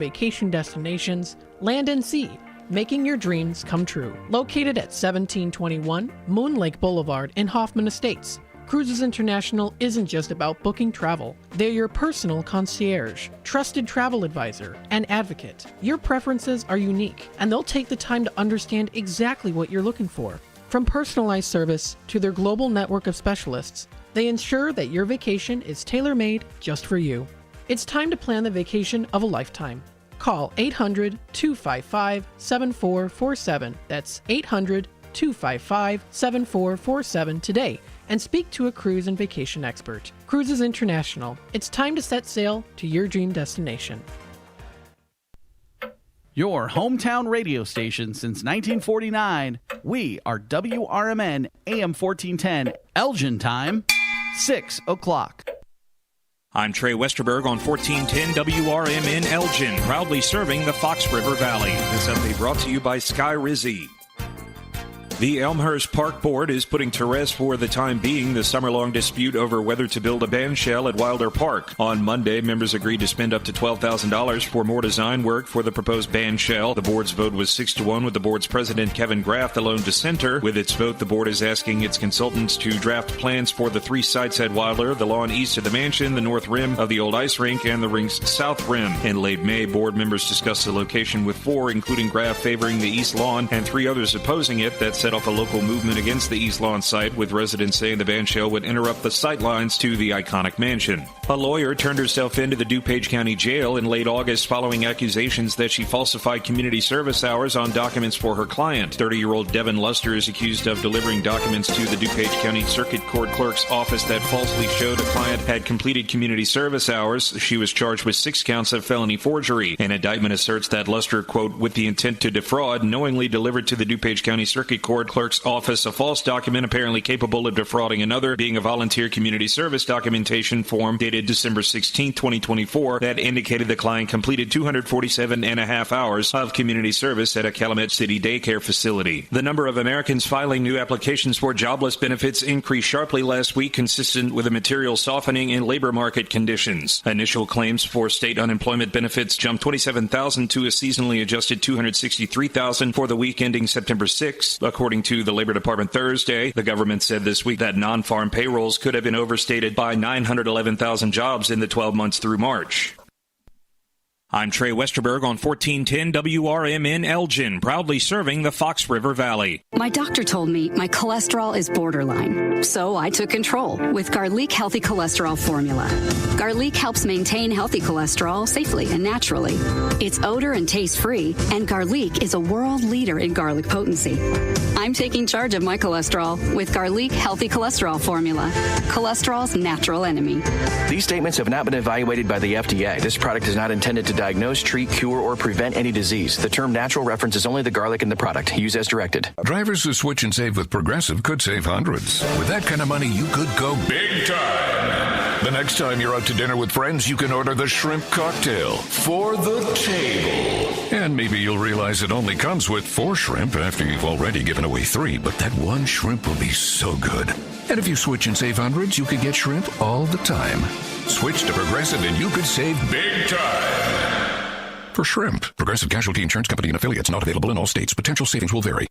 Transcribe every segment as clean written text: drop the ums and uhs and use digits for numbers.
vacation destinations, land and sea, making your dreams come true. Located at 1721 Moon Lake Boulevard in Hoffman Estates, Cruises International isn't just about booking travel. They're your personal concierge, trusted travel advisor, and advocate. Your preferences are unique, and they'll take the time to understand exactly what you're looking for. From personalized service to their global network of specialists, they ensure that your vacation is tailor-made just for you. It's time to plan the vacation of a lifetime. Call 800-255-7447. That's 800-255-7447 today and speak to a cruise and vacation expert. Cruises International. It's time to set sail to your dream destination. Your hometown radio station since 1949. We are WRMN AM 1410, Elgin time, 6 o'clock. I'm Trey Westerberg on 1410 WRMN Elgin, proudly serving the Fox River Valley. This update brought to you by Sky Rizzi. The Elmhurst Park Board is putting to rest for the time being the summer-long dispute over whether to build a band shell at Wilder Park. On Monday, members agreed to spend up to $12,000 for more design work for the proposed band shell. The board's vote was 6-1, with the board's president, Kevin Graff, the lone dissenter. With its vote, the board is asking its consultants to draft plans for the 3 sites at Wilder: the lawn east of the mansion, the north rim of the old ice rink, and the rink's south rim. In late May, board members discussed the location with 4, including Graff favoring the east lawn and 3 others opposing it. That set off a local movement against the East Lawn site, with residents saying the band shell would interrupt the sight lines to the iconic mansion. A lawyer turned herself into the DuPage County Jail in late August following accusations that she falsified community service hours on documents for her client. 30-year-old Devin Luster is accused of delivering documents to the DuPage County Circuit Court Clerk's office that falsely showed a client had completed community service hours. She was charged with 6 counts of felony forgery. An indictment asserts that Luster, quote, with the intent to defraud, knowingly delivered to the DuPage County Circuit Court Clerk's office a false document apparently capable of defrauding another, being a volunteer community service documentation form dated December 16, 2024, that indicated the client completed 247 and a half hours of community service at a Calumet City daycare facility. The number of Americans filing new applications for jobless benefits increased sharply last week, consistent with a material softening in labor market conditions. Initial claims for state unemployment benefits jumped 27,000 to a seasonally adjusted 263,000 for the week ending September 6, according to the Labor Department Thursday. The government said this week that non-farm payrolls could have been overstated by 911,000 jobs in the 12 months through March. I'm Trey Westerberg on 1410 WRMN Elgin, proudly serving the Fox River Valley. My doctor told me my cholesterol is borderline, so I took control with Garlic Healthy Cholesterol Formula. Garlic helps maintain healthy cholesterol safely and naturally. It's odor and taste-free, and Garlic is a world leader in garlic potency. I'm taking charge of my cholesterol with Garlic Healthy Cholesterol Formula, cholesterol's natural enemy. These statements have not been evaluated by the FDA. This product is not intended to diagnose, treat, cure, or prevent any disease. The term natural references only the garlic in the product. Use as directed. Drivers who switch and save with Progressive could save hundreds. With that kind of money, you could go big time. The next time you're out to dinner with friends, you can order the shrimp cocktail for the table. And maybe you'll realize it only comes with 4 shrimp after you've already given away 3, but that one shrimp will be so good. And if you switch and save hundreds, you could get shrimp all the time. Switch to Progressive and you could save big time. For shrimp, Progressive Casualty Insurance Company and affiliates, not available in all states. Potential savings will vary.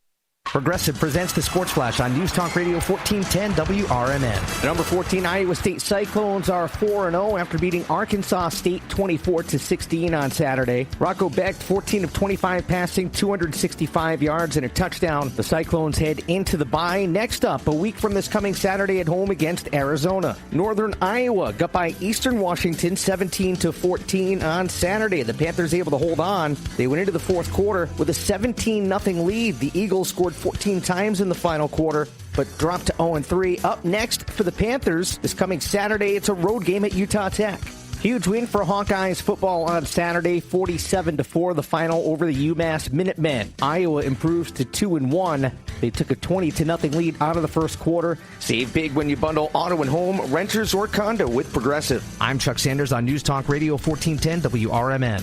Progressive presents the Sports Flash on News Talk Radio 1410 WRMN. The number 14 Iowa State Cyclones are 4-0 after beating Arkansas State 24-16 on Saturday. Rocco Becht, 14 of 25 passing, 265 yards and a touchdown. The Cyclones head into the bye. Next up, a week from this coming Saturday at home against Arizona. Northern Iowa got by Eastern Washington 17-14 on Saturday. The Panthers able to hold on. They went into the fourth quarter with a 17-0 lead. The Eagles scored 14 times in the final quarter, but dropped to 0-3. Up next for the Panthers this coming Saturday, it's a road game at Utah Tech. Huge win for Hawkeyes football on Saturday, 47-4, the final over the UMass Minutemen. Iowa improves to 2-1. They took a 20-0 lead out of the first quarter. Save big when you bundle auto and home, renters or condo with Progressive. I'm Chuck Sanders on News Talk Radio 1410 WRMN.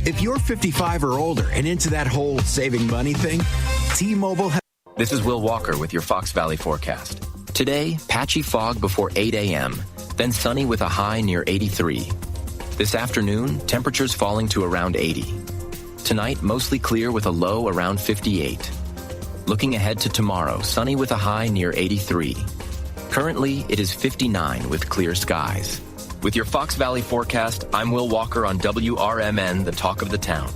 If you're 55 or older and into that whole saving money thing, T-Mobile has... This is Will Walker with your Fox Valley forecast. Today, patchy fog before 8 a.m., then sunny with a high near 83. This afternoon, temperatures falling to around 80. Tonight, mostly clear with a low around 58. Looking ahead to tomorrow, sunny with a high near 83. Currently, it is 59 with clear skies. With your Fox Valley forecast, I'm Will Walker on WRMN, the talk of the town.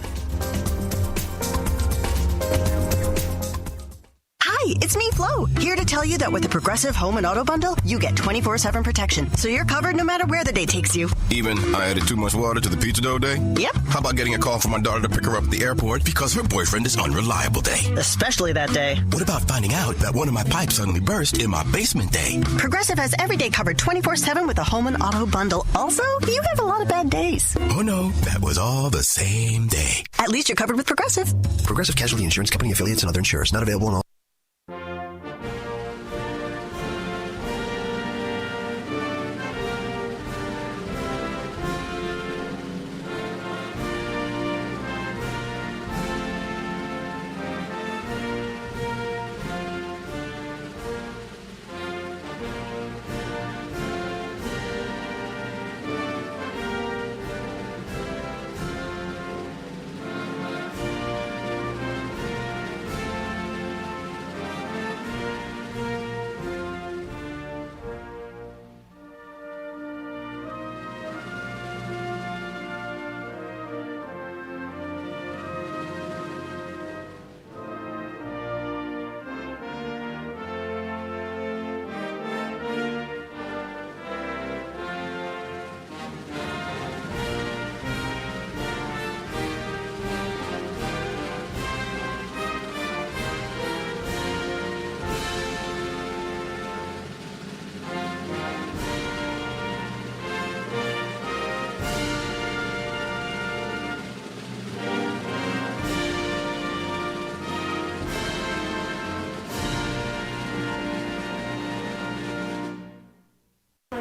Hi, it's me, Flo, here to tell you that with the Progressive Home and Auto Bundle, you get 24/7 protection, so you're covered no matter where the day takes you. Even I added too much water to the pizza dough day? Yep. How about getting a call from my daughter to pick her up at the airport because her boyfriend is unreliable day? Especially that day. What about finding out that one of my pipes suddenly burst in my basement day? Progressive has every day covered 24/7 with the Home and Auto Bundle. Also, you have a lot of bad days. Oh no, that was all the same day. At least you're covered with Progressive. Progressive Casualty Insurance Company affiliates and other insurers. Not available in all.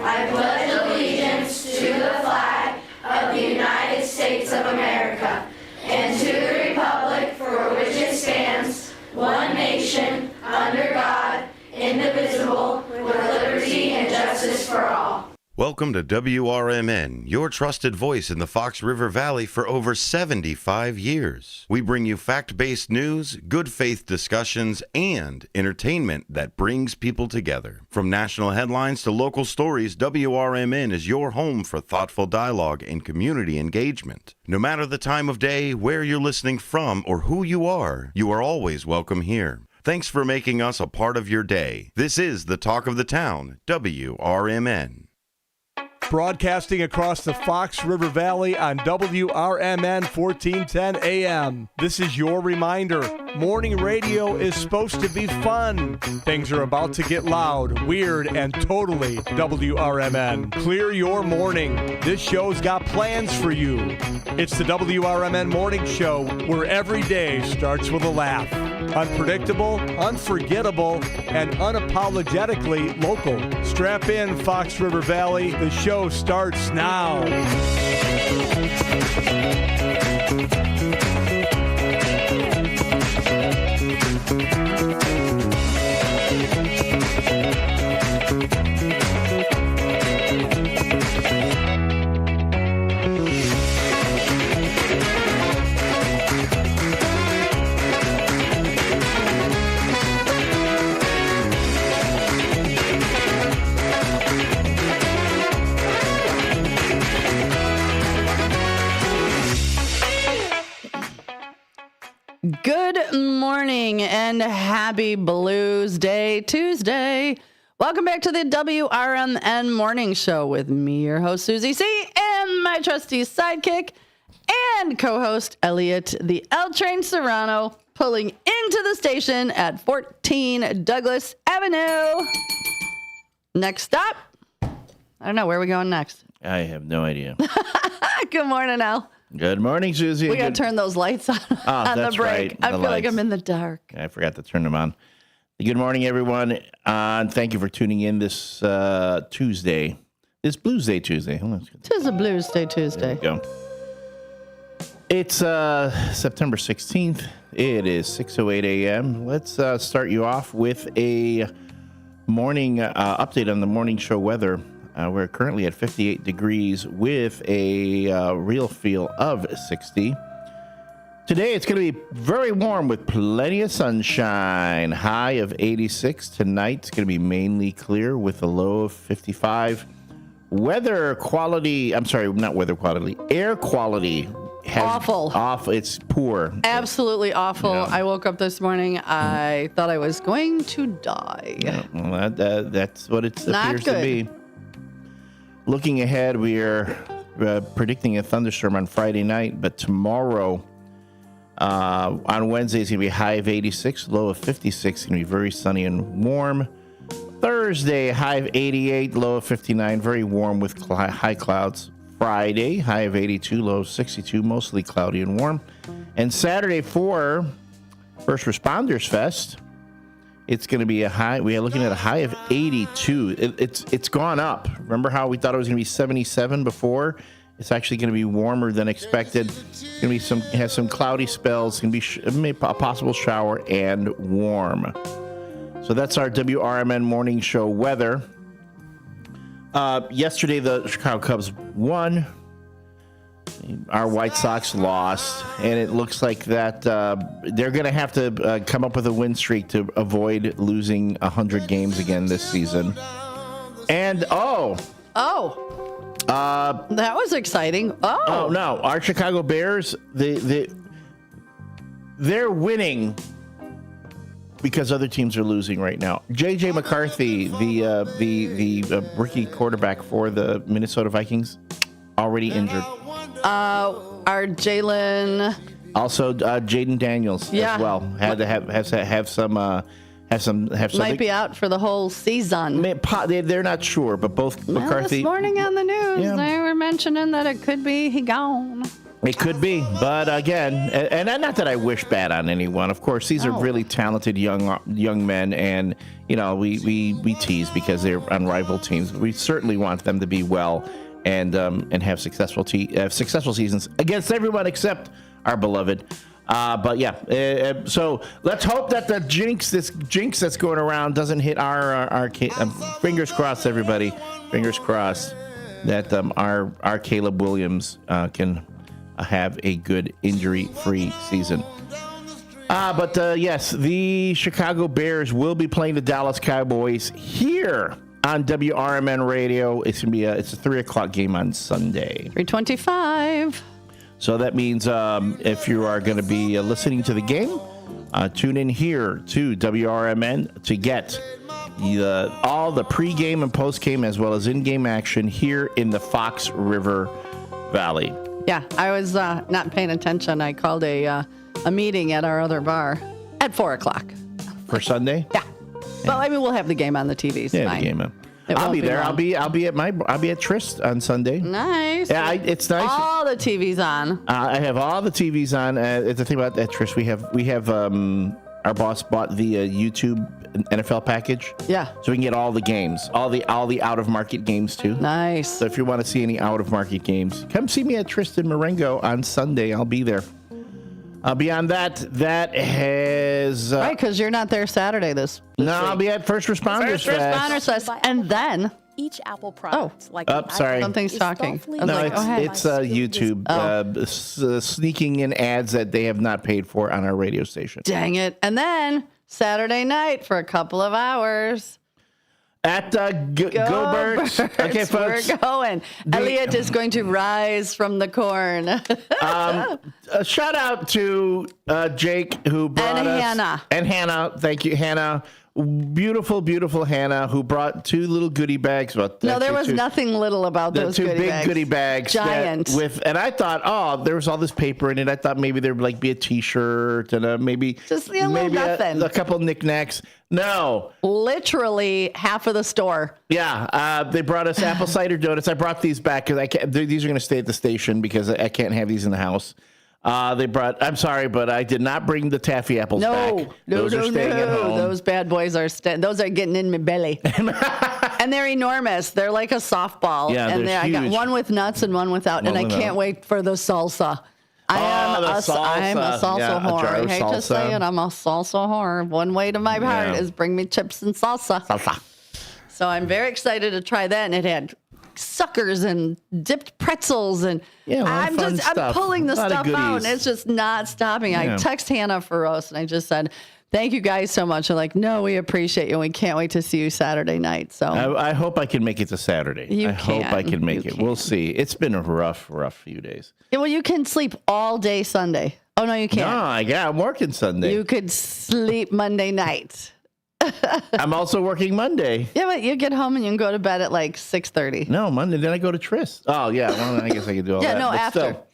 I pledge allegiance to the flag of the United States of America and to the republic for which it stands, one nation, under God, indivisible, with liberty and justice for all. Welcome to WRMN, your trusted voice in the Fox River Valley for over 75 years. We bring you fact-based news, good faith discussions, and entertainment that brings people together. From national headlines to local stories, WRMN is your home for thoughtful dialogue and community engagement. No matter the time of day, where you're listening from, or who you are always welcome here. Thanks for making us a part of your day. This is the Talk of the Town, WRMN. Broadcasting across the Fox River Valley on WRMN 1410 AM. This is your reminder. Morning radio is supposed to be fun. Things are about to get loud, weird, and totally WRMN. Clear your morning. This show's got plans for you. It's the WRMN Morning Show, where every day starts with a laugh. Unpredictable, unforgettable, and unapologetically local. Strap in, Fox River Valley. The show starts now. Good morning and happy Blues Day Tuesday. Welcome back to the WRMN Morning Show with me, your host, Susie C., and my trusty sidekick and co-host, Elliot, the L Train Serrano, pulling into the station at 14 Douglas Avenue. Next stop. I don't know. Where are we going next? I have no idea. Good morning, Al. Good morning, Susie. We got to turn those lights on, on the break. Right, I feel like I'm in the dark. I forgot to turn them on. Good morning, everyone. Thank you for tuning in this Tuesday. This Blues Day Tuesday. Tis a Blues Day Tuesday. There we go. It's September 16th. It is 6:08 a.m. Let's start you off with a morning update on the morning show weather. We're currently at 58 degrees with a real feel of 60. Today it's going to be very warm with plenty of sunshine. High of 86. Tonight it's going to be mainly clear with a low of 55. Weather quality, I'm sorry, not weather quality, air quality. Awful. It's poor. Absolutely awful. Yeah. I woke up this morning. I thought I was going to die. Yeah, well, that's what it Not appears to good. be. Looking ahead, we are predicting a thunderstorm on Friday night, but tomorrow on Wednesday it's going to be high of 86, low of 56. It's going to be very sunny and warm. Thursday, high of 88, low of 59, very warm with high clouds. Friday, high of 82, low of 62, mostly cloudy and warm. And Saturday for First Responders Fest, it's going to be a high. We are looking at a high of 82. It's gone up. Remember how we thought it was going to be 77 before? It's actually going to be warmer than expected. It's going to be has some cloudy spells. It's going to be a possible shower and warm. So that's our WRMN morning show weather. Yesterday, the Chicago Cubs won. Our White Sox lost, and it looks like that they're going to have to come up with a win streak to avoid losing 100 games again this season. And that was exciting. Oh no, our Chicago Bears, they're winning because other teams are losing right now. J.J. McCarthy, the rookie quarterback for the Minnesota Vikings, already injured. Our Jalen. Also, Jaden Daniels as well had to have some. Might be out for the whole season. They're not sure, but both McCarthy. This morning on the news, they were mentioning that it could be he gone. It could be, but again, and not that I wish bad on anyone. Of course, these are really talented young men, and we tease because they're on rival teams. But we certainly want them to be well and have successful seasons against everyone except our beloved. But yeah, so let's hope that the jinx that's going around doesn't hit our fingers crossed, everybody. Fingers crossed that our Caleb Williams can have a good injury-free season. But yes, the Chicago Bears will be playing the Dallas Cowboys here on WRMN Radio. It's a 3:00 game on Sunday. 3:25. So that means if you are going to be listening to the game, tune in here to WRMN to get all the pregame and postgame as well as in-game action here in the Fox River Valley. Yeah, I was not paying attention. I called a meeting at our other bar at 4:00 for Sunday. Yeah, well, I mean we'll have the game on the TVs. Yeah, the game. I'll be there. I'll be at Trist on Sunday. Nice. Yeah, it's nice. All the TVs on. I have all the TVs on. The thing about that Trist, we have our boss bought the YouTube NFL package. Yeah. So we can get all the games, all the out of market games too. Nice. So if you want to see any out of market games, come see me at Tristan Marengo on Sunday. I'll be there. Beyond that has right, because you're not there Saturday this no, week. I'll be at First Responders Fest, and then each Apple product. Sorry, something's talking. No, it's YouTube sneaking in ads that they have not paid for on our radio station. Dang it! And then Saturday night for a couple of hours. At Go Birds. Okay, folks. We're going. Elliot is going to rise from the corn. A shout out to Jake who brought us. Hannah. And Hannah. Thank you, Hannah. Beautiful, beautiful Hannah who brought two little goodie bags. There was nothing little about those two goodie big bags. goodie bags. Giant. And I thought, there was all this paper in it. I thought maybe there would be a T-shirt and maybe just maybe a couple knickknacks. No. Literally half of the store. Yeah. They brought us apple cider donuts. I brought these back because these are going to stay at the station because I can't have these in the house. I'm sorry, but I did not bring the taffy apples back. Those are staying at home. Those bad boys those are getting in my belly. And they're enormous. They're like a softball. Yeah, and they're huge. I got one with nuts and one without. And I can't wait for the salsa. I'm a salsa whore. I hate to say it. I'm a salsa whore. One way to my heart is bring me chips and salsa. So I'm very excited to try that. And it had suckers and dipped pretzels. And I'm pulling the stuff out, and it's just not stopping. I text Hannah Feroz, and I just said, thank you guys so much. They're like, no, we appreciate you. We can't wait to see you Saturday night. So I hope I can make it to Saturday. Hope I can make it. We'll see. It's been a rough few days. Yeah, well, you can sleep all day Sunday. Oh, no, you can't. No, I'm working Sunday. You could sleep Monday night. I'm also working Monday. Yeah, but you get home and you can go to bed at like 6:30. No, Monday. Then I go to Tris. Oh, yeah. Well, I guess I can do all that. Yeah, no, but after. Still,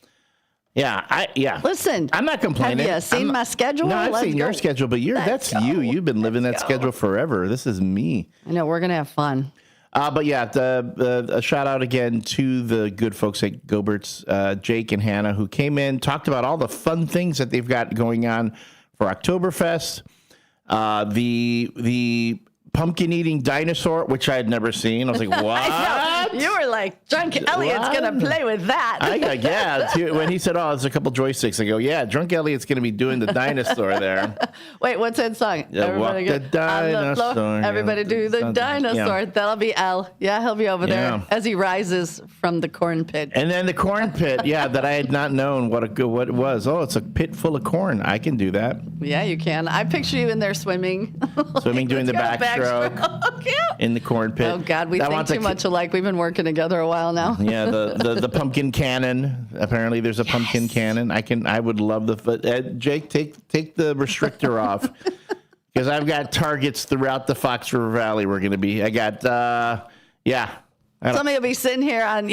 yeah. Listen, I'm not complaining. Have you seen my schedule? No, I've seen your schedule, but that's you. You've been living that schedule forever. This is me. I know. We're going to have fun. But yeah, a shout out again to the good folks at Gobert's, Jake and Hannah, who came in, talked about all the fun things that they've got going on for Oktoberfest. The pumpkin eating dinosaur, which I had never seen. I was like, what? You were like, Drunk Elliot's going to play with that. When he said, oh, there's a couple joysticks, I go, yeah, Drunk Elliot's going to be doing the dinosaur there. Wait, what's that song? Everybody walk the dinosaur. Everybody do the dinosaur. Yeah. That'll be El. Yeah, he'll be over there as he rises from the corn pit. And then the corn pit, that I had not known what it was. Oh, it's a pit full of corn. I can do that. Yeah, you can. I picture you in there swimming. Swimming, doing the backstroke in the corn pit. Oh, God, we think too much alike. We've been working together a while now. Yeah, the pumpkin cannon. Apparently, there's a pumpkin cannon. I would love Jake, take the restrictor off. Because I've got targets throughout the Fox River Valley. We're going to be. I got, Somebody will be sitting here on,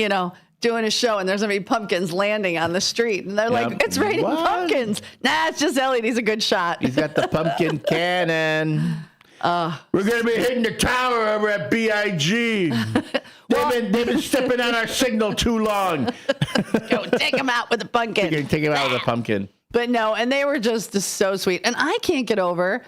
doing a show, and there's going to be pumpkins landing on the street. And they're like, it's raining pumpkins. Nah, it's just Elliot. He's a good shot. He's got the pumpkin cannon. We're going to be hitting the tower over at BIG. They've been stepping on our signal too long. Go take them out with the pumpkin. Take them out with a pumpkin. But no, and they were just so sweet. And I can't get over,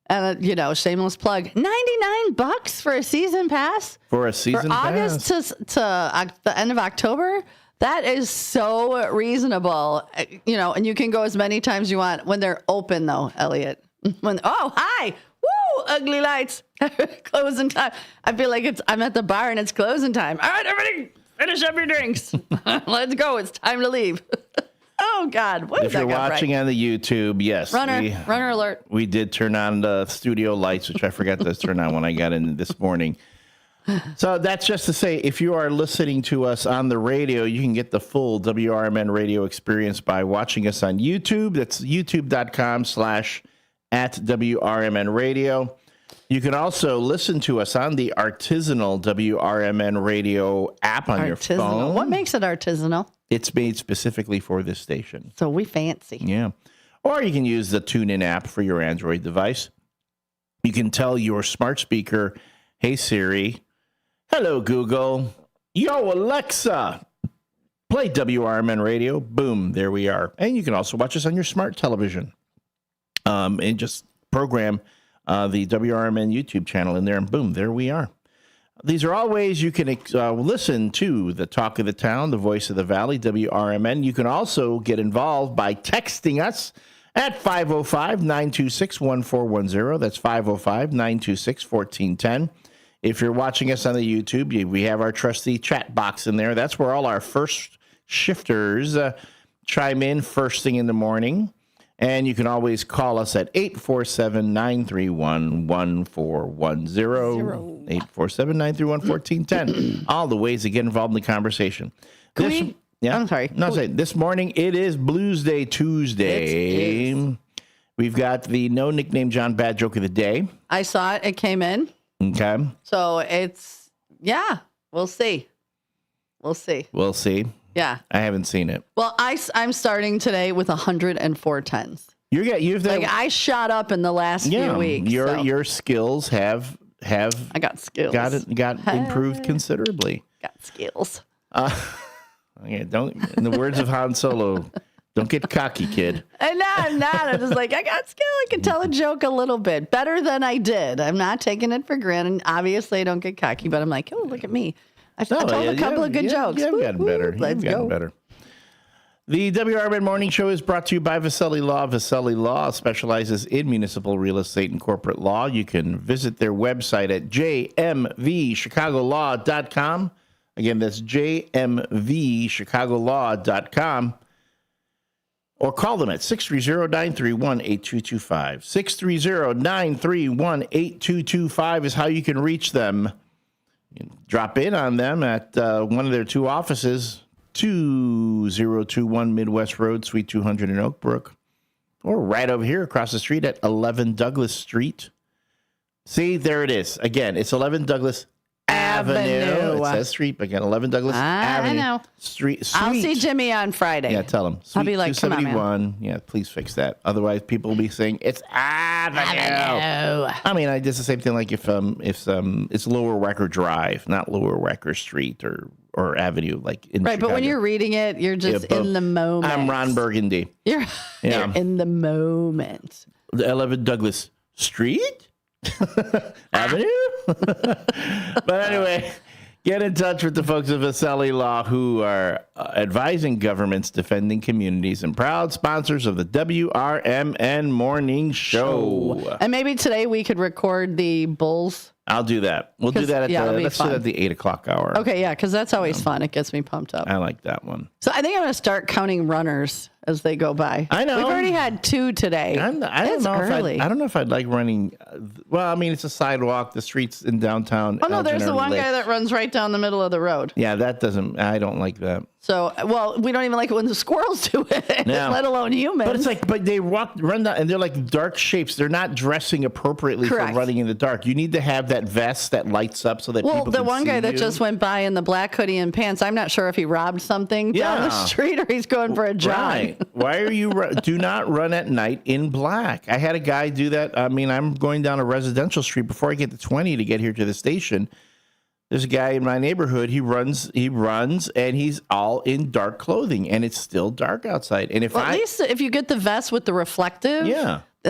shameless plug, $99 for a season pass. For a season pass? August to the end of October. That is so reasonable. And you can go as many times you want when they're open, though, Elliot. Hi. Woo, ugly lights. Closing time. I feel like I'm at the bar and it's closing time. All right, everybody, finish up your drinks. Let's go. It's time to leave. Oh, God. If you're watching on the YouTube, yes. Runner alert. We did turn on the studio lights, which I forgot to turn on when I got in this morning. So that's just to say, if you are listening to us on the radio, you can get the full WRMN radio experience by watching us on YouTube. That's youtube.com/@WRMN radio. You can also listen to us on the artisanal WRMN radio app on your phone. What makes it artisanal? It's made specifically for this station. So we fancy. Yeah. Or you can use the TuneIn app for your Android device. You can tell your smart speaker, hey Siri, hello Google, yo Alexa, play WRMN radio. Boom, there we are. And you can also watch us on your smart television. And just program the WRMN YouTube channel in there, and boom, there we are. These are all ways you can listen to the talk of the town, the voice of the valley, WRMN. You can also get involved by texting us at 505-926-1410. That's 505-926-1410. If you're watching us on the YouTube, we have our trusty chat box in there. That's where all our first shifters chime in first thing in the morning. And you can always call us at 847-931-1410. 847-931-1410. All the ways to get involved in the conversation. I'm sorry. This morning it is Blues Day Tuesday. We've got the No Nickname John Bad Joke of the Day. I saw it. It came in. Okay. So it's, we'll see. We'll see. Yeah. I haven't seen it. Well, I'm starting today with 104 tens. I shot up in the last few weeks. Your skills have I got skills. Got improved considerably. Got skills. Don't, in the words of Han Solo, don't get cocky, kid. And no, I'm not. I'm just like, I got skill. I can tell a joke a little bit better than I did. I'm not taking it for granted. Obviously, I don't get cocky, but I'm like, oh, look at me. I told a couple of good jokes. You've gotten better. Let's go. Better. The WRMN Morning Show is brought to you by Vaselli Law. Vaselli Law specializes in municipal real estate and corporate law. You can visit their website at jmvchicagolaw.com. Again, that's jmvchicagolaw.com. Or call them at 630-931-8225. 630-931-8225 is how you can reach them. You can drop in on them at one of their two offices, 2021 Midwest Road, Suite 200 in Oak Brook, or right over here across the street at 11 Douglas Street. See, there it is. Again, it's 11 Douglas Avenue. It says street, but again, 11 Douglas Avenue. I know. Street. I'll see Jimmy on Friday. Yeah, tell him. I'll be like, come on, man. 271. Yeah, please fix that. Otherwise, people will be saying it's Avenue. I mean, I did the same thing. Like if it's Lower Wecker Drive, not Lower Wecker Street or Avenue, like in right. Chicago. But when you're reading it, you're just in the moment. I'm Ron Burgundy. You're in the moment. The 11 Douglas Street. Avenue. But anyway, get in touch with the folks of Vaselli Law who are advising governments, defending communities, and proud sponsors of the WRMN Morning Show. And maybe today we could record the Bulls. I'll do that. We'll do that let's do that at the 8 o'clock hour. Okay, yeah, because that's always fun. It gets me pumped up. I like that one. So I think I'm going to start counting runners as they go by. I know. We've already had 2 today. I don't know if I'd like running. Well, I mean, it's a sidewalk. The streets in downtown. Oh, no, Elgin there's the one guy that runs right down the middle of the road. Yeah, I don't like that. So, well, we don't even like it when the squirrels do it, let alone humans. But they run down, and they're like dark shapes. They're not dressing appropriately for running in the dark. You need to have that vest that lights up so that people can see you. Well, the one guy that just went by in the black hoodie and pants, I'm not sure if he robbed something down the street or he's going for a jog. Right. Why are you, do not run at night in black. I had a guy do that. I mean, I'm going down a residential street before I get to 20 to get here to the station. There's a guy in my neighborhood. He runs, and he's all in dark clothing, and it's still dark outside. And at least if you get the vest with the reflective,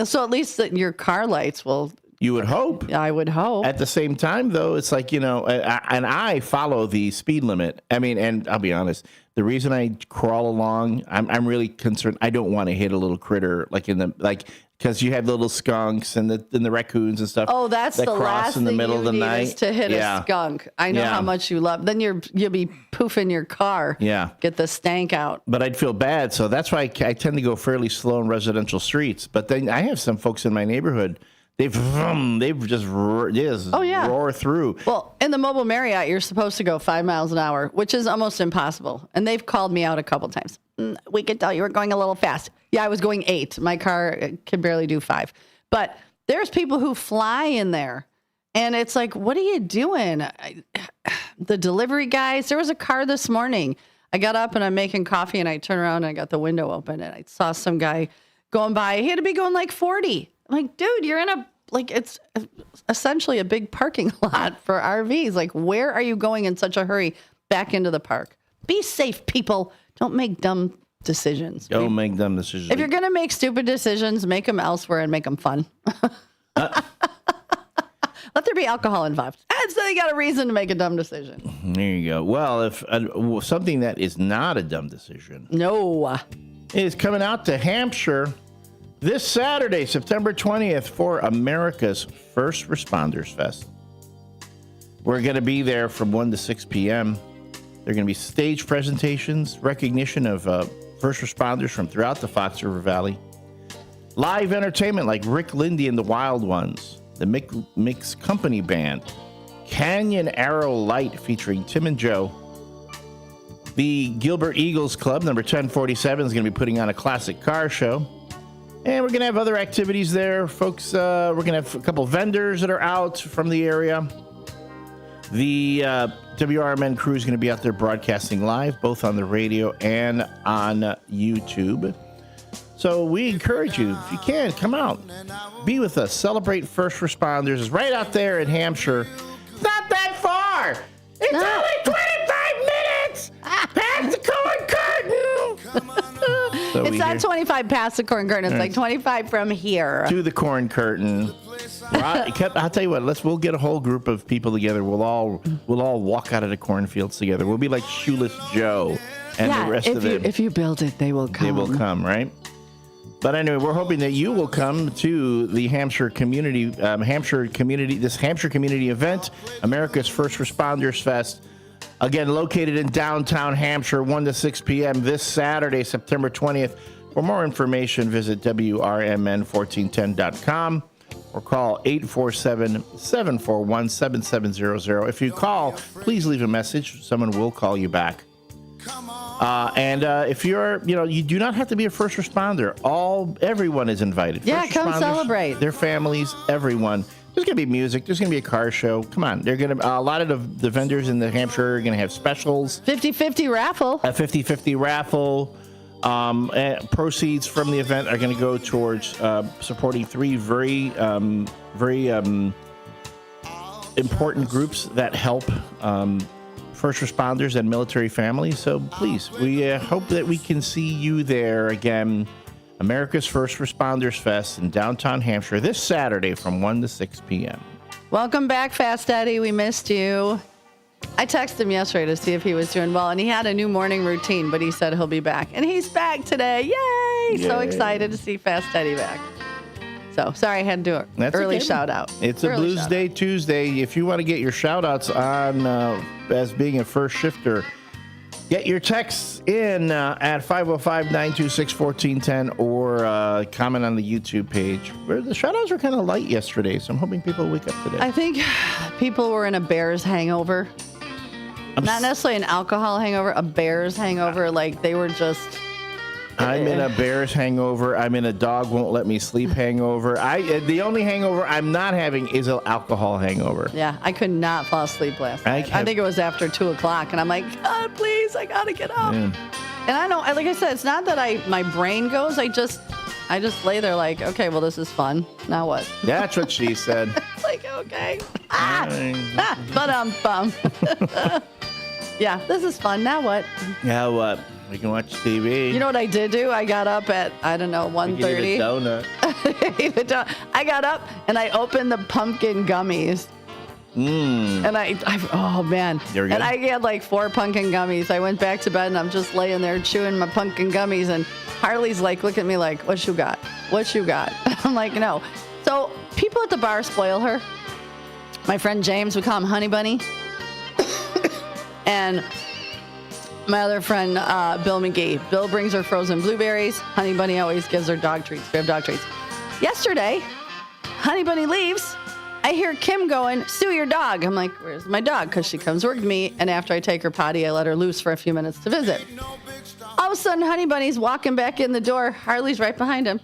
so at least that your car lights will. You would hope. I would hope. At the same time, though, it's like, and I follow the speed limit. I mean, and I'll be honest, the reason I crawl along, I'm really concerned. I don't want to hit a little critter because you have the little skunks and the raccoons and stuff. Oh, that's the last in the thing middle you of the need night is to hit a skunk. I know how much you love. Then you'll be poofing your car. Yeah, get the stank out. But I'd feel bad, so that's why I tend to go fairly slow in residential streets. But then I have some folks in my neighborhood. They've just roar through. Well, in the mobile Marriott, you're supposed to go 5 miles an hour, which is almost impossible. And they've called me out a couple times. We could tell you were going a little fast. Yeah, I was going 8. My car can barely do 5. But there's people who fly in there. And it's like, what are you doing? The delivery guys, there was a car this morning. I got up and I'm making coffee and I turn around and I got the window open and I saw some guy going by. He had to be going like 40. I'm like, dude, you're in it's essentially a big parking lot for RVs. Like, where are you going in such a hurry back into the park? Be safe, people. Don't make dumb decisions. Don't make dumb decisions. If you're going to make stupid decisions, make them elsewhere and make them fun. Let there be alcohol involved. And so you got a reason to make a dumb decision. There you go. Well, if something that is not a dumb decision. No. Is coming out to Hampshire this Saturday, September 20th, for America's First Responders Fest. We're going to be there from 1 to 6 p.m. There are going to be stage presentations, recognition of first responders from throughout the Fox River Valley, live entertainment like Rick Lindy and the Wild Ones, the Mix Company Band, Canyon Arrow Light featuring Tim and Joe. The Gilbert Eagles Club, number 1047, is going to be putting on a classic car show. And we're going to have other activities there, folks. We're going to have a couple vendors that are out from the area. The WRMN crew is going to be out there broadcasting live, both on the radio and on YouTube. So we encourage you, if you can, come out. Be with us. Celebrate first responders. It's right out there in Hampshire. It's not that far. It's only 25 minutes past the corn curtain. So it's not 25 past the corn curtain. It's like 25 from here. To the corn curtain. I'll tell you what. We'll get a whole group of people together. We'll all walk out of the cornfields together. We'll be like Shoeless Joe. And the rest of it. If you build it, they will come. They will come, right? But anyway, we're hoping that you will come to the Hampshire Community event, America's First Responders Fest. Again, located in downtown Hampshire, 1 to 6 p.m. this Saturday, September 20th. For more information, visit WRMN1410.com or call 847-741-7700. If you call, please leave a message. Someone will call you back. And if you're, you do not have to be a first responder. Everyone is invited. Yeah, First come responders, celebrate. Their families, everyone. There's going to be music. There's going to be a car show. Come on. They're going to a lot of the vendors in the Hampshire are going to have specials. 50-50 raffle. A 50-50 raffle. Proceeds from the event are going to go towards supporting three very important groups that help first responders and military families. So please, we hope that we can see you there again. America's First Responders Fest in downtown Hampshire this Saturday from 1 to 6 p.m. Welcome back, Fast Eddie. We missed you. I texted him yesterday to see if he was doing well, and he had a new morning routine, but he said he'll be back. And he's back today. Yay! So excited to see Fast Eddie back. So sorry I had to do an early shout out. It's a Blues Day Tuesday. If you want to get your shout outs on as being a first shifter, get your texts in at 505-926-1410 or comment on the YouTube page. Where the shout outs were kind of light yesterday, so I'm hoping people wake up today. I think people were in a Bears hangover. Not necessarily an alcohol hangover, a Bears hangover. Like they were just... I'm in a Bears hangover. I'm in a dog won't let me sleep hangover. The only hangover I'm not having is an alcohol hangover. Yeah, I could not fall asleep last night. I think it was after 2 o'clock, and I'm like, God, please, I gotta get up. Yeah. And I know, like I said, it's not that my brain goes. I just lay there like, okay, well, this is fun. Now what? That's what she said. It's like, okay, bum. Yeah, this is fun. Now what? Now what? We can watch TV. You know what I did do? I got up at, 1:30. Eat a donut. I got up and I opened the pumpkin gummies. And oh man. You're good. And I had like 4 pumpkin gummies. I went back to bed and I'm just laying there chewing my pumpkin gummies. And Harley's like, look at me like, what you got? What you got? I'm like, no. So people at the bar spoil her. My friend James, we call him Honey Bunny. And my other friend, Bill McGee. Bill brings her frozen blueberries. Honey Bunny always gives her dog treats. We have dog treats. Yesterday, Honey Bunny leaves. I hear Kim going, Sue, your dog. I'm like, where's my dog? Because she comes work with me. And after I take her potty, I let her loose for a few minutes to visit. All of a sudden, Honey Bunny's walking back in the door. Harley's right behind him.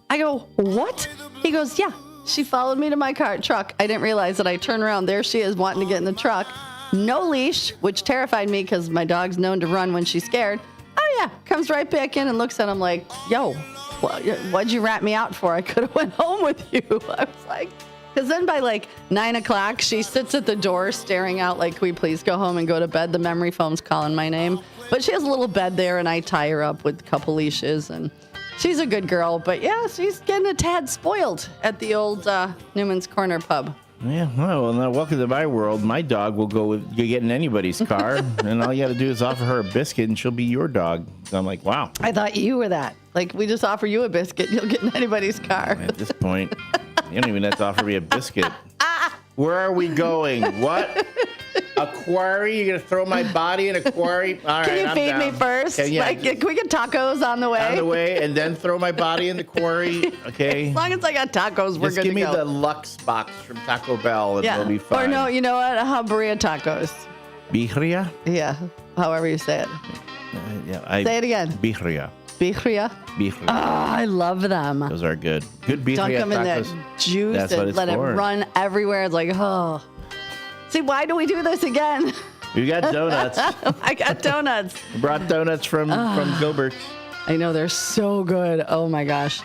I go, what? He goes, yeah. She followed me to my truck. I didn't realize that I turned around. There she is wanting to get in the truck. No leash, which terrified me because my dog's known to run when she's scared. Oh, yeah. Comes right back in and looks at him like, yo, what'd you rat me out for? I could have went home with you. I was like, because then by like 9 o'clock, she sits at the door staring out like, can we please go home and go to bed? The memory foam's calling my name. But she has a little bed there, and I tie her up with a couple leashes. And she's a good girl. But, yeah, she's getting a tad spoiled at the old Newman's Corner pub. Yeah, well, now welcome to my world. My dog will go get in anybody's car, and all you got to do is offer her a biscuit, and she'll be your dog. So I'm like, wow. I thought you were that. Like, we just offer you a biscuit, you'll get in anybody's car. At this point, you don't even have to offer me a biscuit. Where are we going? What? A quarry? You're going to throw my body in a quarry? All right, can you feed me first? Can we get tacos on the way? On the way, and then throw my body in the quarry? Okay. As long as I got tacos, we're good to go. Just give me the Lux box from Taco Bell, and we'll be fine. Or no, you know what? How birria tacos? Birria? Yeah, however you say it. Say it again. Birria. Birria? Birria. Oh, I love them. Those are good. Good birria Dunk them tacos. in that juice and let it run everywhere. It's like, oh. See, why do we do this again? We got donuts. I got donuts. We brought donuts from Gilbert's. I know, they're so good. Oh, my gosh.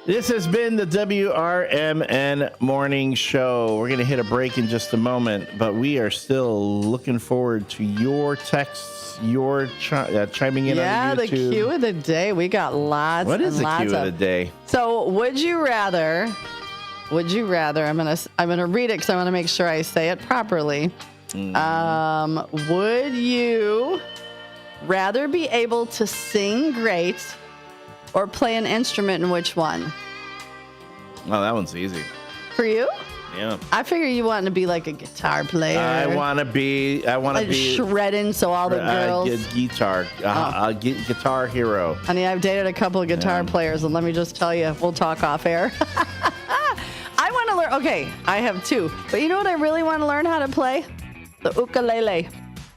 This has been the WRMN Morning Show. We're going to hit a break in just a moment, but we are still looking forward to your texts, your chiming in on YouTube. Yeah, the Q of the day. We got lots. What is and the lots Q of the day? So, would you rather? I'm gonna read it because I want to make sure I say it properly. Would you rather be able to sing great or play an instrument, and which one? Oh, that one's easy. For you? Yeah. I figure you want to be like a guitar player. I want to be shredding so all the girls. Guitar hero. Honey, I've dated a couple of guitar players, and let me just tell you, we'll talk off air. I want to learn. Okay, I have two, but you know what I really want to learn how to play? The ukulele.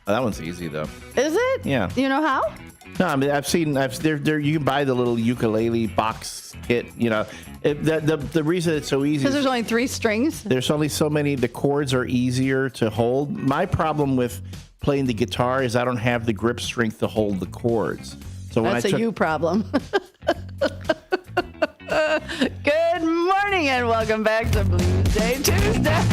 Oh, that one's easy though. Is it? Yeah. You know how? No, I mean there. You can buy the little ukulele box kit. You know, the reason it's so easy because there's only 3 strings. There's only so many. The chords are easier to hold. My problem with playing the guitar is I don't have the grip strength to hold the chords. So that's a you problem. Good morning and welcome back to Blues Day Tuesday.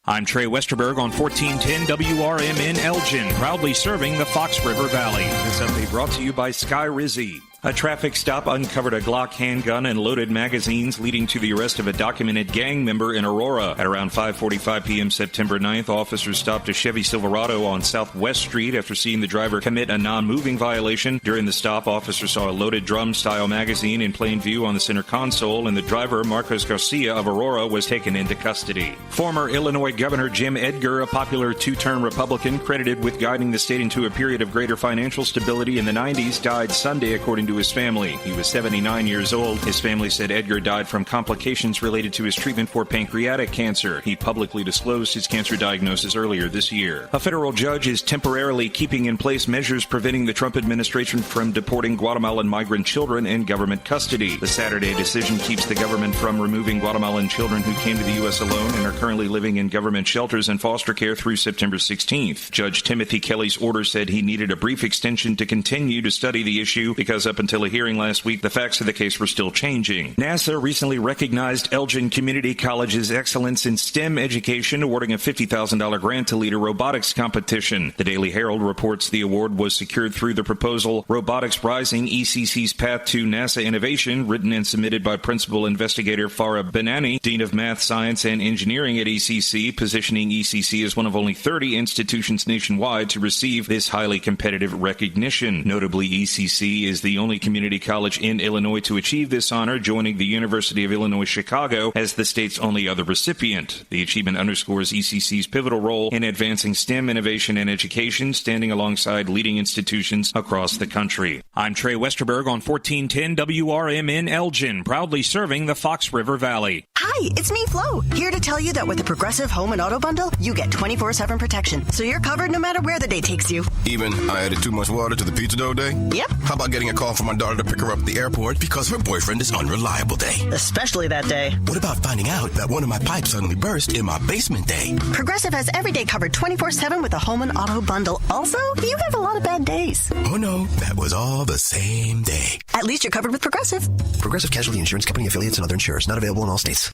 I'm Trey Westerberg on 1410 WRMN Elgin, proudly serving the Fox River Valley. This update brought to you by Sky Rizzi. A traffic stop uncovered a Glock handgun and loaded magazines, leading to the arrest of a documented gang member in Aurora. At around 5:45 p.m. September 9th, officers stopped a Chevy Silverado on Southwest Street after seeing the driver commit a non-moving violation. During the stop, officers saw a loaded drum-style magazine in plain view on the center console, and the driver, Marcos Garcia of Aurora, was taken into custody. Former Illinois Governor Jim Edgar, a popular 2-term Republican credited with guiding the state into a period of greater financial stability in the 90s, died Sunday, according to his family. He was 79 years old. His family said Edgar died from complications related to his treatment for pancreatic cancer. He publicly disclosed his cancer diagnosis earlier this year. A federal judge is temporarily keeping in place measures preventing the Trump administration from deporting Guatemalan migrant children in government custody. The Saturday decision keeps the government from removing Guatemalan children who came to the U.S. alone and are currently living in government shelters and foster care through September 16th. Judge Timothy Kelly's order said he needed a brief extension to continue to study the issue because up until a hearing last week, the facts of the case were still changing. NASA recently recognized Elgin Community College's excellence in STEM education, awarding a $50,000 grant to lead a robotics competition. The Daily Herald reports the award was secured through the proposal Robotics Rising, ECC's Path to NASA Innovation, written and submitted by Principal Investigator Farah Benani, Dean of Math, Science, and Engineering at ECC, positioning ECC as one of only 30 institutions nationwide to receive this highly competitive recognition. Notably, ECC is the only community college in Illinois to achieve this honor, joining the University of Illinois Chicago as the state's only other recipient. The achievement underscores ECC's pivotal role in advancing STEM innovation and education, standing alongside leading institutions across the country. I'm Trey Westerberg on 1410 WRMN Elgin, proudly serving the Fox River Valley. Hi, it's me, Flo, here to tell you that with the Progressive Home and Auto Bundle, you get 24/7 protection, so you're covered no matter where the day takes you. Even I added too much water to the pizza dough day? Yep. How about getting a call from my daughter to pick her up at the airport because her boyfriend is unreliable day? Especially that day. What about finding out that one of my pipes suddenly burst in my basement day? Progressive has every day covered 24/7 with the Home and Auto Bundle. Also, you have a lot of bad days. Oh no, that was all the same day. At least you're covered with Progressive. Progressive Casualty Insurance Company, affiliates, and other insurers. Not available in all states.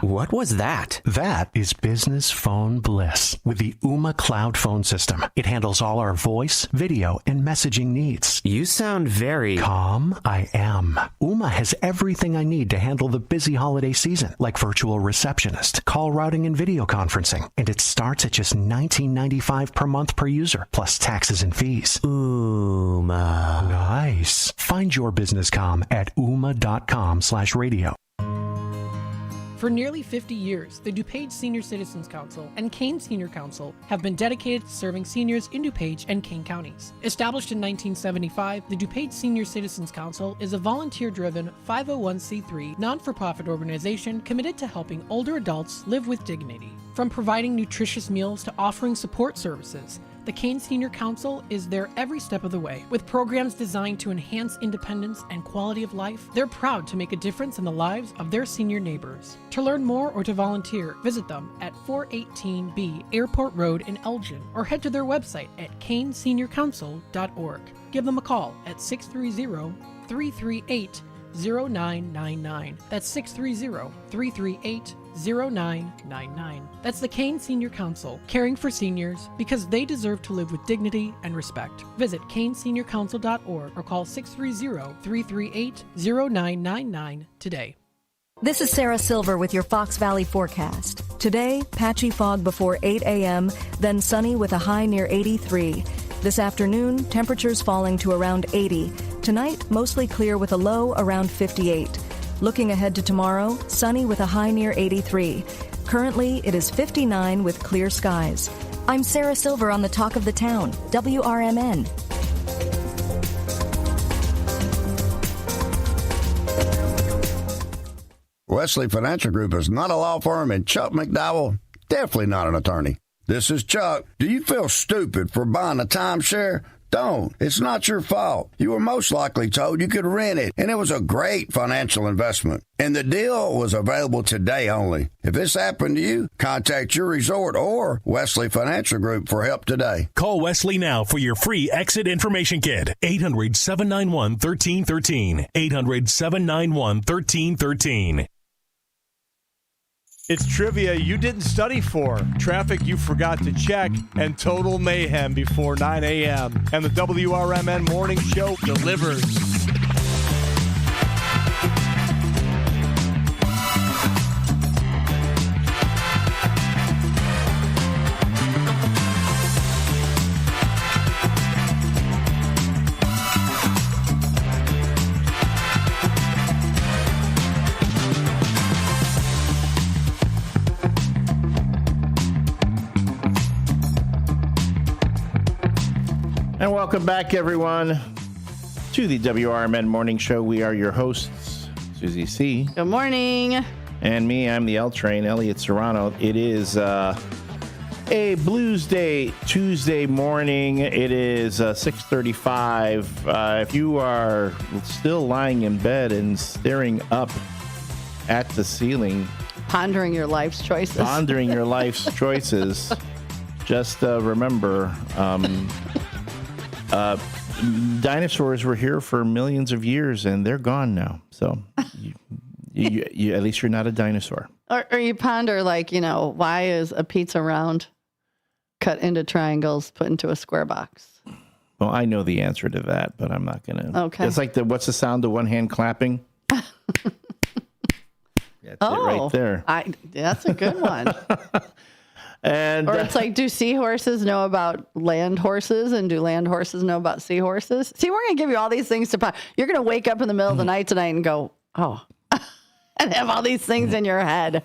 What was that? That is business phone bliss with the Ooma Cloud phone system. It handles all our voice, video, and messaging needs. You sound very calm. I am. Ooma has everything I need to handle the busy holiday season, like virtual receptionist, call routing, and video conferencing. And it starts at just $19.95 per month per user, plus taxes and fees. Ooma. Nice. Find your business comm at ooma.com/radio. For nearly 50 years, the DuPage Senior Citizens Council and Kane Senior Council have been dedicated to serving seniors in DuPage and Kane counties. Established in 1975, the DuPage Senior Citizens Council is a volunteer-driven 501c3 non-for-profit organization committed to helping older adults live with dignity. From providing nutritious meals to offering support services, the Kane Senior Council is there every step of the way. With programs designed to enhance independence and quality of life, they're proud to make a difference in the lives of their senior neighbors. To learn more or to volunteer, visit them at 418B Airport Road in Elgin or head to their website at kaneseniorcouncil.org. Give them a call at 630-338-0999. That's 630-338-0999. 0999. That's the Kane Senior Council, caring for seniors because they deserve to live with dignity and respect. Visit caneseniorcouncil.org or call 630-338-0999 today. This is Sarah Silver with your Fox Valley forecast. Today, patchy fog before 8 a.m., then sunny with a high near 83. This afternoon, temperatures falling to around 80. Tonight, mostly clear with a low around 58. Looking ahead to tomorrow, sunny with a high near 83. Currently, it is 59 with clear skies. I'm Sarah Silver on the Talk of the Town, WRMN. Wesley Financial Group is not a law firm, and Chuck McDowell, definitely not an attorney. This is Chuck. Do you feel stupid for buying a timeshare? Don't. It's not your fault. You were most likely told you could rent it, and it was a great financial investment. And the deal was available today only. If this happened to you, contact your resort or Wesley Financial Group for help today. Call Wesley now for your free exit information kit. 800-791-1313. 800-791-1313. It's trivia you didn't study for, traffic you forgot to check, and total mayhem before 9 a.m. And the WRMN Morning Show delivers. And welcome back, everyone, to the WRMN Morning Show. We are your hosts, Susie C. Good morning. And me, I'm the L Train, Elliot Serrano. It is a Blues Day, Tuesday morning. It is 6:35. If you are still lying in bed and staring up at the ceiling, pondering your life's choices, just remember... dinosaurs were here for millions of years, and they're gone now. So, you at least you're not a dinosaur. Or you ponder, why is a pizza round cut into triangles, put into a square box? Well, I know the answer to that, but I'm not going to. Okay. It's like what's the sound of one hand clapping? That's it right there. That's a good one. Or it's like, do seahorses know about land horses, and do land horses know about seahorses? See, we're going to give you all these things to. You're going to wake up in the middle of the night tonight and go, oh, and have all these things in your head.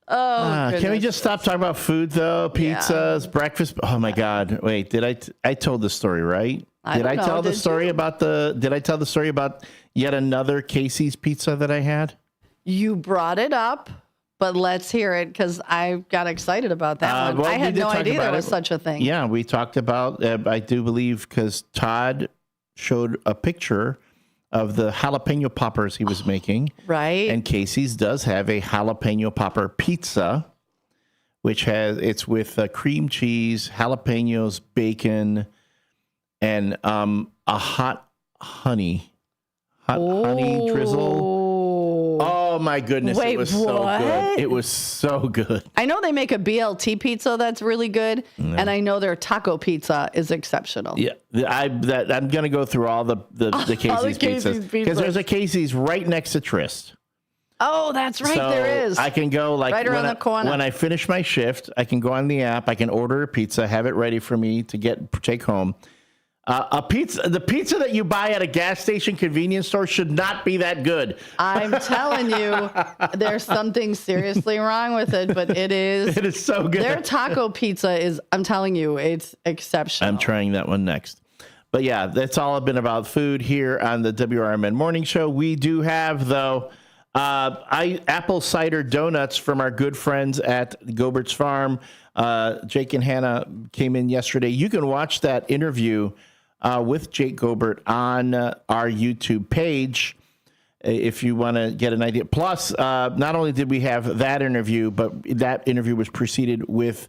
Can we just stop talking about food, though? Pizzas, breakfast. Oh my God! Wait, did I told the story right? Did I tell the story about yet another Casey's pizza that I had? You brought it up. But let's hear it, because I got excited about that one. I had no idea there was such a thing. Yeah, we talked about, I do believe, because Todd showed a picture of the jalapeno poppers he was making. Right. And Casey's does have a jalapeno popper pizza, which it's with cream cheese, jalapenos, bacon, and a hot honey drizzle. Oh my goodness. Wait, it was what? so good. It was so good. I know they make a BLT pizza that's really good, and I know their taco pizza is exceptional. Yeah, I'm going to go through all the Casey's pizzas, because there's a Casey's right next to Tryst. Oh, that's right, so there is. I can go right around the corner. When I finish my shift, I can go on the app, I can order a pizza, have it ready for me to take home. The pizza that you buy at a gas station convenience store should not be that good. I'm telling you, there's something seriously wrong with it, but it is. It is so good. Their taco pizza is, I'm telling you, it's exceptional. I'm trying that one next. But yeah, that's all been about food here on the WRMN Morning Show. We do have, though, apple cider donuts from our good friends at Gobert's Farm. Jake and Hannah came in yesterday. You can watch that interview with Jake Gobert on our YouTube page if you want to get an idea. Plus, not only did we have that interview, but that interview was preceded with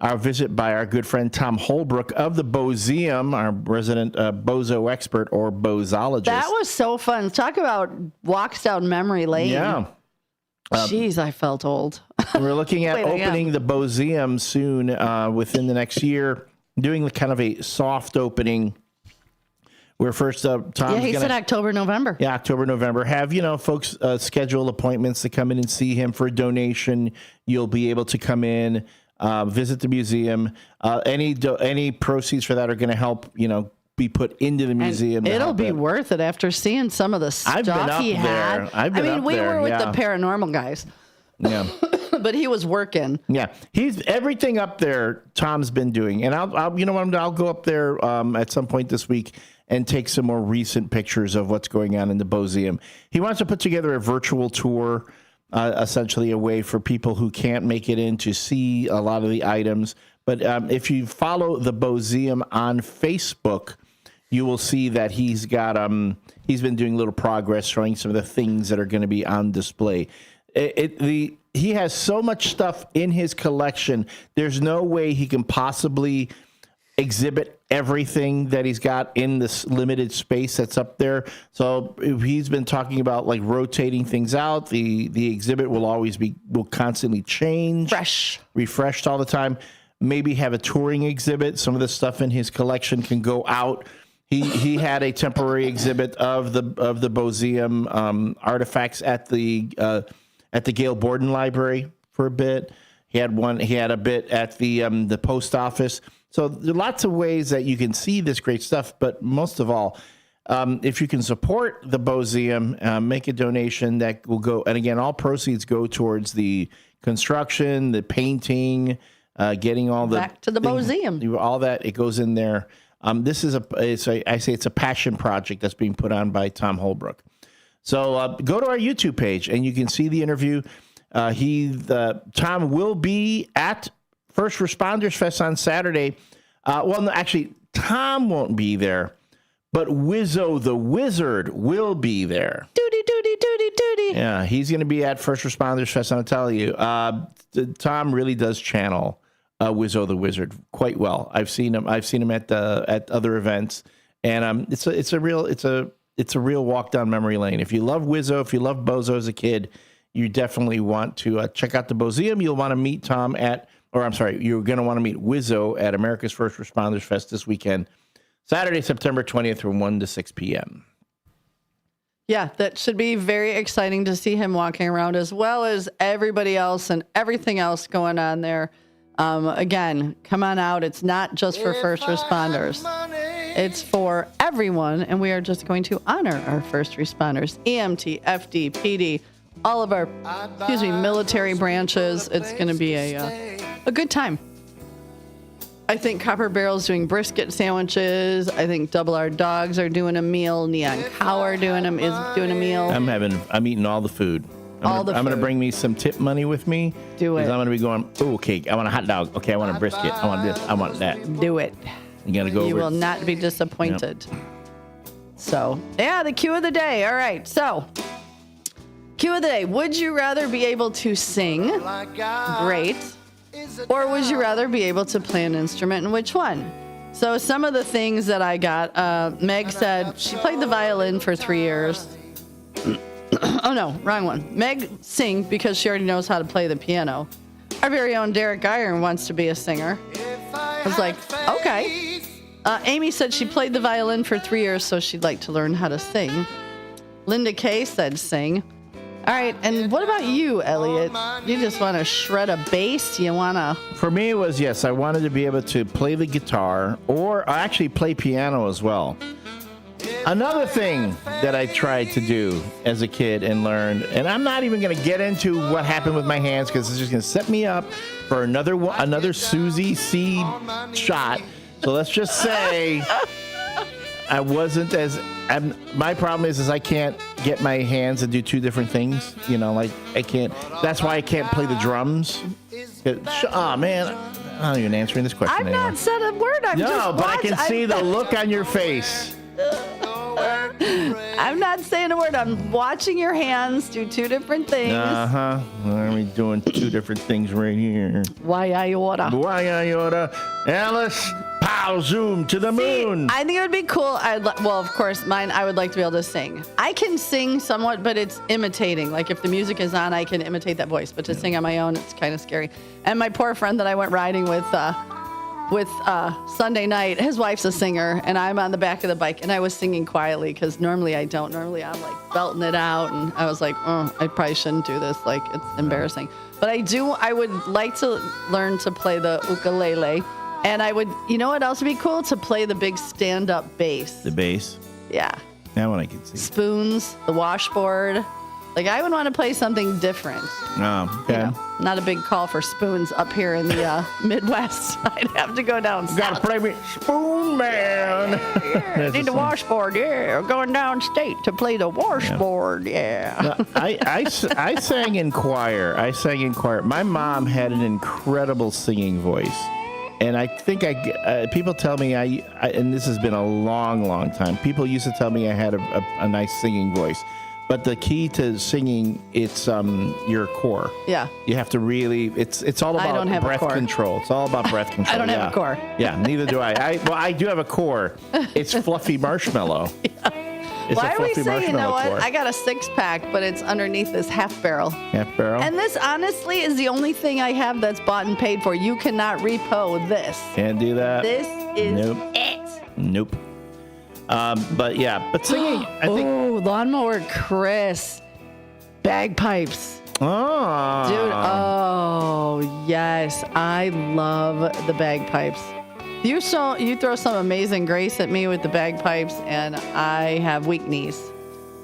our visit by our good friend Tom Holbrook of the Bozeum, our resident bozo expert or bozologist. That was so fun. Talk about walks down memory lane. Yeah. Jeez, I felt old. We're looking at opening the Bozeum soon, within the next year, doing kind of a soft opening. Where first Tom's he said October, November. Yeah, October, November. Have, folks schedule appointments to come in and see him for a donation. You'll be able to come in, visit the museum. Any proceeds for that are going to help, be put into the museum. And it'll be worth it after seeing some of the stuff he had. We were with the paranormal guys. Yeah. But he was working. Yeah. He's everything up there Tom's been doing. And I'll go up there at some point this week and take some more recent pictures of what's going on in the Bozeum. He wants to put together a virtual tour, essentially a way for people who can't make it in to see a lot of the items. But if you follow the Bozeum on Facebook, you will see that he's been doing a little progress, showing some of the things that are going to be on display. He has so much stuff in his collection. There's no way he can possibly exhibit everything that he's got in this limited space that's up there. So he's been talking about like rotating things out. The exhibit will constantly change, refreshed all the time. Maybe have a touring exhibit. Some of the stuff in his collection can go out. He had a temporary exhibit of the Bozeum artifacts at the Gail Borden Library for a bit. He had a bit at the post office. So there are lots of ways that you can see this great stuff, but most of all, if you can support the Bozeum, make a donation that will go, and again, all proceeds go towards the construction, the painting, getting all the back to the Bozeum, all that, it goes in there. This is it's a passion project that's being put on by Tom Holbrook. So go to our YouTube page and you can see the interview. Tom will be at First Responders Fest on Saturday. Tom won't be there, but Wizzo the Wizard will be there. Doody. Yeah, he's going to be at First Responders Fest. I'll tell you, Tom really does channel Wizzo the Wizard quite well. I've seen him at other events, and it's a real walk down memory lane. If you love Wizzo, if you love Bozo as a kid, you definitely want to check out the Bozeum. You'll want to meet you're going to want to meet Wizzo at America's First Responders Fest this weekend, Saturday, September 20th from 1 to 6 p.m. Yeah, that should be very exciting to see him walking around as well as everybody else and everything else going on there. Again, come on out. It's not just for first responders. It's for everyone, and we are just going to honor our first responders, EMT, FD, PD, all of our, military branches. It's going to be a good time. I think Copper Barrel's doing brisket sandwiches. I think Double R Dogs are doing a meal. Neon Cow is doing a meal. I'm eating all the food. I'm going to bring me some tip money with me. Do it. I'm going to be going, okay, I want a hot dog. Okay, I want a brisket. I want this. I want that. Do it. You got to go. You will not be disappointed. Yep. So, the cue of the day. All right. So, cue of the day. Would you rather be able to sing? Great. Or would you rather be able to play an instrument, and which one? So, some of the things that I got, Meg said she played the violin for 3 years. Oh, no, wrong one. Meg sing because she already knows how to play the piano. Our very own Derek Iron wants to be a singer. I was like, okay. Amy said she played the violin for 3 years, so she'd like to learn how to sing. Linda Kay said sing. All right, and what about you, Elliot? You just want to shred a bass? You want to... For me, it was, yes, I wanted to be able to play the guitar or actually play piano as well. Another thing that I tried to do as a kid and learned, and I'm not even going to get into what happened with my hands because it's just going to set me up for another Susie C shot. So let's just say I wasn't as... my problem is I can't get my hands to do two different things. I can't... That's why I can't play the drums. Oh, man. I'm not even answering this question anymore. I've not said a word. I can see the look on your face. I'm not saying a word. I'm watching your hands do two different things. I'm doing two different things right here. Why I oughta. Alice, pow, zoom to the moon. I think it would be cool. Well, of course, mine, I would like to be able to sing. I can sing somewhat, but it's imitating. Like if the music is on, I can imitate that voice. But to sing on my own, it's kind of scary. And my poor friend that I went riding with Sunday night, his wife's a singer, and I'm on the back of the bike, and I was singing quietly because normally I don't. Normally I'm like belting it out, and I was like, I probably shouldn't do this. Like it's embarrassing. But I would like to learn to play the ukulele, and I would, you know what else would be cool? To play the big stand-up bass. The bass? Yeah. That one I can see. Spoons, the washboard. Like, I would want to play something different. Oh, okay. You know, not a big call for spoons up here in the Midwest. I'd have to go down south. Gotta play me Spoon Man. Yeah, need the washboard. Yeah, we're going downstate to play the washboard. Yeah. No, I sang in choir. My mom had an incredible singing voice. And I think people tell me and this has been a long, long time. People used to tell me I had a nice singing voice. But the key to singing, it's your core. Yeah. You have to really, it's all about breath control. It's all about breath control. I don't have a core. Yeah, neither do I. I do have a core. It's fluffy marshmallow. It's Why are we saying, you know what? Core. I got a 6-pack, but it's underneath this half barrel. Half barrel? And this, honestly, is the only thing I have that's bought and paid for. You cannot repo this. Can't do that. This is it. Nope. But singing, I think. Oh, Lawnmower Chris. Bagpipes. Oh. Dude, oh, yes. I love the bagpipes. You throw some Amazing Grace at me with the bagpipes, and I have weak knees.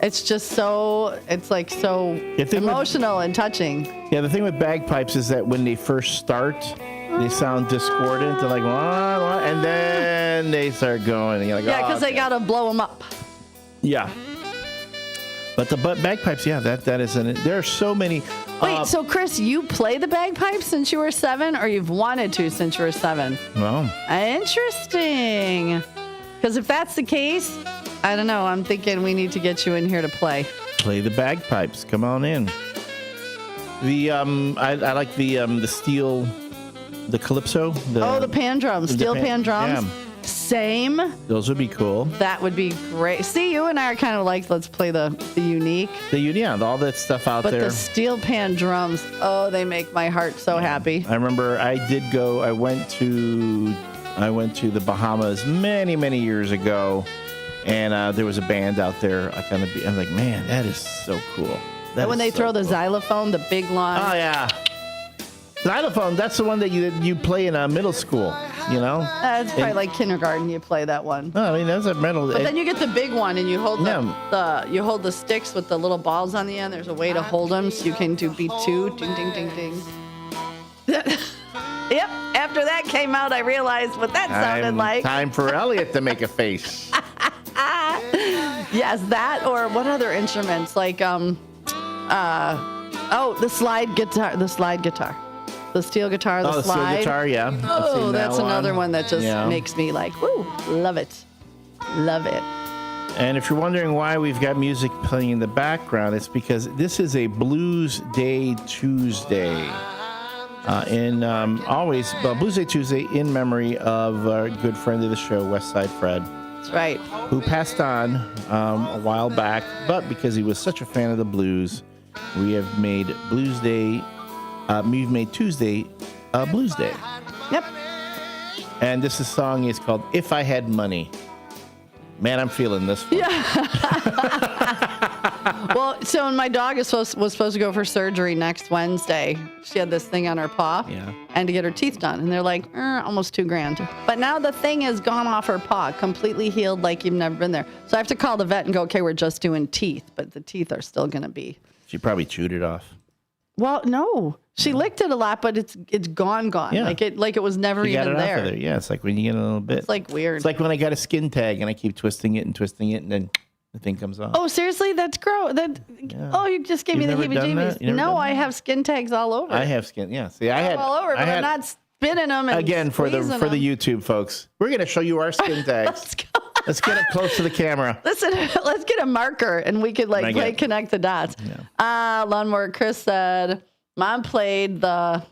It's just so emotional and touching. Yeah, the thing with bagpipes is that when they first start, they sound discordant. They're like, wah, wah, and then they start going. And you're like, because they got to blow them up. Yeah. But the bagpipes, that isn't. There are so many. Wait, so Chris, you play the bagpipes since you were 7, or you've wanted to since you were 7? Well. Interesting. Because if that's the case, I don't know. I'm thinking we need to get you in here to play. Play the bagpipes. Come on in. The I like the steel, the calypso. The pan drums, steel pan drums. Yeah. Same. Those would be cool. That would be great. See, you and I are kind of like, let's play the unique. All that stuff out there. But the steel pan drums, they make my heart so happy. I remember I went to the Bahamas many, many years ago, and there was a band out there. I'm like, man, that is so cool. And when they throw the xylophone, the big long. Oh, yeah. Xylophone, that's the one that you play in middle school, you know? It's probably like kindergarten, you play that one. No, I mean, that's a metal. But then you get the big one, and you hold you hold the sticks with the little balls on the end. There's a way to hold them, so you can do beat 2. Ding, ding, ding, ding. Yep. After that came out, I realized what that sounded like. Time for Elliot to make a face. Yes, that or what other instruments? Like, the slide guitar. The steel guitar, the slide. Steel guitar, yeah. Oh, that's another one that just makes me like, woo, love it. Love it. And if you're wondering why we've got music playing in the background, it's because this is a Blues Day Tuesday. Blues Day Tuesday in memory of our good friend of the show, Westside Fred. That's right. Who passed on a while back, but because he was such a fan of the blues, we have made Tuesday Blues Day. Yep. And this song is called If I Had Money. Man, I'm feeling this one. Yeah. Well, so my dog was supposed to go for surgery next Wednesday. She had this thing on her paw. Yeah. And to get her teeth done. And they're like, almost $2,000. But now the thing has gone off her paw, completely healed like you've never been there. So I have to call the vet and go, okay, we're just doing teeth. But the teeth are still going to be. She probably chewed it off. Well, no. She licked it a lot, but it's gone. Yeah. Like it was never even there. Off of yeah, it's like when you get a little bit. It's like weird. It's like when I got a skin tag and I keep twisting it, and then the thing comes off. Oh, seriously? That's gross. Oh, you just gave me the heebie-jeebies. No, I have skin tags all over. I have skin. Yeah. See, I had all over, but I'm not spinning them. And again for the YouTube folks. We're going to show you our skin tags. Let's go. Let's get up close to the camera. Listen, let's get a marker and we could connect the dots. Yeah. Lawnmower Chris said, Mom played the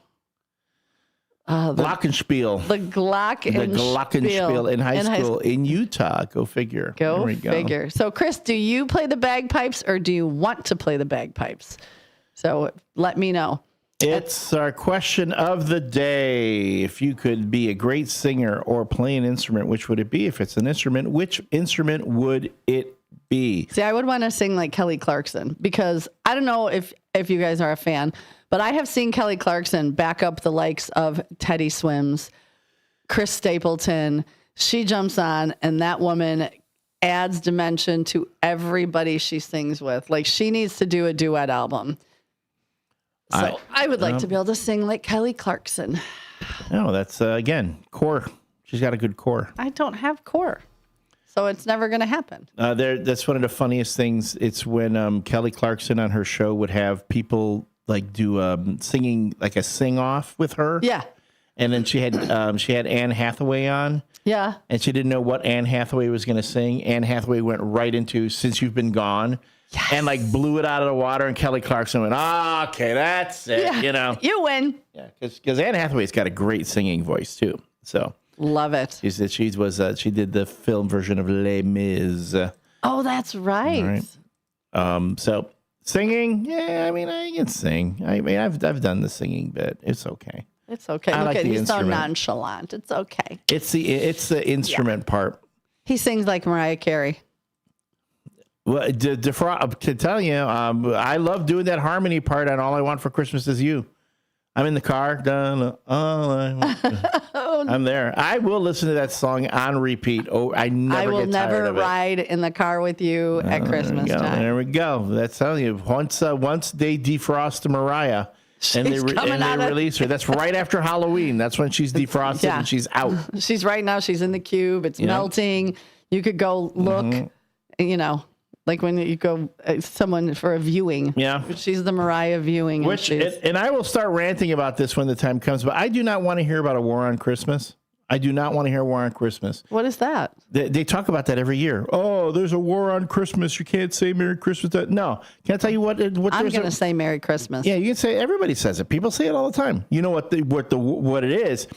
Glockenspiel. The Glockenspiel in high school in Utah. Go figure. Go figure. So, Chris, do you play the bagpipes or do you want to play the bagpipes? So let me know. It's our question of the day. If you could be a great singer or play an instrument, which would it be? If it's an instrument, which instrument would it be? See, I would want to sing like Kelly Clarkson because I don't know if you guys are a fan, but I have seen Kelly Clarkson back up the likes of Teddy Swims, Chris Stapleton. She jumps on, and that woman adds dimension to everybody she sings with. Like, she needs to do a duet album. So I would like to be able to sing like Kelly Clarkson. No, that's, again, core. She's got a good core. I don't have core, so it's never going to happen. That's one of the funniest things. It's when Kelly Clarkson on her show would have people like do singing, like a sing-off with her. Yeah. And then she had Anne Hathaway on. Yeah. And she didn't know what Anne Hathaway was going to sing. Anne Hathaway went right into Since You've Been Gone. Yes. And like blew it out of the water, and Kelly Clarkson went, okay, that's it, yeah, you win. Yeah, because Anne Hathaway's got a great singing voice too. So love it. She did the film version of Les Mis. Oh, that's right. So singing, yeah, I mean, I can sing. I mean, I've done the singing bit. It's okay. It's okay. Look at he's so nonchalant. It's okay. It's the instrument part. He sings like Mariah Carey. Well, to tell you, I love doing that harmony part on All I Want for Christmas Is You. I'm in the car. I'm there. I will listen to that song on repeat. Oh, I will never ride in the car with you at Christmas time. There we go. That's telling you. Once they defrost Mariah and they release her, that's right after Halloween. That's when she's defrosted and she's out. She's right now. She's in the cube. It's melting. You could go look. Like when you go someone for a viewing. Yeah. She's the Mariah viewing. And I will start ranting about this when the time comes, but I do not want to hear about a war on Christmas. I do not want to hear a war on Christmas. What is that? They talk about that every year. Oh, there's a war on Christmas. You can't say Merry Christmas. No. Can I tell you what I'm going to say Merry Christmas. Yeah, you can say, everybody says it. People say it all the time. You know what it is?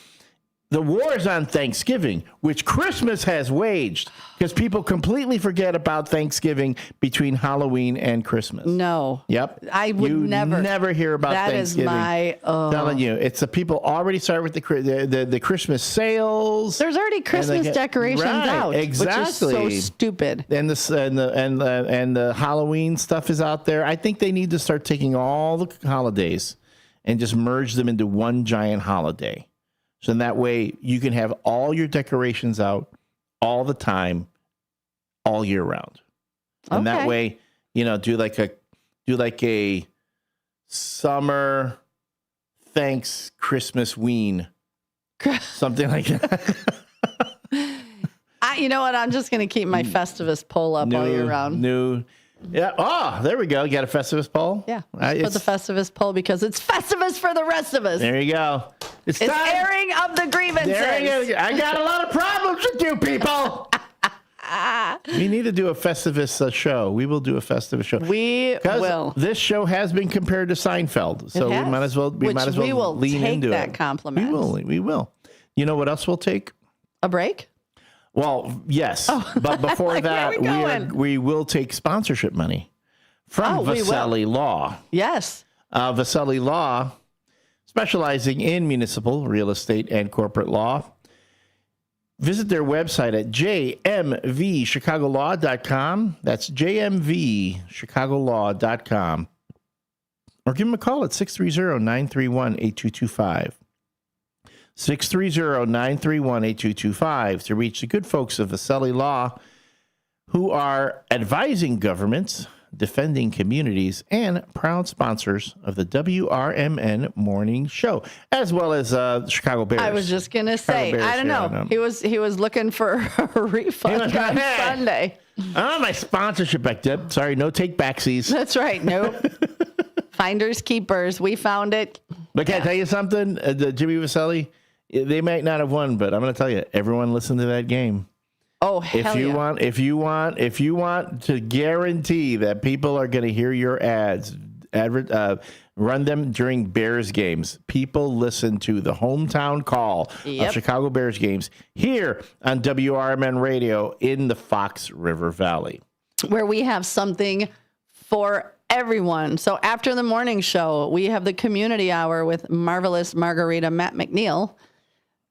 The war is on Thanksgiving, which Christmas has waged, because people completely forget about Thanksgiving between Halloween and Christmas. No. Yep. I would never hear about Thanksgiving. That is my... telling you, it's the people already start with the Christmas sales. There's already Christmas decorations out. Exactly. Which is so stupid. And the Halloween stuff is out there. I think they need to start taking all the holidays and just merge them into one giant holiday. So in that way, you can have all your decorations out all the time, all year round. And that way, do like a summer thanks Christmas ween, something like that. You know what? I'm just going to keep my Festivus pole up all year round. Yeah. Oh, there we go. You got a Festivus pole? Yeah. Put the Festivus pole because it's Festivus for the rest of us. There you go. It's airing of the grievances. I got a lot of problems with you people. We need to do a Festivus show. We will do a Festivus show. We will. This show has been compared to Seinfeld, so we might as well lean into that compliment. We will. You know what else we'll take? A break? Well, yes, but before that, we will take sponsorship money from Vaselli Law. Yes. Vaselli Law, specializing in municipal, real estate, and corporate law. Visit their website at jmvchicagolaw.com. That's jmvchicagolaw.com. Or give them a call at 630-931-8225. 630-931-8225 to reach the good folks of Vaselli Law, who are advising governments, defending communities, and proud sponsors of the WRMN Morning Show, as well as Chicago Bears. I was just going to say, I don't know. He was looking for a refund on Sunday. My sponsorship back there. Sorry, no take backsies. That's right. Nope. Finders keepers. We found it. But can I tell you something? Jimmy Vaselli, they might not have won, but I'm going to tell you, everyone listened to that game. Oh, hell if you want to guarantee that people are going to hear your ads, run them during Bears games. People listen to the hometown call of Chicago Bears games here on WRMN Radio in the Fox River Valley, where we have something for everyone. So after the morning show, we have the community hour with Marvelous Margarita Matt McNeil.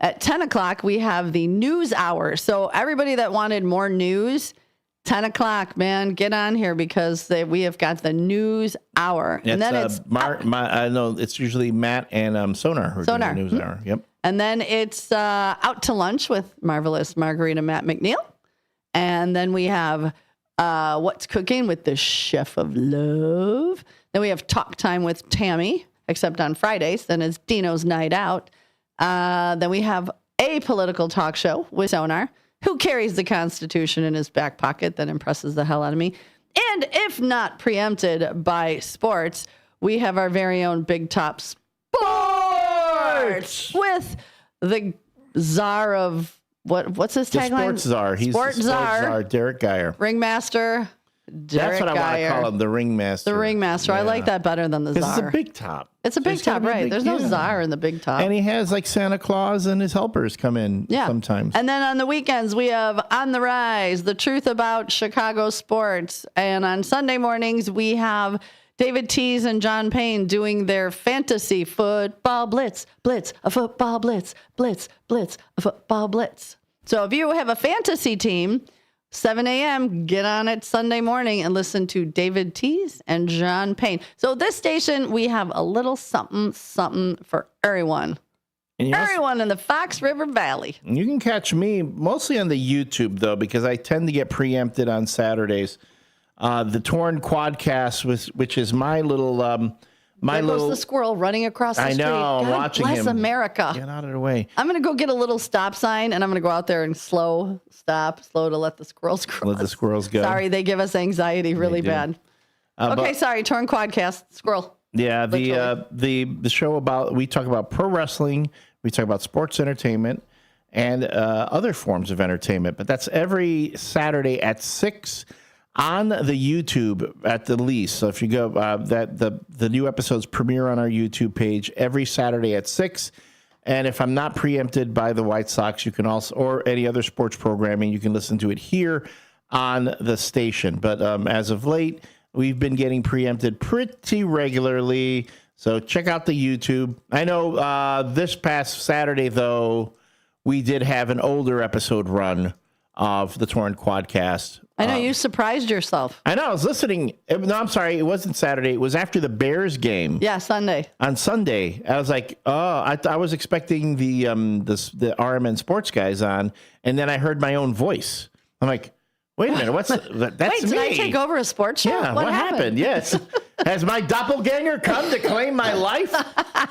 At 10 o'clock, we have the news hour. So everybody that wanted more news, 10 o'clock, man, get on here because we have got the news hour. And then it's I know it's usually Matt and Sonar who are doing the news hour. Yep. And then it's out to lunch with Marvelous Margarita Matt McNeil. And then we have What's Cooking with the Chef of Love. Then we have Talk Time with Tammy, except on Fridays. Then it's Dino's Night Out. Then we have a political talk show with Sonar, who carries the Constitution in his back pocket that impresses the hell out of me. And if not preempted by sports, we have our very own Big Top Sports with the czar of what's his tagline? The sports czar. He's the sports czar, Derek Geyer. Ringmaster. Derek That's what Geyer. I want to call him, the ringmaster. The ringmaster. I like that better than the czar. It's a big top. It's a big top, right? There's no czar in the big top. And he has like Santa Claus and his helpers come in sometimes. And then on the weekends, we have On the Rise, the truth about Chicago sports. And on Sunday mornings, we have David Tease and John Payne doing their fantasy football blitz, a football blitz, a football blitz. So if you have a fantasy team, 7 a.m., get on it Sunday morning and listen to David Tease and John Payne. So this station, we have a little something for everyone. Everyone in the Fox River Valley. You can catch me mostly on the YouTube, though, because I tend to get preempted on Saturdays. The Torn Quadcast, which is my little... There goes the squirrel running across the street. I know, God watching bless him. America. Get out of the way. I'm going to go get a little stop sign, and I'm going to go out there and slow to let the squirrels cross. Let the squirrels go. Sorry, they give us anxiety really bad. Okay, sorry, Torn Quadcast, squirrel. Yeah, the show we talk about pro wrestling, we talk about sports entertainment, and other forms of entertainment. But that's every Saturday at 6 on the YouTube at the least. So if you go, the new episodes premiere on our YouTube page every Saturday at 6. And if I'm not preempted by the White Sox, you can also, or any other sports programming, you can listen to it here on the station. But as of late, we've been getting preempted pretty regularly. So check out the YouTube. I know this past Saturday, though, we did have an older episode run of the Torn Quadcast. I know you surprised yourself. I know. I was listening. No, I'm sorry. It wasn't Saturday. It was after the Bears game. Yeah, Sunday. On Sunday, I was like, oh, I was expecting the RMN sports guys on, and then I heard my own voice. I'm like, wait a minute, that's Wait, me. Did I take over a sports show? Yeah, what happened? Yes. Has my doppelganger come to claim my life?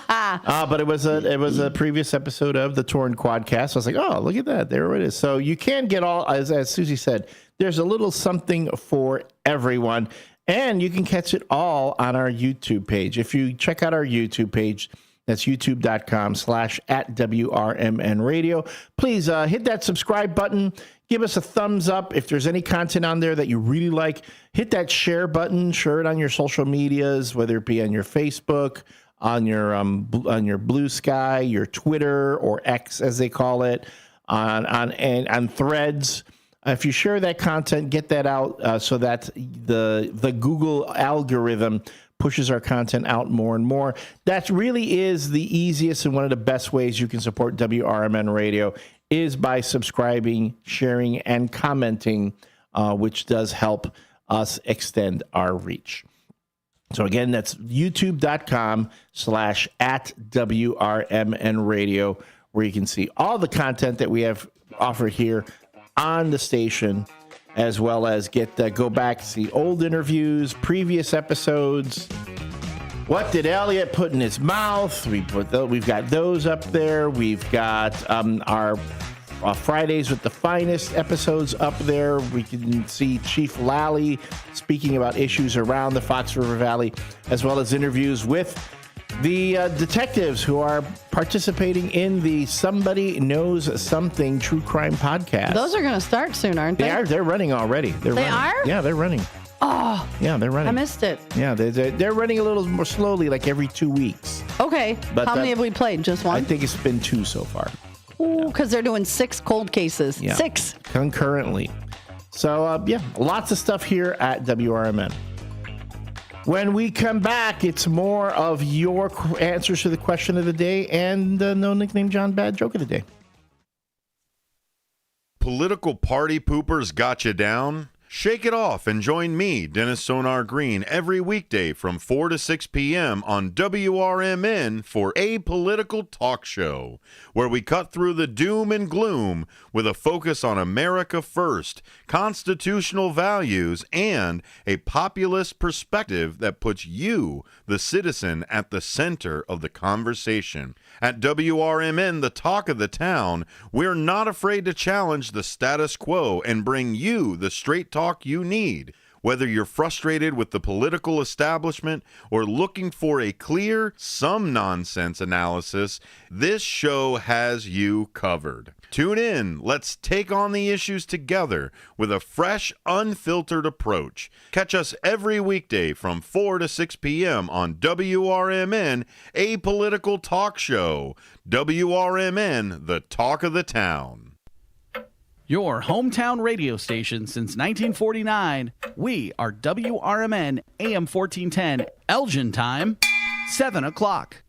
But it was a previous episode of the Torn Quadcast. I was like, oh, look at that. There it is. So you can get all, as Susie said, there's a little something for everyone. And you can catch it all on our YouTube page. If you check out our YouTube page, that's youtube.com/@WRMN Radio. Please hit that subscribe button. Give us a thumbs up. If there's any content on there that you really like, hit that share button. Share it on your social medias, whether it be on your Facebook, on your Blue Sky, your Twitter, or X as they call it, on Threads. If you share that content, get that out so that the Google algorithm pushes our content out more and more. That really is the easiest and one of the best ways you can support WRMN Radio is by subscribing, sharing, and commenting, which does help us extend our reach. So again, that's youtube.com/@WRMN Radio, where you can see all the content that we have offered here on the station, as well as go back, see old interviews, previous episodes. What did Elliot put in his mouth? We've got those up there. We've got our Fridays with the Finest episodes up there. We can see Chief Lally speaking about issues around the Fox River Valley, as well as interviews with The detectives who are participating in the Somebody Knows Something True Crime podcast. Those are going to start soon, aren't they? They are. They're running already. They running. are? Yeah, they're running. Oh. Yeah, they're running. I missed it. Yeah, they're running a little more slowly, like every 2 weeks. Okay. But how many have we played? Just one? I think it's been 2 so far. Ooh, because they're doing 6 cold cases. Yeah. 6. Concurrently. So, lots of stuff here at WRMN. When we come back, it's more of your answers to the question of the day and No Nickname John Bad Joke of the Day. Political party poopers got you down? Shake it off and join me, Dennis Sonar Green, every weekday from 4 to 6 p.m. on WRMN for A Political Talk Show, where we cut through the doom and gloom with a focus on America first, constitutional values, and a populist perspective that puts you, the citizen, at the center of the conversation. At WRMN, the talk of the town, we're not afraid to challenge the status quo and bring you the straight talk you need. Whether you're frustrated with the political establishment or looking for a clear, some nonsense analysis, this show has you covered. Tune in. Let's take on the issues together with a fresh, unfiltered approach. Catch us every weekday from 4 to 6 p.m. on WRMN, A Political Talk Show. WRMN, the talk of the town. Your hometown radio station since 1949. We are WRMN AM 1410, Elgin time, 7 o'clock.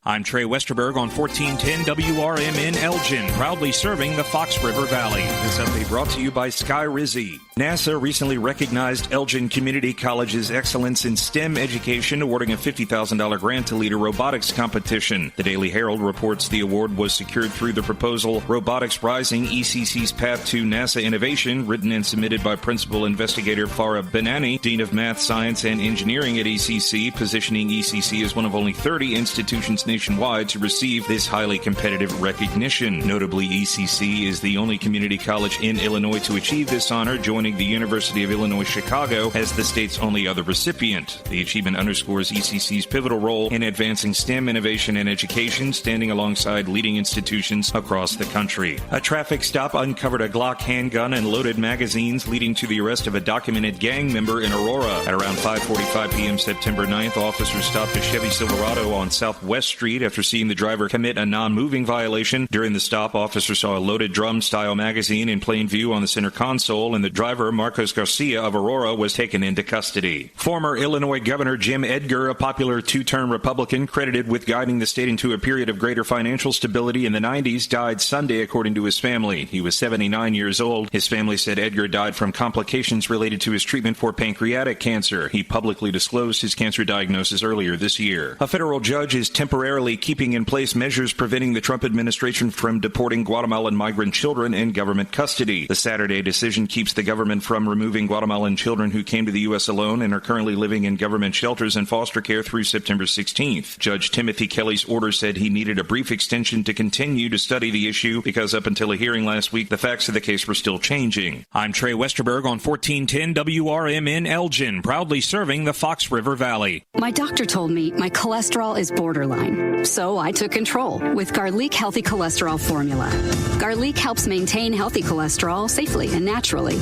I'm Trey Westerberg on 1410 WRMN Elgin, proudly serving the Fox River Valley. This update brought to you by Sky Rizzi. NASA recently recognized Elgin Community College's excellence in STEM education, awarding a $50,000 grant to lead a robotics competition. The Daily Herald reports the award was secured through the proposal Robotics Rising, ECC's Path to NASA Innovation, written and submitted by Principal Investigator Farah Benani, Dean of Math, Science, and Engineering at ECC, positioning ECC as one of only 30 institutions nationwide to receive this highly competitive recognition. Notably, ECC is the only community college in Illinois to achieve this honor, joining the University of Illinois Chicago as the state's only other recipient. The achievement underscores ECC's pivotal role in advancing STEM innovation and education, standing alongside leading institutions across the country. A traffic stop uncovered a Glock handgun and loaded magazines, leading to the arrest of a documented gang member in Aurora. At around 5:45 p.m. September 9th, officers stopped a Chevy Silverado on Southwest Street after seeing the driver commit a non-moving violation. During the stop, officers saw a loaded drum-style magazine in plain view on the center console, and the driver, Marcos Garcia of Aurora, was taken into custody. Former Illinois Governor Jim Edgar, a popular two-term Republican credited with guiding the state into a period of greater financial stability in the 90s, died Sunday, according to his family. He was 79 years old. His family said Edgar died from complications related to his treatment for pancreatic cancer. He publicly disclosed his cancer diagnosis earlier this year. A federal judge is temporarily keeping in place measures preventing the Trump administration from deporting Guatemalan migrant children in government custody. The Saturday decision keeps the government from removing Guatemalan children who came to the U.S. alone and are currently living in government shelters and foster care through September 16th. Judge Timothy Kelly's order said he needed a brief extension to continue to study the issue because up until a hearing last week, the facts of the case were still changing. I'm Trey Westerberg on 1410 WRMN Elgin, proudly serving the Fox River Valley. My doctor told me my cholesterol is borderline, so I took control with Garlic Healthy Cholesterol Formula. Garlic helps maintain healthy cholesterol safely and naturally.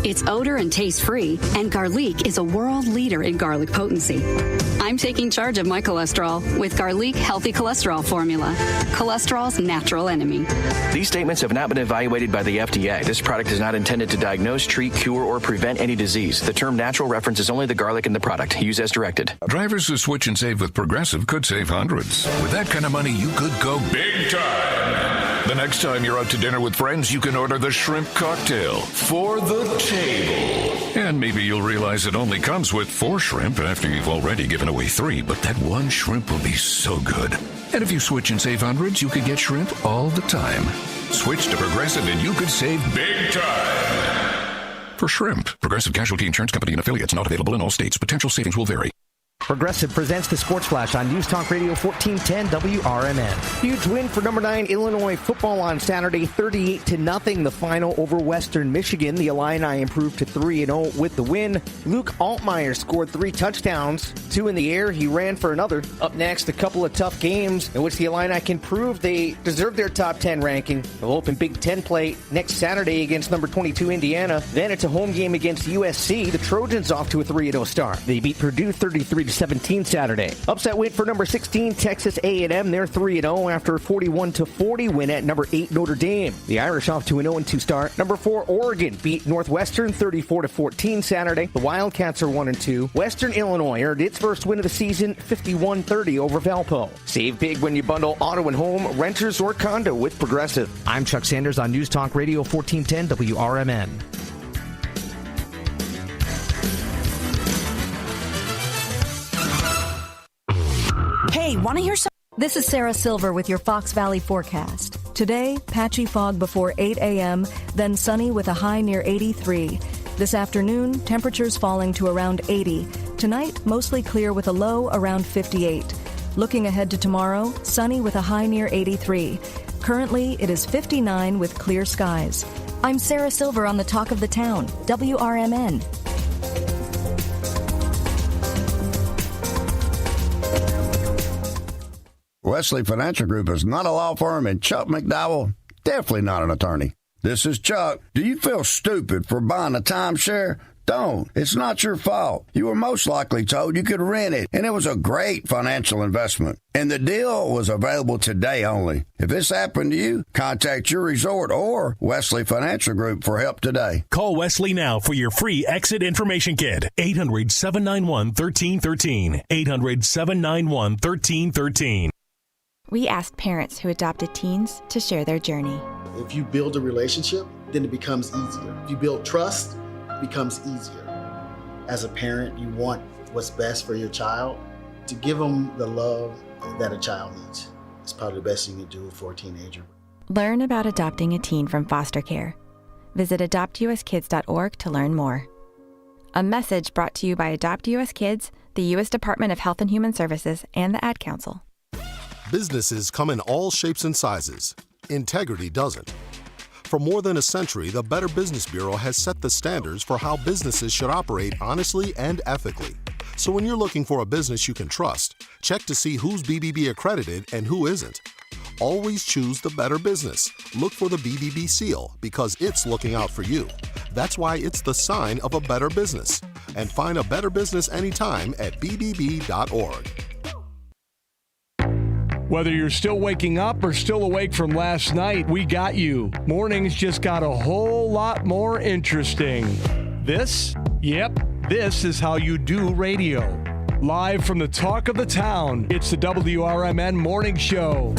It's odor and taste-free, and Garlic is a world leader in garlic potency. I'm taking charge of my cholesterol with Garlic Healthy Cholesterol Formula, cholesterol's natural enemy. These statements have not been evaluated by the FDA. This product is not intended to diagnose, treat, cure, or prevent any disease. The term natural references only the garlic in the product. Use as directed. Drivers who switch and save with Progressive could save hundreds. With that kind of money, you could go big time. The next time you're out to dinner with friends, you can order the shrimp cocktail for the table. And maybe you'll realize it only comes with 4 shrimp after you've already given away 3, but that one shrimp will be so good. And if you switch and save hundreds, you could get shrimp all the time. Switch to Progressive and you could save big time. For shrimp, Progressive Casualty Insurance Company and affiliates, not available in all states. Potential savings will vary. Progressive presents the Sports Flash on News Talk Radio 1410 WRMN. Huge win for number 9 Illinois football on Saturday, 38-0 the final over Western Michigan. The Illini improved to 3-0 with the win. Luke Altmaier scored 3 touchdowns, 2 in the air. He ran for another. Up next, a couple of tough games in which the Illini can prove they deserve their top 10 ranking. They'll open Big Ten play next Saturday against number 22 Indiana. Then it's a home game against USC. The Trojans off to a 3-0 start. They beat Purdue 33-17 Saturday. Upset win for number 16 Texas A&M. They're 3-0 after a 41-40 win at number 8 Notre Dame. The Irish off to an 0-2 start. Number 4 Oregon beat Northwestern 34-14 Saturday. The Wildcats are 1-2. Western Illinois earned its first win of the season, 51-30 over Valpo. Save big when you bundle auto and home, renters, or condo with Progressive. I'm Chuck Sanders on News Talk Radio 1410 WRMN. Hey, want to hear some? This is Sarah Silver with your Fox Valley forecast. Today, patchy fog before 8 a.m., then sunny with a high near 83. This afternoon, temperatures falling to around 80. Tonight, mostly clear with a low around 58. Looking ahead to tomorrow, sunny with a high near 83. Currently, it is 59 with clear skies. I'm Sarah Silver on the Talk of the Town, WRMN. Wesley Financial Group is not a law firm, and Chuck McDowell, definitely not an attorney. This is Chuck. Do you feel stupid for buying a timeshare? Don't. It's not your fault. You were most likely told you could rent it, and it was a great financial investment. And the deal was available today only. If this happened to you, contact your resort or Wesley Financial Group for help today. Call Wesley now for your free exit information kit. 800-791-1313. 800-791-1313. We asked parents who adopted teens to share their journey. If you build a relationship, then it becomes easier. If you build trust, it becomes easier. As a parent, you want what's best for your child. To give them the love that a child needs. It's probably the best thing you can do for a teenager. Learn about adopting a teen from foster care. Visit adoptuskids.org to learn more. A message brought to you by Adopt US Kids, the U.S. Department of Health and Human Services, and the Ad Council. Businesses come in all shapes and sizes. Integrity doesn't. For more than a century, the Better Business Bureau has set the standards for how businesses should operate honestly and ethically. So when you're looking for a business you can trust, check to see who's BBB accredited and who isn't. Always choose the better business. Look for the BBB seal because it's looking out for you. That's why it's the sign of a better business. And find a better business anytime at bbb.org. Whether you're still waking up or still awake from last night, we got you. Mornings just got a whole lot more interesting. This is how you do radio. Live from the Talk of the Town, it's the WRMN Morning Show.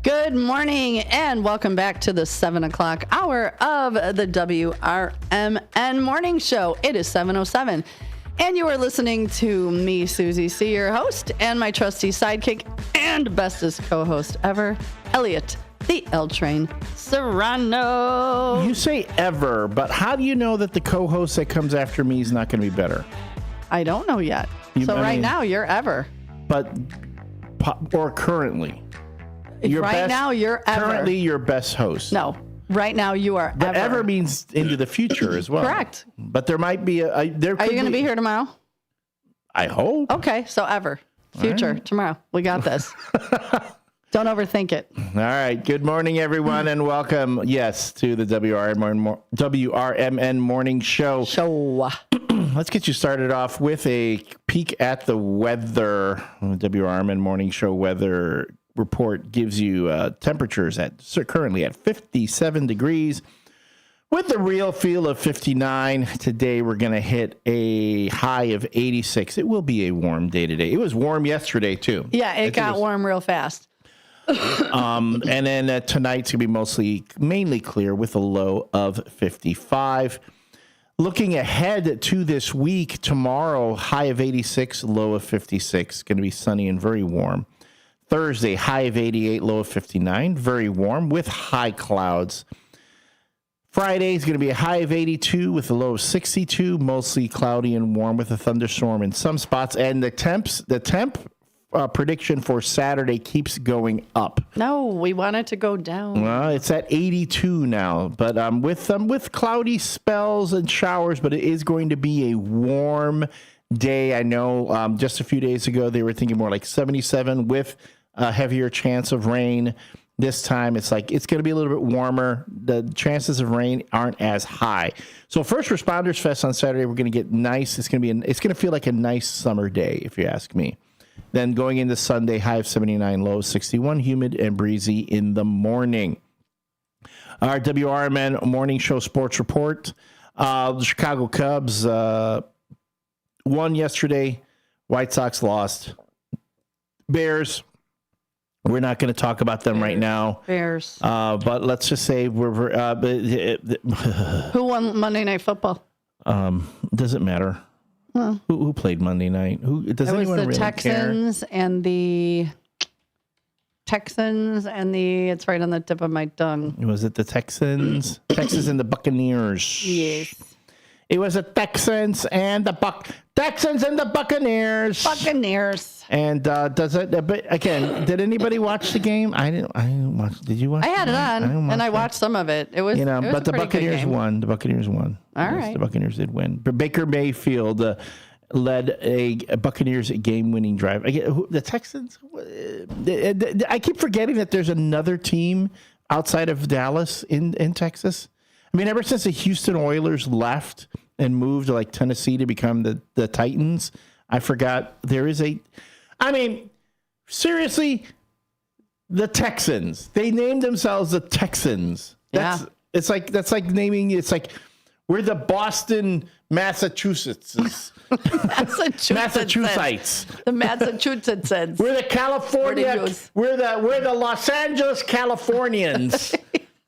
Good morning and welcome back to the 7 o'clock hour of the WRMN Morning Show. It is 7:07 and you are listening to me, Susie C., your host, and my trusty sidekick and bestest co-host ever, Elliot, the L-Train Serrano. You say ever, but how do you know that the co-host that comes after me is not going to be better? I don't know yet. Now you're ever. Or currently. Now you're ever. Currently your best host. No. Right now you are but ever means into the future as well. Correct. But there might be Are you going to be here tomorrow? I hope. Okay, so ever. Future, tomorrow. We got this. Don't overthink it. All right. Good morning, everyone, and welcome, yes, to the WRMN Morning Show. Let's get you started off with a peek at the weather. The WRMN Morning Show weather report gives you temperatures currently at 57 degrees with a real feel of 59. Today, we're going to hit a high of 86. It will be a warm day today. It was warm yesterday, too. Yeah, it got warm real fast. And then tonight's going to be mainly clear with a low of 55. Looking ahead to this week, tomorrow, high of 86, low of 56. Going to be sunny and very warm. Thursday, high of 88, low of 59. Very warm with high clouds. Friday is going to be a high of 82 with a low of 62. Mostly cloudy and warm with a thunderstorm in some spots. And the temp prediction for Saturday keeps going up. No, we want it to go down. Well, it's at 82 now, but with cloudy spells and showers, but it is going to be a warm day. I know just a few days ago they were thinking more like 77 with a heavier chance of rain. This time it's going to be a little bit warmer. The chances of rain aren't as high. So First Responders Fest on Saturday, we're going to get nice. It's going to feel like a nice summer day, if you ask me. Then going into Sunday, high of 79, low of 61, humid and breezy in the morning. Our WRMN Morning Show Sports Report. The Chicago Cubs won yesterday. White Sox lost. Bears, we're not going to talk about them right now. Bears. But let's just say who won Monday Night Football? Doesn't matter. Well, who played Monday night? It was the Texans and the it's right on the tip of my tongue. Was it the Texans? Texans and the Buccaneers. Yes. It was the Texans and the Buccaneers. Buccaneers. And but again, did anybody watch the game? I didn't watch. Did you watch? I had it on, and I watched some of it. It was, but the Buccaneers won. The Buccaneers won. All right. The Buccaneers did win. But Baker Mayfield led a Buccaneers game-winning drive. The Texans. I keep forgetting that there's another team outside of Dallas in Texas. I mean, ever since the Houston Oilers left and moved to Tennessee to become the Titans, I forgot there is seriously, the Texans. They named themselves the Texans. That's like naming. It's like we're the Boston, Massachusetts. Massachusetts. The Massachusetts. We're the California. We're the Los Angeles Californians.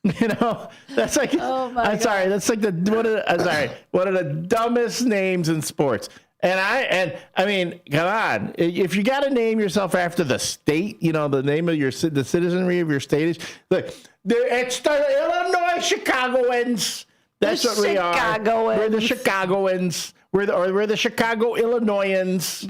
That's like. Oh my God. Sorry. That's like one of the dumbest names in sports. And I mean, come on. If you got to name yourself after the state, the name of the citizenry of your state is it's the Illinois Chicagoans. That's what we are. We're the Chicagoans. We're the Chicago Illinoisans.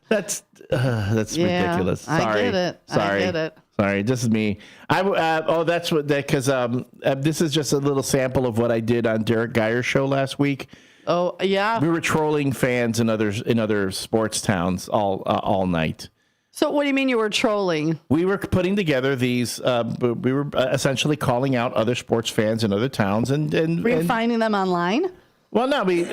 That's ridiculous. Sorry. I get it. Sorry. I get it. Sorry, this is me. That's what because this is just a little sample of what I did on Derek Geyer's show last week. Oh yeah, we were trolling fans in other sports towns all night. So what do you mean you were trolling? We were putting together these. We were essentially calling out other sports fans in other towns and were you finding them online? Well, no, we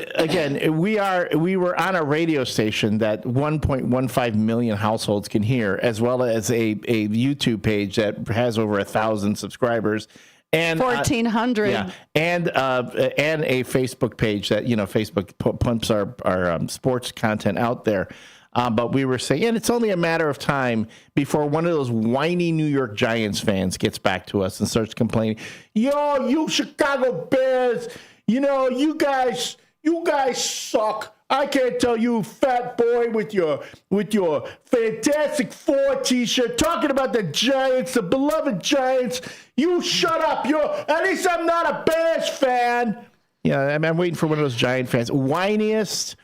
were on a radio station that 1.15 million households can hear, as well as a YouTube page that has over 1,000 subscribers. And 1,400. And a Facebook page that Facebook pumps our sports content out there. But we were saying, and it's only a matter of time before one of those whiny New York Giants fans gets back to us and starts complaining. Yo, you Chicago Bears, you guys suck. I can't tell you, fat boy, with your Fantastic Four T-shirt, talking about the Giants, the beloved Giants. You shut up. At least I'm not a Bears fan. Yeah, I'm waiting for one of those Giant fans. Whiniest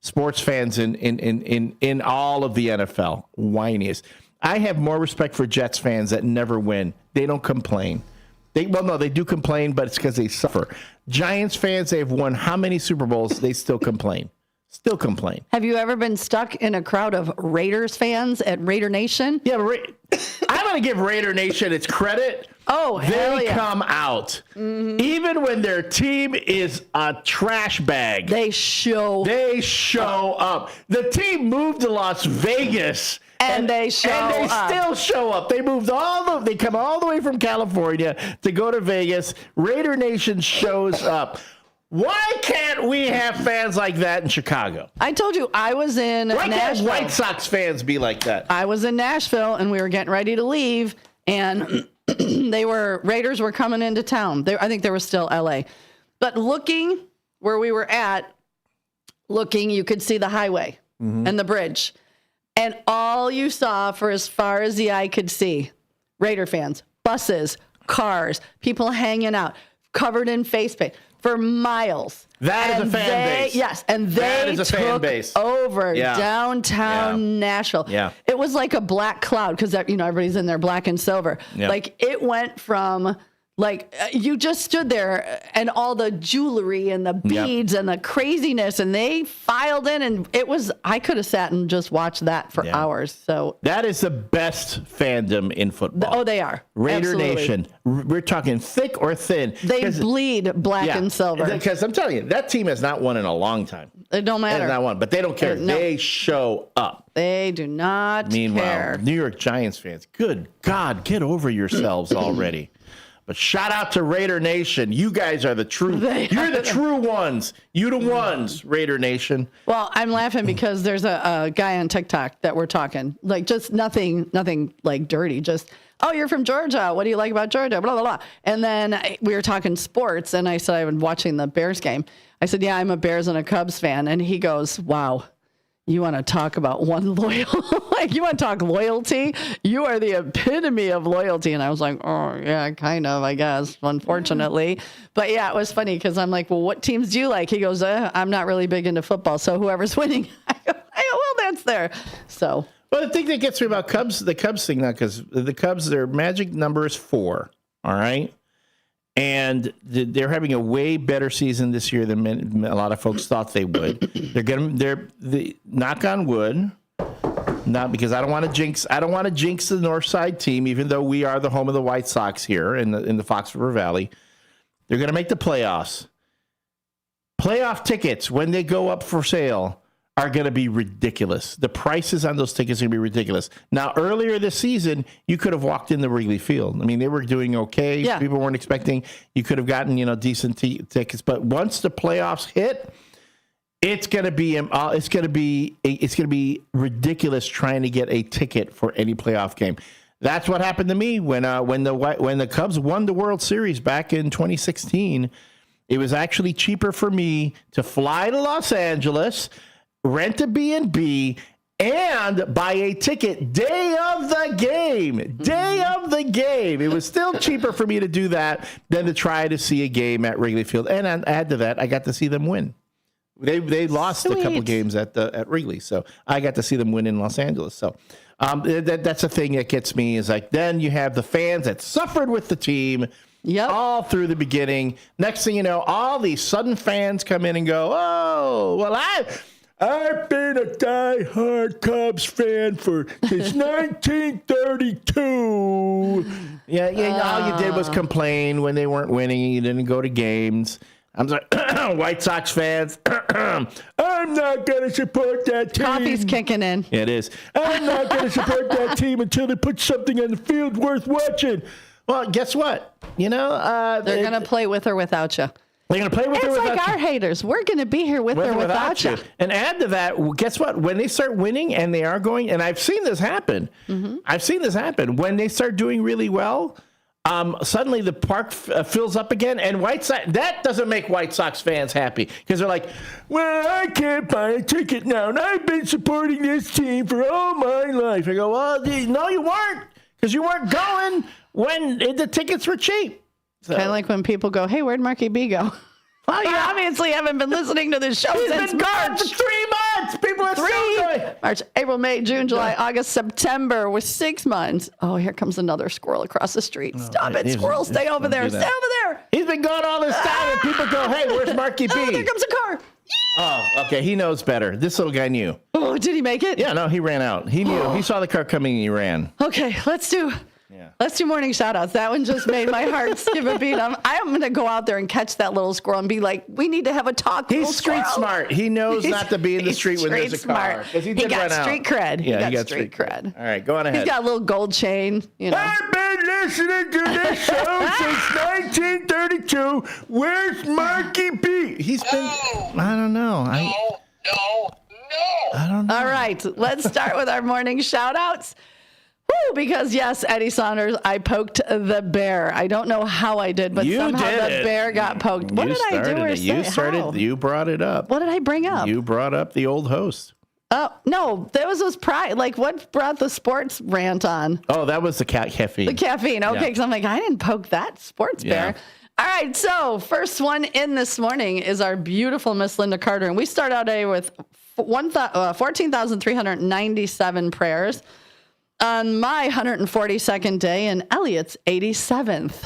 sports fans in all of the NFL. Whiniest. I have more respect for Jets fans that never win. They don't complain. They do complain, but it's because they suffer. Giants fans, they've won how many Super Bowls? They still complain. Still complain. Have you ever been stuck in a crowd of Raiders fans at Raider Nation? Yeah, but I'm going to give Raider Nation its credit. Oh, hell They yeah. come out. Mm-hmm. Even when their team is a trash bag. They show up. The team moved to Las Vegas. And they show up. And they still show up. They they come all the way from California to go to Vegas. Raider Nation shows up. Why can't we have fans like that in Chicago? I told you I was in Why Nashville. can't White Sox fans be like that? I was in Nashville and we were getting ready to leave, and Raiders were coming into town. I think there was still LA. But looking where we were at, you could see the highway and the bridge. And all you saw for as far as the eye could see, Raider fans, buses, cars, people hanging out, covered in face paint for miles. That is a fan base. Yes, and they took over downtown Nashville. Yeah. It was like a black cloud because everybody's in there black and silver. Yeah. Like it went from you just stood there and all the jewelry and the beads and the craziness, and they filed in, and I could have sat and just watched that for hours. So that is the best fandom in football. Oh, they are. Raider Absolutely. Nation. We're talking thick or thin. They bleed black and silver. Because I'm telling you, that team has not won in a long time. It don't matter. It has not won, but they don't care. No. They show up. They do not Meanwhile, care. New York Giants fans, good God, get over yourselves already. But shout out to Raider Nation. You guys are the true. You're the true ones. You the ones, Raider Nation. Well, I'm laughing because there's a guy on TikTok that we're talking, like just nothing like dirty. Just, oh, you're from Georgia. What do you like about Georgia? Blah, blah, blah. And then we were talking sports, and I said I've been watching the Bears game. I said, yeah, I'm a Bears and a Cubs fan. And he goes, wow. You want to talk about one loyal, you want to talk loyalty? You are the epitome of loyalty. And I was like, oh, yeah, kind of, I guess, unfortunately. But yeah, it was funny because I'm like, well, what teams do you like? He goes, I'm not really big into football. So whoever's winning, I go, well, that's there. So. Well, the thing that gets me about the Cubs thing, now, because the Cubs, their magic number is 4. All right. And they're having a way better season this year than a lot of folks thought they would. They're knock on wood, not because I don't want to jinx the North Side team, even though we are the home of the White Sox here in the Fox River Valley. They're going to make the playoffs. Playoff tickets, when they go up for sale, are going to be ridiculous. The prices on those tickets are going to be ridiculous. Now, earlier this season, you could have walked in the Wrigley Field. I mean, they were doing okay. Yeah. People weren't expecting. You could have gotten, decent tickets. But once the playoffs hit, it's going to be ridiculous trying to get a ticket for any playoff game. That's what happened to me when the Cubs won the World Series back in 2016. It was actually cheaper for me to fly to Los Angeles, rent a B&B, and buy a ticket day of the game. It was still cheaper for me to do that than to try to see a game at Wrigley Field. And add to that, I got to see them win. They lost a couple games at Wrigley, so I got to see them win in Los Angeles. So that's the thing that gets me is like then you have the fans that suffered with the team all through the beginning. Next thing you know, all these sudden fans come in and go, oh, well, I've been a diehard Cubs fan since 1932. All you did was complain when they weren't winning. You didn't go to games. I'm sorry, White Sox fans. I'm not going to support that team. Coffee's kicking in. It is. I'm not going to support that team until they put something on the field worth watching. Well, guess what? They're going to play with or without you. They're going to play with or without you. It's like our haters. We're going to be here with or without you. And add to that, guess what? When they start winning and they are going, and I've seen this happen. Mm-hmm. When they start doing really well, suddenly the park fills up again, and that doesn't make White Sox fans happy because they're like, well, I can't buy a ticket now, and I've been supporting this team for all my life. I go, well, no, you weren't, because you weren't going when the tickets were cheap. So. Kind of like when people go, hey, where'd Marky B go? Well, you obviously haven't been listening to this show since March. For 3 months. People are still going. March, April, May, June, July, August, September was 6 months. Oh, here comes another squirrel across the street. Stop it, squirrel. Stay over there. Stay over there. He's been gone all this time, and people go, hey, where's Marky B? Oh, there comes a car. Oh, okay. He knows better. This little guy knew. Oh, did he make it? Yeah, no, he ran out. He knew. He saw the car coming and he ran. Okay, let's do morning shout outs. That one just made my heart skip a beat. I'm going to go out there and catch that little squirrel and be like, we need to have a talk. He's street smart. He knows not to be in the street when there's a car. He got street cred. Yeah, he got street cred. All right, go on ahead. He's got a little gold chain. I've been listening to this show since 1932. Where's Marky B? He's been, I don't know. I don't know. All right, let's start with our morning shout outs. Because yes, Eddie Saunders, I poked the bear. I don't know how I did, but somehow the bear got poked. What did I do or say? You brought it up. What did I bring up? You brought up the old host. Oh, no, that was pride. Like, what brought the sports rant on? Oh, that was the caffeine. The caffeine. Okay, because I'm like, I didn't poke that sports bear. All right, so first one in this morning is our beautiful Miss Linda Carter. And we start out today with 14,397 prayers on my 142nd day and Elliot's 87th.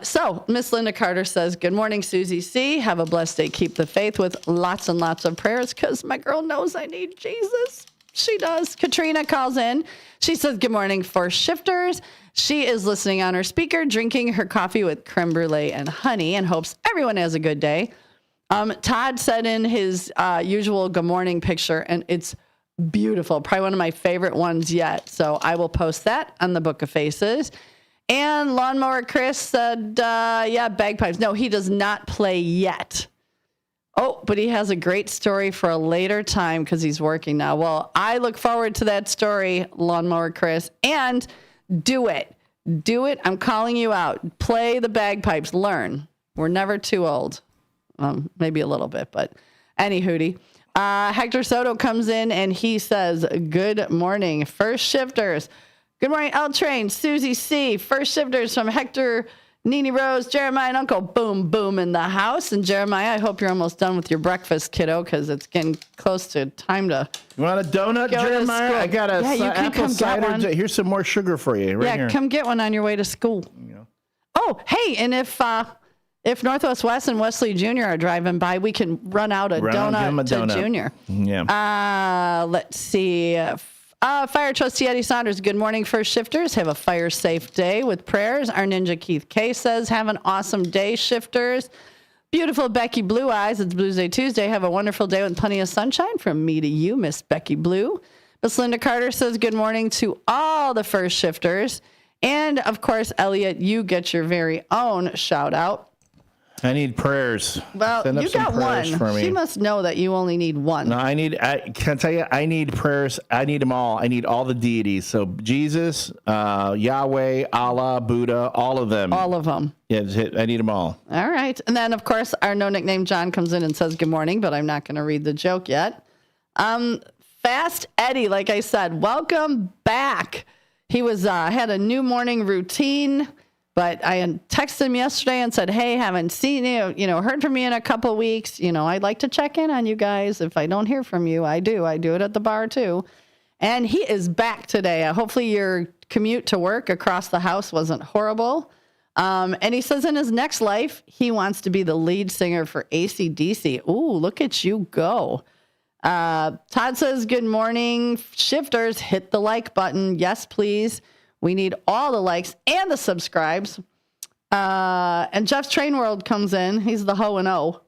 So Miss Linda Carter says, good morning, Susie C. Have a blessed day. Keep the faith with lots and lots of prayers because my girl knows I need Jesus. She does. Katrina calls in. She says, good morning, First Shifters. She is listening on her speaker, drinking her coffee with creme brulee and honey and hopes everyone has a good day. Todd said in his usual good morning picture, and it's beautiful, probably one of my favorite ones yet. So I will post that on the Book of Faces. And Lawnmower Chris said, bagpipes. No, he does not play yet. Oh, but he has a great story for a later time because he's working now. Well, I look forward to that story, Lawnmower Chris. And do it. Do it. I'm calling you out. Play the bagpipes. Learn. We're never too old. Maybe a little bit, but any hootie. Hector Soto comes in and he says, good morning, First Shifters. Good morning, L Train, Susie C. First Shifters from Hector, Nene Rose, Jeremiah, and Uncle Boom Boom in the house. And Jeremiah, I hope you're almost done with your breakfast, kiddo, because it's getting close to time to. You want a donut, Jeremiah? I got a apple cider. Here's some more sugar for you. Right here. Come get one on your way to school. Yeah. Oh, hey, and if Northwest West and Wesley Jr. are driving by, we can run out a donut to Junior. Yeah. Let's see. Fire Trustee Eddie Saunders, good morning, First Shifters. Have a fire-safe day with prayers. Our Ninja Keith K says, have an awesome day, Shifters. Beautiful Becky Blue Eyes, it's Blues Day Tuesday. Have a wonderful day with plenty of sunshine from me to you, Miss Becky Blue. Miss Linda Carter says, good morning to all the First Shifters. And, of course, Elliot, you get your very own shout-out. I need prayers. Well, you got one. She must know that you only need one. No, I can tell you, I need prayers. I need them all. I need all the deities. So Jesus, Yahweh, Allah, Buddha, all of them. All of them. Yeah, I need them all. All right. And then, of course, our no nickname John comes in and says good morning, but I'm not going to read the joke yet. Fast Eddie, like I said, welcome back. He was had a new morning routine. But I texted him yesterday and said, hey, haven't seen you, heard from you in a couple weeks. I'd like to check in on you guys. If I don't hear from you, I do. I do it at the bar, too. And he is back today. Hopefully your commute to work across the house wasn't horrible. And he says in his next life, he wants to be the lead singer for AC/DC. Ooh, look at you go. Todd says, good morning, Shifters. Hit the like button. Yes, please. We need all the likes and the subscribes. And Jeff's Train World comes in. He's the Ho and O.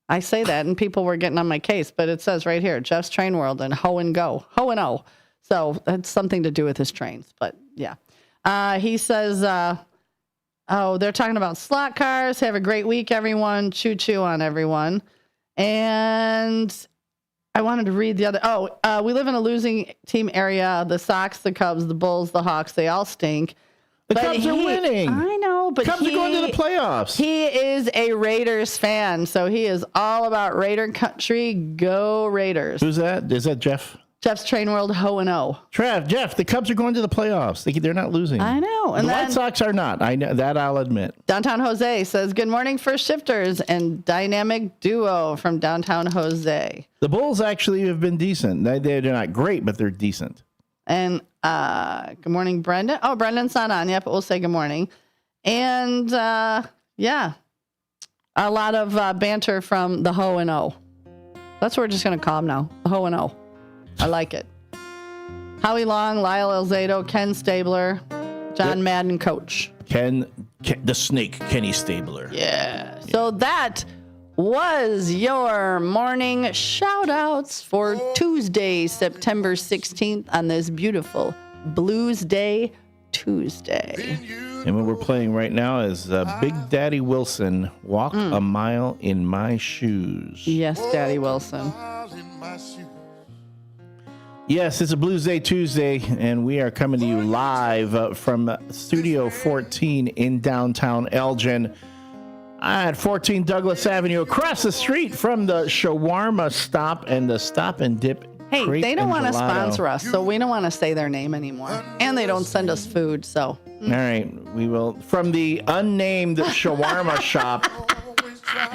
I say that, and people were getting on my case, but it says right here, Jeff's Train World and Ho and Go. Ho and O. So that's something to do with his trains. But, yeah. He says, they're talking about slot cars. Have a great week, everyone. Choo-choo on everyone. And I wanted to read the other. We live in a losing team area. The Sox, the Cubs, the Bulls, the Hawks, they all stink. The Cubs are winning. I know, but Cubs are going to the playoffs. He is a Raiders fan, so he is all about Raider country. Go Raiders. Who's that? Is that Jeff? Jeff's Train World, Ho and O. Jeff, the Cubs are going to the playoffs. They're not losing. I know. And the White Sox are not. I know that, I'll admit. Downtown Jose says, good morning, First Shifters and dynamic duo from Downtown Jose. The Bulls actually have been decent. They're not great, but they're decent. And good morning, Brendan. Oh, Brendan's not on yet, but we'll say good morning. And, a lot of banter from the Ho and O. That's what we're just going to call him now. Ho and O. I like it. Howie Long, Lyle Elzado, Ken Stabler, John Madden, coach. Ken, the snake, Kenny Stabler. Yeah. So that was your morning shout-outs for Tuesday, September 16th on this beautiful Blues Day Tuesday. And what we're playing right now is Big Daddy Wilson, Walk a Mile in My Shoes. Yes, Daddy Wilson. Yes, it's a Blues Day Tuesday, and we are coming to you live from Studio 14 in downtown Elgin at 14 Douglas Avenue, across the street from the shawarma stop and the Stop and Dip. Hey, they don't want to sponsor us, so we don't want to say their name anymore. And they don't send us food, so. All right, we will. From the unnamed shawarma shop.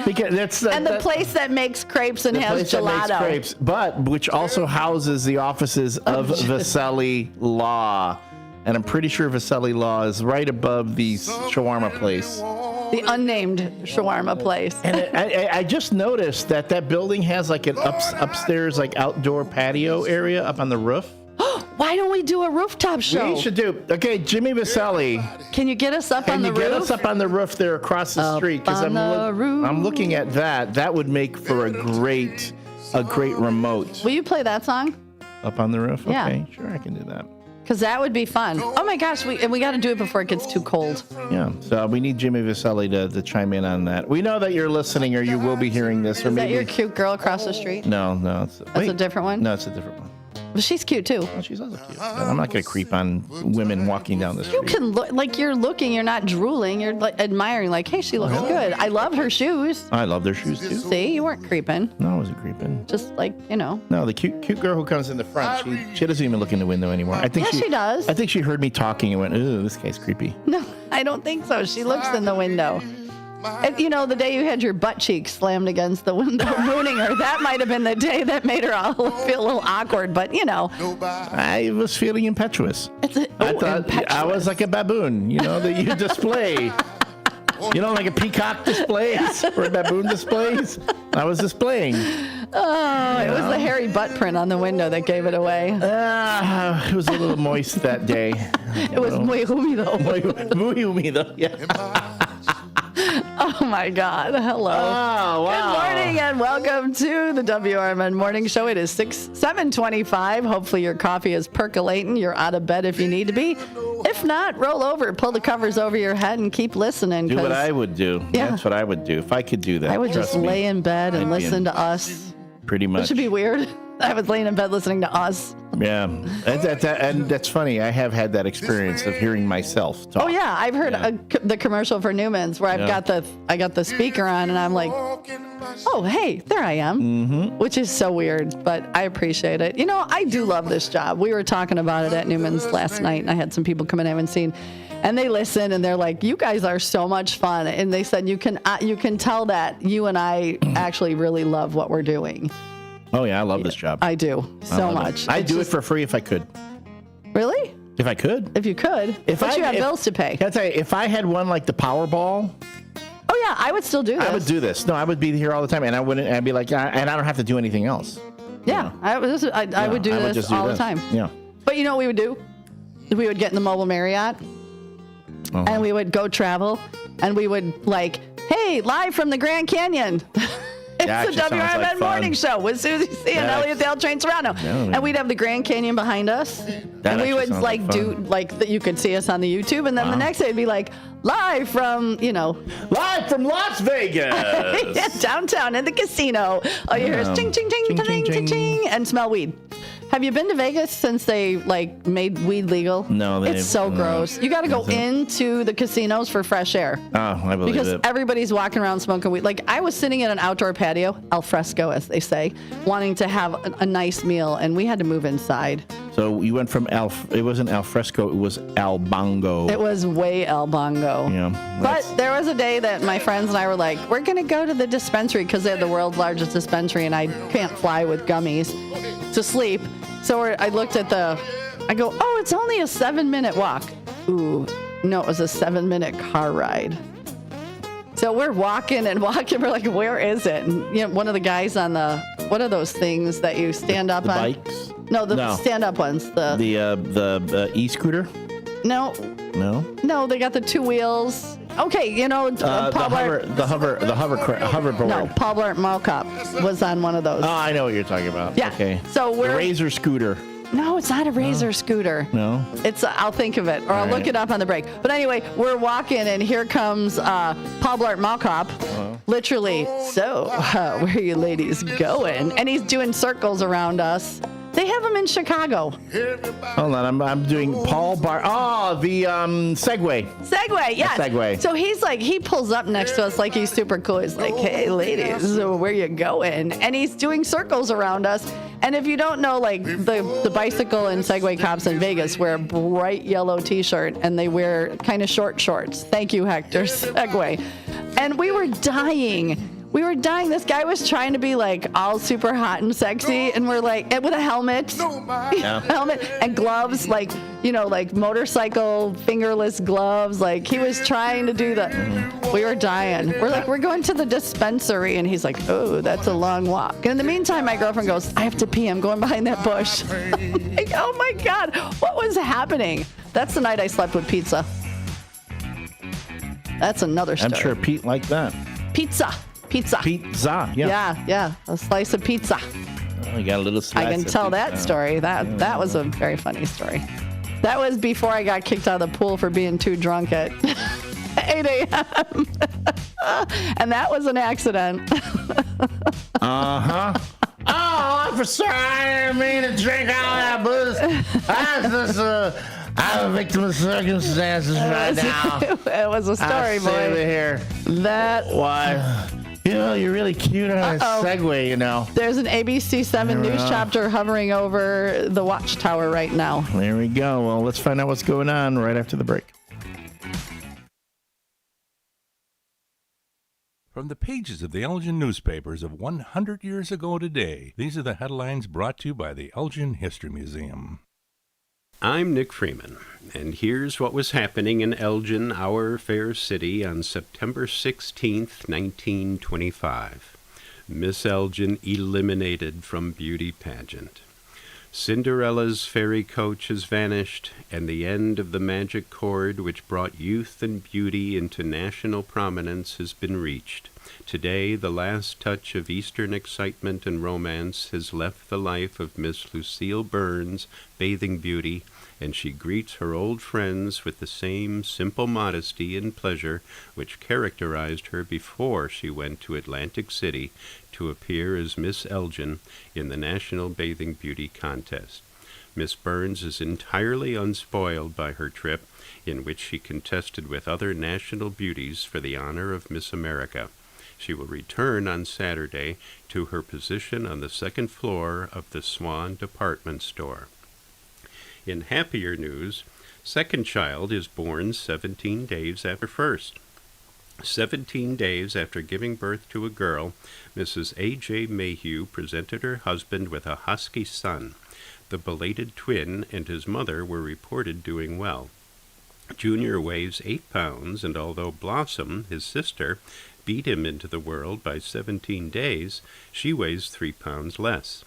Because that's the place that makes crepes and has gelato. That makes crepes, but which also houses the offices of Vaselli Law. And I'm pretty sure Vaselli Law is right above the shawarma place. The unnamed shawarma place. And I just noticed that building has like an upstairs, like outdoor patio area up on the roof. Why don't we do a rooftop show? We should do. Okay, Jimmy Vaselli. Can you get us up on the roof? Can you get us up on the roof there across the street? Because I'm looking at that. That would make for a great remote. Will you play that song? Up on the roof? Yeah. Okay, sure, I can do that. Because that would be fun. Oh my gosh, we got to do it before it gets too cold. Yeah, so we need Jimmy Vaselli to chime in on that. We know that you're listening, or you will be hearing this. Is that your cute girl across the street? No. That's a different one? No, it's a different one. But she's cute too. Oh, she's also cute. But I'm not going to creep on women walking down the street. You can look like you're looking. You're not drooling. You're like admiring. Like, hey, she looks good. I love her shoes. I love their shoes too. See, you weren't creeping. No, I wasn't creeping. Just like No, the cute girl who comes in the front. She doesn't even look in the window anymore. I think she does. I think she heard me talking and went, "Ooh, this guy's creepy." No, I don't think so. She looks in the window. And, the day you had your butt cheeks slammed against the window, mooning her, that might have been the day that made her all feel a little awkward. But, I was feeling impetuous. I thought impetuous. I was like a baboon, that you display. Like a peacock displays or a baboon displays. I was displaying. Oh, it was the hairy butt print on the window that gave it away. It was a little moist that day. It was muy humi though. Muy humi though, yeah. Oh my God. Hello. Oh, wow. Good morning and welcome to the WRMN Morning Show. It is 7:25. Hopefully your coffee is percolating. You're out of bed if you need to be. If not, roll over, pull the covers over your head and keep listening. Do what I would do. Yeah. That's what I would do. If I could do that. I would just lay in bed and listen to us. Pretty much. It should be weird. I was laying in bed listening to us. Yeah, and that's funny. I have had that experience of hearing myself talk. Oh yeah, I've heard the commercial for Newman's where I got the speaker on and I'm like, oh hey, there I am, which is so weird, but I appreciate it. I do love this job. We were talking about it at Newman's last night, and I had some people come in I haven't seen, and they listen and they're like, you guys are so much fun, and they said you can tell that you and I actually really love what we're doing. Oh, yeah, I love this job. I do so much. I'd do it for free if I could. Really? If I could. If you could. But you have bills to pay. Can I tell you, if I had one like the Powerball. Oh, yeah, I would still do this. I would do this. No, I would be here all the time, and I'd be like, and I don't have to do anything else. Yeah, I would do this all the time. Yeah. But you know what we would do? We would get in the mobile Marriott, and we would go travel, and we would hey, live from the Grand Canyon. It's the WRMN Morning Show with Susie C. and Elliot the L Train Serrano. And we'd have the Grand Canyon behind us. And we would do you could see us on the YouTube. And then the next day it'd be live from, live from Las Vegas. Downtown in the casino. All you hear is ching, ching, ching, ching, ching, ching, and smell weed. Have you been to Vegas since they made weed legal? No, it's so gross. You got to go into the casinos for fresh air. Oh, I believe because it. everybody's walking around smoking weed. I was sitting at an outdoor patio, al fresco as they say, wanting to have a nice meal, and we had to move inside. So you went from it wasn't al fresco, it was al bongo. It was way al bongo. Yeah. But there was a day that my friends and I were like, we're going to go to the dispensary because they have the world's largest dispensary, and I can't fly with gummies to sleep. So I looked at I go, oh, it's only a 7-minute walk. Ooh, no, it was a 7-minute car ride. So we're walking and walking. We're like, where is it? And one of the guys on the what are those things that you stand up on? Bikes? No, the stand-up ones. The e-scooter? No. No, they got the 2 wheels. Okay, you know, the hoverboard. No, Paul Blart Mall Cop was on one of those. Oh, I know what you're talking about. Yeah. Okay. So we're the Razor scooter. No, it's not a Razor scooter. No. It's I'll think of it, or I'll look it up on the break. But anyway, we're walking, and here comes Paul Blart Mall Cop. Literally. So, where are you ladies going? And he's doing circles around us. They have them in Chicago. Hold on, I'm doing Paul Blart. Oh, the Segway. Segway, yes. Segway. So he's like, he pulls up next to us like he's super cool. He's like, hey, ladies, where you going? And he's doing circles around us. And if you don't know, like the bicycle and Segway cops in Vegas wear a bright yellow T-shirt and they wear kind of short shorts. Thank you, Hector. Segway. And we were dying. This guy was trying to be like all super hot and sexy, and we're like, with a helmet, helmet and gloves, like, you know, like motorcycle fingerless gloves. Like he was trying to do we were dying. We're like, we're going to the dispensary, and he's like, oh, that's a long walk. And in the meantime, my girlfriend goes, I have to pee. I'm going behind that bush. Like, oh my God, what was happening? That's the night I slept with pizza. That's another story. I'm sure Pete liked that. Pizza, yeah. Yeah. A slice of pizza. Oh, you got a little slice. I can tell that story. That was a very funny story. That was before I got kicked out of the pool for being too drunk at 8 a.m. And that was an accident. Uh-huh. Oh, officer, I didn't mean to drink all that booze. I'm a victim of circumstances right now. It was a story, boy. Over here. Why? You know, you're really cute on a Segway, you know. There's an ABC 7 news chapter hovering over the watchtower right now. There we go. Well, let's find out what's going on right after the break. From the pages of the Elgin newspapers of 100 years ago today, these are the headlines brought to you by the Elgin History Museum. I'm Nick Freeman, and here's what was happening in Elgin, our fair city, on September 16th, 1925. Miss Elgin eliminated from beauty pageant. Cinderella's fairy coach has vanished, and the end of the magic cord which brought youth and beauty into national prominence has been reached. Today, the last touch of Eastern excitement and romance has left the life of Miss Lucille Burns, bathing beauty, and she greets her old friends with the same simple modesty and pleasure which characterized her before she went to Atlantic City to appear as Miss Elgin in the National Bathing Beauty Contest. Miss Burns is entirely unspoiled by her trip, in which she contested with other national beauties for the honor of Miss America. She will return on Saturday to her position on the second floor of the Swan department store. In happier news, second child is born 17 days after first. 17 days after giving birth to a girl, Mrs. A.J. Mayhew presented her husband with a husky son. The belated twin and his mother were reported doing well. Junior weighs 8 pounds, and although Blossom, his sister, beat him into the world by 17 days, she weighs 3 pounds less.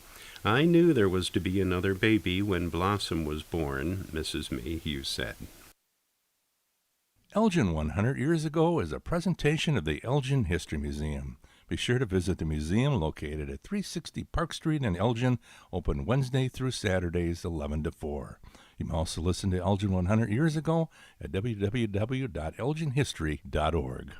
I knew there was to be another baby when Blossom was born, Mrs. Mayhew said. Elgin 100 Years Ago is a presentation of the Elgin History Museum. Be sure to visit the museum located at 360 Park Street in Elgin, open Wednesday through Saturdays 11 to 4. You can also listen to Elgin 100 Years Ago at www.elginhistory.org.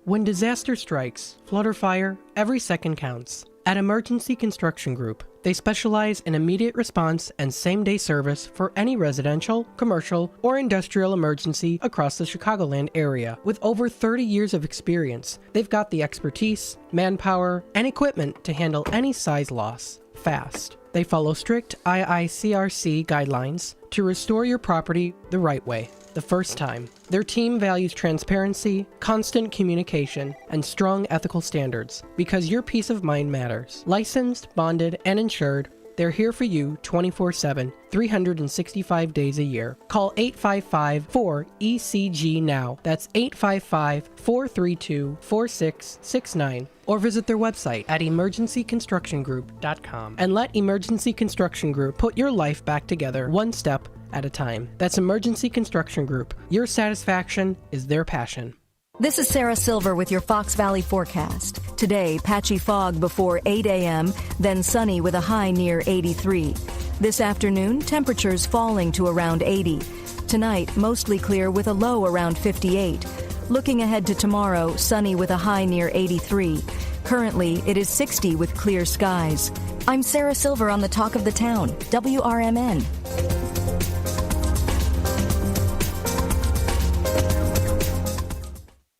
When disaster strikes, flood or fire, every second counts. At Emergency Construction Group, they specialize in immediate response and same-day service for any residential, commercial, or industrial emergency across the Chicagoland area. With over 30 years of experience, they've got the expertise, manpower, and equipment to handle any size loss fast. They follow strict IICRC guidelines to restore your property the right way, the first time. Their team values transparency, constant communication, and strong ethical standards because your peace of mind matters. Licensed, bonded, and insured, They're here for you 24/7, 365 days a year. Call 855-4ECG now. That's 855-432-4669. Or visit their website at emergencyconstructiongroup.com and let Emergency Construction Group put your life back together one step at a time. That's Emergency Construction Group. Your satisfaction is their passion. This is Sarah Silver with your Fox Valley forecast. Today, patchy fog before 8 a.m., then sunny with a high near 83. This afternoon, temperatures falling to around 80. Tonight, mostly clear with a low around 58. Looking ahead to tomorrow, sunny with a high near 83. Currently, it is 60 with clear skies. I'm Sarah Silver on the Talk of the Town, WRMN.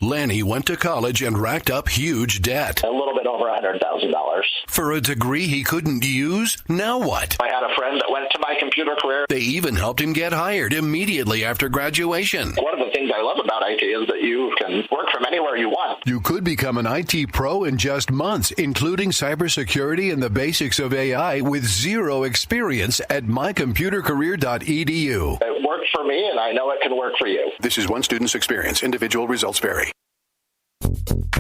Lanny went to college and racked up huge debt. A little bit over $100,000. For a degree he couldn't use? Now what? I had a friend that went to my computer career. They even helped him get hired immediately after graduation. One of the things I love about IT is that you can work from anywhere you want. You could become an IT pro in just months, including cybersecurity and the basics of AI with zero experience at mycomputercareer.edu. It worked for me, and I know it can work for you. This is one student's experience. Individual results vary.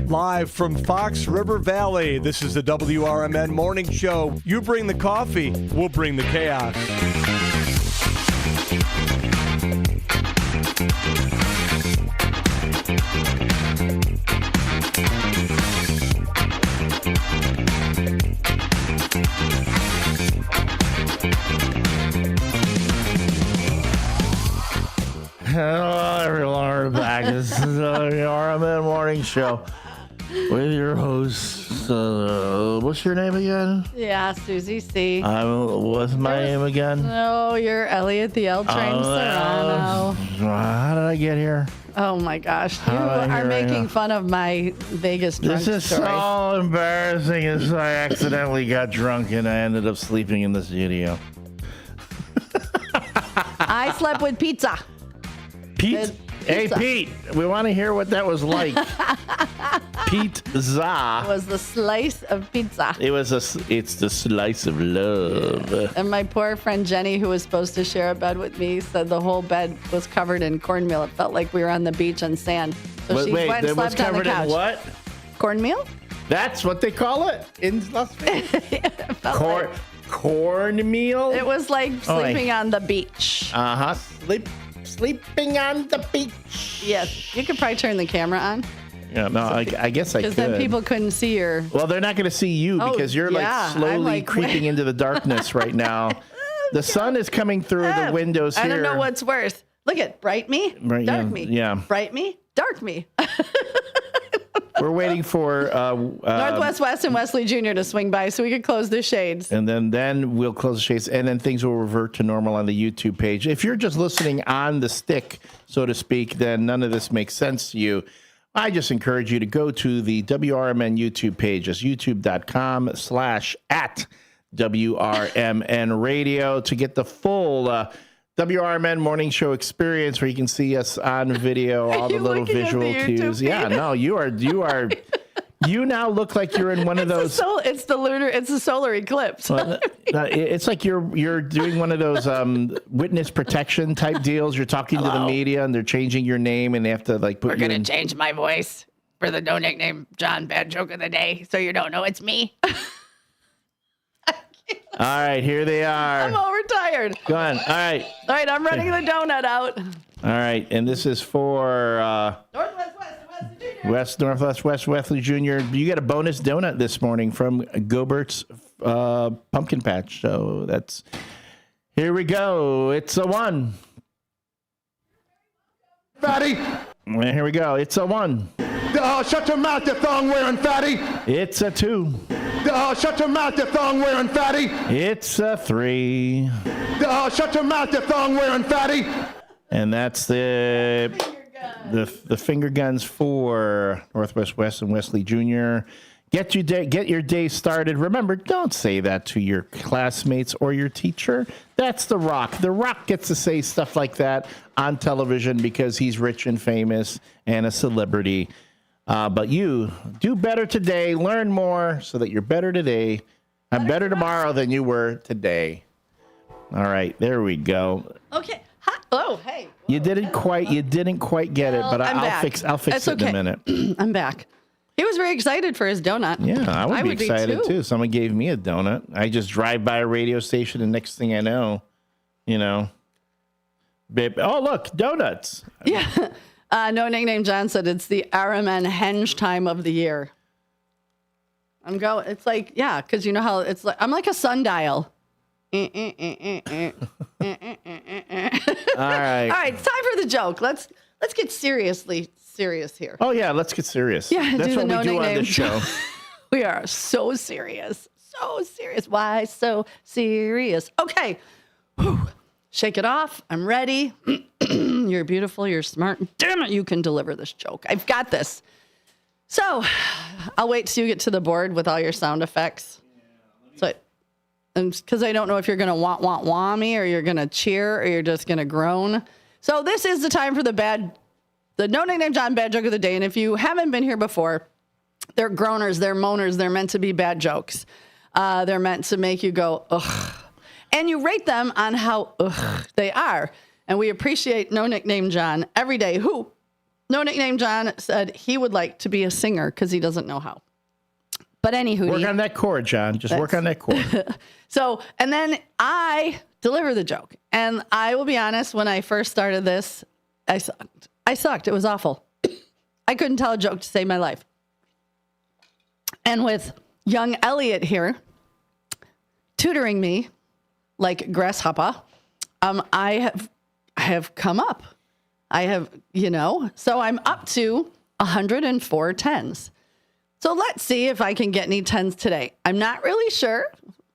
Live from Fox River Valley, this is the WRMN Morning Show. You bring the coffee, we'll bring the chaos. Hello, everyone. We're back. This is the WRMN Morning Show with your host. What's your name again? Yeah, Susie C. What's my name again? No, you're Elliot the L Train Serrano. How did I get here? Oh my gosh, you are making fun of my Vegas drunk This is story. so embarrassing. As I accidentally got drunk and I ended up sleeping in the studio. I slept with pizza. Pete, hey Pete, we want to hear what that was like. Pizza. It was the slice of pizza. It's the slice of love. And my poor friend Jenny, who was supposed to share a bed with me, said the whole bed was covered in cornmeal. It felt like we were on the beach on sand. So she went and slept on the couch. In what? Cornmeal? That's what they call it in Las Vegas. Cornmeal? It was like sleeping on the beach. Uh-huh. Sleeping on the beach. Yes. You could probably turn the camera on. Yeah, no, I guess I could. Because then people couldn't see your... Well, they're not going to see you because you're slowly creeping into the darkness right now. The sun is coming through the windows here. I don't know what's worse. Look at bright me, dark me. Yeah. Bright me, dark me. We're waiting for Northwest West and Wesley Jr. to swing by so we could close the shades. And then we'll close the shades, and then things will revert to normal on the YouTube page. If you're just listening on the stick, so to speak, then none of this makes sense to you. I just encourage you to go to the WRMN YouTube page. It's youtube.com/@WRMN Radio to get the full WRMN Morning Show experience where you can see us on video, all the little visual cues. Yeah, no, you are. You now look like you're in one of those. It's the solar eclipse. It's like you're doing one of those witness protection type deals. You're talking to the media and they're changing your name and they have to put. We're gonna change my voice for the no nickname John Bad Joke of the Day, so you don't know it's me. All right, here they are. I'm overtired. Go on. All right, I'm running the donut out. All right, and this is for Northwest West Wesley Jr. You got a bonus donut this morning from Gobert's Pumpkin Patch. So here we go. It's a 1. Fatty. Here we go. It's a 1. Shut your mouth, you thong-wearing fatty. It's a 2. Shut your mouth, you thong-wearing fatty. It's a 3. Shut your mouth, you thong-wearing fatty. And that's the finger guns for Northwest West and Wesley Jr. Get your day started. Remember, don't say that to your classmates or your teacher. That's The Rock. The Rock gets to say stuff like that on television because he's rich and famous and a celebrity. But you do better today. Learn more so that you're better today I'm better tomorrow than you were today. All right, there we go. Okay. Hi. Oh, hey. You didn't quite get it, but I'll fix It's it in a minute. I'm back. He was very excited for his donut. Yeah, I would be excited too. Someone gave me a donut. I just drive by a radio station, and next thing I know, babe, oh look, donuts. Yeah. No Nickname John said it's the RMN henge time of the year. It's like, yeah, because you know how it's like, I'm like a sundial. All right. All right, it's time for the joke. Let's get serious here. Oh yeah, let's get serious. Yeah, that's what we do on this show. We are so serious. So serious. Why so serious? Okay. Whew. Shake it off. I'm ready. You're beautiful. You're smart. Damn it, you can deliver this joke. I've got this. So I'll wait till you get to the board with all your sound effects. Because I don't know if you're going to wah me, or you're going to cheer, or you're just going to groan. So this is the time for the No Nickname John bad joke of the day. And if you haven't been here before, they're groaners, they're moaners, they're meant to be bad jokes. They're meant to make you go, ugh. And you rate them on how ugh they are. And we appreciate No Nickname John every day, who No Nickname John said he would like to be a singer because he doesn't know how. But anywho. Work on that chord, John. Just work on that chord. So, and then I deliver the joke. And I will be honest, when I first started this, I sucked. It was awful. I couldn't tell a joke to save my life. And with young Elliot here tutoring me like grasshopper, I have come up. So I'm up to 104 tens. So let's see if I can get any tens today. I'm not really sure.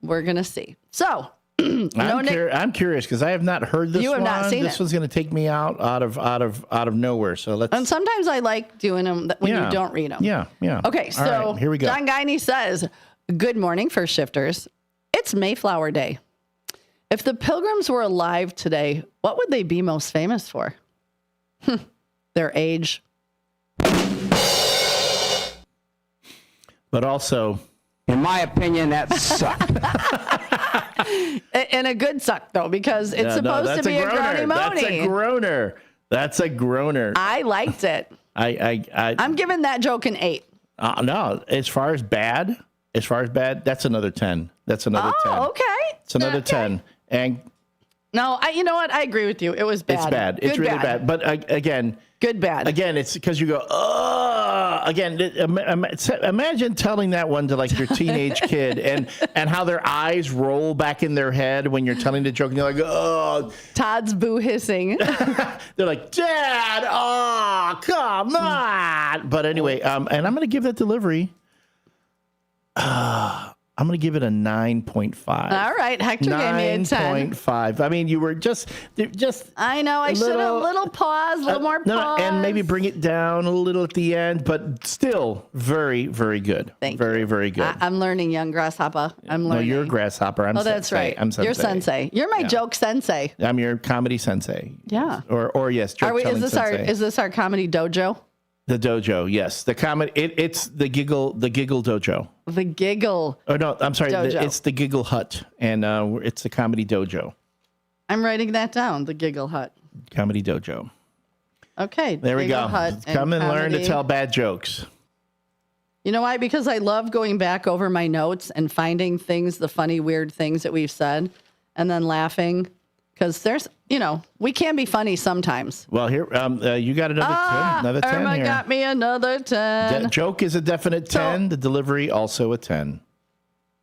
We're going to see. So I'm curious because I have not heard this one. You have not seen this one's going to take me out of nowhere. So let's. And sometimes I like doing them when you don't read them. Yeah. Okay, so all right, here we go. John Guiney says, "Good morning, first shifters. It's Mayflower Day. If the Pilgrims were alive today, what would they be most famous for? Their age." But also, in my opinion, that sucked. And a good suck, though, because it's supposed to be a groany mony. That's a groaner. I liked it. I'm giving that joke an 8. No, as far as bad, that's another 10. That's another 10. Oh, okay. It's another 10. And no, you know what? I agree with you. It was bad. It's bad. It's really bad. But again, good bad. Again, it's because you go, again, imagine telling that one to like your teenage kid and how their eyes roll back in their head when you're telling the joke and you're like, oh. Todd's boo hissing. They're like, Dad, oh, come on. But anyway, and I'm going to give that delivery. I'm going to give it a 9.5. All right. Hector gave me a 10. 9.5. I mean, you were just. I know. I should have a little pause, a little more pause. And maybe bring it down a little at the end, but still very, very good. Thank you. Very, very good. I'm learning, young grasshopper. I'm learning. No, you're a grasshopper. I'm sensei. That's right. I'm sensei. You're sensei. You're my joke sensei. I'm your comedy sensei. Yeah. Or yes, joke telling sensei. Is this our comedy dojo? The dojo, yes. The comedy. It's the giggle dojo. The giggle. Oh no, I'm sorry. It's the Giggle Hut, and it's the comedy dojo. I'm writing that down. The Giggle Hut. Comedy dojo. Okay. There we go. Come and learn to tell bad jokes. You know why? Because I love going back over my notes and finding things, the funny, weird things that we've said, and then laughing. Because there's, we can be funny sometimes. Well, here, you got another 10 Irma here. got me another 10. Joke is a definite 10. The delivery also a 10.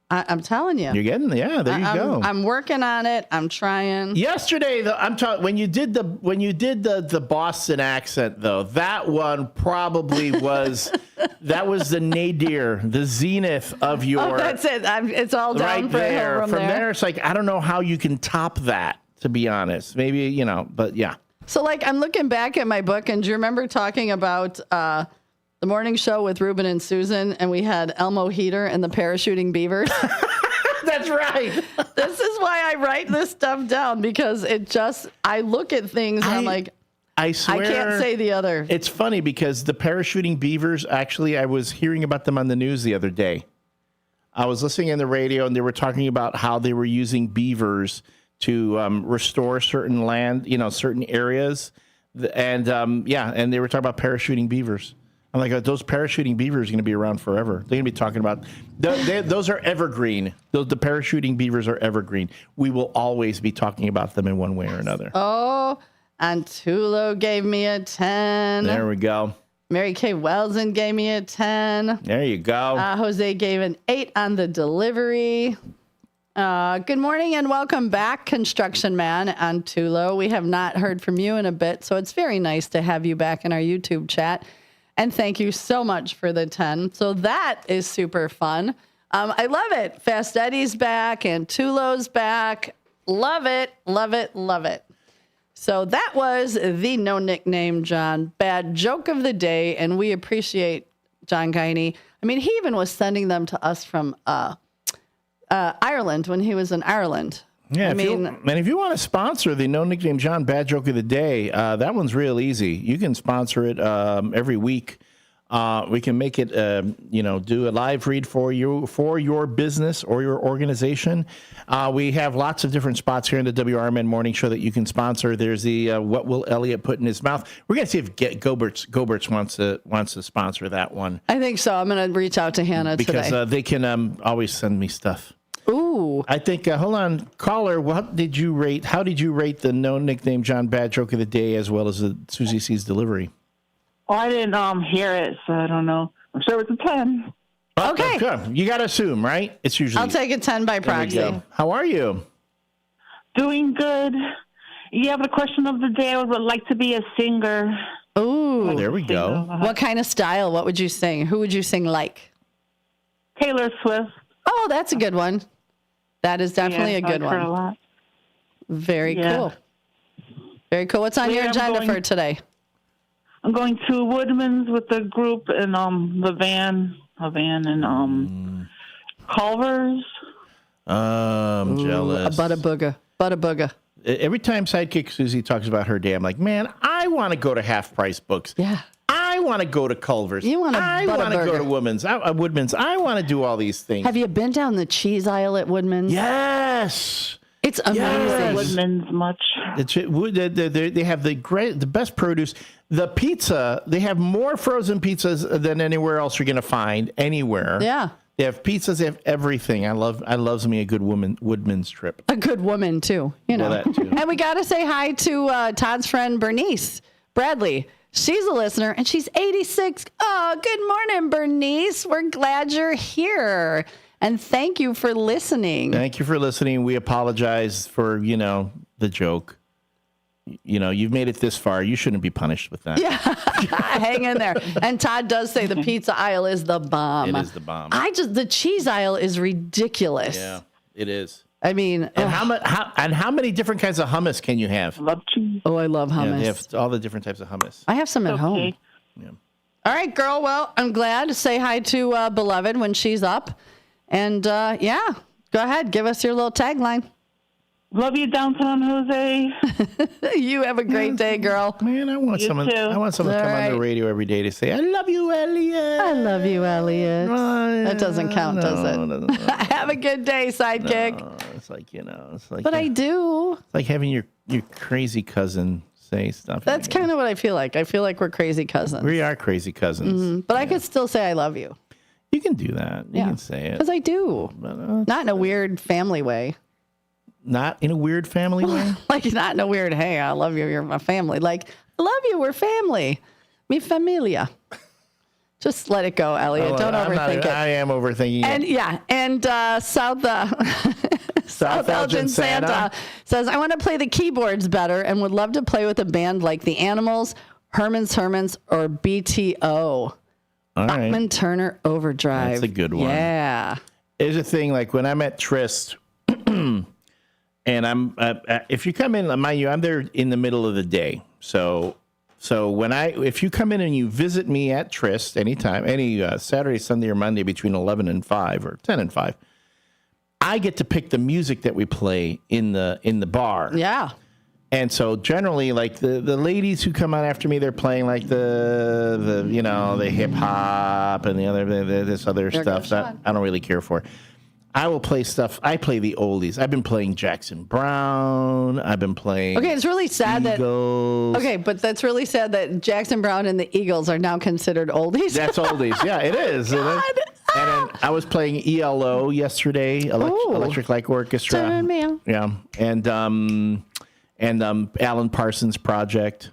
I'm telling you. You're getting, there you go. I'm working on it. I'm trying. Yesterday, though, I'm talking when you did the Boston accent, though, that one probably was that was the nadir, the zenith of your. Oh, that's it. It's all down right for there. From there, it's like I don't know how you can top that. To be honest, maybe but yeah. So I'm looking back at my book, and do you remember talking about the morning show with Ruben and Susan, and we had Elmo Heater and the parachuting beavers? That's right. This is why I write this stuff down, because I look at things and I'm like, I swear, I can't say the other. It's funny because the parachuting beavers, actually, I was hearing about them on the news the other day. I was listening in the radio, and they were talking about how they were using beavers to restore certain land, certain areas. And and they were talking about parachuting beavers. I'm like, those parachuting beavers are going to be around forever. They're going to be talking about, those are evergreen. The parachuting beavers are evergreen. We will always be talking about them in one way or another. Oh, and Tulo gave me a 10. There we go. Mary Kay Welson gave me a 10. There you go. Jose gave an 8 on the delivery. Good morning and welcome back, Construction Man and Tulo. We have not heard from you in a bit, so it's very nice to have you back in our YouTube chat. And thank you so much for the 10. So that is super fun. I love it. Fast Eddie's back and Tulo's back. Love it, love it, love it. So that was the No Nickname John Bad Joke of the Day, and we appreciate John Guiney. I mean, he even was sending them to us from Ireland when he was in Ireland. Yeah, if you want to sponsor the No Nickname John Bad Joke of the Day, that one's real easy. You can sponsor it every week. We can make it, do a live read for you, for your business or your organization. We have lots of different spots here in the WRMN Morning Show that you can sponsor. There's the What Will Elliot Put in His Mouth? We're going to see if Goberts wants to sponsor that one. I think so. I'm going to reach out to Hannah because today. They can always send me stuff. Ooh. I think, hold on, caller, how did you rate the No Nickname John Bad Joke of the Day as well as the Susie C's delivery? Oh, I didn't hear it, so I don't know. I'm sure it's a 10. Okay. Good. You got to assume, right? It's usually. I'll take a 10 by proxy. How are you? Doing good. Yeah, but the question of the day, I would like to be a singer. Ooh. Oh, there we go. What kind of style? What would you sing? Who would you sing like? Taylor Swift. Oh, that's a good one. That is definitely a good I like her one. a lot. Very cool. Very cool. What's on your agenda for today? I'm going to Woodman's with the group and Levan and Culver's. I'm jealous. A booga. Every time Sidekick Susie talks about her day, I'm like, man, I want to go to Half Price Books. Yeah. I want to go to Culver's. I want to go to Woodman's. I want to do all these things. Have you been down the cheese aisle at Woodman's? Yes. It's amazing. Yes. Woodman's much. They have the best produce. The pizza, they have more frozen pizzas than anywhere else you're going to find anywhere. Yeah. They have pizzas. They have everything. I loves me a good Woodman's trip. A good woman too, Well, that too. And we got to say hi to Todd's friend Bernice Bradley. She's a listener and she's 86. Oh, good morning, Bernice. We're glad you're here. And thank you for listening. Thank you for listening. We apologize for, the joke. You've made it this far. You shouldn't be punished with that. Yeah, hang in there. And Todd does say the pizza aisle is the bomb. It is the bomb. The cheese aisle is ridiculous. Yeah, it is. I mean, and how many different kinds of hummus can you have? Love cheese. Oh, I love hummus. Yeah, they have all the different types of hummus. I have some at home. Yeah. All right, girl. Well, I'm glad to say hi to Beloved when she's up. And go ahead. Give us your little tagline. Love you, downtown Jose. You have a great day, girl. Man, I want someone to come on the radio every day to say, I love you, Elliot. I love you, Elliot. That doesn't count, does it? No, doesn't. Have a good day, sidekick. No, it's like. But I do. It's like having your crazy cousin say stuff. That's kind of what I feel like. I feel like we're crazy cousins. We are crazy cousins. Mm-hmm. But I could still say I love you. You can do that. You can say it. Because I do. Not in a weird family way. Not in a weird family way? Like, not in a weird, hey, I love you, you're my family. Like, I love you, we're family. Mi familia. Just let it go, Elliot. Don't overthink it. I am overthinking it. And South Elgin Santa says, I want to play the keyboards better and would love to play with a band like The Animals, Herman's Hermits, or BTO. All right. Bachman Turner Overdrive. That's a good one. Yeah. There's a thing, like when I'm at Tryst, and I'm if you come in, mind you, I'm there in the middle of the day. So if you come in and you visit me at Tryst anytime, any Saturday, Sunday, or Monday between 11 and 5 or 10 and 5, I get to pick the music that we play in the bar. Yeah. And so generally, like the ladies who come out after me, they're playing like the hip hop and this other stuff that I don't really care for. I will play stuff. I play the oldies. I've been playing Jackson Brown. I've been playing. Okay, it's really sad Eagles. but that's really sad that Jackson Brown and the Eagles are now considered oldies. That's oldies. Yeah, it is. God. And then I was playing ELO yesterday, Electric Light Orchestra. Turn me on. Yeah, and Alan Parsons Project.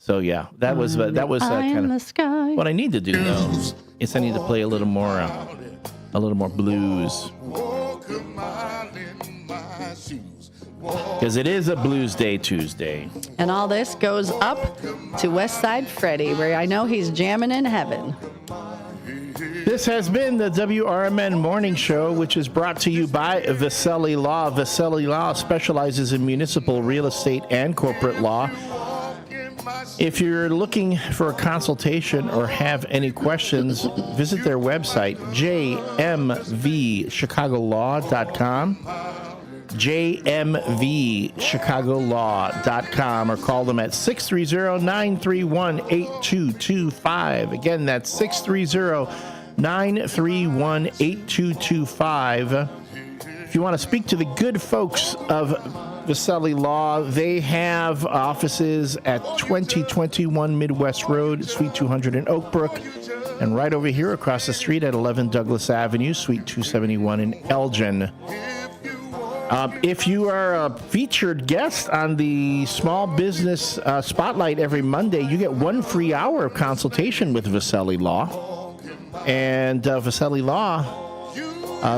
So yeah, that was kind of what I need to do though. Is I need to play a little more blues, because it is a Blues Day Tuesday. And all this goes up to West Side Freddie, where I know he's jamming in heaven. This has been the WRMN Morning Show, which is brought to you by Vasselli Law. Vasselli Law specializes in municipal real estate and corporate law. If you're looking for a consultation or have any questions, visit their website, jmvchicagolaw.com, jmvchicagolaw.com, or call them at 630-931-8225. Again, that's 630-931-8225. If you want to speak to the good folks of Vasselli Law, they have offices at 2021 Midwest Road, Suite 200 in Oak Brook, and right over here across the street at 11 Douglas Avenue, Suite 271 in Elgin. If you are a featured guest on the Small Business Spotlight every Monday, you get 1 free hour of consultation with Vasselli Law. And Vasselli Law,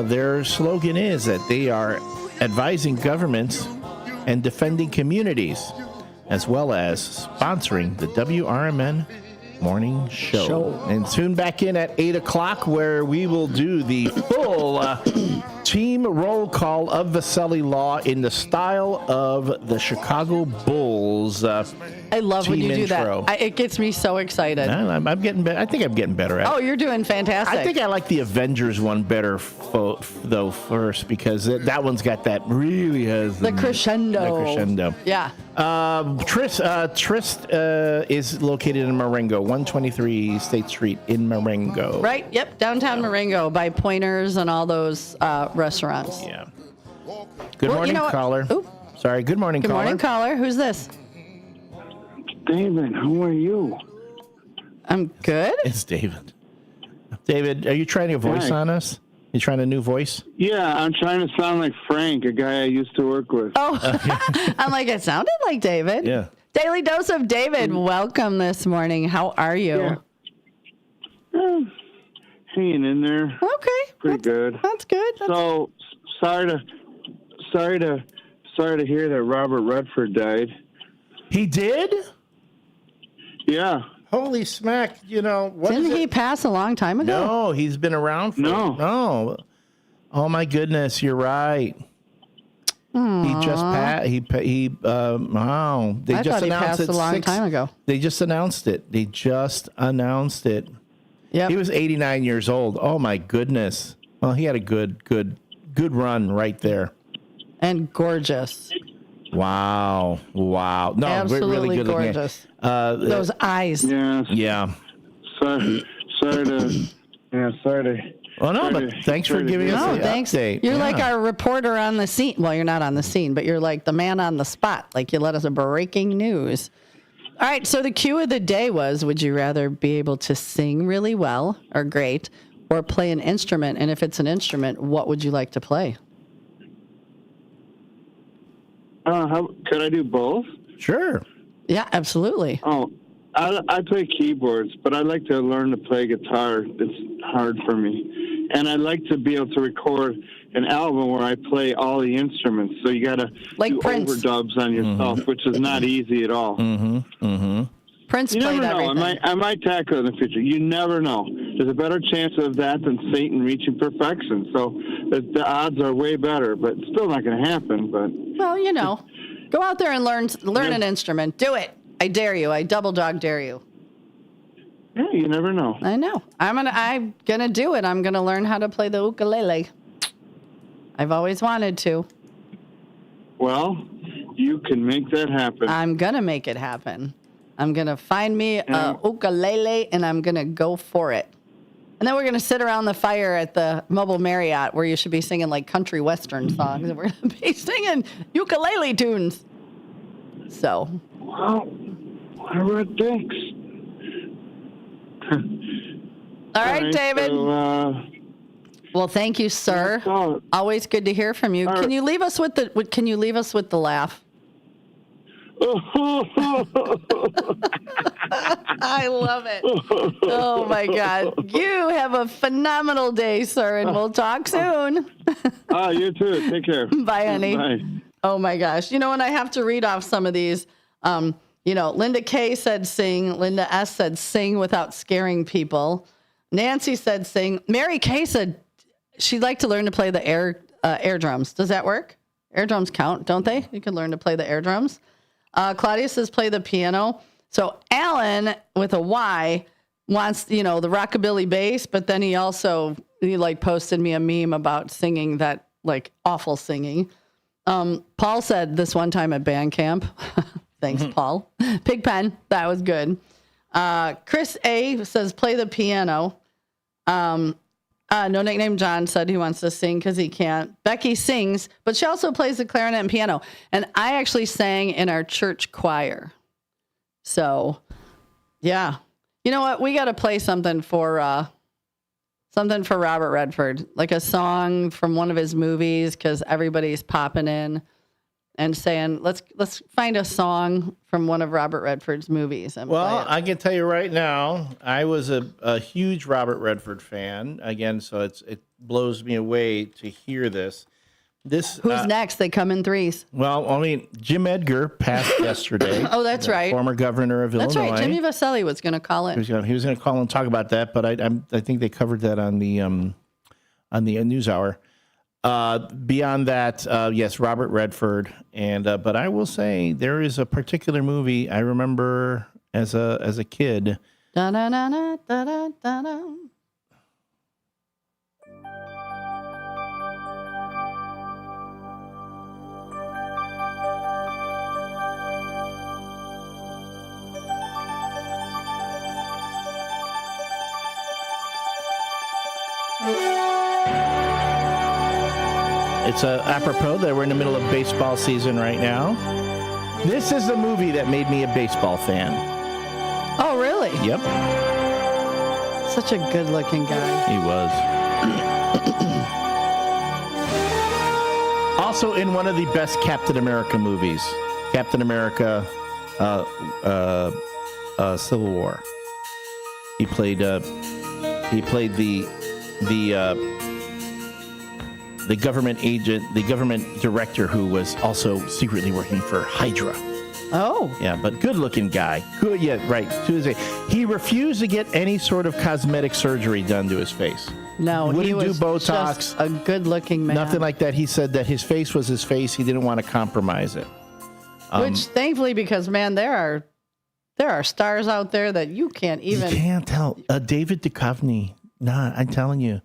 their slogan is that they are advising governments and defending communities, as well as sponsoring the WRMN Morning Show. And tune back in at 8 o'clock, where we will do the full team roll call of Vasselli Law in the style of the Chicago Bulls. I love when you do intro. that. It gets me so excited. I'm getting better. I think I'm getting better at it. Oh, you're doing fantastic. I think I like the Avengers one better, first, because that one's got that really has the crescendo. Yeah. Trist is located in Marengo, 123 State Street in Marengo. Right. Yep. Downtown Marengo by Pointers and all those restaurants. Yeah. Good morning, caller. Oop. Sorry. Good morning, caller. Good morning, caller. Who's this? David, how are you? I'm good. It's David. David, are you trying a voice on us? You trying a new voice? Yeah, I'm trying to sound like Frank, a guy I used to work with. Oh, I'm like, it sounded like David. Yeah. Daily Dose of David, welcome this morning. How are you? Yeah. Hanging in there. Okay. Pretty good. That's good. So, sorry to hear that Robert Redford died. He did? Yeah. Holy smack! Didn't he pass a long time ago? No, he's been around for. No. Oh my goodness, you're right. Aww. He just passed. Wow. I thought he passed a long time ago. They just announced it. Yeah. He was 89 years old. Oh my goodness. Well, he had a good run right there. And gorgeous. Wow. No, absolutely really good gorgeous. Those eyes. Yeah. Sorry to. Well, no, but thanks for giving us the update. You're like our reporter on the scene. Well, you're not on the scene, but you're like the man on the spot. Like you let us a breaking news. All right. So the cue of the day was: would you rather be able to sing really well or great, or play an instrument? And if it's an instrument, what would you like to play? Could I do both? Sure. Yeah, absolutely. Oh, I play keyboards, but I like to learn to play guitar. It's hard for me. And I'd like to be able to record an album where I play all the instruments. So you got to do Prince. overdubs on yourself, which is not easy at all. Prince you played never know. everything. I might tackle it in the future. You never know. There's a better chance of that than Satan reaching perfection. So the odds are way better, but it's still not going to happen. But well, go out there and learn an instrument. Do it. I dare you. I double dog dare you. Yeah, you never know. I know. I'm gonna do it. I'm gonna learn how to play the ukulele. I've always wanted to. Well, You can make that happen. I'm going to make it happen. I'm going to find me a ukulele, and I'm going to go for it. And then we're going to sit around the fire at the Mobile Marriott, where you should be singing like country western songs, and we're going to be singing ukulele tunes. So. Well, whatever it takes. All right, David. So, well, thank you, sir. Always good to hear from you. Can you leave us with the laugh? I love it. Oh my God. You have a phenomenal day, sir, and we'll talk soon. You too. Take care. Bye, honey. Bye. Oh my gosh. And I have to read off some of these. Linda K said sing. Linda S said sing without scaring people. Nancy said sing. Mary K said she'd like to learn to play the air drums. Does that work? Air drums count, don't they? You can learn to play the air drums. Claudia says play the piano. So Alan with a Y wants, the rockabilly bass, but then he posted me a meme about singing that like awful singing. Paul said this one time at band camp. Thanks, Paul. Pigpen, that was good. Chris A says play the piano. No Nickname John said he wants to sing because he can't. Becky sings, but she also plays the clarinet and piano. And I actually sang in our church choir. So, yeah. You know what? We got to play something for Robert Redford, like a song from one of his movies, because everybody's popping in and saying, let's find a song from one of Robert Redford's movies. And well, I can tell you right now, I was a huge Robert Redford fan. Again, so it blows me away to hear this. Who's next? They come in threes. Well, I mean, Jim Edgar passed yesterday. Oh, that's right. Former governor of Illinois. That's right. Jimmy Vasselli was going to call in. He was going to call and talk about that, but I think they covered that on the NewsHour. Beyond that, yes, Robert Redford, and but I will say there is a particular movie I remember as a kid. Da da da da da da da. It's apropos that we're in the middle of baseball season right now. This is the movie that made me a baseball fan. Oh, really? Yep. Such a good-looking guy. He was. Also in one of the best Captain America movies, Captain America Civil War. He played the government agent, the government director who was also secretly working for Hydra. Oh. Yeah, but good-looking guy. Good, yeah, right. He refused to get any sort of cosmetic surgery done to his face. No, he was do Botox, just a good-looking man. Nothing like that. He said that his face was his face. He didn't want to compromise it. Which, thankfully, because, man, there are stars out there that you can't even... You can't tell. David Duchovny. Nah, I'm telling you.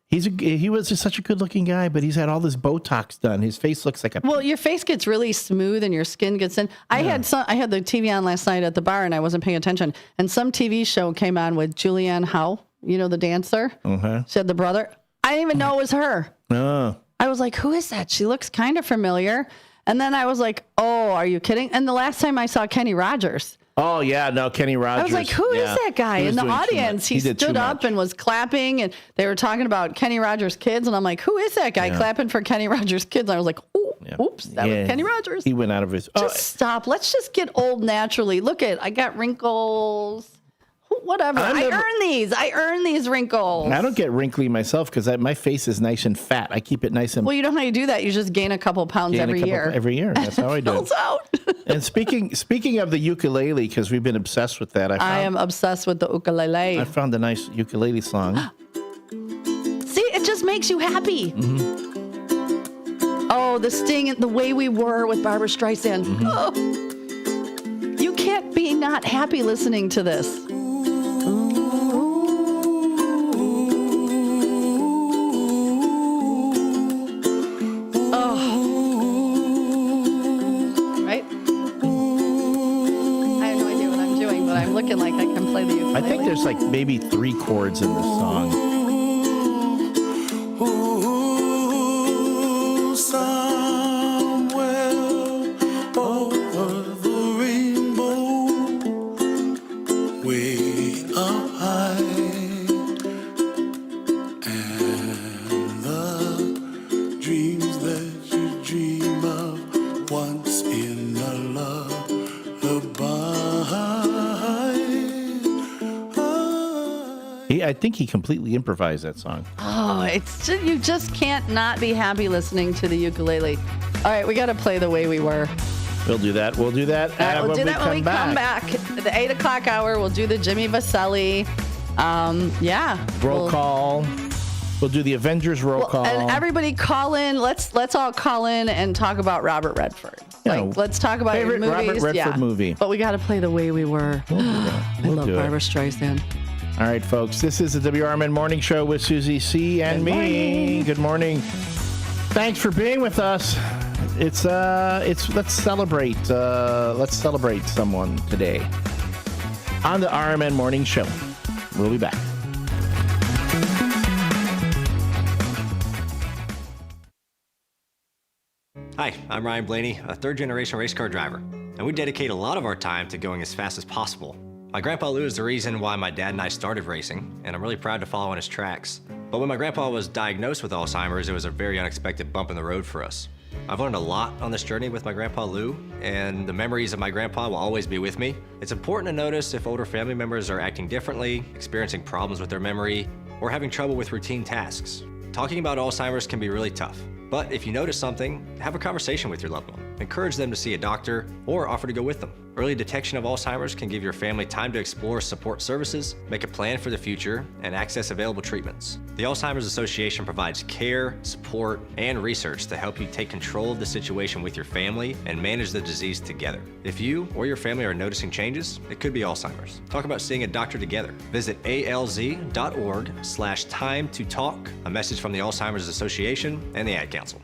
He was just such a good-looking guy, but he's had all this Botox done. His face looks like a... Well, your face gets really smooth and your skin gets in. I had the TV on last night at the bar, and I wasn't paying attention. And some TV show came on with Julianne Howe, the dancer. She had the brother. I didn't even know it was her. Oh. I was like, who is that? She looks kind of familiar. And then I was like, oh, are you kidding? And the last time I saw Kenny Rogers... Oh, yeah, no, Kenny Rogers. I was like, who is that guy? In the audience, he stood up and was clapping, and they were talking about Kenny Rogers' kids, and I'm like, who is that guy clapping for Kenny Rogers' kids? And I was like, oops, that was Kenny Rogers. He went out of his... Stop. Let's just get old naturally. Look I got wrinkles. Whatever. I earn these wrinkles. I don't get wrinkly myself because my face is nice and fat. I keep it nice and... Well, you know how you do that? You just gain a couple pounds every year. Every year. That's how I do it. Out. And speaking of the ukulele, because we've been obsessed with that. I am obsessed with the ukulele. I found a nice ukulele song. See, it just makes you happy. Mm-hmm. Oh, the sting and the way we were with Barbra Streisand. Mm-hmm. Oh. You can't be not happy listening to this. there's like maybe 3 chords in this song. Ooh, somewhere over the rainbow, way up high, and the dreams that you dream of once in a lullaby. I think he completely improvised that song. Oh, it's just, you just can't not be happy listening to the ukulele. All right, we got to play The Way We Were. We'll do that. We'll do that. All right, we'll do that when we come back. The 8 o'clock hour, we'll do the Jimmy Vaselli. Roll call. We'll do the Avengers roll call. And everybody call in. Let's all call in and talk about Robert Redford. Let's talk about your favorite movies. Robert Redford movie. But we got to play The Way We Were. We'll do that. I love Barbara Streisand. All right, folks. This is the WRMN Morning Show with Susie C. and me. Good morning. Thanks for being with us. It's let's celebrate. Let's celebrate someone today on the RMN Morning Show. We'll be back. Hi, I'm Ryan Blaney, a third-generation race car driver, and we dedicate a lot of our time to going as fast as possible. My grandpa Lou is the reason why my dad and I started racing, and I'm really proud to follow in his tracks. But when my grandpa was diagnosed with Alzheimer's, it was a very unexpected bump in the road for us. I've learned a lot on this journey with my grandpa Lou, and the memories of my grandpa will always be with me. It's important to notice if older family members are acting differently, experiencing problems with their memory, or having trouble with routine tasks. Talking about Alzheimer's can be really tough. But if you notice something, have a conversation with your loved one. Encourage them to see a doctor or offer to go with them. Early detection of Alzheimer's can give your family time to explore support services, make a plan for the future, and access available treatments. The Alzheimer's Association provides care, support, and research to help you take control of the situation with your family and manage the disease together. If you or your family are noticing changes, it could be Alzheimer's. Talk about seeing a doctor together. Visit alz.org/time-to-talk. A message from the Alzheimer's Association and the Ad Council.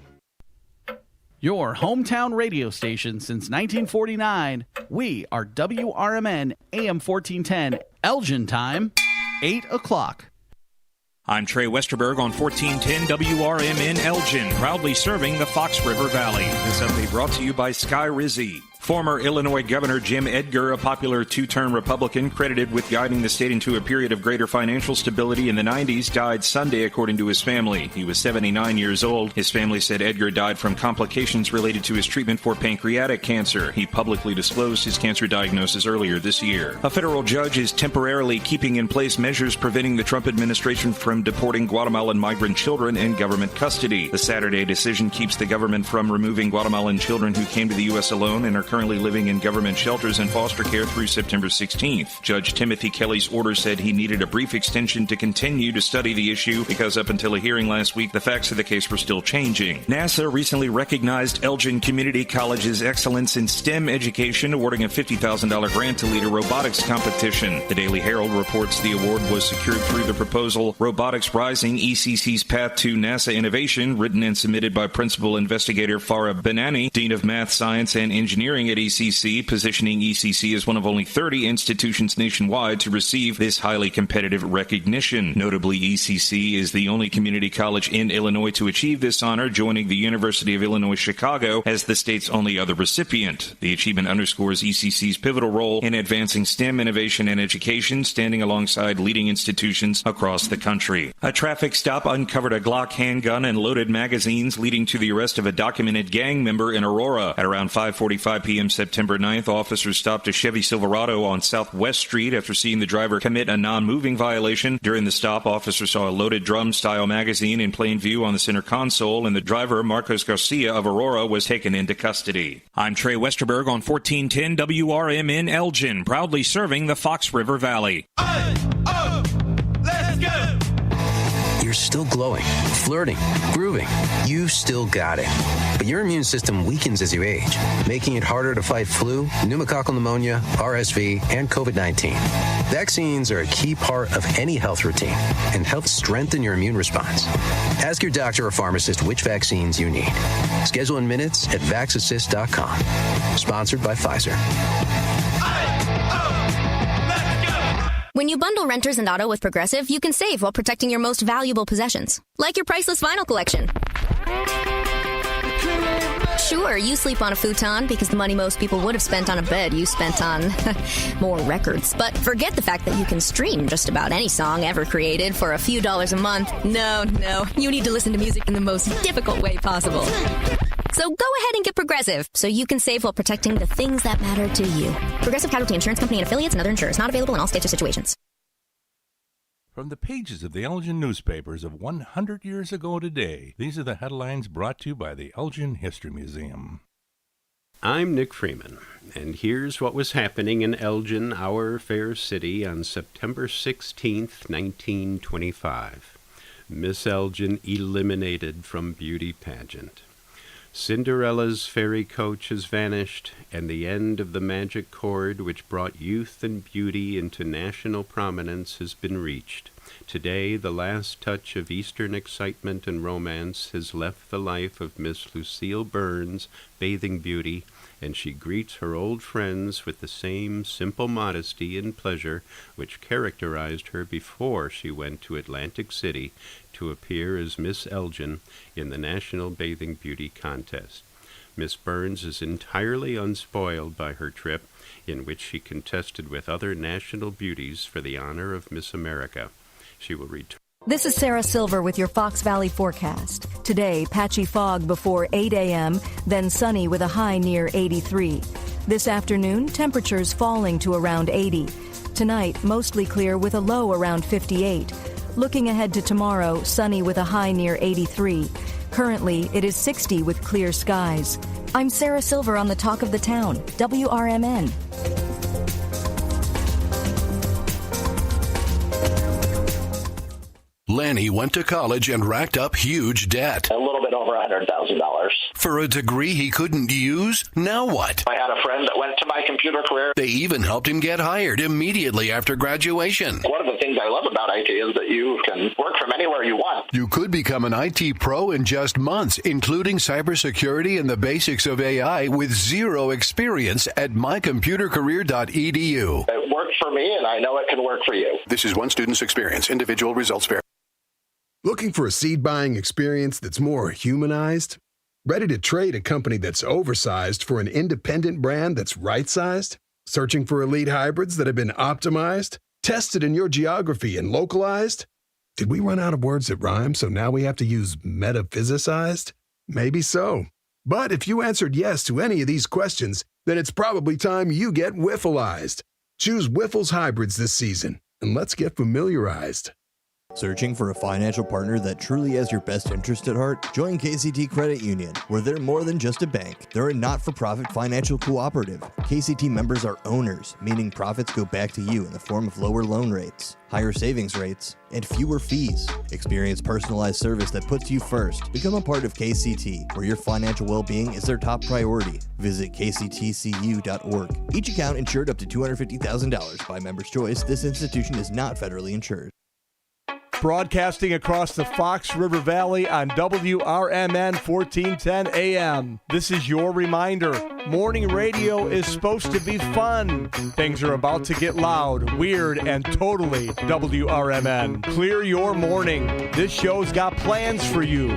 Your hometown radio station since 1949. We are WRMN AM 1410, Elgin time, 8 o'clock. I'm Trey Westerberg on 1410 WRMN Elgin, proudly serving the Fox River Valley. This update brought to you by Sky Rizzi. Former Illinois Governor Jim Edgar, a popular two-term Republican credited with guiding the state into a period of greater financial stability in the 90s, died Sunday, according to his family. He was 79 years old. His family said Edgar died from complications related to his treatment for pancreatic cancer. He publicly disclosed his cancer diagnosis earlier this year. A federal judge is temporarily keeping in place measures preventing the Trump administration from deporting Guatemalan migrant children in government custody. The Saturday decision keeps the government from removing Guatemalan children who came to the U.S. alone and are currently living in government shelters and foster care through September 16th. Judge Timothy Kelly's order said he needed a brief extension to continue to study the issue because up until a hearing last week, the facts of the case were still changing. NASA recently recognized Elgin Community College's excellence in STEM education, awarding a $50,000 grant to lead a robotics competition. The Daily Herald reports the award was secured through the proposal Robotics Rising, ECC's Path to NASA Innovation, written and submitted by Principal Investigator Farah Benani, Dean of Math, Science, and Engineering at ECC, positioning ECC as one of only 30 institutions nationwide to receive this highly competitive recognition. Notably, ECC is the only community college in Illinois to achieve this honor, joining the University of Illinois Chicago as the state's only other recipient. The achievement underscores ECC's pivotal role in advancing STEM innovation and education, standing alongside leading institutions across the country. A traffic stop uncovered a Glock handgun and loaded magazines, leading to the arrest of a documented gang member in Aurora. At around 5:45 p.m. September 9th, officers stopped a Chevy Silverado on Southwest Street after seeing the driver commit a non-moving violation. During the stop, officers saw a loaded drum-style magazine in plain view on the center console, and the driver, Marcos Garcia of Aurora, was taken into custody. I'm Trey Westerberg on 1410 WRMN Elgin, proudly serving the Fox River Valley. Let's go! You're still glowing, flirting, grooving. You still got it. But your immune system weakens as you age, making it harder to fight flu, pneumococcal pneumonia, RSV, and COVID-19. Vaccines are a key part of any health routine and help strengthen your immune response. Ask your doctor or pharmacist which vaccines you need. Schedule in minutes at vaxassist.com. Sponsored by Pfizer. When you bundle renters and auto with Progressive, you can save while protecting your most valuable possessions, like your priceless vinyl collection. Sure, you sleep on a futon because the money most people would have spent on a bed you spent on more records. But forget the fact that you can stream just about any song ever created for a few dollars a month. No, you need to listen to music in the most difficult way possible. So go ahead and get Progressive so you can save while protecting the things that matter to you. Progressive Casualty Insurance Company and affiliates and other insurers. Not available in all states or situations. From the pages of the Elgin newspapers of 100 years ago today, these are the headlines brought to you by the Elgin History Museum. I'm Nick Freeman, and here's what was happening in Elgin, our fair city, on September 16th, 1925. Miss Elgin eliminated from beauty pageant. Cinderella's fairy coach has vanished, and the end of the magic cord which brought youth and beauty into national prominence has been reached. Today, the last touch of Eastern excitement and romance has left the life of Miss Lucille Burns, bathing beauty, and she greets her old friends with the same simple modesty and pleasure which characterized her before she went to Atlantic City to appear as Miss Elgin in the National Bathing Beauty Contest. Miss Burns is entirely unspoiled by her trip, in which she contested with other national beauties for the honor of Miss America. She will return. This is Sarah Silver with your Fox Valley forecast. Today, patchy fog before 8 a.m., then sunny with a high near 83. This afternoon, temperatures falling to around 80. Tonight, mostly clear with a low around 58. Looking ahead to tomorrow, sunny with a high near 83. Currently, it is 60 with clear skies. I'm Sarah Silver on the Talk of the Town, WRMN. Lanny went to college and racked up huge debt. A little bit over $100,000. For a degree he couldn't use? Now what? I had a friend that went to my computer career. They even helped him get hired immediately after graduation. One of the things I love about IT is that you can work from anywhere you want. You could become an IT pro in just months, including cybersecurity and the basics of AI with zero experience at mycomputercareer.edu. It worked for me, and I know it can work for you. This is one student's experience. Individual results vary. Looking for a seed buying experience that's more humanized? Ready to trade a company that's oversized for an independent brand that's right-sized? Searching for elite hybrids that have been optimized, tested in your geography, and localized? Did we run out of words that rhyme, so now we have to use metaphysicized? Maybe so. But if you answered yes to any of these questions, then it's probably time you get Wiffleized. Choose Wiffles hybrids this season, and let's get familiarized. Searching for a financial partner that truly has your best interest at heart? Join KCT Credit Union, where they're more than just a bank. They're a not-for-profit financial cooperative. KCT members are owners, meaning profits go back to you in the form of lower loan rates, higher savings rates, and fewer fees. Experience personalized service that puts you first. Become a part of KCT, where your financial well-being is their top priority. Visit kctcu.org. Each account insured up to $250,000 by member's choice. This institution is not federally insured. Broadcasting across the Fox River Valley on WRMN 1410 AM. This is your reminder. Morning radio is supposed to be fun. Things are about to get loud, weird, and totally WRMN. Clear your morning. This show's got plans for you.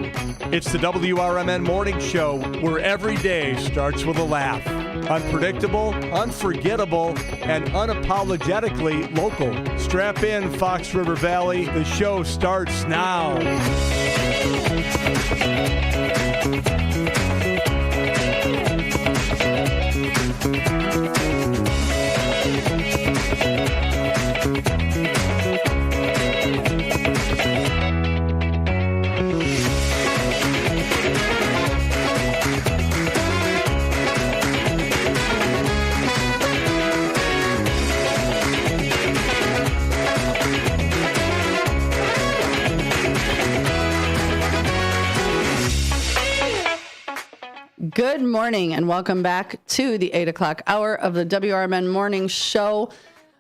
It's the WRMN Morning Show, where every day starts with a laugh. Unpredictable, unforgettable, and unapologetically local. Strap in, Fox River Valley. The show starts now. Good morning and welcome back to the 8 o'clock hour of the WRMN Morning Show.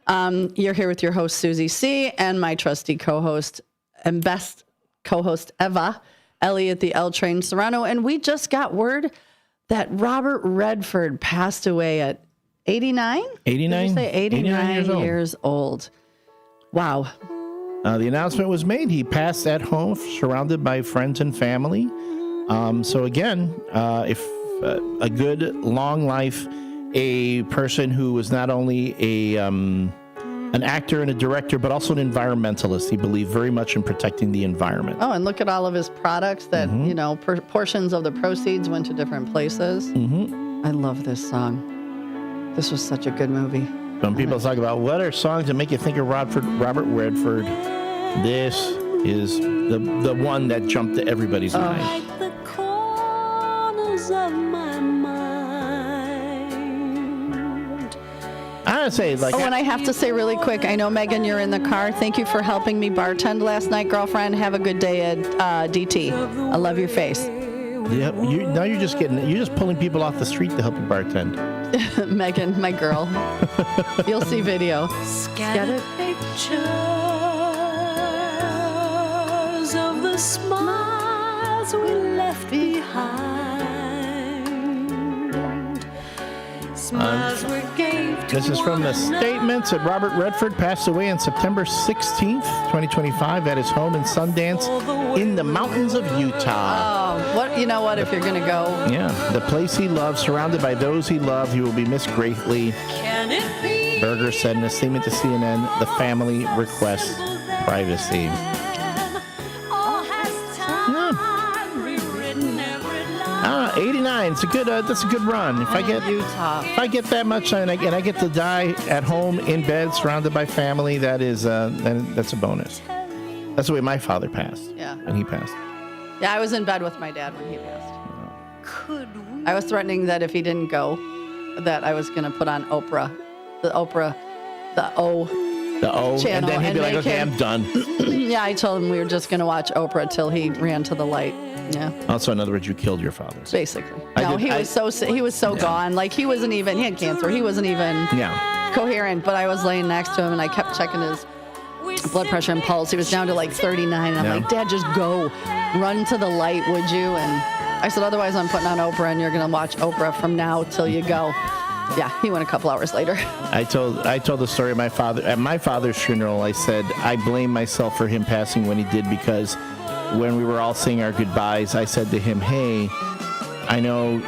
You're here with your host, Susie C., and my trusty co-host and best co-host, Eva, Elliot the L Train Serrano. And we just got word that Robert Redford passed away at 89? 89? Did you say 89 years old. years old. Wow. The announcement was made. He passed at home, surrounded by friends and family. So again, if a good long life, a person who was not only an actor and a director, but also an environmentalist. He believed very much in protecting the environment. Oh, and look at all of his products that, portions of the proceeds went to different places. I love this song. This was such a good movie. When people talk about what are songs that make you think of Robert Redford, this is the one that jumped to everybody's mind. The corners of my mind. I gotta say, and I have to say really quick, I know, Megan, you're in the car. Thank you for helping me bartend last night, girlfriend. Have a good day at DT. I love your face. Yeah, you're just pulling people off the street to help you bartend. Megan, my girl. You'll see video. Scattered pictures of the smiles we left behind. Smiles we gave to This is from the statements that Robert Redford passed away on September 16th, 2025 at his home in Sundance in the mountains of Utah. You know what, if you're going to go. Yeah, the place he loved, surrounded by those he loved, he will be missed greatly. Can it be? Berger said in a statement to CNN, the family requests privacy. 89. It's a good. That's a good run. If I get that much, and I get to die at home in bed, surrounded by family, that's a bonus. That's the way my father passed. Yeah. When he passed. Yeah, I was in bed with my dad when he passed. I was threatening that if he didn't go, that I was going to put on Oprah, the O channel, and then he'd be like, "Okay, I'm done." Yeah, I told him we were just going to watch Oprah till he ran to the light. Yeah. Also, in other words, you killed your father. Basically. He was so gone. Like he had cancer. He wasn't even coherent. But I was laying next to him and I kept checking his blood pressure and pulse. He was down to like 39. And I'm like, Dad, just go, run to the light, would you? And I said, otherwise, I'm putting on Oprah, and you're going to watch Oprah from now till you go. Yeah, he went a couple hours later. I told the story of my father at my father's funeral. I said I blame myself for him passing when he did, because when we were all saying our goodbyes, I said to him, "Hey, I know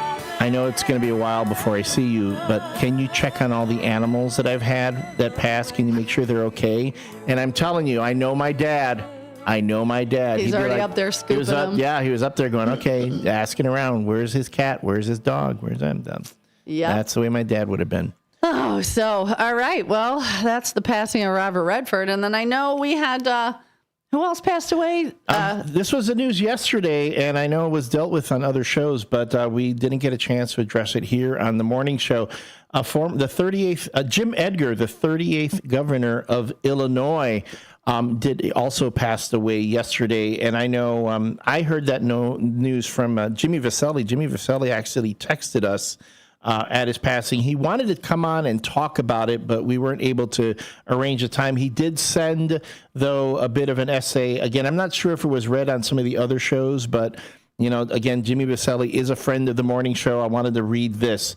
it's going to be a while before I see you, but can you check on all the animals that I've had that passed? Can you make sure they're okay?" And I'm telling you, I know my dad. He's already up there scooping them. Yeah, he was up there going, okay, asking around, where's his cat? Where's his dog? Where's them done? Yeah. That's the way my dad would have been. Oh, so, all right. Well, that's the passing of Robert Redford. And then I know we had, who else passed away? This was the news yesterday, and I know it was dealt with on other shows, but we didn't get a chance to address it here on the morning show. The 38th, Jim Edgar, the 38th governor of Illinois, did also passed away yesterday. And I know I heard that news from Jimmy Vasselli. Jimmy Vasselli actually texted us at his passing. He wanted to come on and talk about it, but we weren't able to arrange a time. He did send, though, a bit of an essay. Again, I'm not sure if it was read on some of the other shows, but, again, Jimmy Vasselli is a friend of the morning show. I wanted to read this.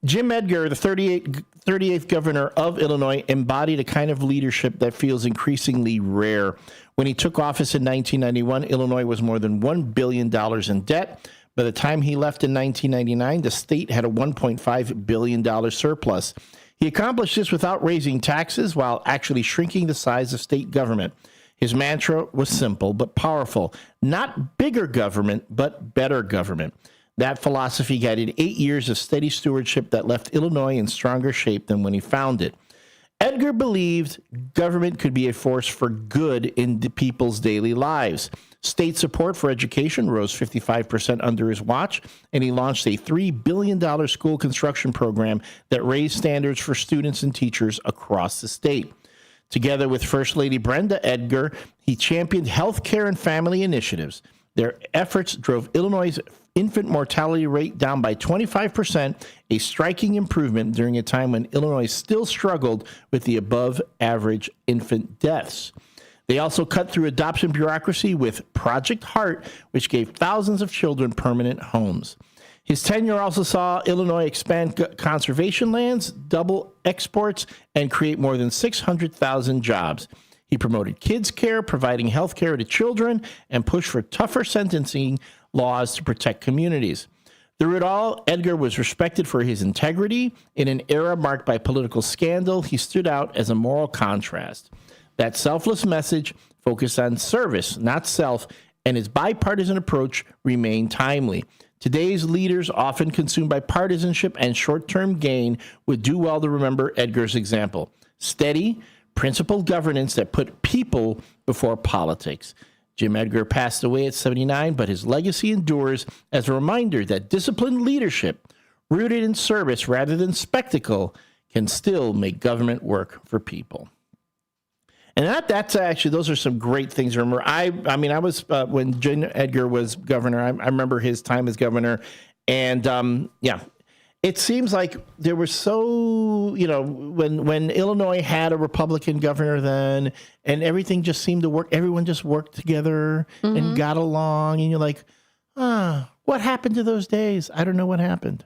Jim Edgar, the 38th governor of Illinois, embodied a kind of leadership that feels increasingly rare. When he took office in 1991, Illinois was more than $1 billion in debt. By the time he left in 1999, the state had a $1.5 billion surplus. He accomplished this without raising taxes while actually shrinking the size of state government. His mantra was simple but powerful: not bigger government, but better government. That philosophy guided 8 years of steady stewardship that left Illinois in stronger shape than when he found it. Edgar believed government could be a force for good in the people's daily lives. State support for education rose 55% under his watch, and he launched a $3 billion school construction program that raised standards for students and teachers across the state. Together with First Lady Brenda Edgar, he championed health care and family initiatives. Their efforts drove Illinois' infant mortality rate down by 25%, a striking improvement during a time when Illinois still struggled with the above-average infant deaths. They also cut through adoption bureaucracy with Project Heart, which gave thousands of children permanent homes. His tenure also saw Illinois expand conservation lands, double exports, and create more than 600,000 jobs. He promoted kids' care, providing health care to children, and pushed for tougher sentencing laws to protect communities. Through it all, Edgar was respected for his integrity. In an era marked by political scandal, he stood out as a moral contrast. That selfless message focused on service, not self, and his bipartisan approach remained timely. Today's leaders, often consumed by partisanship and short-term gain, would do well to remember Edgar's example. Steady, principled governance that put people before politics. Jim Edgar passed away at 79, but his legacy endures as a reminder that disciplined leadership, rooted in service rather than spectacle, can still make government work for people. And that's actually, those are some great things to remember. I was, when Jim Edgar was governor, I remember his time as governor. And it seems like there was when Illinois had a Republican governor then, and everything just seemed to work. Everyone just worked together and got along. And you're like, what happened to those days? I don't know what happened.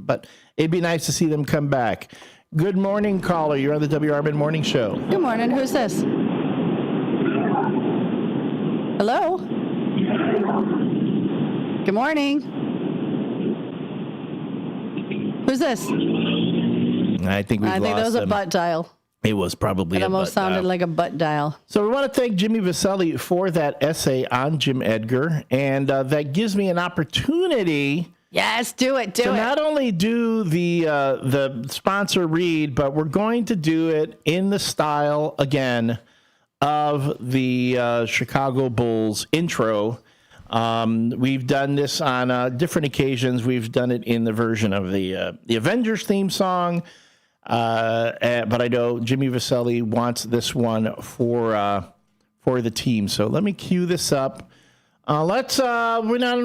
But it'd be nice to see them come back. Good morning, caller. You're on the WRMN Morning Show. Good morning. Who's this? Hello? Good morning. Who's this? I think that was a butt dial. It was probably It almost sounded like a butt dial. So we want to thank Jimmy Vaselli for that essay on Jim Edgar. And that gives me an opportunity... Yes, do it. Not only do the sponsor read, but we're going to do it in the style again of the Chicago Bulls intro. We've done this on different occasions. We've done it in the version of the Avengers theme song, but I know Jimmy Vaselli wants this one for the team. So let me cue this up. We're not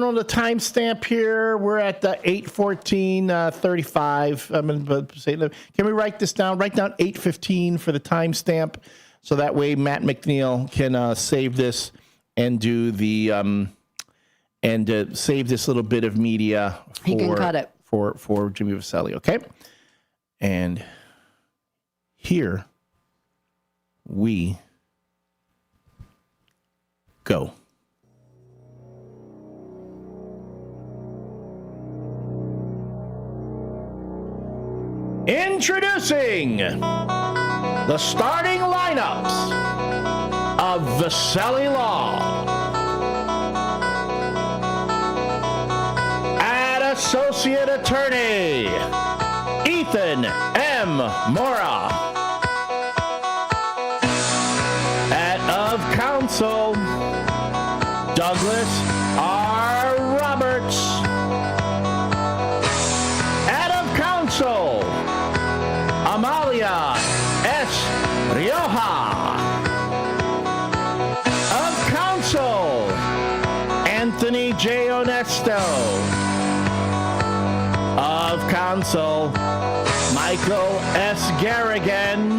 on the timestamp here. We're at the 8:14:35. I'm going to say, can we write this down? Write down 8:15 for the timestamp, so that way Matt McNeil can save this and do the save this little bit of media. He can cut it for Jimmy Vaselli. Okay, and here we go. Introducing the starting lineups of Vaselli Law. At Associate Attorney, Ethan M. Mora. At of Counsel, Douglas R. Roberts. At of Counsel, Amalia S. Rioja. Of Counsel, Anthony J. Onesto. Of Counsel, Michael S. Garrigan.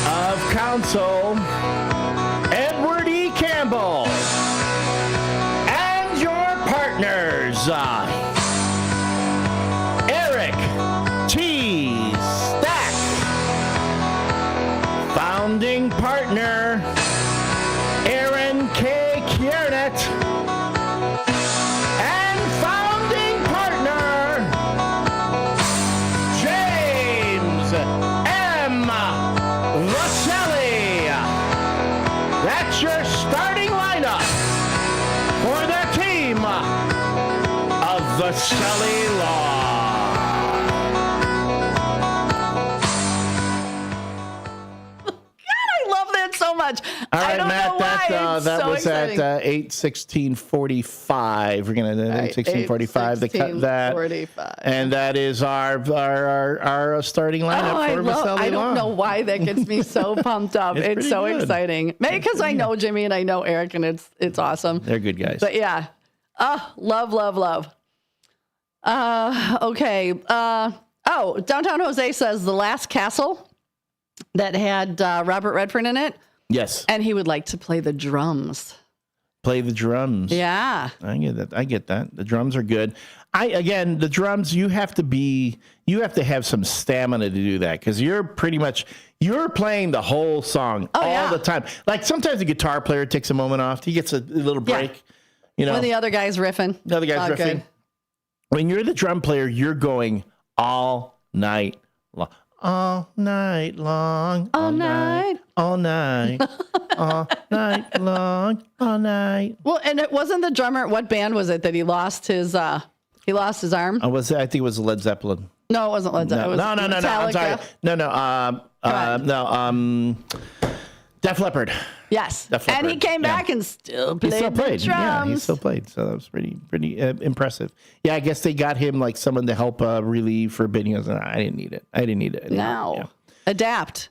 Of Counsel, Edward E. Campbell. And your partners, Eric T. Stack, founding partner Aaron K. Kiernet, and founding partner James M. Vaselli. That's your starting lineup for the team of Vaselli Law. So much. All right, I don't Matt, know why. that so was exciting. at 8:16:45. We're going to 8:16:45 to cut that. 45. And that is our starting lineup for Vaselli I don't know why that gets me so pumped up. It's so good. exciting. Maybe because I know Jimmy and I know Eric, and it's awesome. They're good guys. But yeah. Love. Okay. Downtown Jose says The Last Castle that had Robert Redford in it. Yes. And he would like to play the drums. play the drums. Yeah. I get that. The drums are good. The drums, you have to have some stamina to do that because you're playing the whole song all the time. Like sometimes the guitar player takes a moment off. He gets a little break. You know, when the other guy's riffing. Good. When you're the drum player, you're going all night long. All night long. All night. All night. All night long. All night. Well, and it wasn't the drummer. What band was it that he lost his arm? I think it was Led Zeppelin. No, it wasn't Led Zeppelin. No. I'm sorry. No. Def Leppard. Yes. Def Leppard. And he came back and still played. Yeah, he still played. So that was pretty impressive. Yeah, I guess they got him like someone to help relieve for Benny. I didn't need it. No. Yeah. Adapt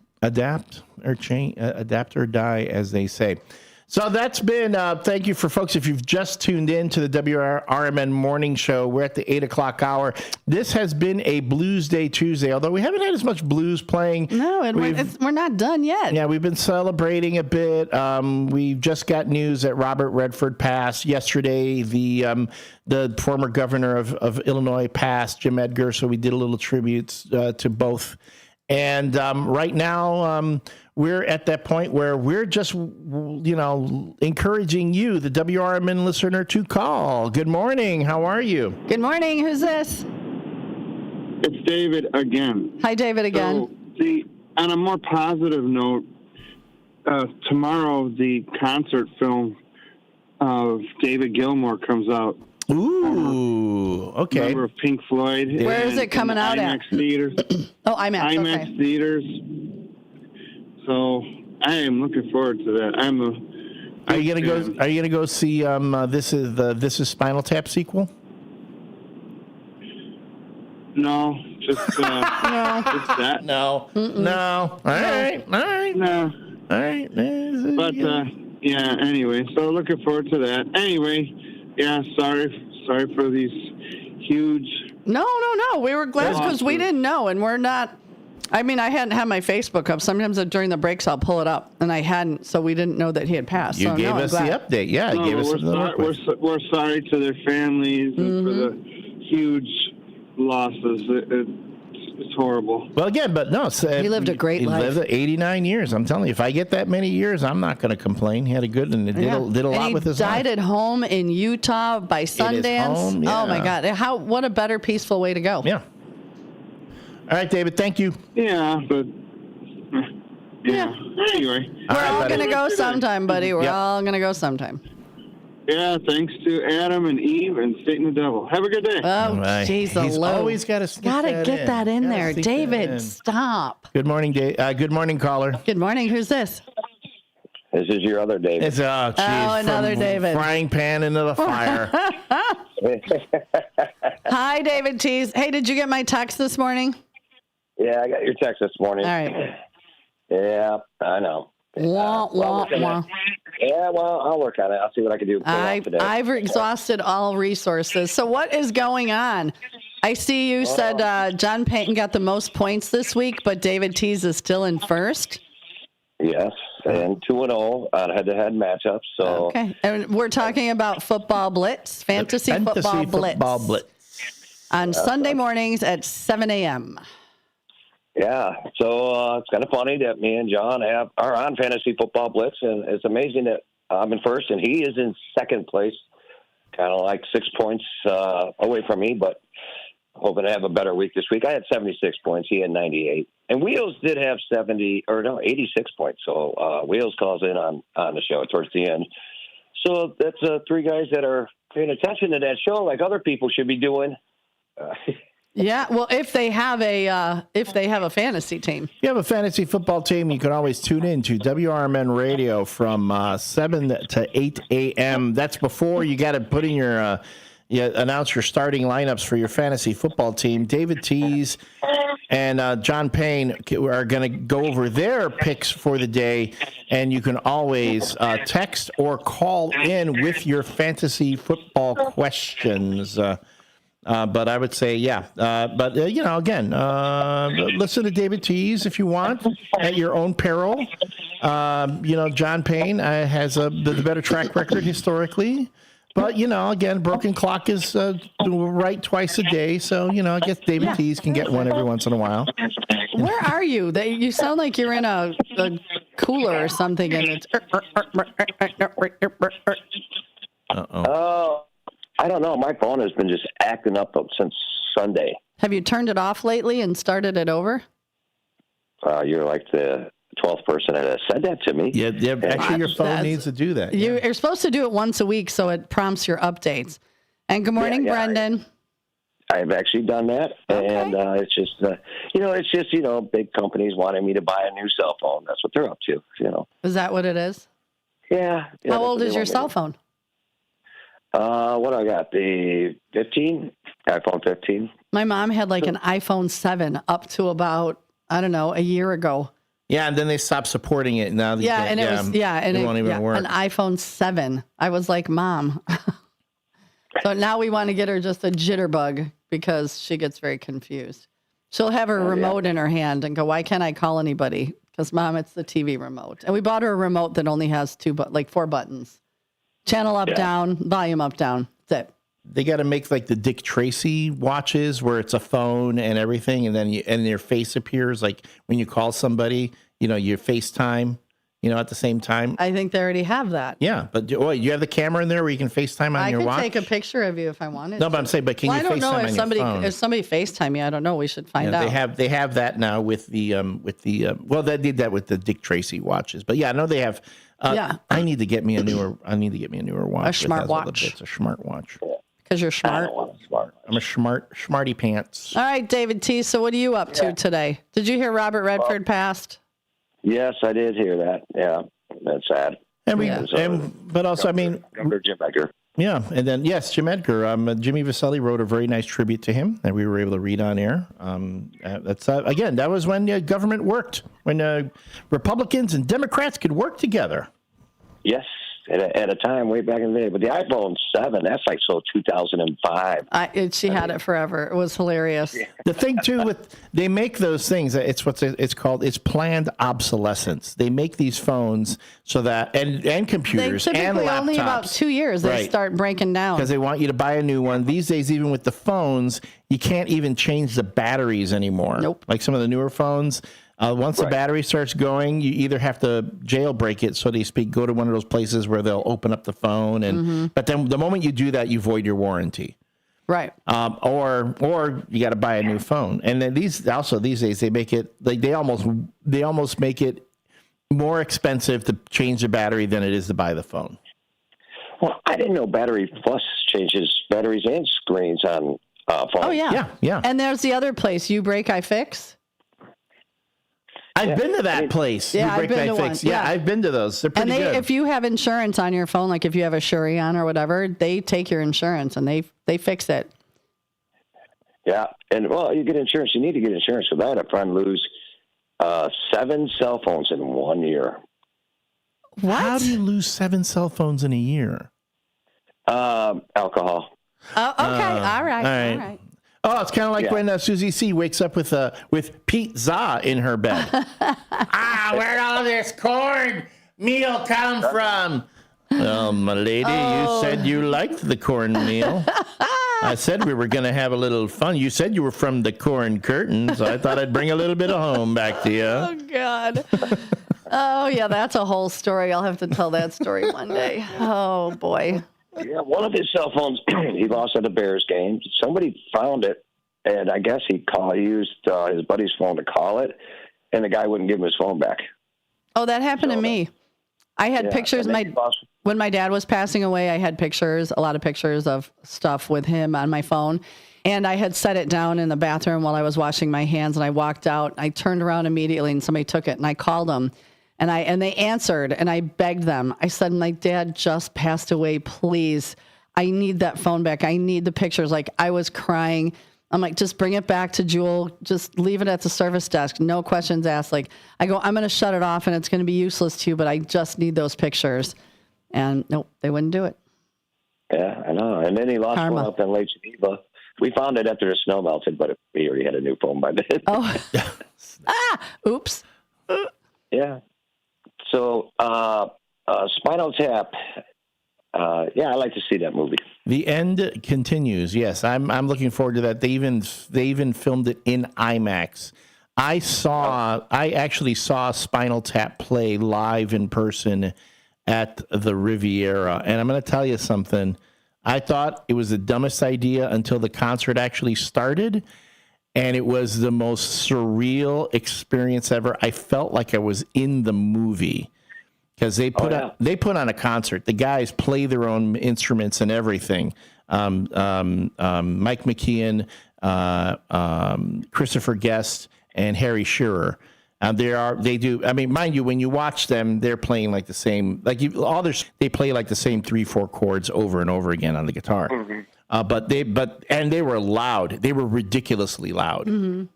or change. Adapt or die, as they say. So that's been, thank you for folks. If you've just tuned in to the WRMN morning show, we're at the 8 o'clock hour. This has been a Blues Day Tuesday, although we haven't had as much blues playing. No, and we're not done yet. Yeah, we've been celebrating a bit. We've just got news that Robert Redford passed yesterday. The former governor of Illinois passed, Jim Edgar, so we did a little tributes to both. And right now, we're at that point where we're just, encouraging you, the WRMN listener, to call. Good morning. How are you? Good morning. Who's this? It's David again. Hi, David again. So, on a more positive note, tomorrow the concert film of David Gilmour comes out. Ooh, okay. Member of Pink Floyd. Where is it coming out IMAX at? Theaters. Oh, IMAX. IMAX okay. Theaters. So I am looking forward to that. Are you gonna go see This Is Spinal Tap sequel? No, just just that. No. All right. No. All right. But yeah. Anyway, so looking forward to that. Anyway, yeah. Sorry for these huge. No. We were glad because we didn't know, and we're not. I mean, I hadn't had my Facebook up. Sometimes during the breaks, I'll pull it up, and I hadn't, so we didn't know that he had passed. You gave us the update. Yeah, no, gave us we're sorry to their families and for the huge losses. It's horrible. Well, again, but no. He lived a great life. He lived 89 years. I'm telling you, if I get that many years, I'm not going to complain. He had a good and did a lot with his life. He died at home in Utah by Sundance. Home, yeah. Oh, my God. What a better peaceful way to go. Yeah. All right, David, thank you. Yeah, but yeah. Anyway. We're all going to go sometime, buddy. We're all going to go sometime. Yeah, thanks to Adam and Eve and Satan the devil. Have a good day. Oh, jeez, He's always got to get that in there. David, stop. Good morning, Good morning, caller. Good morning. Who's this? This is your other David. It's another David. Frying pan into the fire. Hi, David Tease. Hey, did you get my text this morning? Yeah, I got your text this morning. All right. Yeah, I know. Wah. Yeah, well, I'll work on it. I'll see what I can do today. I've exhausted all resources. So what is going on? I see you said John Payton got the most points this week, but David Tease is still in first. Yes, and 2-0 on head-to-head matchups. So okay, and we're talking about Football Blitz, Fantasy Football Blitz. On Sunday mornings at 7 a.m. Yeah, so it's kind of funny that me and John are on Fantasy Football Blitz, and it's amazing that I'm in first and he is in second place, kind of like 6 points away from me, but hoping to have a better week this week. I had 76 points. He had 98. And Wheels did have 86 points. So Wheels calls in on the show towards the end. So that's three guys that are paying attention to that show like other people should be doing. Yeah, well, if they have a fantasy team. If you have a fantasy football team, you can always tune in to WRMN Radio from 7 to 8 a.m. That's before you got to put in your announce your starting lineups for your fantasy football team. David Tease and John Payne are going to go over their picks for the day, and you can always text or call in with your fantasy football questions. But I would say, again, listen to David Tease if you want at your own peril. John Payne has the better track record historically. But, again, broken clock is right twice a day. So, I guess David Tees can get one every once in a while. Where are you? You sound like you're in a cooler or something. And it's... Oh, I don't know. My phone has been just acting up since Sunday. Have you turned it off lately and started it over? You're like the 12th person that has said that to me. Yeah. Actually, your phone needs to do that. You're supposed to do it once a week so it prompts your updates. And good morning, Brendan. I've actually done that, and it's just, big companies wanting me to buy a new cell phone. That's what they're up to, Is that what it is? Yeah. How old is your cell phone? What do I got? The 15? iPhone 15. My mom had like an iPhone 7 up to about, I don't know, a year ago. Yeah, and then they stopped supporting it. Now it won't even work. An iPhone 7. I was like, Mom. So now we want to get her just a jitterbug because she gets very confused. She'll have her remote in her hand and go, why can't I call anybody? Because, Mom, it's the TV remote. And we bought her a remote that only has 4 buttons. Channel up, down, volume up, down. That's it. They got to make like the Dick Tracy watches where it's a phone and everything, and then your face appears like when you call somebody, your FaceTime, at the same time. I think they already have that. Yeah, but you have the camera in there where you can FaceTime on your watch? I could take a picture of you if I wanted. No, but I'm saying, but can you FaceTime on your phone? I don't know if somebody FaceTime you. I don't know. We should find out. They have that now with the they did that with the Dick Tracy watches. But yeah, I know they have. I need to get me a newer watch. A smart watch. A smart watch. Because you're smart. I'm a smarty pants. All right, David T. So what are you up to today? Did you hear Robert Redford passed? Yes, I did hear that. Yeah, that's sad. But also, Governor Jim Edgar. Yeah, and then Jim Edgar. Jimmy Vasselli wrote a very nice tribute to him that we were able to read on air. That's again, that was when government worked, when Republicans and Democrats could work together. Yes, at a time way back in the day. But the iPhone 7, that's like 2005. She had it forever. It was hilarious. Yeah. The thing too they make those things. It's called planned obsolescence. They make these phones so that and computers and laptops. They typically only about 2 years they start breaking down because they want you to buy a new one. These days, even with the phones, you can't even change the batteries anymore. Nope. Like some of the newer phones. Once the battery starts going, you either have to jailbreak it, so to speak, go to one of those places where they'll open up the phone, but then the moment you do that, you void your warranty. Right. Or you got to buy a new phone. And then these days they make it like they almost make it more expensive to change the battery than it is to buy the phone. Well, I didn't know Battery Plus changes batteries and screens on phones. Oh yeah. Yeah. And there's the other place, You Break, I Fix. I've been to that place. Yeah, I've been to one. Yeah, I've been to those. They're pretty good. If you have insurance on your phone, like if you have a Shuri on or whatever, they take your insurance and they fix it. Yeah, and you get insurance. You need to get insurance for that. A friend lose 7 cell phones in 1 year. What? How do you lose 7 cell phones in a year? Alcohol. Oh, okay. All right. Oh, it's kind of like when Susie C wakes up with pizza in her bed. Where'd all this cornmeal come from? Well, my lady, you said you liked the cornmeal. I said we were going to have a little fun. You said you were from the Corn Curtain, so I thought I'd bring a little bit of home back to you. Oh, God. Oh, yeah, that's a whole story. I'll have to tell that story one day. Oh, boy. Yeah, one of his cell phones he lost at a Bears game. Somebody found it, and I guess he used his buddy's phone to call it, and the guy wouldn't give him his phone back. Oh, that happened to me. I had pictures. When my dad was passing away, I had a lot of pictures of stuff with him on my phone. And I had set it down in the bathroom while I was washing my hands, and I walked out. I turned around immediately, and somebody took it, and I called them. And they answered, and I begged them. I said, my dad just passed away. Please, I need that phone back. I need the pictures. Like, I was crying. I'm like, just bring it back to Jewel. Just leave it at the service desk. No questions asked. Like, I'm going to shut it off, and it's going to be useless to you, but I just need those pictures. And nope, they wouldn't do it. Yeah, I know. And then he lost one up in Lake Geneva. We found it after the snow melted, but he already had a new phone by then. Oh, oops. Yeah. So Spinal Tap. Yeah, I like to see that movie. The End Continues. Yes, I'm looking forward to that. They even filmed it in IMAX. I actually saw Spinal Tap play live in person at the Riviera, and I'm going to tell you something. I thought it was the dumbest idea until the concert actually started, and it was the most surreal experience ever. I felt like I was in the movie because they put on a concert. The guys play their own instruments and everything. Mike McKeon, Christopher Guest, and Harry Shearer. They do. I mean, mind you, when you watch them, they're playing like the same, they play like the same 3-4 chords over and over again on the guitar. But they were loud. They were ridiculously loud.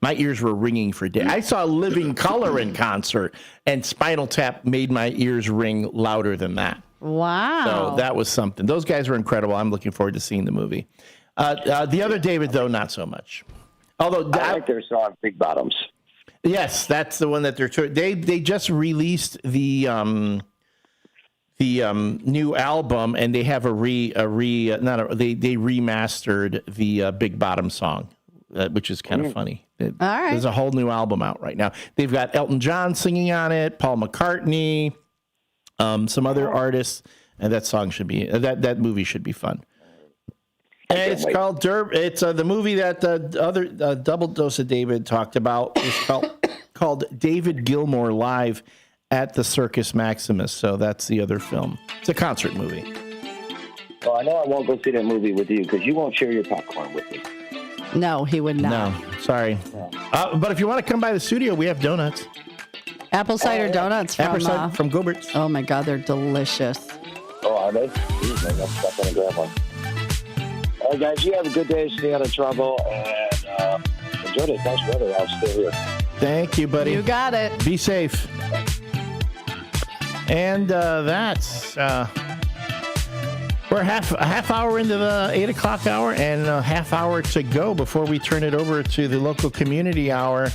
My ears were ringing for days. I saw Living Colour in concert, and Spinal Tap made my ears ring louder than that. Wow. So that was something. Those guys were incredible. I'm looking forward to seeing the movie. The other David, though, not so much. Although I like their song "Big Bottoms." Yes, that's the one that they just released the new album, and they have they remastered the Big Bottom song, which is kind of funny. All right. There's a whole new album out right now. They've got Elton John singing on it, Paul McCartney, some other artists, and that song should be that movie should be fun. And it's called It's the movie that the other Double Dose of David talked about is called David Gilmour Live at the Circus Maximus. So that's the other film. It's a concert movie. Well, I know I won't go see that movie with you because you won't share your popcorn with me. No, he would not. No, sorry. But if you want to come by the studio, we have donuts. Apple cider donuts from Gobert's. Oh my God, they're delicious. Oh, are they? Jeez, I'm going to grab one. All right, guys, you have a good day. Stay out of trouble and enjoy this nice weather. I'll stay here. Thank you, buddy. You got it. Be safe. And that's we're a half hour into the 8 o'clock hour, and a half hour to go before we turn it over to the local community hour.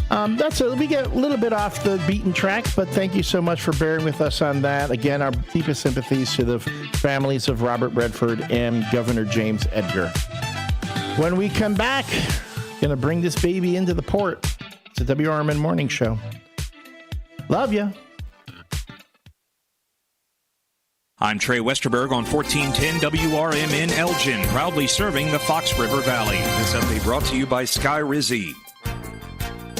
We get a little bit off the beaten track, but thank you so much for bearing with us on that. Again, our deepest sympathies to the families of Robert Redford and Governor James Edgar. When we come back, going to bring this baby into the port. It's a WRMN Morning Show. Love you. I'm Trey Westerberg on 1410 WRMN Elgin, proudly serving the Fox River Valley. This update brought to you by Sky Rizzi.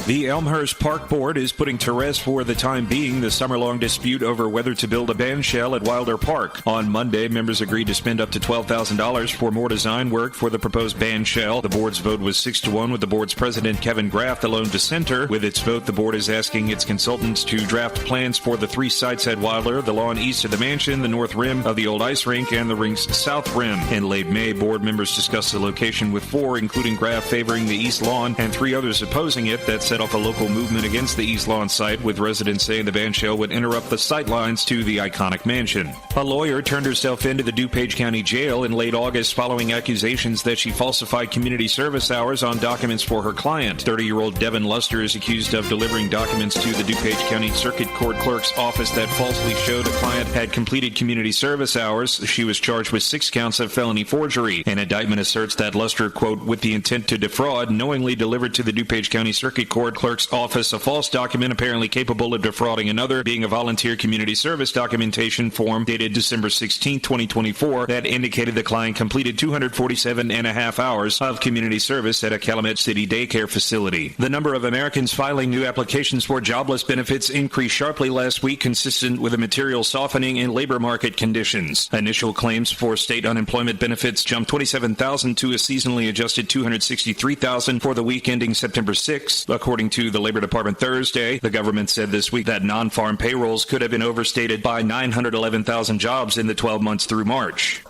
The Elmhurst Park Board is putting to rest for the time being the summer-long dispute over whether to build a band shell at Wilder Park. On Monday, members agreed to spend up to $12,000 for more design work for the proposed band shell. The board's vote was 6-1, with the board's president, Kevin Graff, the lone dissenter. With its vote, the board is asking its consultants to draft plans for the 3 sites at Wilder: the lawn east of the mansion, the north rim of the old ice rink, and the rink's south rim. In late May, board members discussed the location with 4, including Graff favoring the east lawn and 3 others opposing it. That set off a local movement against the East Lawn site, with residents saying the band shell would interrupt the sight lines to the iconic mansion. A lawyer turned herself into the DuPage County Jail in late August following accusations that she falsified community service hours on documents for her client. 30-year-old Devin Luster is accused of delivering documents to the DuPage County Circuit Court Clerk's office that falsely showed a client had completed community service hours. She was charged with 6 counts of felony forgery. An indictment asserts that Luster, quote, with the intent to defraud, knowingly delivered to the DuPage County Circuit Court Clerk's office a false document apparently capable of defrauding another, being a volunteer community service documentation form dated December 16, 2024, that indicated the client completed 247 and a half hours of community service at a Calumet City daycare facility. The number of Americans filing new applications for jobless benefits increased sharply last week, consistent with a material softening in labor market conditions. Initial claims for state unemployment benefits jumped 27,000 to a seasonally adjusted 263,000 for the week ending September 6, according to the Labor Department Thursday. The government said this week that non-farm payrolls could have been overstated by 911,000 jobs in the 12 months through March.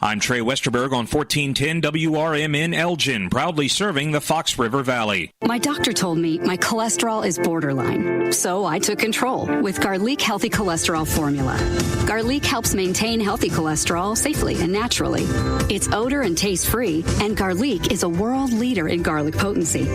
I'm Trey Westerberg on 1410 WRMN Elgin, proudly serving the Fox River Valley. My doctor told me my cholesterol is borderline, so I took control with Garlic Healthy Cholesterol Formula. Garlic helps maintain healthy cholesterol safely and naturally. It's odor and taste-free, and Garlic is a world leader in garlic potency.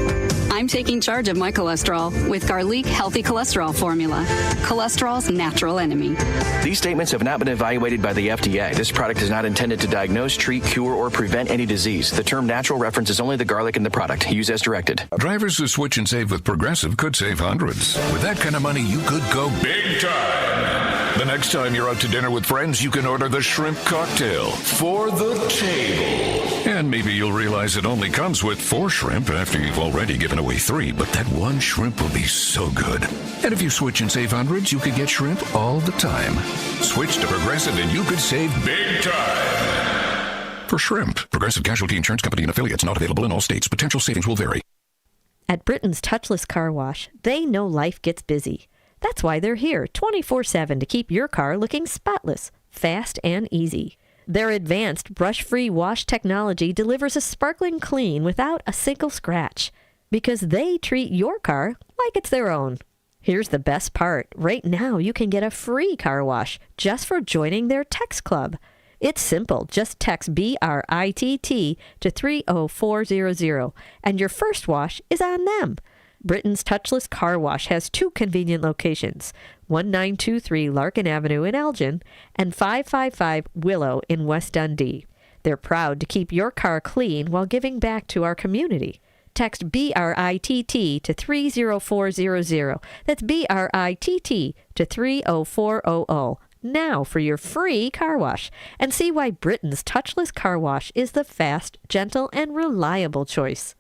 I'm taking charge of my cholesterol with Garlic Healthy Cholesterol Formula, cholesterol's natural enemy. These statements have not been evaluated by the FDA. This product is not intended to diagnose, treat, cure, or prevent any disease. The term natural references only the garlic in the product. Use as directed. Drivers who switch and save with Progressive could save hundreds. With that kind of money, you could go big time. The next time you're out to dinner with friends, you can order the shrimp cocktail for the table. And maybe you'll realize it only comes with 4 shrimp after you've already given away 3, but that one shrimp will be so good. And if you switch and save hundreds, you could get shrimp all the time. Switch to Progressive and you could save big time. For shrimp, Progressive Casualty Insurance Company and affiliates, not available in all states. Potential savings will vary. At Britain's Touchless Car Wash, they know life gets busy. That's why they're here 24/7 to keep your car looking spotless, fast, and easy. Their advanced brush-free wash technology delivers a sparkling clean without a single scratch, because they treat your car like it's their own. Here's the best part. Right now, you can get a free car wash just for joining their text club. It's simple. Just text BRITT to 30400, and your first wash is on them. Britain's Touchless Car Wash has 2 convenient locations, 1923 Larkin Avenue in Elgin and 555 Willow in West Dundee. They're proud to keep your car clean while giving back to our community. Text BRITT to 30400. That's BRITT to 30400. Now for your free car wash, and see why Britain's Touchless Car Wash is the fast, gentle, and reliable choice.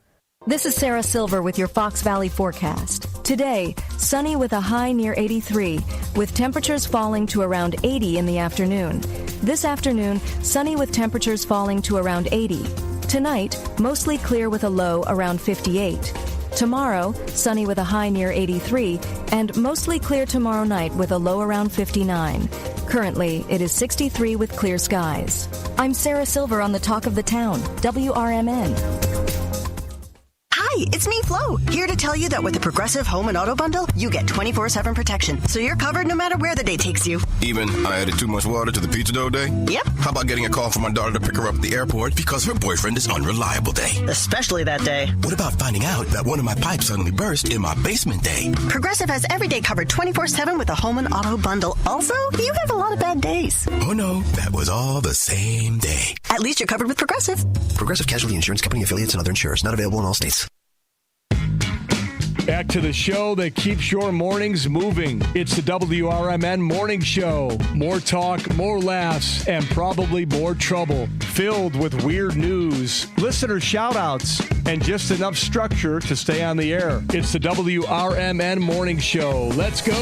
This is Sarah Silver with your Fox Valley forecast. Today, sunny with a high near 83, with temperatures falling to around 80 in the afternoon. This afternoon, sunny with temperatures falling to around 80. Tonight, mostly clear with a low around 58. Tomorrow, sunny with a high near 83, and mostly clear tomorrow night with a low around 59. Currently, it is 63 with clear skies. I'm Sarah Silver on the Talk of the Town, WRMN. Hi, it's me, Flo, here to tell you that with the Progressive Home and Auto Bundle, you get 24/7 protection, so you're covered no matter where the day takes you. Even I added too much water to the pizza dough day? Yep. How about getting a call from my daughter to pick her up at the airport because her boyfriend is unreliable day? Especially that day. What about finding out that one of my pipes suddenly burst in my basement day? Progressive has every day covered 24/7 with the Home and Auto Bundle. Also, you have a lot of bad days. Oh no, that was all the same day. At least you're covered with Progressive. Progressive Casualty Insurance Company, affiliates, and other insurers. Not available in all states. Back to the show that keeps your mornings moving. It's the WRMN Morning Show. More talk, more laughs, and probably more trouble. Filled with weird news, listener shout-outs, and just enough structure to stay on the air. It's the WRMN Morning Show. Let's go.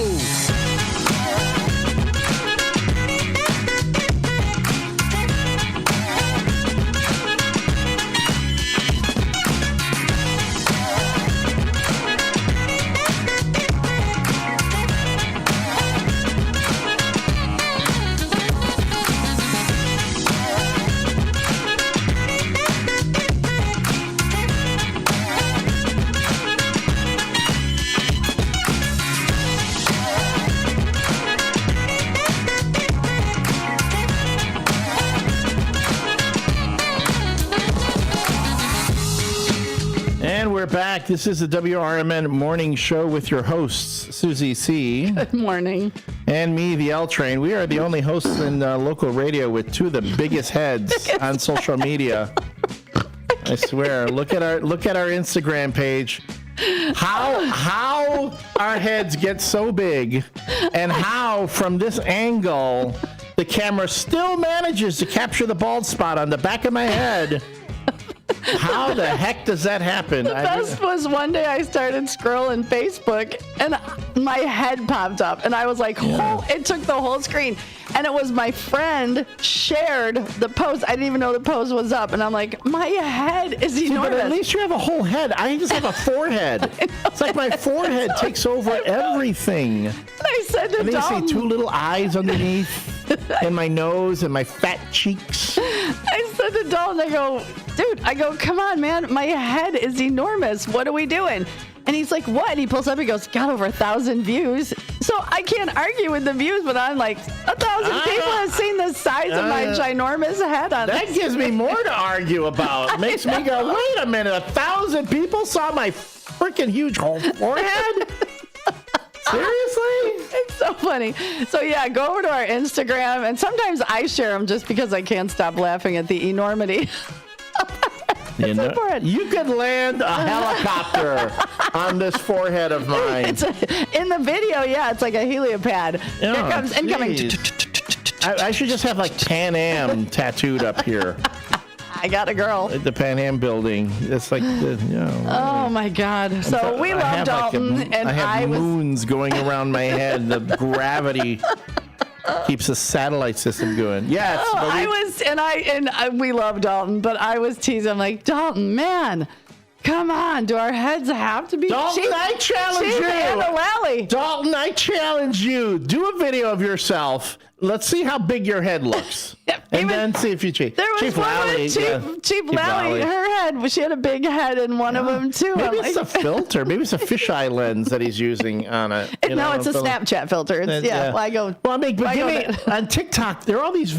We're back. This is the WRMN Morning Show with your hosts, Susie C. Good morning. And me, the L Train. We are the only hosts in local radio with 2 of the biggest heads on social media. I swear. Look at our Instagram page. How our heads get so big, and how from this angle the camera still manages to capture the bald spot on the back of my head. How the heck does that happen? The best was one day I started scrolling Facebook and my head popped up and I was like, it took the whole screen. And it was my friend shared the post. I didn't even know the post was up. And I'm like, my head is enormous. But at least you have a whole head. I just have a forehead. It's like my forehead takes over everything. And I said to Tom, you see 2 little eyes underneath. and my nose and my fat cheeks. I said to Dalton, I go, come on, man. My head is enormous. What are we doing? And he's like, what? And he pulls up and goes, got over 1,000 views. So I can't argue with the views, but I'm like, 1,000 people have seen the size of my ginormous head on that. That gives me more to argue about. Makes me go, wait a minute, 1,000 people saw my freaking huge forehead? Seriously? It's so funny. So yeah, go over to our Instagram, and sometimes I share them just because I can't stop laughing at the enormity. You could land a helicopter on this forehead of mine. In the video, it's like a heliopad. Here comes incoming. I should just have like Pan Am tattooed up here. I got a girl. The Pan Am building. It's like, oh my God. So we love Dalton, and I have moons going around my head. The gravity keeps the satellite system going. Yes. We love Dalton, but I was teasing. I'm like, Dalton, man, come on. Do our heads have to be Dalton, cheap? I challenge you. And a lally. Dalton, I challenge you. Do a video of yourself. Let's see how big your head looks. And then see if you cheat. There was Chief Lally. Chief Lally, her head, she had a big head in one of them, too. Maybe it's a filter. Maybe it's a fisheye lens that he's using on it. No, it's a Snapchat filter. On TikTok, there are all these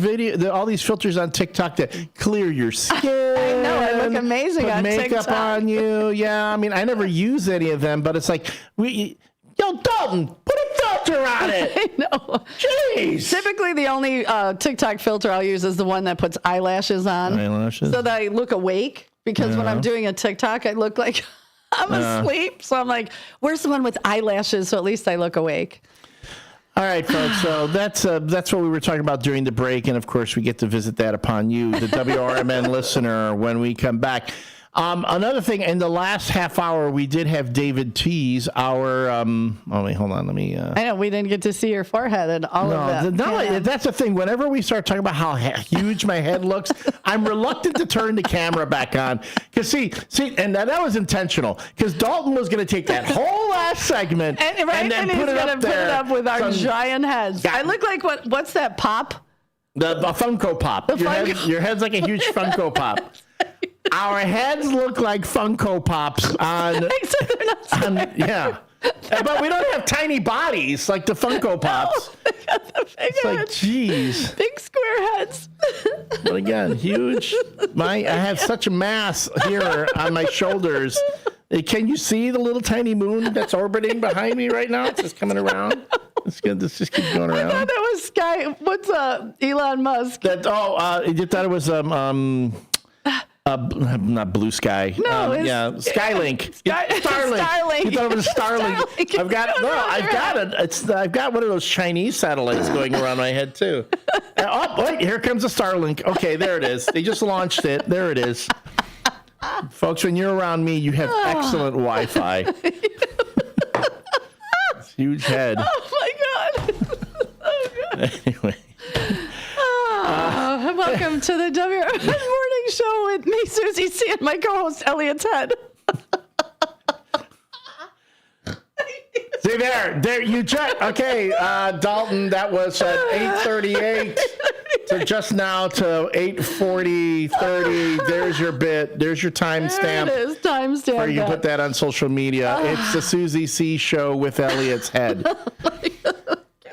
all these filters on TikTok that clear your skin. I know, I look amazing on TikTok. Put makeup on you. Yeah, I mean, I never use any of them, but it's like, yo, Dalton, put a filter on it. I know. Jeez. Typically, the only TikTok filter I'll use is the one that puts eyelashes on. So that I look awake. Because when I'm doing a TikTok, I look like I'm asleep. So I'm like, where's the one with eyelashes? So at least I look awake. All right, folks. So that's what we were talking about during the break. And, of course, we get to visit that upon you, the WRMN listener, when we come back. Another thing, in the last half hour, we did have David Tease, our, wait, hold on, let me, I know, we didn't get to see your forehead and all of that. That's the thing, whenever we start talking about how huge my head looks, I'm reluctant to turn the camera back on, because see, and that was intentional, because Dalton was going to take that whole last segment, and then he's put it gonna up there. Put it up with our giant heads. I look like, what's that pop? The Funko Pop. Your head's like a huge Funko Pop. Our heads look like Funko Pops Except they're not yeah. But we don't have tiny bodies like the Funko Pops. No, they got the big it's heads. Like, geez. Big square heads. But again, huge. I have such a mass here on my shoulders. Can you see the little tiny moon that's orbiting behind me right now? It's just coming around. This just keeps going around. I thought that was Sky. What's Elon Musk? You thought it was not Blue Sky. No, Skylink. Starlink. Starlink. You thought it was Starlink. I've got one of those Chinese satellites going around my head too. Wait, here comes a Starlink. Okay, there it is. They just launched it. There it is. Folks, when you're around me, you have excellent Wi-Fi. It's huge head. Oh my God. Anyway. Welcome to the WRMN Morning Show with me, Susie C, and my co-host, Elliot Ted. See there, you just, okay, Dalton, that was at 8:38 to just now to 8:40:30. There's your bit. There's your timestamp. There it is, timestamp. Or you can put that on social media. It's the Susie C Show with Elliot's head.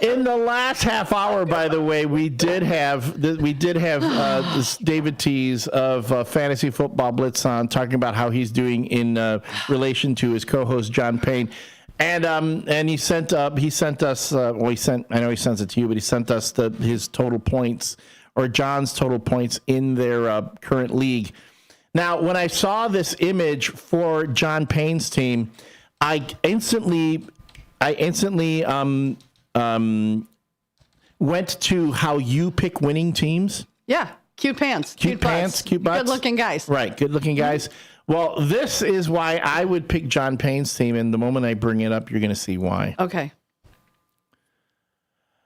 In the last half hour, by the way, we did have this David Tease of Fantasy Football Blitz on, talking about how he's doing in relation to his co-host John Payne, and he sent us. I know he sends it to you, but he sent us his total points, or John's total points in their current league. Now, when I saw this image for John Payne's team, I instantly went to how you pick winning teams. Yeah, cute pants, cute pants, cute butts, good-looking guys. Right, good-looking guys. Well, this is why I would pick John Payne's team, and the moment I bring it up, you're going to see why. Okay.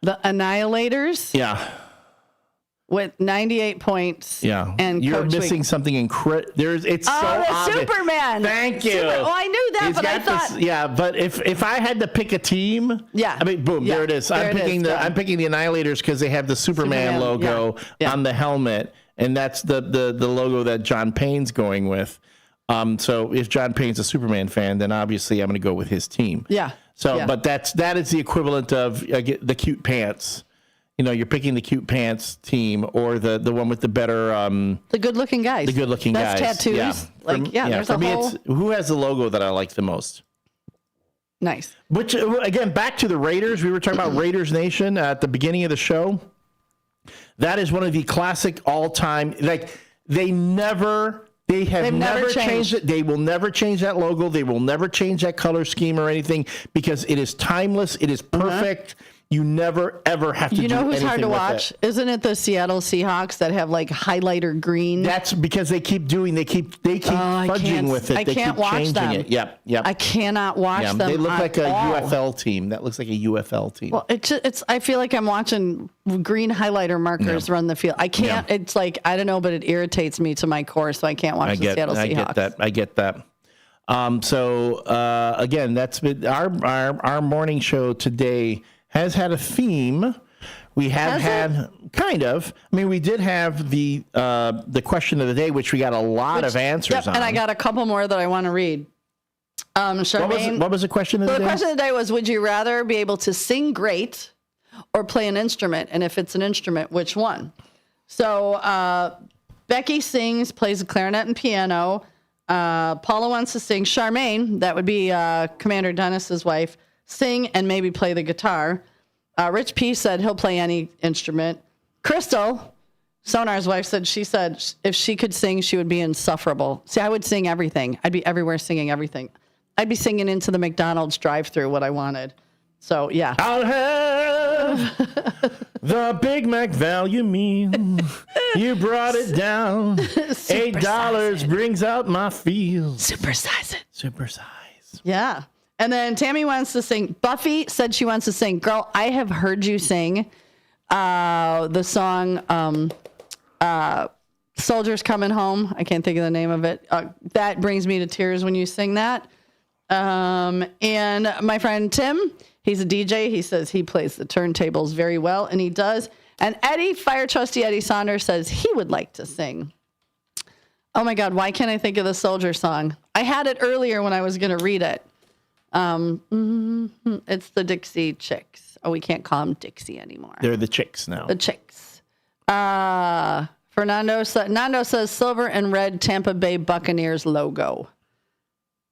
The Annihilators. Yeah. with 98 points. Yeah, and you're Coach missing Week. something incredible. It's so the obvious. Superman. Thank you. I knew that, He's but I got thought. yeah, but if I had to pick a team, Yeah. I mean, boom, Yeah. there it is. There I'm it picking is, the done. I'm picking the Annihilators because they have the Superman logo on the helmet, and that's the logo that John Payne's going with. So if John Payne's a Superman fan, then obviously I'm going to go with his team. Yeah. So, Yeah. but that is the equivalent of the cute pants. You know, you're picking the cute pants team or the one with the better The good-looking guys. the good-looking Best guys. tattoos. Yeah. There's For a me, whole. it's who has the logo that I like the most. Nice. Which again, back to the Raiders. We were talking about Raiders Nation at the beginning of the show. That is one of the classic all-time. Like they have never changed it. They will never change that logo. They will never change that color scheme or anything because it is timeless. It is perfect. You never ever have to. You know do who's hard to anything with watch? it. Isn't it the Seattle Seahawks that have like highlighter green? That's because they keep fudging with it. I They can't keep watch changing them. it. Yep. I cannot watch them. They look at like a all. UFL team. That looks like a UFL team. Well, it's. I feel like I'm watching green highlighter markers run the field. I can't. Yeah. It's like I don't know, but it irritates me to my core, so I can't watch the Seattle Seahawks. I get that. So again, that's been our morning show today has had a theme. We have had kind of. I mean, we did have the question of the day, which we got a lot of answers on. And I got a couple more that I want to read. Charmaine, what was the question of the day? The question of the day was: would you rather be able to sing great or play an instrument? And if it's an instrument, which one? So Becky sings, plays the clarinet and piano. Paula wants to sing. Charmaine, that would be Commander Dennis's wife, sing and maybe play the guitar. Rich P said he'll play any instrument. Crystal, Sonar's wife, said if she could sing, she would be insufferable. See, I would sing everything. I'd be everywhere singing everything. I'd be singing into the McDonald's drive-through what I wanted. So, yeah. I'll have the Big Mac value meal. You brought it down. $8 brings out my feels. Supersize it. Supersize. Yeah. And then Tammy wants to sing. Buffy said she wants to sing. Girl, I have heard you sing the song Soldiers Coming Home. I can't think of the name of it. That brings me to tears when you sing that. And my friend Tim, he's a DJ. He says he plays the turntables very well, and he does. And Eddie, Fire Trustee Eddie Saunders, says he would like to sing. Oh, my God. Why can't I think of the Soldier song? I had it earlier when I was going to read it. It's the Dixie Chicks. Oh, we can't call them Dixie anymore. They're the Chicks now. The Chicks. Nando says silver and red Tampa Bay Buccaneers logo.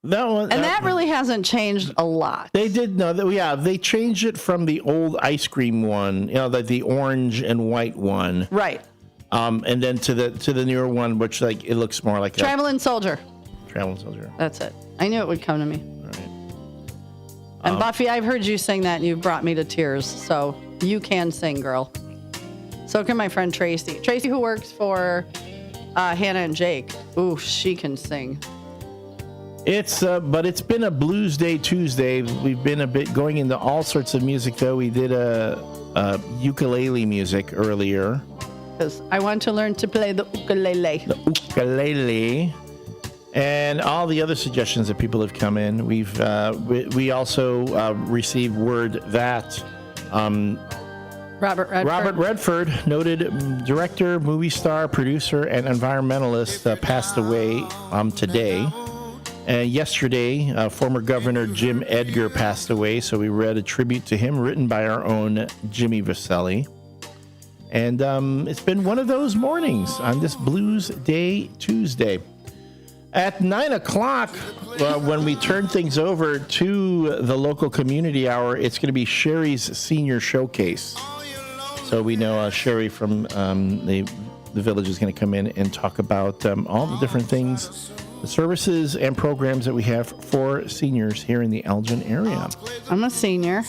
That really hasn't changed a lot. They did they changed it from the old ice cream one, the orange and white one, right? And then to the newer one, which it looks more like Traveling Soldier. Traveling Soldier. That's it. I knew it would come to me. All right. And Buffy, I've heard you sing that, and you've brought me to tears. So you can sing, girl. So can my friend Tracy. Tracy, who works for Hannah and Jake. Ooh, she can sing. But it's been a Blues Day Tuesday. We've been a bit going into all sorts of music, though. We did a ukulele music earlier. Because I want to learn to play the ukulele. And all the other suggestions that people have come in. We also received word that Robert Redford, noted director, movie star, producer, and environmentalist, passed away today. And yesterday, former Governor Jim Edgar passed away, so we read a tribute to him written by our own Jimmy Vaselli. And it's been one of those mornings on this Blues Day Tuesday. At 9 o'clock, when we turn things over to the local community hour, it's going to be Sherry's Senior Showcase. So we know Sherry from the village is going to come in and talk about all the different things, the services and programs that we have for seniors here in the Elgin area. I'm a senior.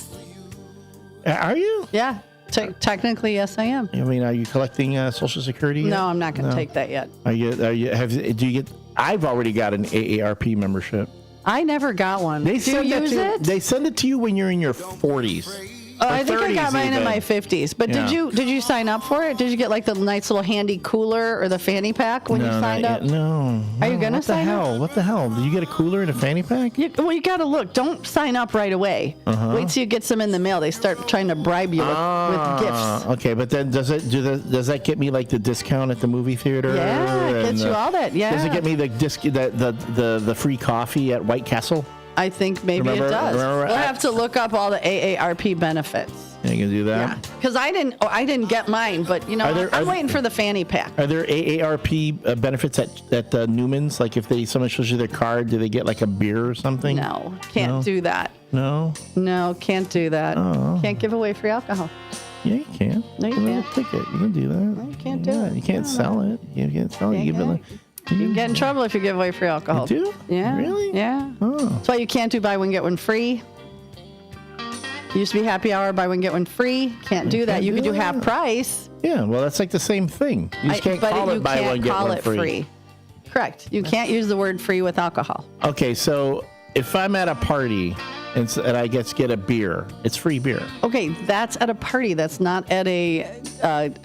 Are you? Yeah. Technically, yes, I am. I mean, are you collecting Social Security yet? No, I'm not going to take that yet. Do you get? I've already got an AARP membership. I never got one. They Do you use it? They send it to you when you're in your 40s. I think I 30s got mine in even. my 50s. But Yeah. did you sign up for it? Did you get like the nice little handy cooler or the fanny pack when you signed up? No. Are you gonna sign up? What the hell? Did you get a cooler and a fanny pack? You got to look. Don't sign up right away. Wait till you get some in the mail. They start trying to bribe you with gifts. Okay, but then does that get me like the discount at the movie theater? Yeah, it gets you all that. Yeah. Does it get me the free coffee at White Castle? I think maybe it does. We'll have to look up all the AARP benefits. Yeah, you can do that. Yeah, because I didn't get mine, but I'm waiting for the fanny pack. Are there AARP benefits at Newman's? Like if someone shows you their card, do they get like a beer or something? No, can't do that. No, can't do that. Oh. Can't give away free alcohol. Yeah, you can. No, you can't. Ticket. You can do that. No, you can't do it. You can't sell it. You can't sell it. You give it. You can get in trouble if you give away free alcohol. You do? Yeah. Really? Yeah. Oh. That's why you can't do buy one get one free. Used to be happy hour, buy one get one free. Can't do that. You could do half price. Yeah, well, that's like the same thing. You just can't call it buy one get one free. Correct. You can't use the word free with alcohol. Okay, so if I'm at a party and I get a beer, it's free beer. Okay, that's at a party. That's not at a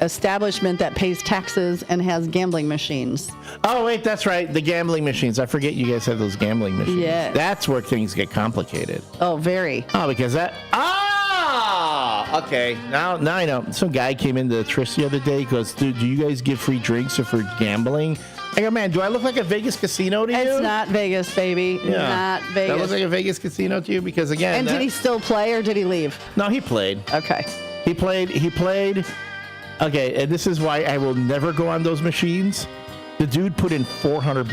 establishment that pays taxes and has gambling machines. Oh, wait, that's right. The gambling machines. I forget you guys have those gambling machines. Yes. That's where things get complicated. Oh, very. Oh, because okay. Now I know. Some guy came into Tris the other day. He goes, dude, do you guys give free drinks or for gambling? I go, man, do I look like a Vegas casino to you? It's not Vegas, baby. Yeah. Not Vegas. That looks like a Vegas casino to you? Because, again... And did he still play or did he leave? No, he played. Okay. He played. Okay, and this is why I will never go on those machines. The dude put in $400.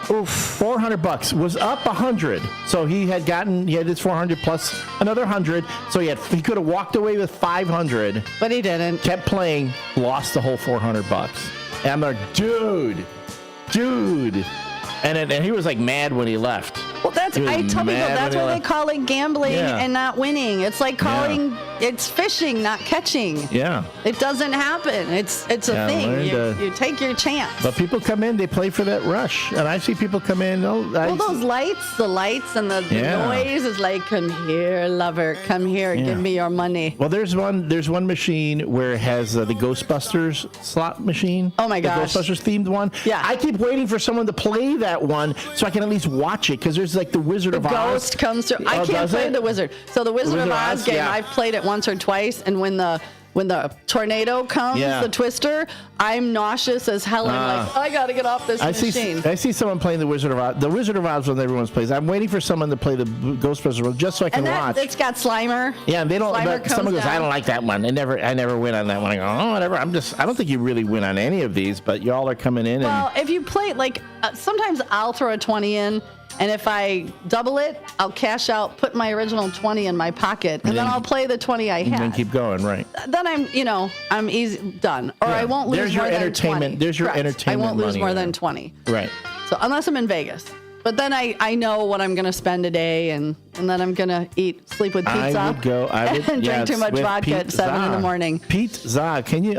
Oof. $400 was up 100. So he had his 400 plus another 100. So he could have walked away with 500. But he didn't. Kept playing, lost the whole $400. And I'm like, dude. And he was like mad when he left. Well, I tell people that's why they call it gambling and not winning. It's like it's fishing, not catching. Yeah. It doesn't happen. It's a thing. You take your chance. But people come in, they play for that rush. And I see people come in. Those lights and the noise is like, come here, lover, come here, give me your money. Well, there's one machine where it has the Ghostbusters slot machine. Oh my gosh. The Ghostbusters themed one. Yeah. I keep waiting for someone to play that one so I can at least watch it because there's like the Wizard of Oz. Ghost comes through. I can't play the Wizard. So the Wizard of Oz game, I've played it once or twice, and when the tornado comes, the twister, I'm nauseous as hell. I'm like, I gotta get off this machine. I see someone playing the Wizard of Oz. The Wizard of Oz one everyone plays. I'm waiting for someone to play the Ghostbusters one just so I can watch. It's got Slimer. Yeah, and they don't. Slimer But someone goes, down. I don't like that one. I never win on that one. I go, oh, whatever. I don't think you really win on any of these, but y'all are coming in. Well, if you play sometimes I'll throw a 20 in. And if I double it, I'll cash out, put my original 20 in my pocket, and then I'll play the 20 I had. And then keep going, right? Then I'm easy done, or I won't lose more than 20. There's your Correct. entertainment. I won't lose money more there. than 20. Right. So unless I'm in Vegas. But then I know what I'm going to spend a day, and then I'm going to sleep with pizza. I would and drink too much vodka at 7 in the morning. Pizza. Can you?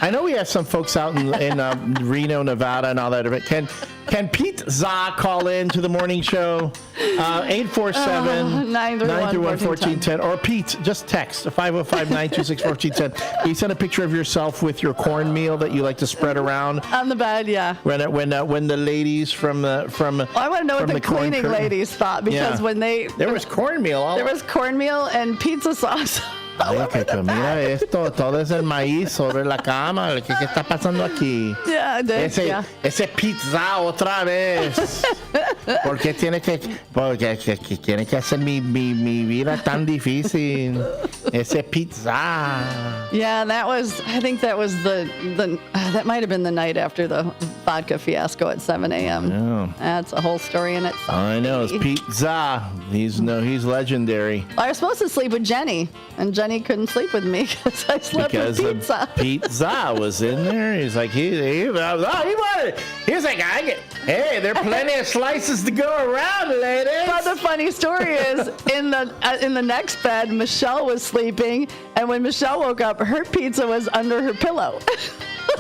I know we have some folks out in Reno, Nevada, and all that. But can Pizza call in to the morning show? 847-931-1410. Or Pete, just text 505-926-1410. You send a picture of yourself with your cornmeal that you like to spread around on the bed. Yeah. When the ladies from I want to know what the cleaning ladies thought, because when there was cornmeal. There was cornmeal and pizza sauce. Ay, que mira esto, todo es el maíz sobre la cama. ¿Qué está pasando aquí? Ese pizza otra vez. Porque tiene que hacer mi vida tan difícil. Ese pizza. Yeah, I think that was that might have been the night after the vodka fiasco at 7 a.m. Yeah. That's a whole story in itself. I know, it's Pizza. He's legendary. I was supposed to sleep with Jenny, and Jenny couldn't sleep with me because I slept with Pizza. Pizza was in there. He's like, he wanted. He was like, hey, there are plenty of slices to go around, ladies. But the funny story is, in the next bed, Michelle was sleeping, and when Michelle woke up, her pizza was under her pillow.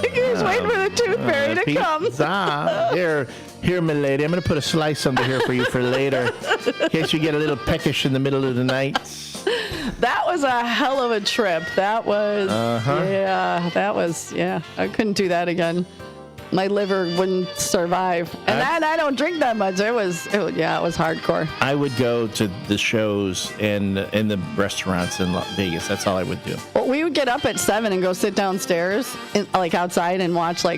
He was waiting for the tooth fairy to come. Here, my lady, I'm going to put a slice under here for you for later, in case you get a little peckish in the middle of the night. That was a hell of a trip. That was, I couldn't do that again. My liver wouldn't survive. And I don't drink that much. It was hardcore. I would go to the shows and in the restaurants in Vegas. That's all I would do. Well, we would get up at 7 and go sit downstairs, outside, and watch oh my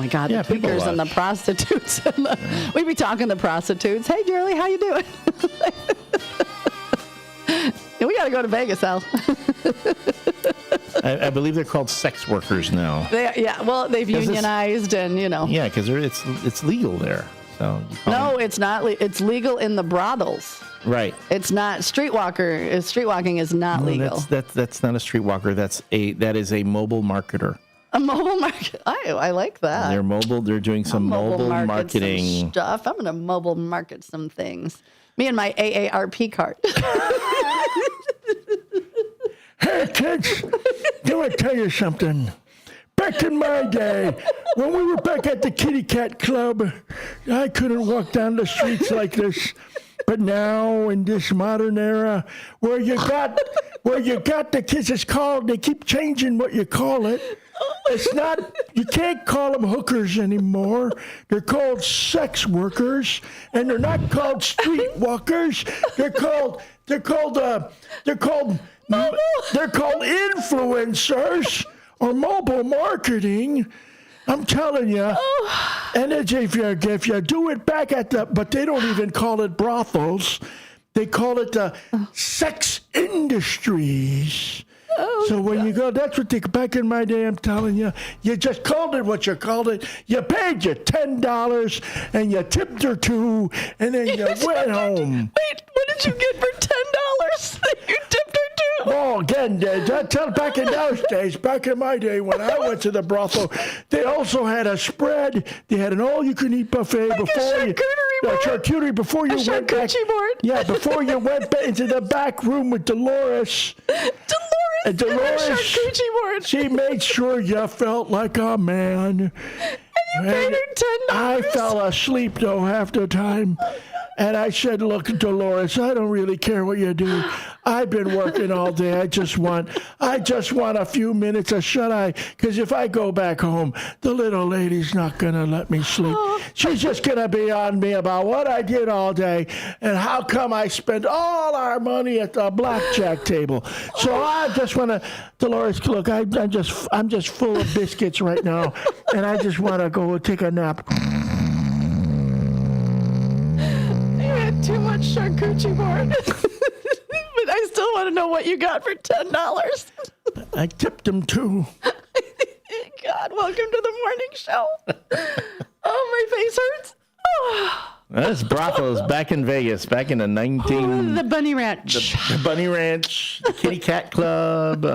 God, the tweakers and the prostitutes. We'd be talking to the prostitutes. Hey, Julie, how you doing? We got to go to Vegas, Al. I believe they're called sex workers now. They've unionized and, Yeah, because it's legal there. So no, it's not. It's legal in the brothels. Right. It's not streetwalker. Streetwalking is not legal. That's not a streetwalker. That is a mobile marketer. A mobile market. I like that. They're mobile. They're doing some mobile marketing some stuff. I'm going to mobile market some things. Me and my AARP card. Hey, kids, let me tell you something. Back in my day, when we were back at the Kitty Cat Club, I couldn't walk down the streets like this. But now, in this modern era, where you got the kids, it's called, they keep changing what you call it. It's not, you can't call them hookers anymore. They're called sex workers, and they're not called streetwalkers. They're called influencers or mobile marketing. I'm telling you. And if you do it back but they don't even call it brothels. They call it the sex industries. So when you go, that's what back in my day, I'm telling you, you just called it what you called it. You paid your $10 and you tipped her $2, and then you went home. Wait, what did you get for $10 that you tipped her $2? Oh, again, back in those days, back in my day when I went to the brothel, they also had a spread. They had an all-you-can-eat buffet charcuterie before you went back. Board. Yeah, before you went into the back room with Dolores. And Dolores, she made sure you felt like a man. And you paid her $10. I fell asleep, though, half the time. And I said, look, Dolores, I don't really care what you do. I've been working all day. I just want a few minutes of shut-eye. Because if I go back home, the little lady's not going to let me sleep. She's just going to be on me about what I did all day and how come I spent all our money at the blackjack table. So I just want to, Dolores, look, I'm just full of biscuits right now. And I just want to go take a nap. Too much charcuterie board. But I still want to know what you got for $10. I tipped him too. God, welcome to the morning show. Oh, my face hurts. Oh. This brothel is back in Vegas, back in the the Bunny Ranch. The Bunny Ranch, the Kitty Cat Club,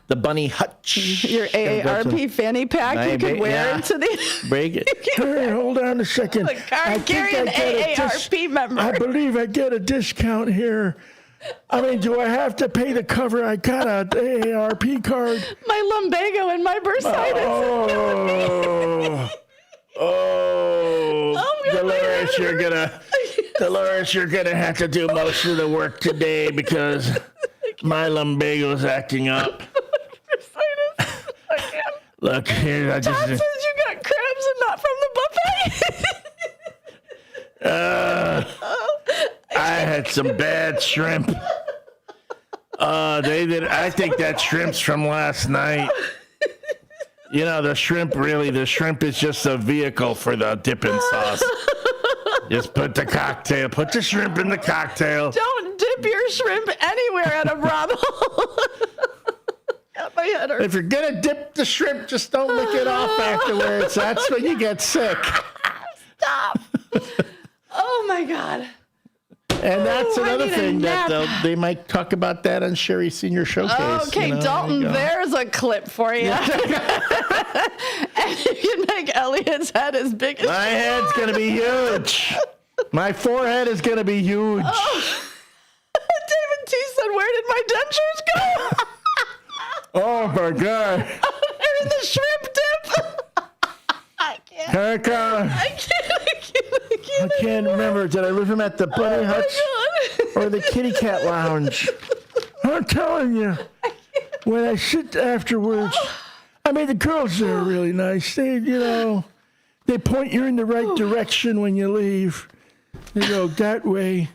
the Bunny Hutch. Your AARP fanny pack you could wear into the... Break it. Hey, hold on a second. The card carrying AARP member. I believe I get a discount here. I mean, do I have to pay the cover? I got an AARP card. My lumbago and my bursitis. Dolores, you're gonna have to do most of the work today because my lumbago's acting up. Look here, Todd says you got crabs and not from the buffet. I had some bad shrimp. They did. I think that shrimp's from last night. You know, the shrimp is just a vehicle for the dipping sauce. Just put the shrimp in the cocktail. Don't dip your shrimp anywhere at a brothel. My head hurts. If you're gonna dip the shrimp, just don't lick it off afterwards. That's when you get sick. Stop. Oh my God. And that's another thing that they might talk about that on Sherry Senior Showcase. Okay, Dalton, there's a clip for you. And you can make Elliot's head as big as my head's going to be huge. My forehead is going to be huge. Oh. David T said, where did my dentures go? Oh, my God. They're in the shrimp dip. I can't. I can't remember. Did I leave him at the Bunny Hutch? Oh, my God. or the kitty cat lounge. I'm telling you, when I sit afterwards, I mean, the girls there are really nice. They, they point you in the right direction when you leave. They go that way,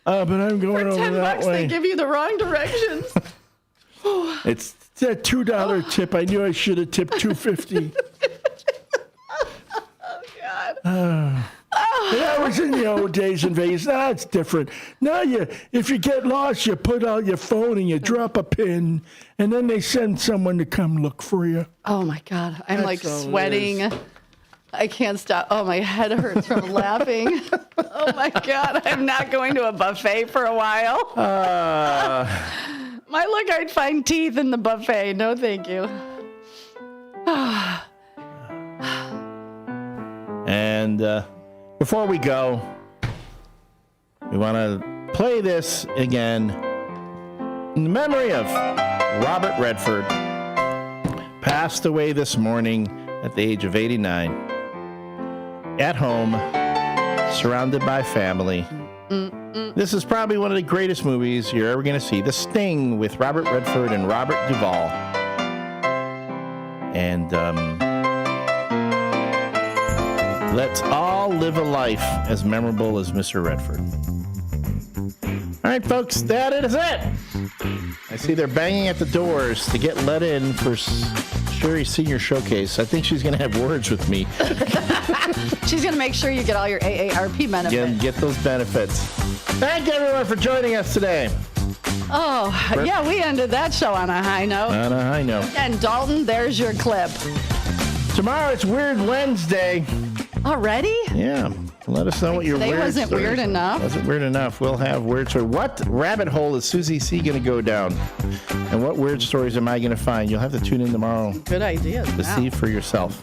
but I'm going over that $10, way. they give you the wrong directions. It's that $2 tip. I knew I should have tipped $2.50. Oh, God. That was in the old days in Vegas. Now it's different. Now if you get lost, you put out your phone and you drop a pin, and then they send someone to come look for you. Oh, my God. I'm That's all it sweating. is. I can't stop. Oh, my head hurts from laughing. Oh, my God. I'm not going to a buffet for a while. My luck, I'd find teeth in the buffet. No, thank you. And before we go, we want to play this again in the memory of Robert Redford. Passed away this morning at the age of 89. At home, surrounded by family. This is probably one of the greatest movies you're ever going to see. The Sting with Robert Redford and Robert Duvall. And let's all live a life as memorable as Mr. Redford. All right, folks, that is it. I see they're banging at the doors to get let in for Sherry's Senior Showcase. I think she's going to have words with me. She's going to make sure you get all your AARP benefits. Get those benefits. Thank you, everyone, for joining us today. Oh, yeah, we ended that show on a high note. On a high note. And Dalton, there's your clip. Tomorrow it's Weird Wednesday. Already? Yeah. Let us know what your Today weird wasn't stories weird are. enough. Wasn't weird enough. We'll have weird stories. What rabbit hole is Susie C. going to go down? And what weird stories am I going to find? You'll have to tune in tomorrow Good idea. to see for yourself.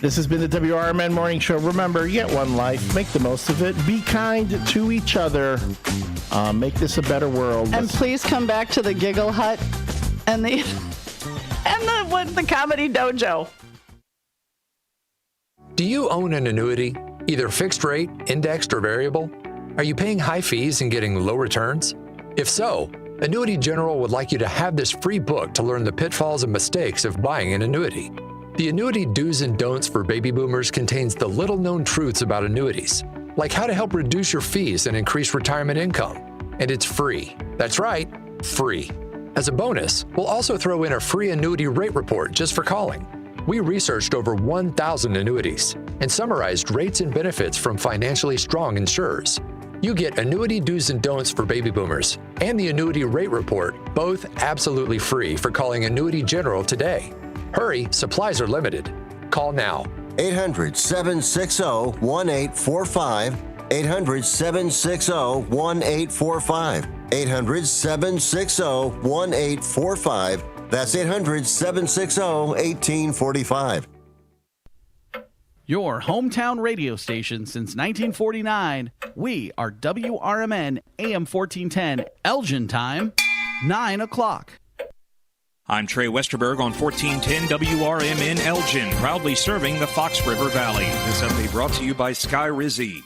This has been the WRMN Morning Show. Remember, you get one life. Make the most of it. Be kind to each other. Make this a better world. And please come back to the Giggle Hut and the Comedy Dojo. Do you own an annuity, either fixed rate, indexed, or variable? Are you paying high fees and getting low returns? If so, Annuity General would like you to have this free book to learn the pitfalls and mistakes of buying an annuity. The Annuity Do's and Don'ts for Baby Boomers contains the little-known truths about annuities, like how to help reduce your fees and increase retirement income. And it's free. That's right, free. As a bonus, we'll also throw in a free annuity rate report just for calling. We researched over 1,000 annuities and summarized rates and benefits from financially strong insurers. You get Annuity Do's and Don'ts for Baby Boomers and the Annuity Rate Report, both absolutely free for calling Annuity General today. Hurry, supplies are limited. Call now. 800-760-1845. 800-760-1845. 800-760-1845. That's 800-760-1845. Your hometown radio station since 1949. We are WRMN AM 1410, Elgin time, 9 o'clock. I'm Trey Westerberg on 1410 WRMN Elgin, proudly serving the Fox River Valley. This update brought to you by Sky Rizzi.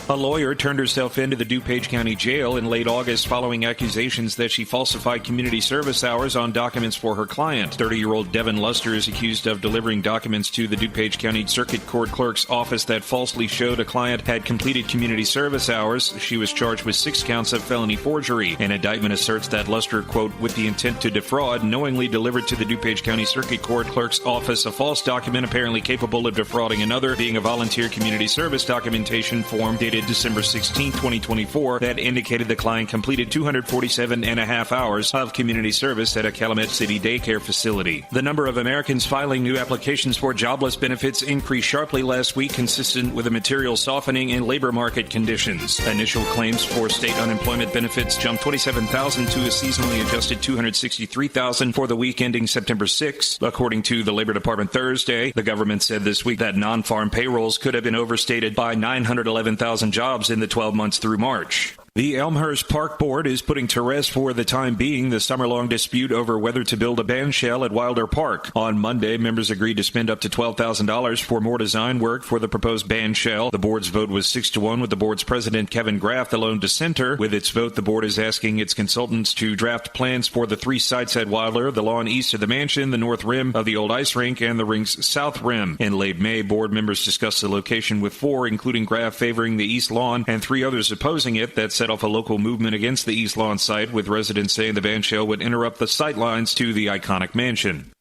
A lawyer turned herself into the DuPage County Jail in late August following accusations that she falsified community service hours on documents for her client. 30-year-old Devin Luster is accused of delivering documents to the DuPage County Circuit Court Clerk's office that falsely showed a client had completed community service hours. She was charged with 6 counts of felony forgery. An indictment asserts that Luster, quote, with the intent to defraud, knowingly delivered to the DuPage County Circuit Court Clerk's office a false document apparently capable of defrauding another, being a volunteer community service documentation form dated December 16, 2024, that indicated the client completed 247 and a half hours of community service at a Calumet City daycare facility. The number of Americans filing new applications for jobless benefits increased sharply last week, consistent with a material softening in labor market conditions. Initial claims for state unemployment benefits jumped 27,000 to a seasonally adjusted 263,000 for the week ending September 6. According to the Labor Department Thursday, the government said this week that non-farm payrolls could have been overstated by 911,000 jobs in the 12 months through March. The Elmhurst Park Board is putting to rest for the time being the summer-long dispute over whether to build a bandshell at Wilder Park. On Monday, members agreed to spend up to $12,000 for more design work for the proposed bandshell. The board's vote was 6-1, with the board's president, Kevin Graff, the lone dissenter. With its vote, the board is asking its consultants to draft plans for the 3 sites at Wilder: the lawn east of the mansion, the north rim of the old ice rink, and the rink's south rim. In late May, board members discussed the location with 4, including Graff favoring the east lawn and 3 others opposing it. That set off a local movement against the East Lawn site, with residents saying the bandshell would interrupt the sight lines to the iconic mansion.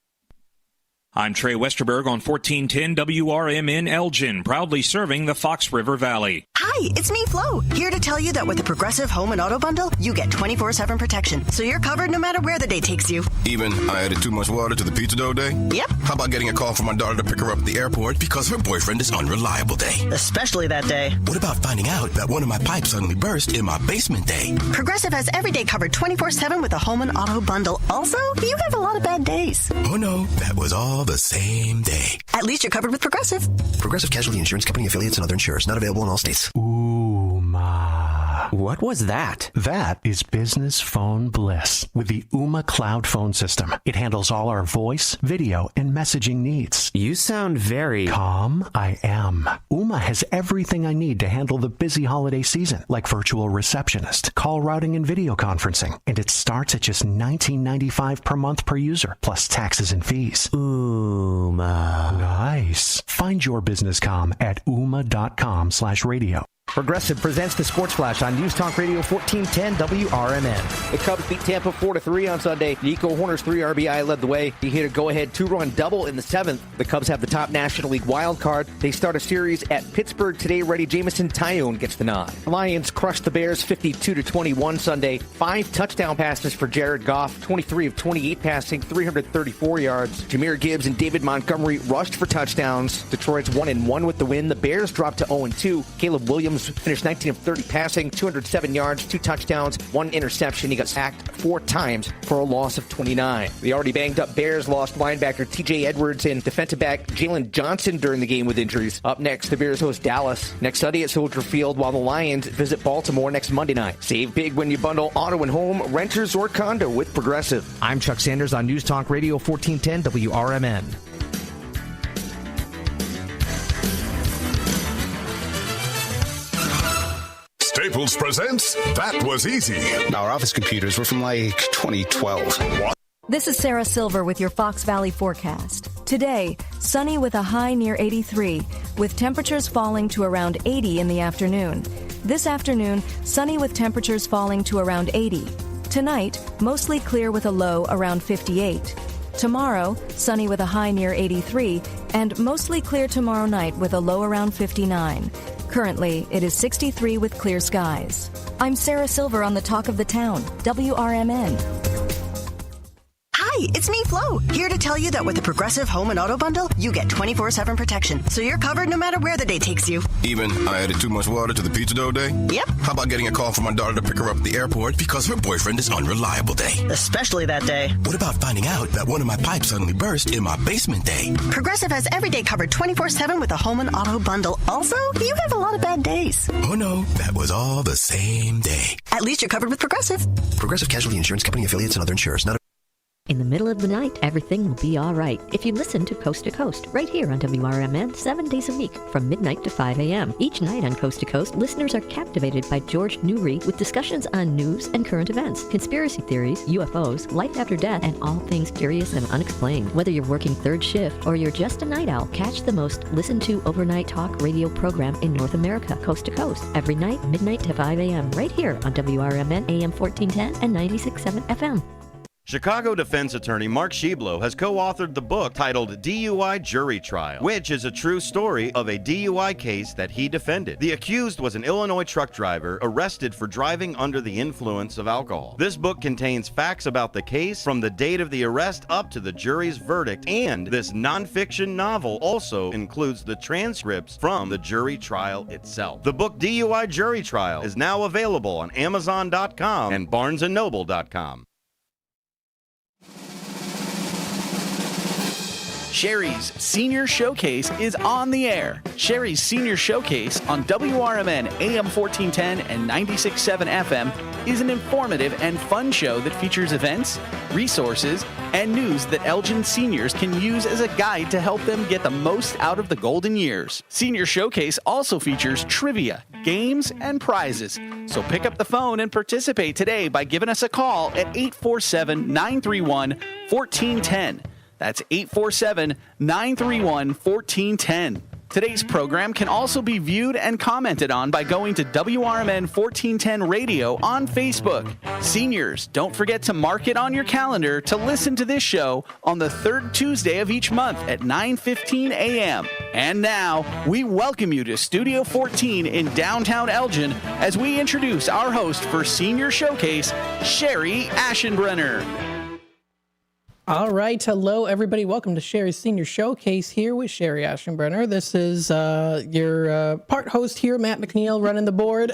I'm Trey Westerberg on 1410 WRMN Elgin, proudly serving the Fox River Valley. Hi, it's me, Flo, here to tell you that with the Progressive Home and Auto Bundle, you get 24/7 protection, so you're covered no matter where the day takes you. Even I added too much water to the pizza dough day? Yep. How about getting a call from my daughter to pick her up at the airport because her boyfriend is unreliable day? Especially that day. What about finding out that one of my pipes suddenly burst in my basement day? Progressive has every day covered 24/7 with the Home and Auto Bundle. Also, you have a lot of bad days. Oh no, that was all the same day. At least you're covered with Progressive. Progressive Casualty Insurance Company, affiliates, and other insurers. Not available in all states. Ooma. What was that? That is business phone bliss with the Ooma Cloud Phone System. It handles all our voice, video, and messaging needs. You sound very calm. I am. Ooma has everything I need to handle the busy holiday season, like virtual receptionist, call routing, and video conferencing. And it starts at just $19.95 per month per user, plus taxes and fees. Ooma. Nice. Find your business comm at ooma.com/radio. Progressive presents the Sports Flash on News Talk Radio 1410 WRMN. The Cubs beat Tampa 4-3 on Sunday. Nico Horner's 3 RBI led the way. He hit a go-ahead 2-run double in the 7th. The Cubs have the top National League wild card. They start a series at Pittsburgh today. Ready Jamison Tyone gets the nod. Lions crushed the Bears 52-21 Sunday. 5 touchdown passes for Jared Goff. 23 of 28 passing, 334 yards. Jahmyr Gibbs and David Montgomery rushed for touchdowns. Detroit's 1-1 with the win. The Bears dropped to 0-2. Caleb Williams finished 19 of 30 passing, 207 yards, 2 touchdowns, 1 interception. He got sacked 4 times for a loss of 29. The already banged-up Bears lost linebacker T.J. Edwards and defensive back Jalen Johnson during the game with injuries. Up next, the Bears host Dallas next Sunday at Soldier Field, while the Lions visit Baltimore next Monday night. Save big when you bundle auto and home, renters, or condo with Progressive. I'm Chuck Sanders on News Talk Radio 1410 WRMN. Staples presents That Was Easy. Our office computers were from like 2012. What? This is Sarah Silver with your Fox Valley forecast. Today, sunny with a high near 83, with temperatures falling to around 80 in the afternoon. This afternoon, sunny with temperatures falling to around 80. Tonight, mostly clear with a low around 58. Tomorrow, sunny with a high near 83, and mostly clear tomorrow night with a low around 59. Currently, it is 63 with clear skies. I'm Sarah Silver on the Talk of the Town, WRMN. Hi, it's me, Flo, here to tell you that with the Progressive Home and Auto Bundle, you get 24/7 protection, so you're covered no matter where the day takes you. Even I added too much water to the pizza dough day? Yep. How about getting a call from my daughter to pick her up at the airport because her boyfriend is unreliable day? Especially that day. What about finding out that one of my pipes suddenly burst in my basement day? Progressive has every day covered 24/7 with the Home and Auto Bundle. Also, you have a lot of bad days. Oh no, that was all the same day. At least you're covered with Progressive. Progressive Casualty Insurance Company, affiliates, and other insurers. Not In the middle of the night, everything will be all right if you listen to Coast to Coast right here on WRMN 7 days a week from midnight to 5 a.m. Each night on Coast to Coast, listeners are captivated by George Newry with discussions on news and current events, conspiracy theories, UFOs, life after death, and all things curious and unexplained. Whether you're working third shift or you're just a night owl, catch the most listened to overnight talk radio program in North America, Coast to Coast, every night, midnight to 5 a.m. right here on WRMN AM 1410 and 96.7 FM. Chicago defense attorney Mark Schieblo has co-authored the book titled DUI Jury Trial, which is a true story of a DUI case that he defended. The accused was an Illinois truck driver arrested for driving under the influence of alcohol. This book contains facts about the case from the date of the arrest up to the jury's verdict, and this nonfiction novel also includes the transcripts from the jury trial itself. The book DUI Jury Trial is now available on Amazon.com and BarnesandNoble.com. Sherry's Senior Showcase is on the air. Sherry's Senior Showcase on WRMN AM 1410 and 96.7 FM is an informative and fun show that features events, resources, and news that Elgin seniors can use as a guide to help them get the most out of the golden years. Senior Showcase also features trivia, games, and prizes. So pick up the phone and participate today by giving us a call at 847-931-1410. That's 847-931-1410. Today's program can also be viewed and commented on by going to WRMN 1410 Radio on Facebook. Seniors, don't forget to mark it on your calendar to listen to this show on the third Tuesday of each month at 9:15 a.m. And now, we welcome you to Studio 14 in downtown Elgin as we introduce our host for Senior Showcase, Sherry Aschenbrenner. All right. Hello, everybody. Welcome to Sherry's Senior Showcase here with Sherry Aschenbrenner. This is your part host here, Matt McNeil, running the board.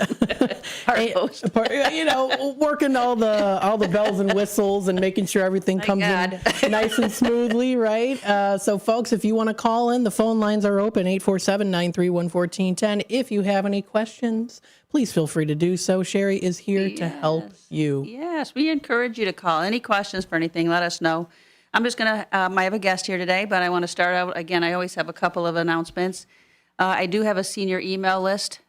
Working all the bells and whistles and making sure everything comes in nice and smoothly, right? So, folks, if you want to call in, the phone lines are open, 847-931-1410. If you have any questions, please feel free to do so. Sherry is here to help you. Yes, we encourage you to call. Any questions for anything, let us know. I'm just going to, I have a guest here today, but I want to start out, again, I always have a couple of announcements. I do have a senior email list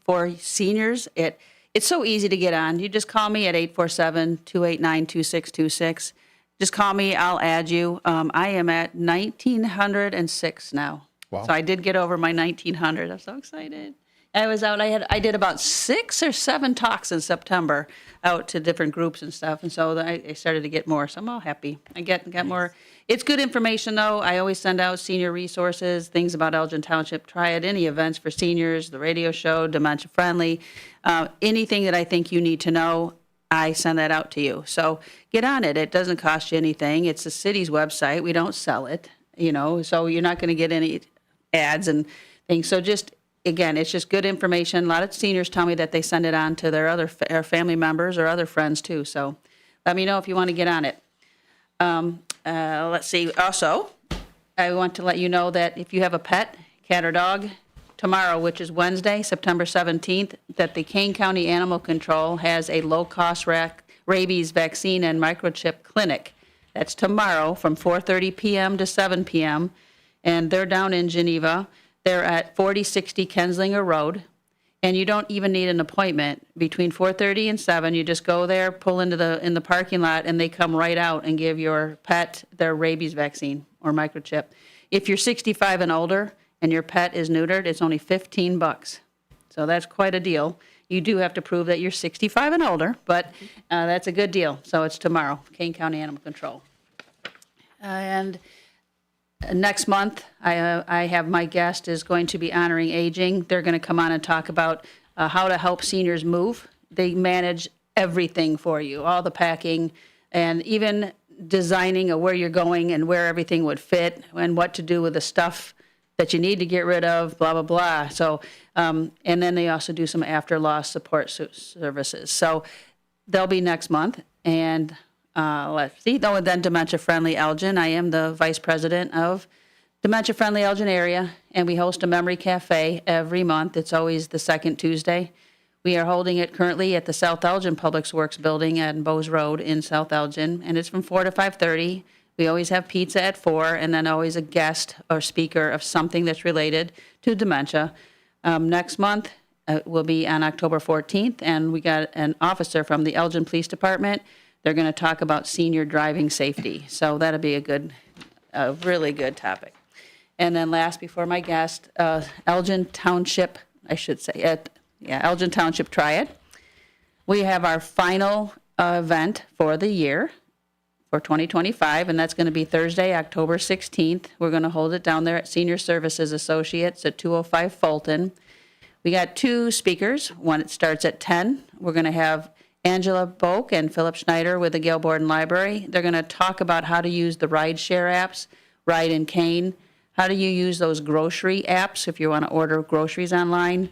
for seniors. It's so easy to get on. You just call me at 847-289-2626. Just call me, I'll add you. I am at 1,906 now. Wow. So I did get over my 1,900. I'm so excited. I was out. I did about 6 or 7 talks in September out to different groups and stuff, and so I started to get more. So I'm all happy. I got more. It's good information though. I always send out senior resources, things about Elgin Township Triad, any events for seniors, the radio show, dementia friendly, anything that I think you need to know. I send that out to you. So get on it. It doesn't cost you anything. It's the city's website. We don't sell it, so you're not going to get any ads and things. So just. Again, it's just good information. A lot of seniors tell me that they send it on to their other family members or other friends too. So let me know if you want to get on it. Let's see. Also, I want to let you know that if you have a pet, cat or dog, tomorrow, which is Wednesday, September 17th, that the Kane County Animal Control has a low-cost rabies vaccine and microchip clinic. That's tomorrow from 4:30 p.m. to 7 p.m., and they're down in Geneva. They're at 4060 Kenslinger Road, and you don't even need an appointment. Between 4:30 and 7, you just go there, pull in the parking lot, and they come right out and give your pet their rabies vaccine or microchip. If you're 65 and older and your pet is neutered, it's only $15. So that's quite a deal. You do have to prove that you're 65 and older, but that's a good deal. So it's tomorrow, Kane County Animal Control. And next month, I have my guest is going to be honoring aging. They're going to come on and talk about how to help seniors move. They manage everything for you, all the packing, and even designing of where you're going and where everything would fit and what to do with the stuff that you need to get rid of, blah, blah, blah. So, and then they also do some after-loss support services. So they'll be next month. And let's see. Oh, and then Dementia Friendly Elgin. I am the vice president of Dementia Friendly Elgin area, and we host a memory cafe every month. It's always the second Tuesday. We are holding it currently at the South Elgin Public Works building at Bowes Road in South Elgin, and it's from 4 to 5:30. We always have pizza at 4, and then always a guest or speaker of something that's related to dementia. Next month will be on October 14th, and we got an officer from the Elgin Police Department. They're going to talk about senior driving safety. So that'll be a really good topic. And then last, before my guest, Elgin Township, Elgin Township Triad. We have our final event for the year for 2025, and that's going to be Thursday, October 16th. We're going to hold it down there at Senior Services Associates at 205 Fulton. We got 2 speakers. One, it starts at 10. We're going to have Angela Boak and Philip Schneider with the Gail Borden Library. They're going to talk about how to use the ride-share apps, Ride and Cane. How do you use those grocery apps if you want to order groceries online?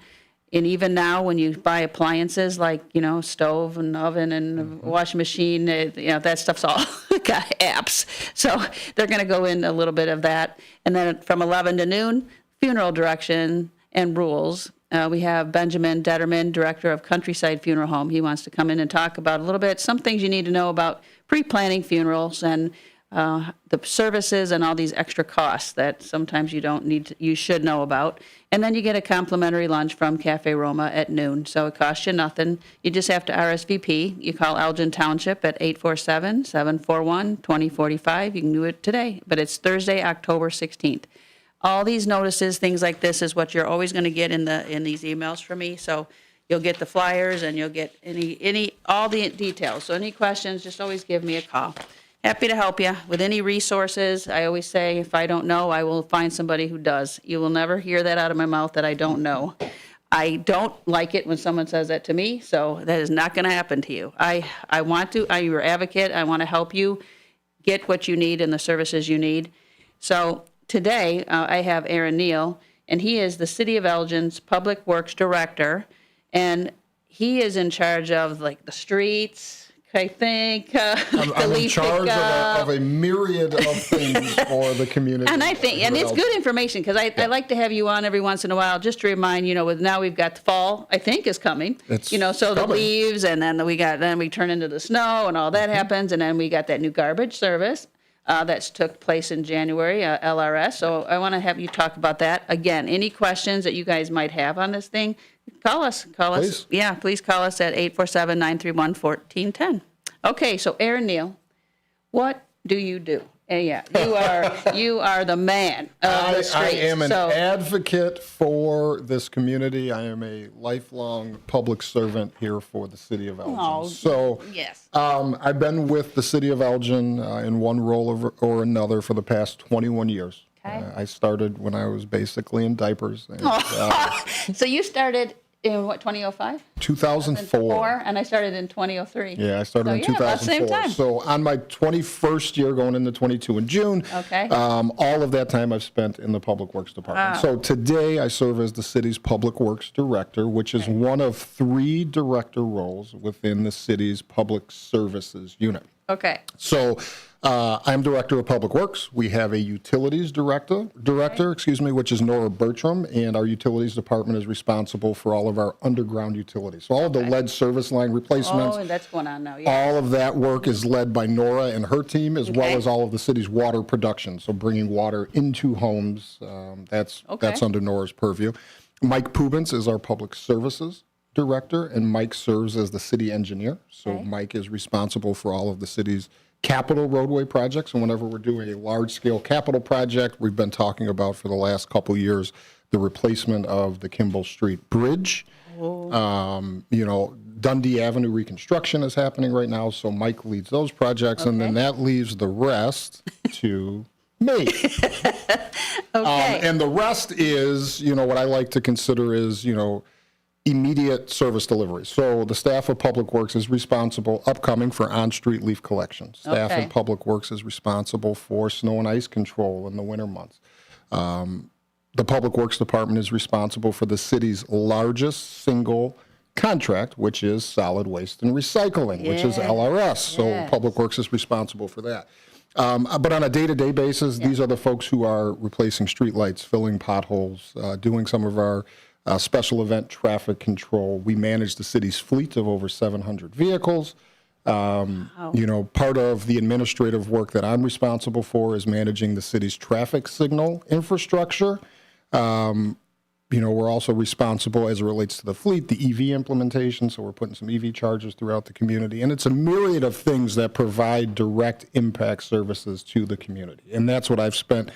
And even now, when you buy appliances like, stove and oven and washing machine, that stuff's all got apps. So they're going to go in a little bit of that. And then from 11 to noon, funeral direction and rules. We have Benjamin Detterman, director of Countryside Funeral Home. He wants to come in and talk about a little bit, some things you need to know about pre-planning funerals and the services and all these extra costs that sometimes you should know about. And then you get a complimentary lunch from Cafe Roma at noon. So it costs you nothing. You just have to RSVP. You call Elgin Township at 847-741-2045. You can do it today, but it's Thursday, October 16th. All these notices, things like this, is what you're always going to get in these emails from me. So you'll get the flyers and you'll get all the details. So any questions, just always give me a call. Happy to help you with any resources. I always say, if I don't know, I will find somebody who does. You will never hear that out of my mouth that I don't know. I don't like it when someone says that to me, so that is not going to happen to you. I'm your advocate. I want to help you get what you need and the services you need. So today, I have Aaron Neal, and he is the City of Elgin's Public Works Director, and he is in charge of the streets, I think. I'm in charge of a myriad of things for the community. And I think, and it's good information, because I like to have you on every once in a while just to remind, with now we've got the fall, I think, is coming. So coming. The leaves, and then we turn into the snow, and all that happens, and then we got that new garbage service that took place in January, LRS. So I want to have you talk about that. Again, any questions that you guys might have on this thing, call us. Please. Yeah, please call us at 847-931-1410. Okay, so Aaron Neal, what do you do? You are the man of the streets. I am an advocate for this community. I am a lifelong public servant here for the city of Elgin. Yes. I've been with the city of Elgin in one role or another for the past 21 years. Okay. I started when I was basically in diapers. And, so you started in what, 2005? 2004. And I started in 2003. Yeah, I started in 2004. About the same time. So on my 21st year, going into 22 in June, all of that time I've spent in the Public Works Department. Wow. So today I serve as the city's Public Works Director, which is one of 3 director roles within the city's Public Services unit. Okay. So I'm Director of Public Works. We have a Utilities Director, which is Nora Bertram, and our Utilities Department is responsible for all of our underground utilities. So all of the lead service line replacements. Oh, and that's going on now, yeah. All of that work is led by Nora and her team, as well as all of the city's water production. So bringing water into homes, that's under Nora's purview. Mike Pubens is our Public Services Director, and Mike serves as the city engineer. So Mike is responsible for all of the city's capital roadway projects, and whenever we're doing a large-scale capital project, we've been talking about for the last couple years the replacement of the Kimball Street Bridge. Dundee Avenue reconstruction is happening right now, so Mike leads those projects, and then that leaves the rest to me. And the rest is, what I like to consider is, immediate service delivery. So the staff of Public Works is responsible upcoming for on-street leaf collection. Staff of Public Works is responsible for snow and ice control in the winter months. The Public Works Department is responsible for the city's largest single contract, which is solid waste and recycling, which is LRS. So Public Works is responsible for that. But on a day-to-day basis, these are the folks who are replacing streetlights, filling potholes, doing some of our special event traffic control. We manage the city's fleet of over 700 vehicles. Part of the administrative work that I'm responsible for is managing the city's traffic signal infrastructure. We're also responsible, as it relates to the fleet, the EV implementation. So we're putting some EV chargers throughout the community. And it's a myriad of things that provide direct impact services to the community. And that's what I've spent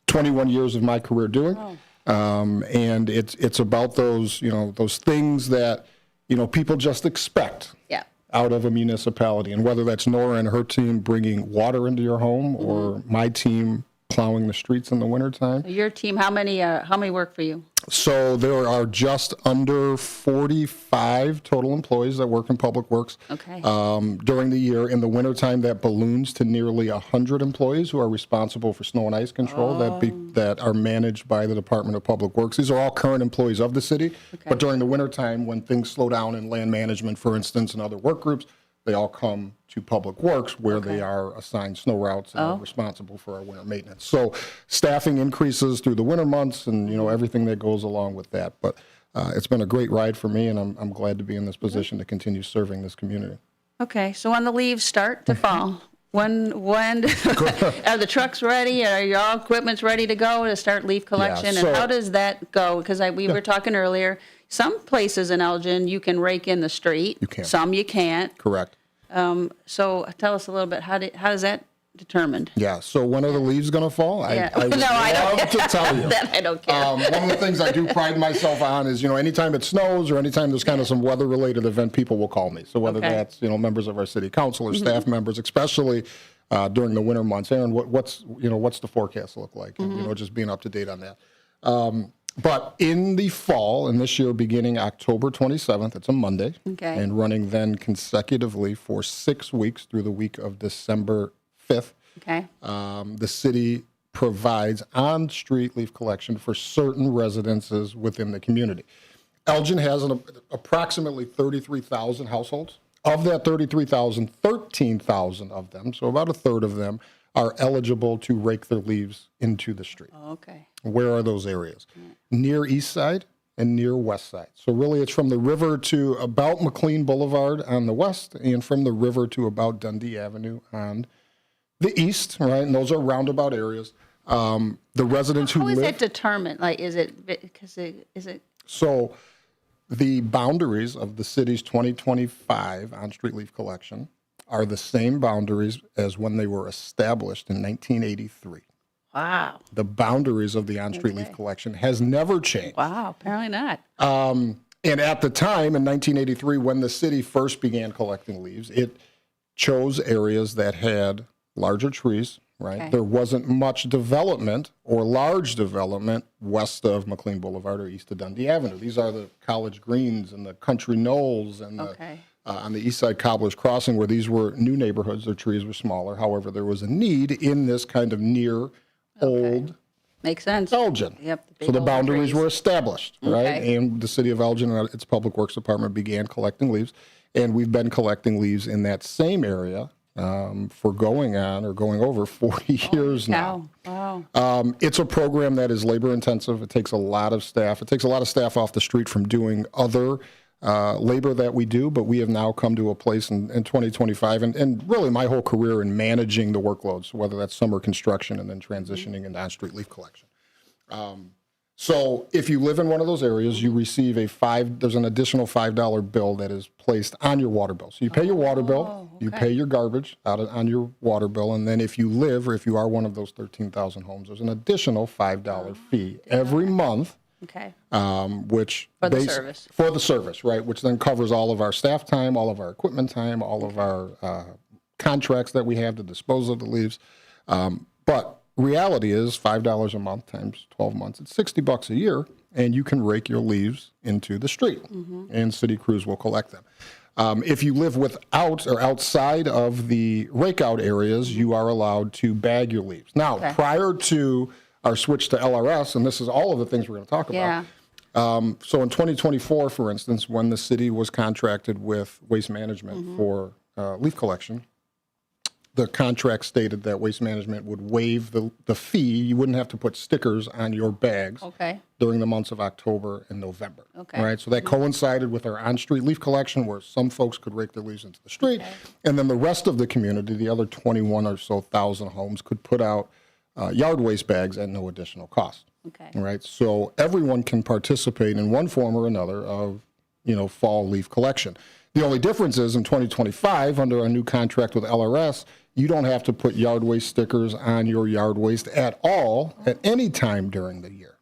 21 years of my career doing. And it's about those, those things that, people just expect out of a municipality. And whether that's Nora and her team bringing water into your home or my team plowing the streets in the wintertime. So your team, how many work for you? So there are just under 45 total employees that work in Public Works. Okay. During the year, in the wintertime, that balloons to nearly 100 employees who are responsible for snow and ice control that are managed by the Department of Public Works. These are all current employees of the city. Okay. But during the wintertime, when things slow down in land management, for instance, and other work groups, they all come to Public Works where they are assigned snow routes and are responsible for our winter maintenance. So staffing increases through the winter months and, everything that goes along with that. But it's been a great ride for me, and I'm glad to be in this position to continue serving this community. Okay, so when the leaves start to fall, when are the trucks ready? Are your all equipment's ready to go to start leaf collection? so- and how does that go? Because we were talking earlier, some places in Elgin you can rake in the street. You can. Some you can't. Correct. So tell us a little bit, how is that determined? Yeah, so when are the leaves going to fall? Yeah. I would love to tell you. That I don't care. One of the things I do pride myself on is, anytime it snows or anytime there's kind of some weather-related event, people will call me. So whether that's, members of our city council or staff members, especially during the winter months, Aaron, what's the forecast look like? And, just being up to date on that. But in the fall, and this year beginning October 27th, it's a Monday, and running then consecutively for 6 weeks through the week of December 5th, the city provides on-street leaf collection for certain residences within the community. Elgin has approximately 33,000 households. Of that 33,000, 13,000 of them, so about a third of them, are eligible to rake their leaves into the street. Okay. Where are those areas? Near East Side and near West Side. So really it's from the river to about McLean Boulevard on the west and from the river to about Dundee Avenue on the east, right? And those are roundabout areas. The residents who How is live... it determined? Like, is it... So the boundaries of the city's 2025 on-street leaf collection are the same boundaries as when they were established in 1983. Wow. The boundaries of the on-street leaf collection has never changed. Wow, apparently not. And at the time, in 1983, when the city first began collecting leaves, it chose areas that had larger trees, right? Okay. There wasn't much development or large development west of McLean Boulevard or east of Dundee Avenue. These are the College Greens and the Country Knolls and on the east side Cobbler's Crossing, where these were new neighborhoods. Their trees were smaller. However, there was a need in this kind of near old Makes sense. Elgin. Yep. So the boundaries were established, right? Okay. And the city of Elgin and its Public Works Department began collecting leaves. And we've been collecting leaves in that same area for going over 40 years now. Wow. It's a program that is labor intensive. It takes a lot of staff. It takes a lot of staff off the street from doing other labor that we do, but we have now come to a place in 2025 and really my whole career in managing the workloads, whether that's summer construction and then transitioning into on-street leaf collection. So if you live in one of those areas, you receive there's an additional $5 bill that is placed on your water bill. So you pay your water bill, you pay your garbage on your water bill, and then if you live or if you are one of those 13,000 homes, there's an additional $5 fee every month. Okay. Which for the service. For the service, right? Which then covers all of our staff time, all of our equipment time, all of our contracts that we have to dispose of the leaves. But reality is $5 a month times 12 months. It's $60 a year, and you can rake your leaves into the street, and city crews will collect them. If you live without or outside of the rake-out areas, you are allowed to bag your leaves. Now, prior to our switch to LRS, and this is all of the things we're going to talk about. So in 2024, for instance, when the city was contracted with Waste Management for leaf collection, the contract stated that Waste Management would waive the fee. You wouldn't have to put stickers on your bags during the months of October and November. All right, so that coincided with our on-street leaf collection where some folks could rake their leaves into the street, and then the rest of the community, the other 21 or so thousand homes, could put out yard waste bags at no additional cost. All right, so everyone can participate in one form or another of, fall leaf collection. The only difference is in 2025, under our new contract with LRS, you don't have to put yard waste stickers on your yard waste at all at any time during the year.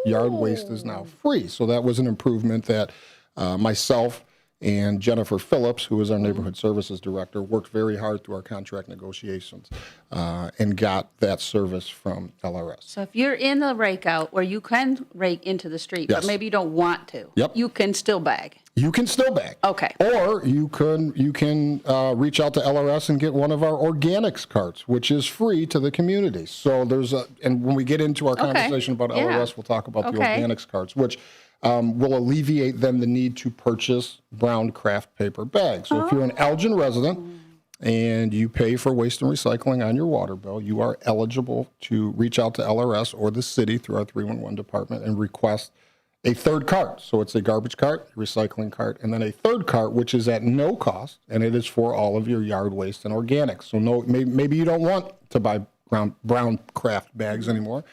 Yard waste is now free. So that was an improvement that myself And Jennifer Phillips, who is our neighborhood services director, worked very hard through our contract negotiations and got that service from LRS. So if you're in the rake out where you can rake into the street, Yes. but maybe you don't want to, Yep. you can still bag. You can still bag. Okay. Or you can reach out to LRS and get one of our organics carts, which is free to the community. So and when we get into our conversation about LRS, we'll talk about the organics carts, which will alleviate then the need to purchase brown craft paper bags. So if you're an Elgin resident and you pay for waste and recycling on your water bill, you are eligible to reach out to LRS or the city through our 311 department and request a third cart. So it's a garbage cart, recycling cart, and then a third cart, which is at no cost, and it is for all of your yard waste and organics. So maybe you don't want to buy brown craft bags anymore.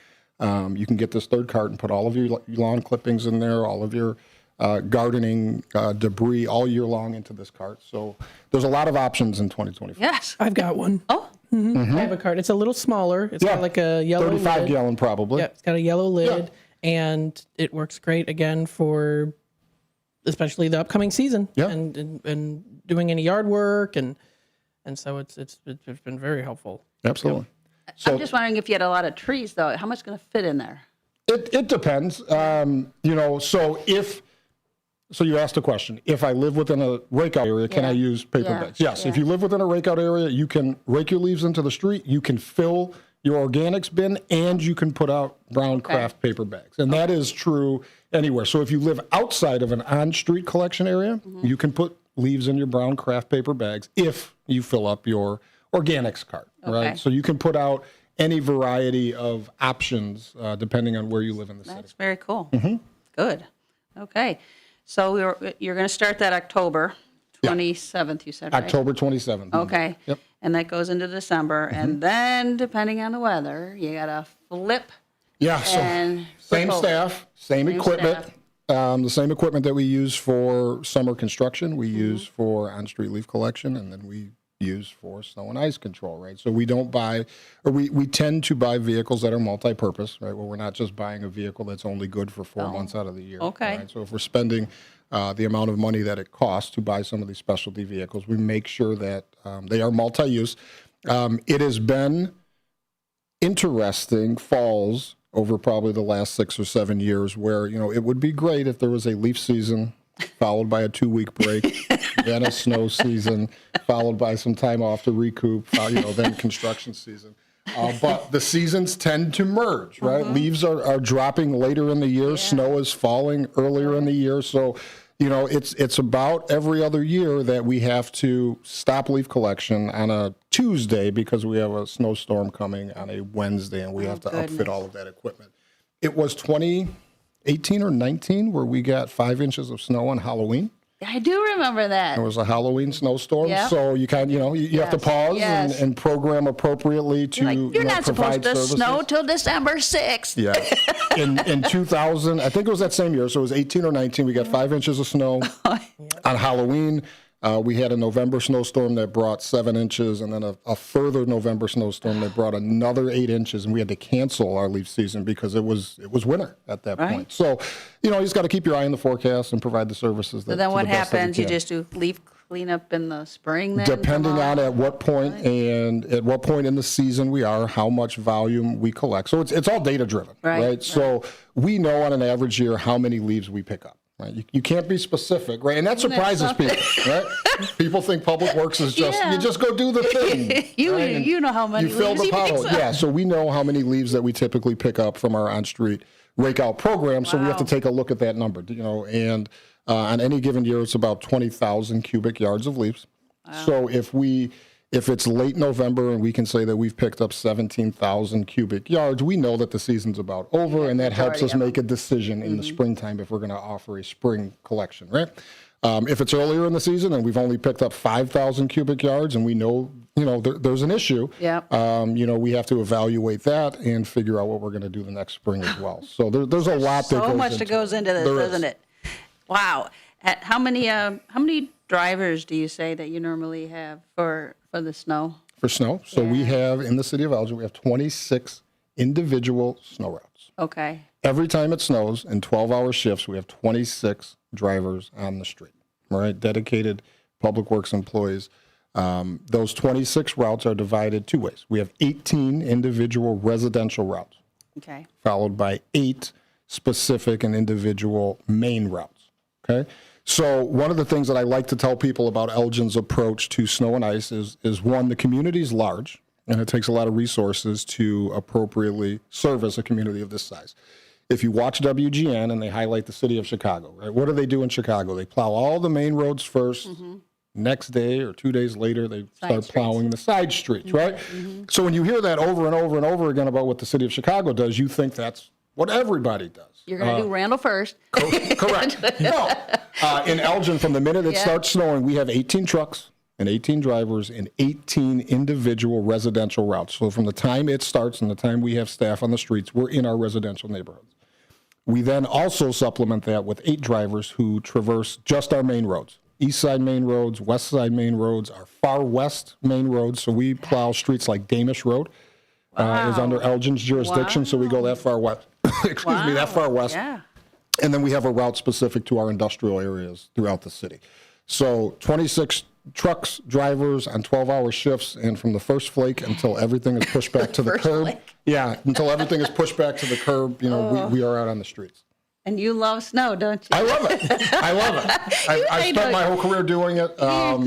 You can get this third cart and put all of your lawn clippings in there, all of your gardening debris all year long into this cart. So there's a lot of options in 2024. Yes. I've got one. Oh. I have a cart. It's a little smaller. It's got like a yellow 35 lid. gallon probably. Yeah, it's got a yellow lid. And it works great again for especially the upcoming season and doing any yard work and so it's been very helpful. Absolutely. I'm just wondering if you had a lot of trees though, how much is going to fit in there? It depends. So you asked a question. If I live within a rakeout area, can I use paper bags? Yes. If you live within a rakeout area, you can rake your leaves into the street. You can fill your organics bin, and you can put out brown craft paper bags. And that is true anywhere. So if you live outside of an on-street collection area, you can put leaves in your brown craft paper bags if you fill up your organics cart, right? So you can put out any variety of options depending on where you live in the city. That's very cool. Good. Okay. So you're going to start that October 27th, you said, right? October 27th. Okay. Yep. And that goes into December. And then, depending on the weather, you got to flip. Yeah, so same staff, same equipment. The same equipment that we use for summer construction, we use for on-street leaf collection, and then we use for snow and ice control, right? So we don't buy, or we tend to buy vehicles that are multi-purpose, right? Where we're not just buying a vehicle that's only good for 4 months out of the year. Okay. Right? So if we're spending the amount of money that it costs to buy some of these specialty vehicles, we make sure that they are multi-use. It has been interesting falls over probably the last 6 or 7 years where, it would be great if there was a leaf season followed by a 2-week break, then a snow season, followed by some time off to recoup, then construction season. But the seasons tend to merge, right? Leaves are dropping later in the year. Snow is falling earlier in the year. So, it's about every other year that we have to stop leaf collection on a Tuesday because we have a snowstorm coming on a Wednesday and we have to upfit all of that equipment. It was 2018 or 19 where we got 5 inches of snow on Halloween. I do remember that. It was a Halloween snowstorm, so you you have to pause and program appropriately to you're not supposed to services. snow till December 6th. Yeah. In 2000, I think it was that same year, so it was 18 or 19, we got 5 inches of snow on Halloween. We had a November snowstorm that brought 7 inches, and then a further November snowstorm that brought another 8 inches, and we had to cancel our leaf season because it was winter at that point. So, you just got to keep your eye on the forecast and provide the services. So then what happens? You just do leaf cleanup in the spring then? Depending on at what point and at what point in the season we are, how much volume we collect. So it's all data driven, right? So we know on an average year how many leaves we pick up. Right? You can't be specific, right? And that surprises people, right? People think Public Works is just, you just go do the thing. You know how many you fill leaves the you pick pothole. up. Yeah, so we know how many leaves that we typically pick up from our on-street rake-out program, so we have to take a look at that number, and on any given year, it's about 20,000 cubic yards of leaves. Wow. So if it's late November and we can say that we've picked up 17,000 cubic yards, we know that the season's about over, and that helps us make a decision in the springtime if we're going to offer a spring collection, right? If it's earlier in the season and we've only picked up 5,000 cubic yards and we know, there's an issue, we have to evaluate that and figure out what we're going to do the next spring as well. So there's a lot that goes into it. So much that goes into this, doesn't it? Wow. How many drivers do you say that you normally have for the snow? For snow. So we have, in the city of Elgin, we have 26 individual snow routes. Okay. Every time it snows in 12-hour shifts, we have 26 drivers on the street. right? Dedicated Public Works employees. Those 26 routes are divided two ways. We have 18 individual residential routes, Okay. followed by 8 specific and individual main routes, okay? So one of the things that I like to tell people about Elgin's approach to snow and ice is one, the community is large, and it takes a lot of resources to appropriately service a community of this size. If you watch WGN and they highlight the city of Chicago, right? What do they do in Chicago? They plow all the main roads first. Next day or 2 days later, they start plowing the side streets, right? So when you hear that over and over and over again about what the city of Chicago does, you think that's what everybody does. You're going to do Randall first. Correct. No. In Elgin, from the minute it starts snowing, we have 18 trucks and 18 drivers and 18 individual residential routes. So from the time it starts and the time we have staff on the streets, we're in our residential neighborhoods. We then also supplement that with 8 drivers who traverse just our main roads. East side main roads, west side main roads, our far west main roads. So we plow streets like Damish Road is under Elgin's jurisdiction. So we go that far west. That far west. Yeah. And then we have a route specific to our industrial areas throughout the city. So 26 trucks, drivers on 12-hour shifts, and from the first flake until everything is pushed back to the curb. Flake. Yeah, until everything is pushed back to the curb, we are out on the streets. And you love snow, don't you? I love it. I love it. I spent my whole career doing it.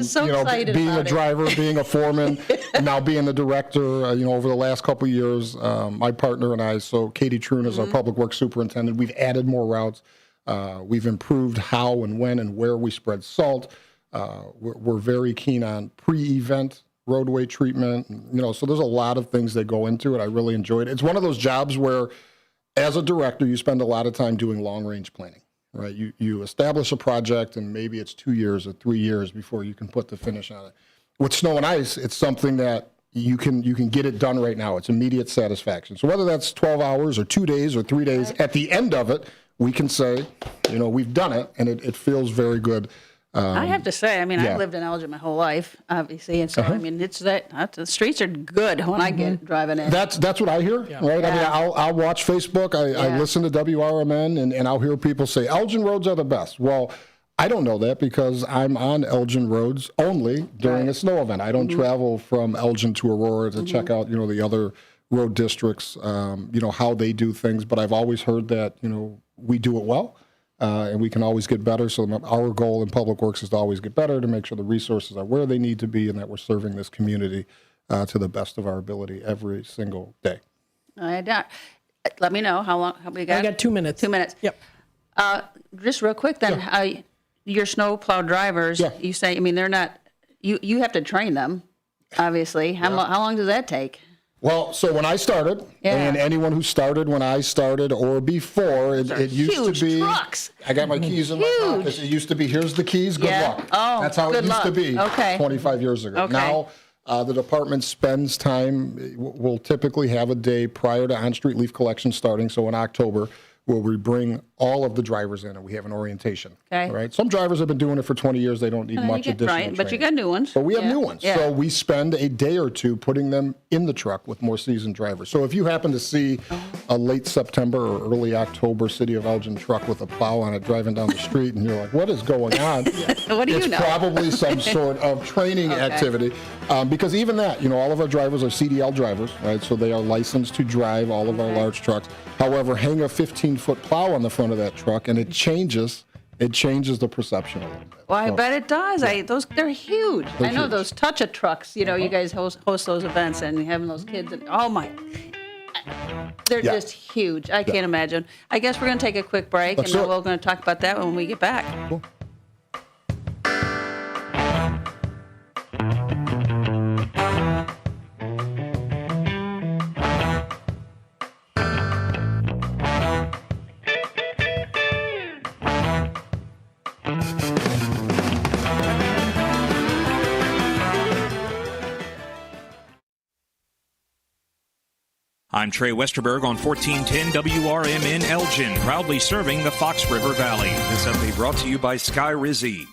So excited being about a it. driver, being a foreman, and now being the director. Over the last couple of years, my partner and I. So Katie Troon is our public works superintendent. We've added more routes. We've improved how and when and where we spread salt. We're very keen on pre-event roadway treatment. So there's a lot of things that go into it. I really enjoyed it. It's one of those jobs where, as a director, you spend a lot of time doing long-range planning, right? You establish a project, and maybe it's 2 years or 3 years before you can put the finish on it. With snow and ice, it's something that you can get it done right now. It's immediate satisfaction. So whether that's 12 hours or 2 days or 3 days, at the end of it, we can say, we've done it, and it feels very good. I have to say, I've lived in Elgin my whole life, obviously, and so it's the streets are good when I get driving in. That's what I hear, right? Yeah. I'll watch Facebook, I listen to WRMN, and I'll hear people say Elgin roads are the best. Well, I don't know that because I'm on Elgin roads only during a snow event. I don't travel from Elgin to Aurora to check out, the other road districts, how they do things. But I've always heard that, we do it well. And we can always get better. So our goal in Public Works is to always get better, to make sure the resources are where they need to be and that we're serving this community to the best of our ability every single day. Let me know how long we got. I got 2 minutes. 2 minutes. Yep. Just real quick then, your snowplow drivers, you say, they're not, you have to train them, obviously. How long does that take? Well, so when I started, and anyone who started when I started or before, it used to be. Trucks. I got my keys in my pocket. It used to be, here's the keys, good luck. Oh, that's how it used to be 25 years ago. Okay. Now, the department spends time, we'll typically have a day prior to on-street leaf collection starting, so in October, where we bring all of the drivers in and we have an orientation. Okay. Right? Some drivers have been doing it for 20 years. They don't need much additional training. But you got new ones. But we have new ones. So we spend a day or two putting them in the truck with more seasoned drivers. So if you happen to see a late September or early October City of Elgin truck with a plow on it driving down the street and you're like, what is going on? What do you know? It's probably some sort of training activity. Because even that, all of our drivers are CDL drivers, right? So they are licensed to drive all of our large trucks. However, hang a 15-foot plow on the front of that truck and it changes the perception a little bit. Well, I bet it does. They're huge. I know those touch-a trucks, you guys host those events and having those kids. And, they're just huge. I can't imagine. I guess we're going to take a quick break, and then we're going to talk about that when we get back. Cool. I'm Trey Westerberg on 1410 WRMN Elgin, proudly serving the Fox River Valley. This update brought to you by Sky Rizzi.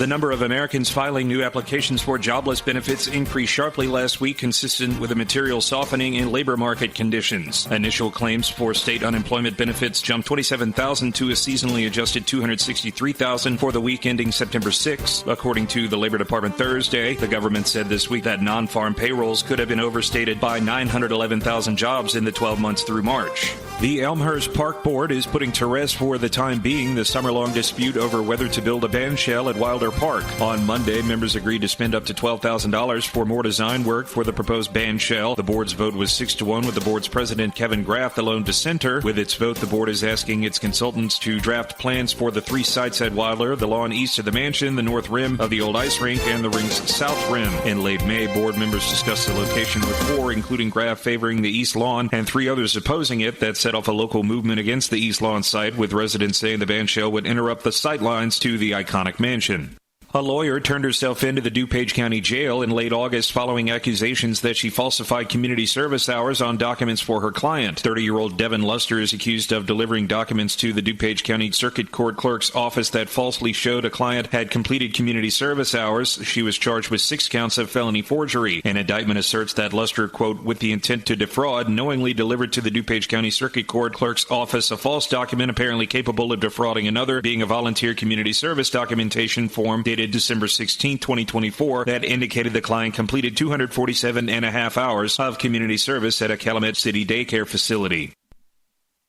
The number of Americans filing new applications for jobless benefits increased sharply last week, consistent with a material softening in labor market conditions. Initial claims for state unemployment benefits jumped 27,000 to a seasonally adjusted 263,000 for the week ending September 6. According to the Labor Department Thursday, the government said this week that non-farm payrolls could have been overstated by 911,000 jobs in the 12 months through March. The Elmhurst Park Board is putting to rest for the time being the summer-long dispute over whether to build a band shell at Wilder Park. On Monday, members agreed to spend up to $12,000 for more design work for the proposed band shell. The board's vote was 6-1, with the board's president, Kevin Graff, the lone dissenter. With its vote, the board is asking its consultants to draft plans for the 3 sites at Wilder: the lawn east of the mansion, the north rim of the old ice rink, and the rink's south rim. In late May, board members discussed the location with 4, including Graff favoring the east lawn and 3 others opposing it. That set off a local movement against the east lawn site, with residents saying the band shell would interrupt the sight lines to the iconic mansion. A lawyer turned herself into the DuPage County Jail in late August following accusations that she falsified community service hours on documents for her client. 30-year-old Devin Luster is accused of delivering documents to the DuPage County Circuit Court Clerk's office that falsely showed a client had completed community service hours. She was charged with 6 counts of felony forgery. An indictment asserts that Luster, quote, with the intent to defraud, knowingly delivered to the DuPage County Circuit Court Clerk's office a false document apparently capable of defrauding another, being a volunteer community service documentation form dated December 16, 2024, that indicated the client completed 247.5 hours of community service at a Calumet City daycare facility.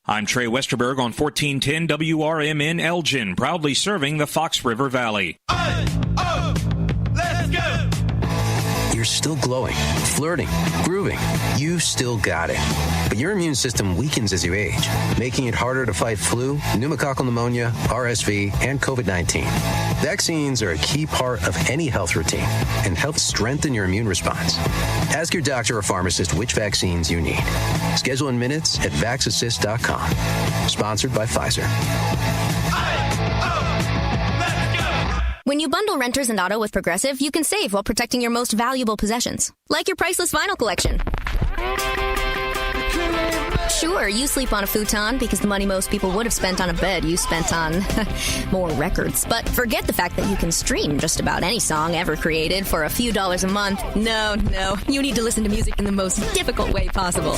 I'm Trey Westerberg on 1410 WRMN Elgin, proudly serving the Fox River Valley. Let's go! You're still glowing, flirting, grooving. You've still got it. But your immune system weakens as you age, making it harder to fight flu, pneumococcal pneumonia, RSV, and COVID-19. Vaccines are a key part of any health routine and help strengthen your immune response. Ask your doctor or pharmacist which vaccines you need. Schedule in minutes at vaxassist.com. Sponsored by Pfizer. When you bundle renters and auto with Progressive, you can save while protecting your most valuable possessions, like your priceless vinyl collection. Sure, you sleep on a futon because the money most people would have spent on a bed you spent on more records. But forget the fact that you can stream just about any song ever created for a few dollars a month. No, you need to listen to music in the most difficult way possible.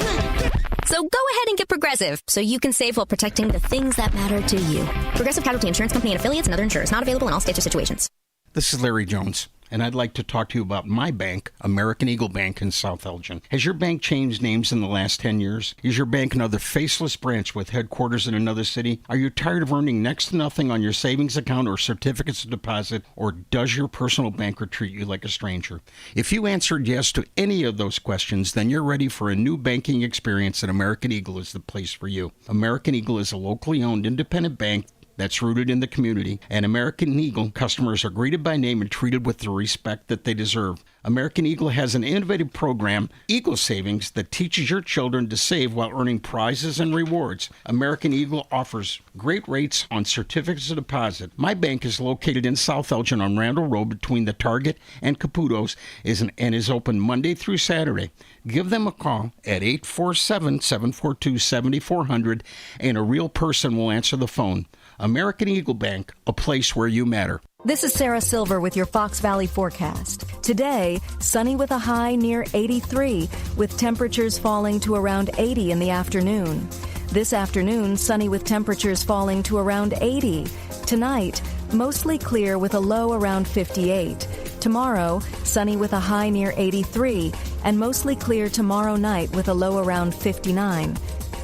So go ahead and get Progressive so you can save while protecting the things that matter to you. Progressive Casualty Insurance Company and affiliates and other insurers. Not available in all states or situations. This is Larry Jones, and I'd like to talk to you about my bank, American Eagle Bank in South Elgin. Has your bank changed names in the last 10 years? Is your bank another faceless branch with headquarters in another city? Are you tired of earning next to nothing on your savings account or certificates of deposit, or does your personal banker treat you like a stranger? If you answered yes to any of those questions, then you're ready for a new banking experience, and American Eagle is the place for you. American Eagle is a locally owned independent bank that's rooted in the community, and American Eagle customers are greeted by name and treated with the respect that they deserve. American Eagle has an innovative program, Eagle Savings, that teaches your children to save while earning prizes and rewards. American Eagle offers great rates on certificates of deposit. My bank is located in South Elgin on Randall Road between the Target and Caputo's and is open Monday through Saturday. Give them a call at 847-742-7400 and a real person will answer the phone. American Eagle Bank, a place where you matter. This is Sarah Silver with your Fox Valley forecast. Today, sunny with a high near 83, with temperatures falling to around 80 in the afternoon. This afternoon, sunny with temperatures falling to around 80. Tonight, mostly clear with a low around 58. Tomorrow, sunny with a high near 83, and mostly clear tomorrow night with a low around 59.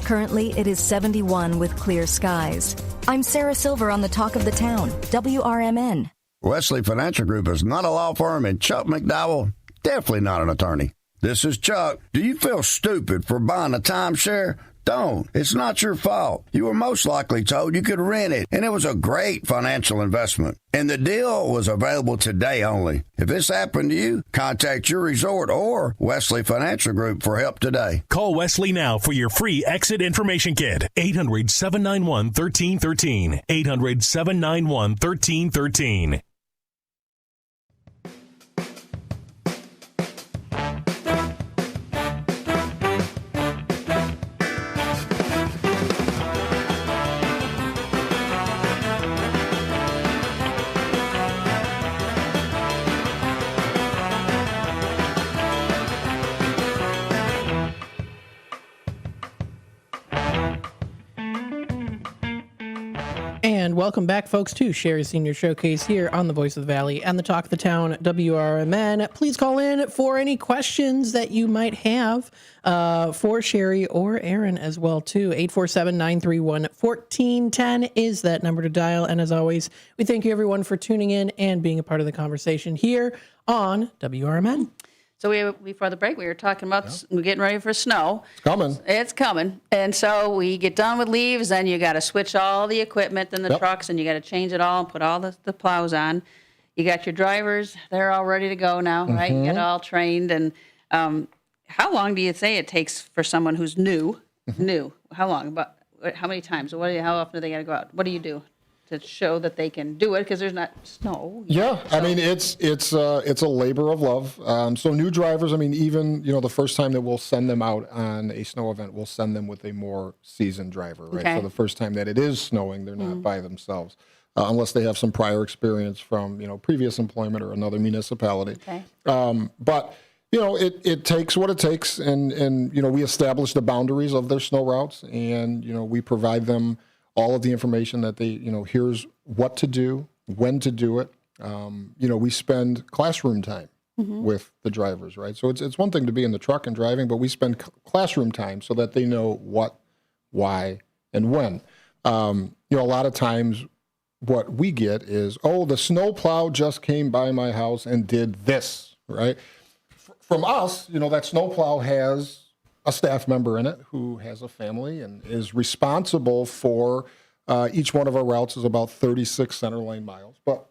Currently, it is 71 with clear skies. I'm Sarah Silver on the Talk of the Town, WRMN. Wesley Financial Group is not a law firm, and Chuck McDowell, definitely not an attorney. This is Chuck. Do you feel stupid for buying a timeshare? Don't. It's not your fault. You were most likely told you could rent it, and it was a great financial investment. And the deal was available today only. If this happened to you, contact your resort or Wesley Financial Group for help today. Call Wesley now for your free exit information kit. 800-791-1313. 800-791-1313. And welcome back, folks, to Sherry's Senior Showcase here on the Voice of the Valley and the Talk of the Town, WRMN. Please call in for any questions that you might have for Sherry or Aaron as well, too. 847-931-1410 is that number to dial. And as always, we thank you, everyone, for tuning in and being a part of the conversation here on WRMN. So before the break, we were talking about we're getting ready for snow. It's coming. It's coming. And so we get done with leaves, then you got to switch all the equipment in the trucks, and you got to change it all and put all the plows on. You got your drivers. They're all ready to go now, right? You got all trained. And how long do you say it takes for someone who's new? How long? How many times? How often do they got to go out? What do you do to show that they can do it, because there's not snow? I mean, it's a labor of love. So new drivers, I mean, even the first time that we'll send them out on a snow event, we'll send them with a more seasoned driver, right? Okay. So the first time that it is snowing, they're not by themselves, unless they have some prior experience from previous employment or another municipality. Okay. But it takes what it takes, and we establish the boundaries of their snow routes, and we provide them all of the information that they, here's what to do, when to do it. We spend classroom time with the drivers, right? So it's one thing to be in the truck and driving, but we spend classroom time so that they know what, why, and when. A lot of times what we get is, the snowplow just came by my house and did this, right? From us, that snowplow has a staff member in it who has a family and is responsible for each one of our routes is about 36 center lane miles. But,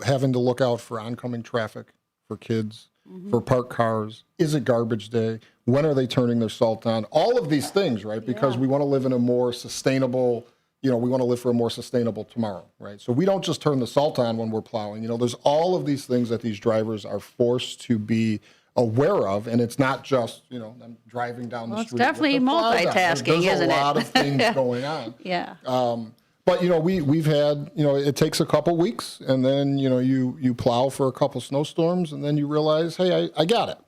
having to look out for oncoming traffic, for kids, for parked cars, is it garbage day? When are they turning their salt on? All of these things, right? Because we want to live in a more sustainable, we want to live for a more sustainable tomorrow, right? So we don't just turn the salt on when we're plowing. There's all of these things that these drivers are forced to be aware of, and it's not just them driving down the street. It's definitely multitasking, isn't it? There's a lot of things going on. Yeah. But we've had it takes a couple weeks, and then you plow for a couple snowstorms, and then you realize, hey, I got it.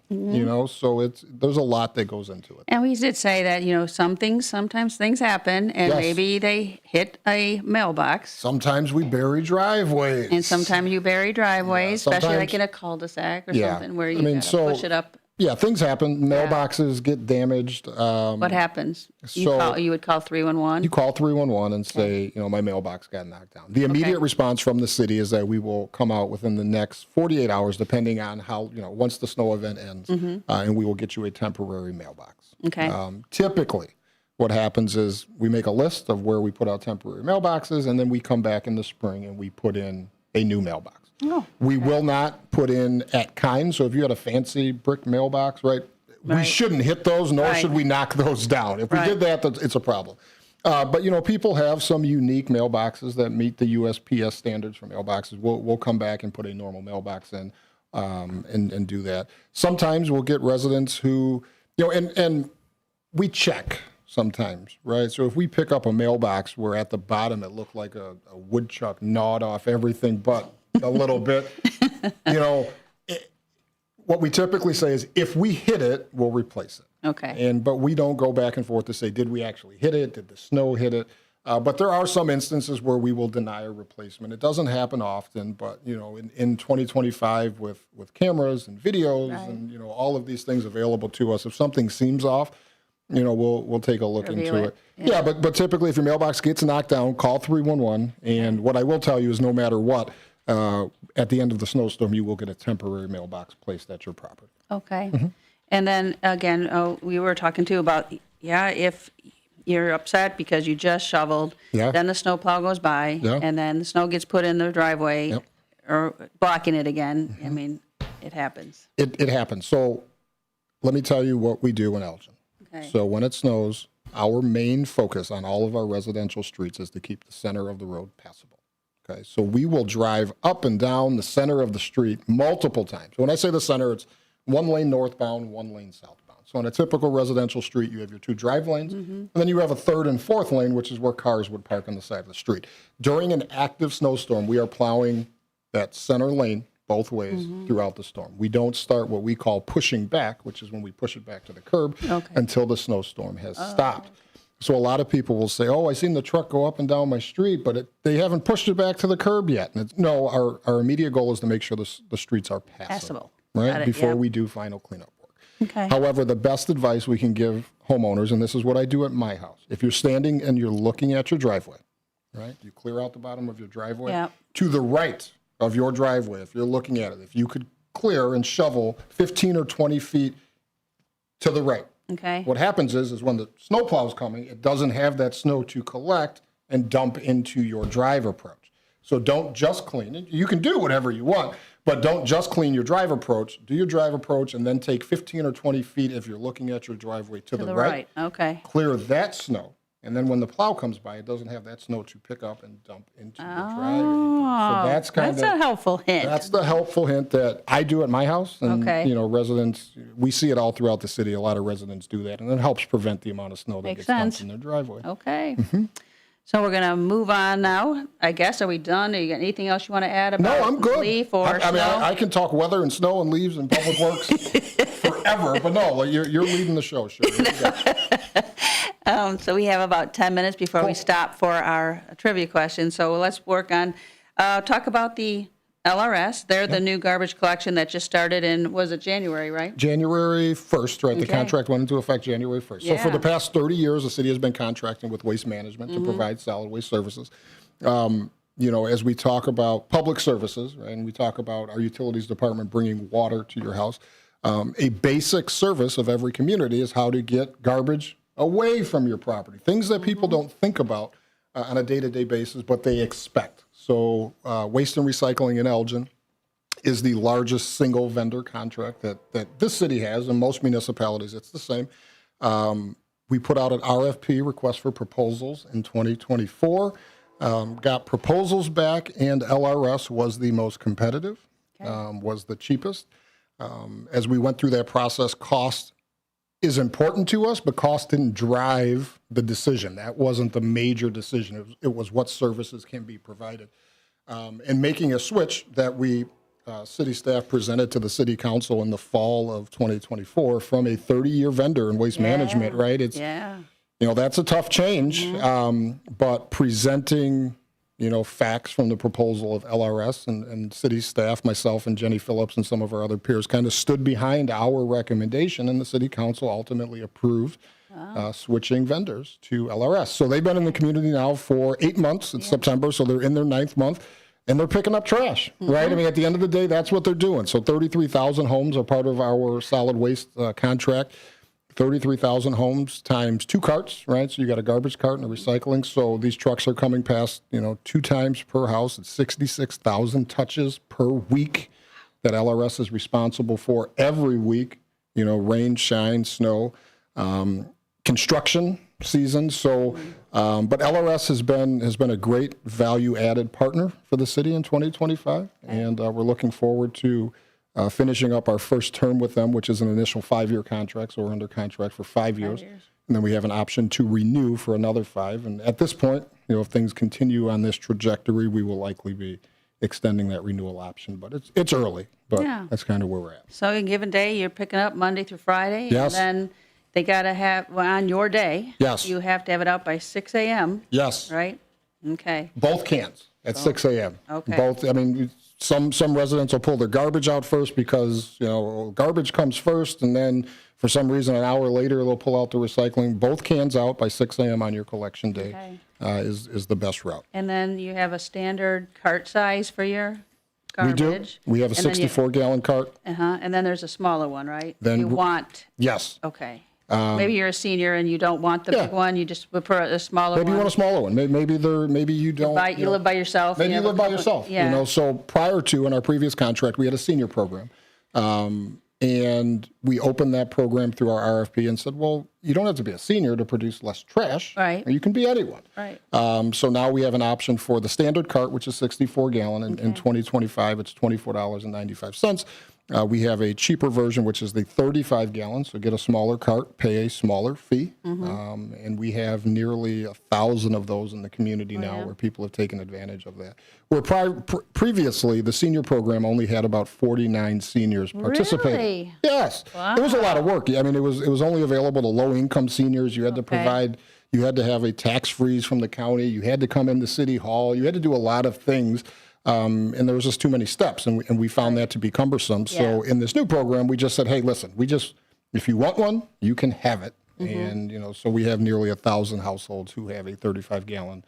So there's a lot that goes into it. And we did say that sometimes things happen, and maybe they hit a mailbox. Sometimes we bury driveways, and sometimes you bury driveways, especially like in a cul-de-sac or something where you gotta push it up. Yeah, things happen. Mailboxes get damaged. What happens? You would call 311? You call 311 and say, my mailbox got knocked down. The immediate response from the city is that we will come out within the next 48 hours, depending on how, once the snow event ends, and we will get you a temporary mailbox. Okay. Typically, what happens is we make a list of where we put out temporary mailboxes, and then we come back in the spring and we put in a new mailbox. We will not put in at kind. So if you had a fancy brick mailbox, right, we shouldn't hit those, nor should we knock those down. If we did that, it's a problem. But people have some unique mailboxes that meet the USPS standards for mailboxes. We'll come back and put a normal mailbox in and do that. Sometimes we'll get residents who, and we check sometimes, right? So if we pick up a mailbox where at the bottom it looked like a woodchuck gnawed off everything but a little bit, what we typically say is if we hit it, we'll replace it. Okay. But we don't go back and forth to say, did we actually hit it? Did the snow hit it? But there are some instances where we will deny a replacement. It doesn't happen often, but in 2025 with cameras and videos and all of these things available to us, if something seems off, we'll take a look into it. Yeah, but typically if your mailbox gets knocked down, call 311. And what I will tell you is no matter what, at the end of the snowstorm, you will get a temporary mailbox placed at your property. Okay. And then again, we were talking too about, if you're upset because you just shoveled, then the snowplow goes by, and then the snow gets put in the driveway or blocking it again. I mean, it happens. It happens. So let me tell you what we do in Elgin. Okay. So when it snows, our main focus on all of our residential streets is to keep the center of the road passable. Okay, so we will drive up and down the center of the street multiple times. When I say the center, it's one lane northbound, one lane southbound. So on a typical residential street, you have your two drive lanes, and then you have a third and fourth lane, which is where cars would park on the side of the street. During an active snowstorm, we are plowing that center lane both ways throughout the storm. We don't start what we call pushing back, which is when we push it back to the curb until the snowstorm has stopped. So a lot of people will say, "Oh, I seen the truck go up and down my street, but they haven't pushed it back to the curb yet." And no, our immediate goal is to make sure the streets are passable, right, before we do final cleanup work. Okay. However, the best advice we can give homeowners, and this is what I do at my house, if you're standing and you're looking at your driveway, right, you clear out the bottom of your driveway to the right of your driveway. If you're looking at it, if you could clear and shovel 15 or 20 feet to the right. Okay. What happens is when the snowplow is coming, it doesn't have that snow to collect and dump into your drive approach. So don't just clean it. You can do whatever you want, but don't just clean your drive approach. Do your drive approach and then take 15 or 20 feet if you're looking at your driveway to the right. Okay. Clear that snow. And then when the plow comes by, it doesn't have that snow to pick up and dump into the driveway. So that's a helpful hint. That's the helpful hint that I do at my house. And, residents, we see it all throughout the city. A lot of residents do that. And it helps prevent the amount of snow that gets dumped in their driveway. Okay. So we're going to move on now, I guess. Are we done? Are you got anything else you want to add about I'm good. leaf or I mean, snow? I can talk weather and snow and leaves and public works forever. But no, you're leading the show, sure. So we have about 10 minutes before we stop for our trivia question. So let's work on, talk about the LRS. They're the new garbage collection that just started in, was it January, right? January 1st, right? The contract went into effect January 1st. So for the past 30 years, the city has been contracting with Waste Management to provide solid waste services. As we talk about public services, right, and we talk about our utilities department bringing water to your house, a basic service of every community is how to get garbage away from your property. Things that people don't think about on a day-to-day basis, but they expect. So Waste and Recycling in Elgin is the largest single vendor contract that this city has, and most municipalities it's the same. We put out an RFP, request for proposals, in 2024, got proposals back, and LRS was the most competitive, was the cheapest. As we went through that process, cost is important to us, but cost didn't drive the decision. That wasn't the major decision. It was what services can be provided. And making a switch that we, city staff, presented to the city council in the fall of 2024 from a 30-year vendor in waste management, right? It's, that's a tough change, but presenting, facts from the proposal of LRS and city staff, myself and Jenny Phillips and some of our other peers kind of stood behind our recommendation, and the city council ultimately approved switching vendors to LRS. So they've been in the community now for 8 months. It's September, so they're in their 9th month, and they're picking up trash, right? I mean, at the end of the day, that's what they're doing. So 33,000 homes are part of our solid waste contract. 33,000 homes times 2 carts, right? So you got a garbage cart and a recycling. So these trucks are coming past, 2 times per house. It's 66,000 touches per week that LRS is responsible for every week, rain, shine, snow, construction season. So, but LRS has been a great value added partner for the city in 2025. And we're looking forward to finishing up our first term with them, which is an initial 5-year contract. So we're under contract for 5 years. And then we have an option to renew for another 5. And at this point, if things continue on this trajectory, we will likely be extending that renewal option. But it's early, but that's kind of where we're at. So a given day, you're picking up Monday through Friday. Yes. And then they got to have, on your day, you have to have it out by 6 a.m. Yes. Right? Okay. Both cans at 6 a.m. Okay. Both, I mean, some residents will pull their garbage out first because, garbage comes first, and then for some reason an hour later they'll pull out the recycling. Both cans out by 6 a.m. on your collection day is the best route. And then you have a standard cart size for your garbage. We do. We have a 64-gallon cart. And then there's a smaller one, right? Then you want. Yes. Okay. Maybe you're a senior and you don't want the big one. You just prefer a smaller one. Maybe you want a smaller one. Maybe you don't. You live by yourself. Maybe you live by yourself. Yeah. So prior to, in our previous contract, we had a senior program. And we opened that program through our RFP and said, well, you don't have to be a senior to produce less trash. Right. Or you can be anyone. Right. So now we have an option for the standard cart, which is 64-gallon. In 2025, it's $24.95. We have a cheaper version, which is the 35-gallon. So get a smaller cart, pay a smaller fee. And we have nearly 1,000 of those in the community now where people have taken advantage of that. Where previously, the senior program only had about 49 seniors participating. Really? Yes. Wow. It was a lot of work. I mean, it was only available to low-income seniors. You had to provide, You had to have a tax freeze from the county. You had to come into City Hall. You had to do a lot of things. And there was just too many steps, and we found that to be cumbersome. So in this new program, we just said, hey, listen, if you want one, you can have it. And, so we have nearly 1,000 households who have a 35-gallon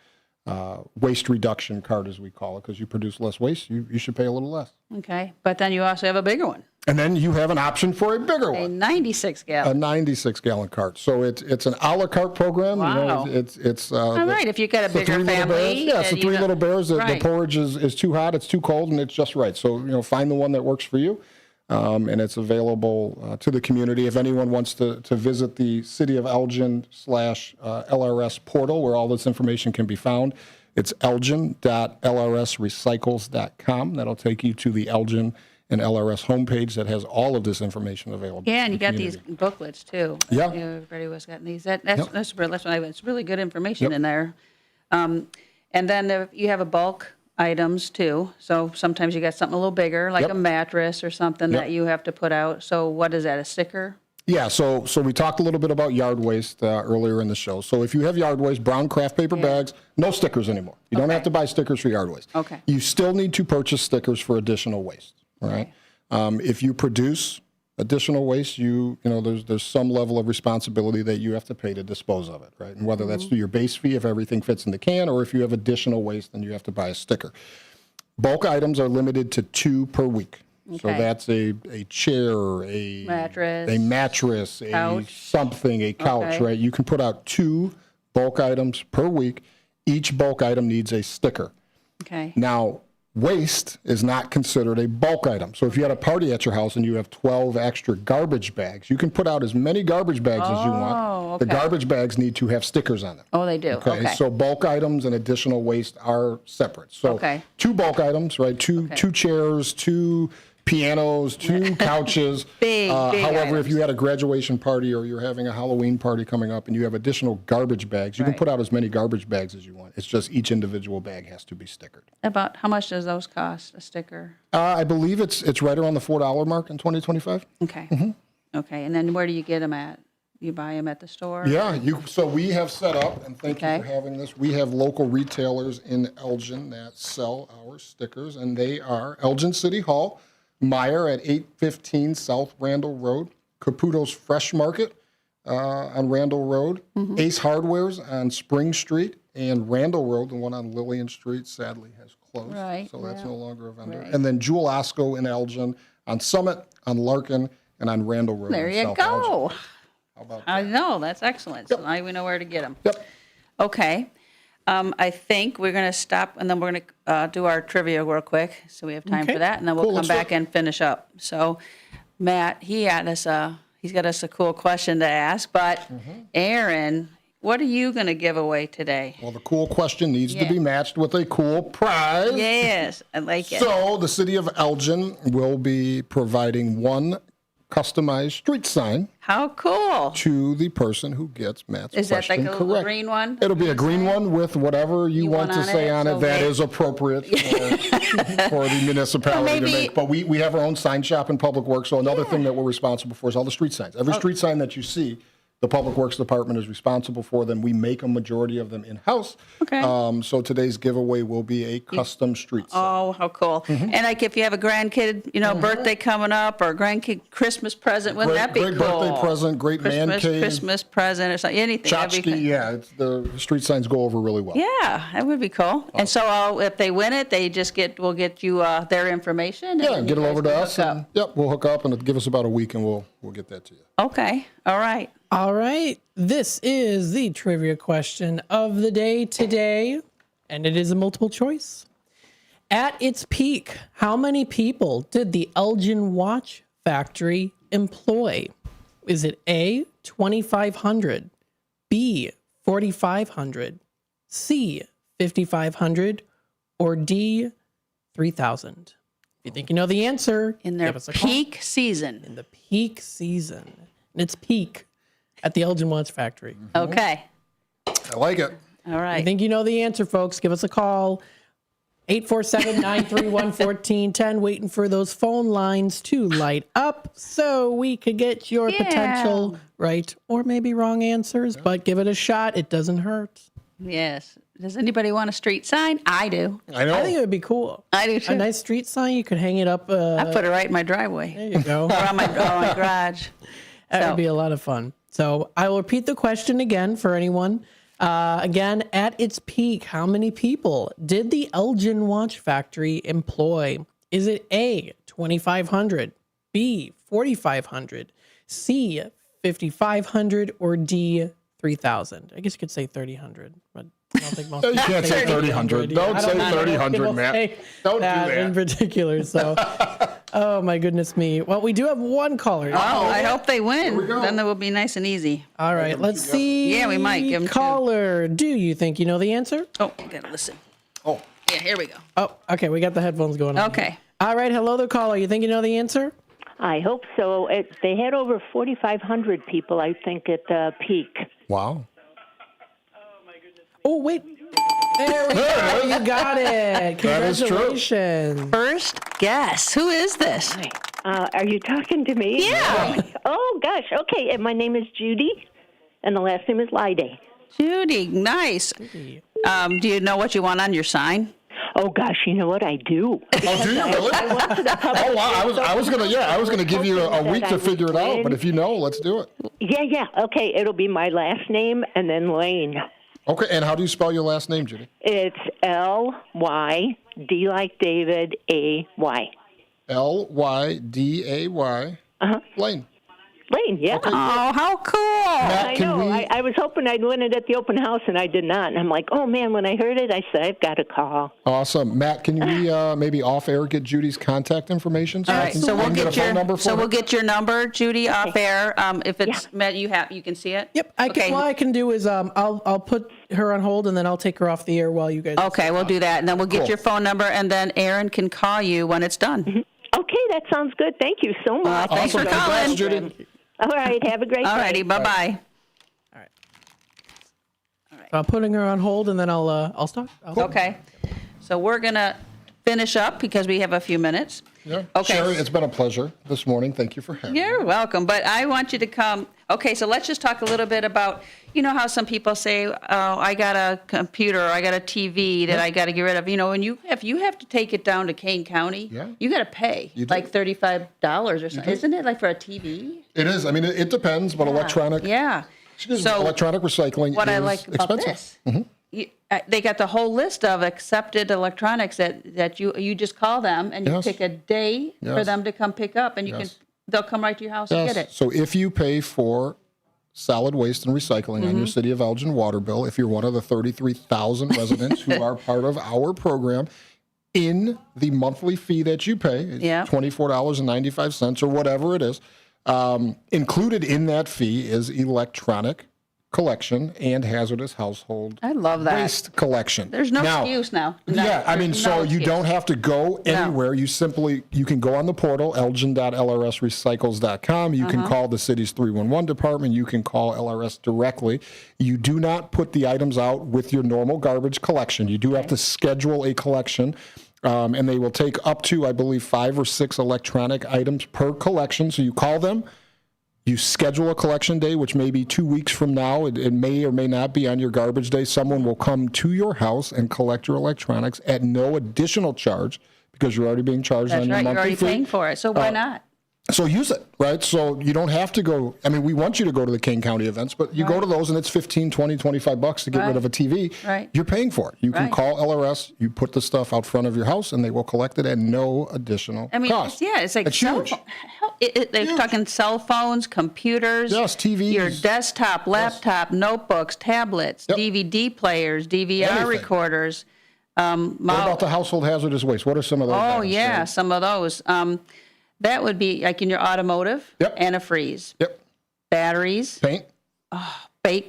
waste reduction card, as we call it, because you produce less waste, you should pay a little less. Okay. But then you also have a bigger one. And then you have an option for a bigger one. A 96-gallon. A 96-gallon cart. So it's an a la carte program. Wow. It's all right. If you got a bigger family. It's the 3 little bears. The porridge is too hot, it's too cold, and it's just right. So, find the one that works for you. And it's available to the community. If anyone wants to visit the City of Elgin /LRS portal where all this information can be found, it's elgin.lrsrecycles.com. That'll take you to the Elgin and LRS homepage that has all of this information available. Yeah, and you got these booklets too. Yeah. Everybody was getting these. That's really good information in there. And then you have a bulk items too. So sometimes you got something a little bigger, like a mattress or something that you have to put out. So what is that, a sticker? Yeah, so we talked a little bit about yard waste earlier in the show. So if you have yard waste, brown craft paper bags, no stickers anymore. You don't have to buy stickers for yard waste. Okay. You still need to purchase stickers for additional waste, right? If you produce additional waste, there's some level of responsibility that you have to pay to dispose of it, right? And whether that's through your base fee if everything fits in the can, or if you have additional waste, then you have to buy a sticker. Bulk items are limited to 2 per week. Okay. So that's a chair, a mattress, a couch, right? You can put out 2 bulk items per week. Each bulk item needs a sticker. Okay. Now, waste is not considered a bulk item. So if you had a party at your house and you have 12 extra garbage bags, you can put out as many garbage bags as you want. The garbage bags need to have stickers on them. Oh, they do. Okay. So bulk items and additional waste are separate. So 2 bulk items, right? Two chairs, 2 pianos, 2 couches. Big however, items. if you had a graduation party or you're having a Halloween party coming up and you have additional garbage bags, you can put out as many garbage bags as you want. It's just each individual bag has to be stickered. About how much does those cost, a sticker? I believe it's right around the $4 mark in 2025. Okay. Okay, and then where do you get them at? You buy them at the store? Yeah, so we have set up, and thank you for having this, we have local retailers in Elgin that sell our stickers, and they are Elgin City Hall, Meyer at 815 South Randall Road, Caputo's Fresh Market on Randall Road, Ace Hardware's on Spring Street, and Randall Road, the one on Lillian Street, sadly has closed. Right. So that's no longer a vendor. Right. And then Jewel Osco in Elgin, on Summit, on Larkin, and on Randall Road. There you South go. Elgin. How about that? I know, that's excellent. So now we know where to get them. Yep. Okay. I think we're going to stop, and then we're going to do our trivia real quick, so we have time for that, and then we'll come back and finish up. So, Matt, he's got us a cool question to ask, but Aaron, what are you going to give away today? Well, the cool question needs to be matched with a cool prize. Yes, I like it. So, the City of Elgin will be providing 1 customized street sign. How cool. To the person who gets Matt's question correct. Is that like a little green one? It'll be a green one with whatever you want to say on it that is appropriate for the municipality to make. But we have our own sign shop in Public Works, so another thing that we're responsible for is all the street signs. Every street sign that you see, the Public Works Department is responsible for them. We make a majority of them in-house. Okay. So today's giveaway will be a custom street sign. Oh, how cool. And like if you have a grandkid, birthday coming up, or a grandkid Christmas present, wouldn't that be great cool? Great birthday present, great man cave. Christmas present or something, anything. Tchotchke, the street signs go over really well. Yeah, that would be cool. And so if they win it, we'll get you their information. Yeah, get it over to us. And, we'll hook up, and it'll give us about a week, and we'll get that to you. Okay, all right. All right, this is the trivia question of the day today, and it is a multiple choice. At its peak, how many people did the Elgin Watch Factory employ? Is it A, 2,500, B, 4,500, C, 5,500, or D, 3,000? If you think you know the answer, in their peak season. In the peak season. And it's peak at the Elgin Watch Factory. Okay. I like it. All right. I think you know the answer, folks. Give us a call. 847-931-1410, waiting for those phone lines to light up so we could get your potential right or maybe wrong answers, but give it a shot. It doesn't hurt. Yes. Does anybody want a street sign? I do. I know. I think it would be cool. I do too. A nice street sign. You could hang it up. I put it right in my driveway. There you go. Or on my garage. That would be a lot of fun. So I will repeat the question again for anyone. Again, at its peak, how many people did the Elgin Watch Factory employ? Is it A, 2,500, B, 4,500, C, 5,500, or D, 3,000? I guess you could say 3,000, but I don't think most You can't say 3,000. Don't say 3,000, Matt. Don't do that. In particular, so... Oh, my goodness me. Well, we do have one caller. Oh, I hope they win. Then it will be nice and easy. All right, let's see. Yeah, we might give them caller, do you think you know the answer? Oh, you gotta listen. Oh. Yeah, here we go. Oh, okay, we got the headphones going on. Okay. All right, hello there, caller. You think you know the answer? I hope so. They had over 4,500 people, I think, at the peak. Wow. Oh, wait. There we go. You got it. Congratulations. First guess. Who is this? Are you talking to me? Yeah. Oh, gosh. Okay. And my name is Judy, and the last name is Lyday. Judy. Nice. Do you know what you want on your sign? Oh gosh, you know what I do? Oh, do you really? Oh, wow. I was gonna give you a week to figure it out, but if you know, let's do it. Yeah. Okay, it'll be my last name and then Lane. Okay, and how do you spell your last name, Judy? It's L-Y-D like David, A-Y. L-Y-D-A-Y. Lane. Lane, yeah. Okay. Oh, how cool. I know. I was hoping I'd win it at the open house, and I did not. And I'm like, oh, man, when I heard it, I said, I've got to call. Awesome. Matt, can we maybe off air get Judy's contact information? All right, so we'll get your number, Judy, off air. If it's Matt, you can see it. Yep. What I can do is I'll put her on hold and then I'll take her off the air while you guys. Okay, we'll do that, and then we'll get your phone number, and then Aaron can call you when it's done. Mm-hmm. Okay, that sounds good. Thank you so much. Thanks for calling. Judy. All right, have a great day. All righty, bye-bye. All right. So I'm putting her on hold and then I'll stop. Okay. So we're gonna finish up because we have a few minutes. Yeah. Okay. Sherry, it's been a pleasure this morning. Thank you for having me. You're welcome. But I want you to come. Okay, so let's just talk a little bit about, you know how some people say, oh, I got a computer, or I got a TV that I got to get rid of. You know, and if you have to take it down to Kane County, you got to pay like $35 or something. Isn't it like for a TV? It is. I mean, it depends, but electronic. Yeah. Electronic recycling what is I like about expensive. this, they got the whole list of accepted electronics that you just call them and you pick a day for them to come pick up, and they'll come right to your house and get it. So if you pay for solid waste and recycling on your City of Elgin water bill, if you're one of the 33,000 residents who are part of our program, in the monthly fee that you pay, it's $24.95 or whatever it is, included in that fee is electronic collection and hazardous household waste collection. There's no excuse now. You don't have to go anywhere. You can go on the portal, elgin.lrsrecycles.com. You can call the city's 311 department. You can call LRS directly. You do not put the items out with your normal garbage collection. You do have to schedule a collection. And they will take up to, I believe, 5 or 6 electronic items per collection. So you call them. You schedule a collection day, which may be 2 weeks from now. It may or may not be on your garbage day. Someone will come to your house and collect your electronics at no additional charge because you're already being charged on your monthly fee. You're already paying for it, so why not? So use it, right? So you don't have to go. I mean, we want you to go to the King County events, but you go to those and it's $15, $20, $25 to get rid of a TV. Right. You're paying for it. You can call LRS, you put the stuff out front of your house, and they will collect it at no additional cost. It's like huge. They're talking cell phones, computers, TVs, your desktop, laptop, notebooks, tablets, DVD players, DVR recorders. What about the household hazardous waste? What are some of those? Oh, yeah, some of those. That would be like in your automotive, antifreeze, batteries, paint,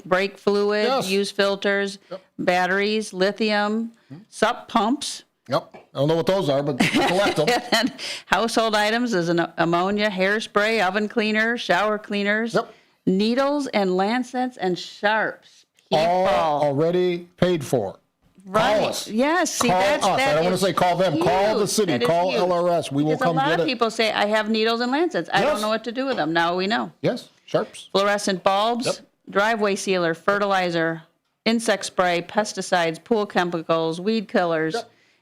brake fluid, used filters, batteries, lithium, sup pumps. Yep. I don't know what those are, but collect them. And household items is an ammonia, hairspray, oven cleaner, shower cleaners, needles and lancets and sharps. All already paid for. Right. Call us. Yes. See, call that's, us. that I don't want is to say call them. huge. Call the city. That is Call huge. LRS. We will Because come a lot get of it. people say, I have needles and lancets. I don't know what to do with them. Now we know. Yes. Sharps. Fluorescent bulbs, driveway sealer, fertilizer, insect spray, pesticides, pool chemicals, weed killers.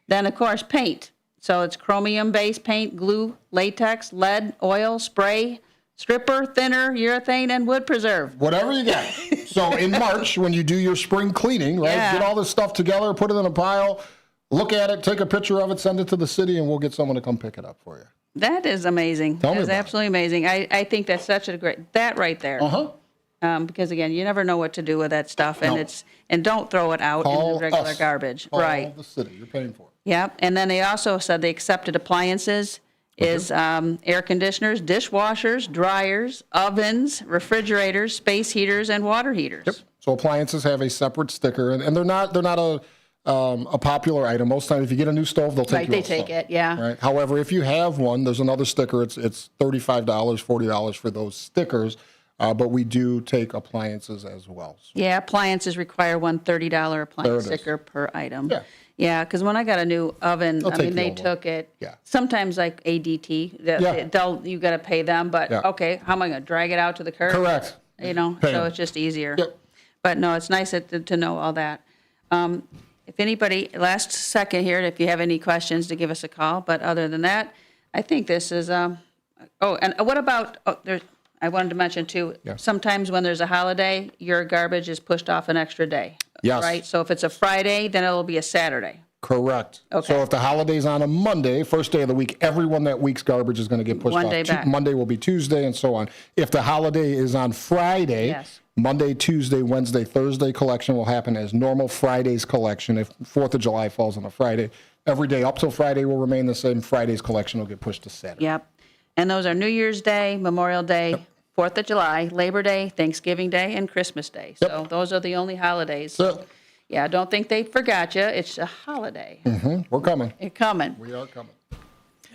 Then, of course, paint. So it's chromium-based paint, glue, latex, lead, oil, spray, stripper, thinner, urethane, and wood preserve. Whatever you got. So in March, when you do your spring cleaning, right, get all this stuff together, put it in a pile, look at it, take a picture of it, send it to the city, and we'll get someone to come pick it up for you. That is amazing. Tell me That's about absolutely amazing. I think that's such a great, that right there. Because again, you never know what to do with that stuff, and and don't throw it out in the regular garbage. Call the city. You're paying for it. Yep. And then they also said they accepted appliances is air conditioners, dishwashers, dryers, ovens, refrigerators, space heaters, and water heaters. Yep. So appliances have a separate sticker, and they're not a popular item. Most times, if you get a new stove, they'll take Right, your they old take stove. it, yeah. Right. However, if you have one, there's another sticker. It's $35, $40 for those stickers. But we do take appliances as well. Yeah, appliances require one $30 appliance sticker per item. Yeah, because when I got a new oven, they took it. Yeah. Sometimes like ADT, you got to pay them. But okay, how am I going to drag it out to the curb? Correct. You know, Pay so 'em. it's just easier. But no, it's nice to know all that. If anybody, last second here, if you have any questions, to give us a call. But other than that, I think this is. And what about? I wanted to mention too. Sometimes when there's a holiday, your garbage is pushed off an extra day. Yes. Right. So if it's a Friday, then it'll be a Saturday. Correct. Okay. So if the holiday's on a Monday, first day of the week, everyone that week's garbage is going to get pushed One off. day back. Monday will be Tuesday, and so on. If the holiday is on Friday, Monday, Tuesday, Wednesday, Thursday collection will happen as normal. Friday's collection, if 4th of July falls on a Friday, every day up till Friday will remain the same. Friday's collection will get pushed to Saturday. Yep. And those are New Year's Day, Memorial Day, 4th of July, Labor Day, Thanksgiving Day, and Christmas Day. So those are the only holidays. So, yeah, don't think they forgot you. It's a holiday. We're coming. You're coming. We are coming.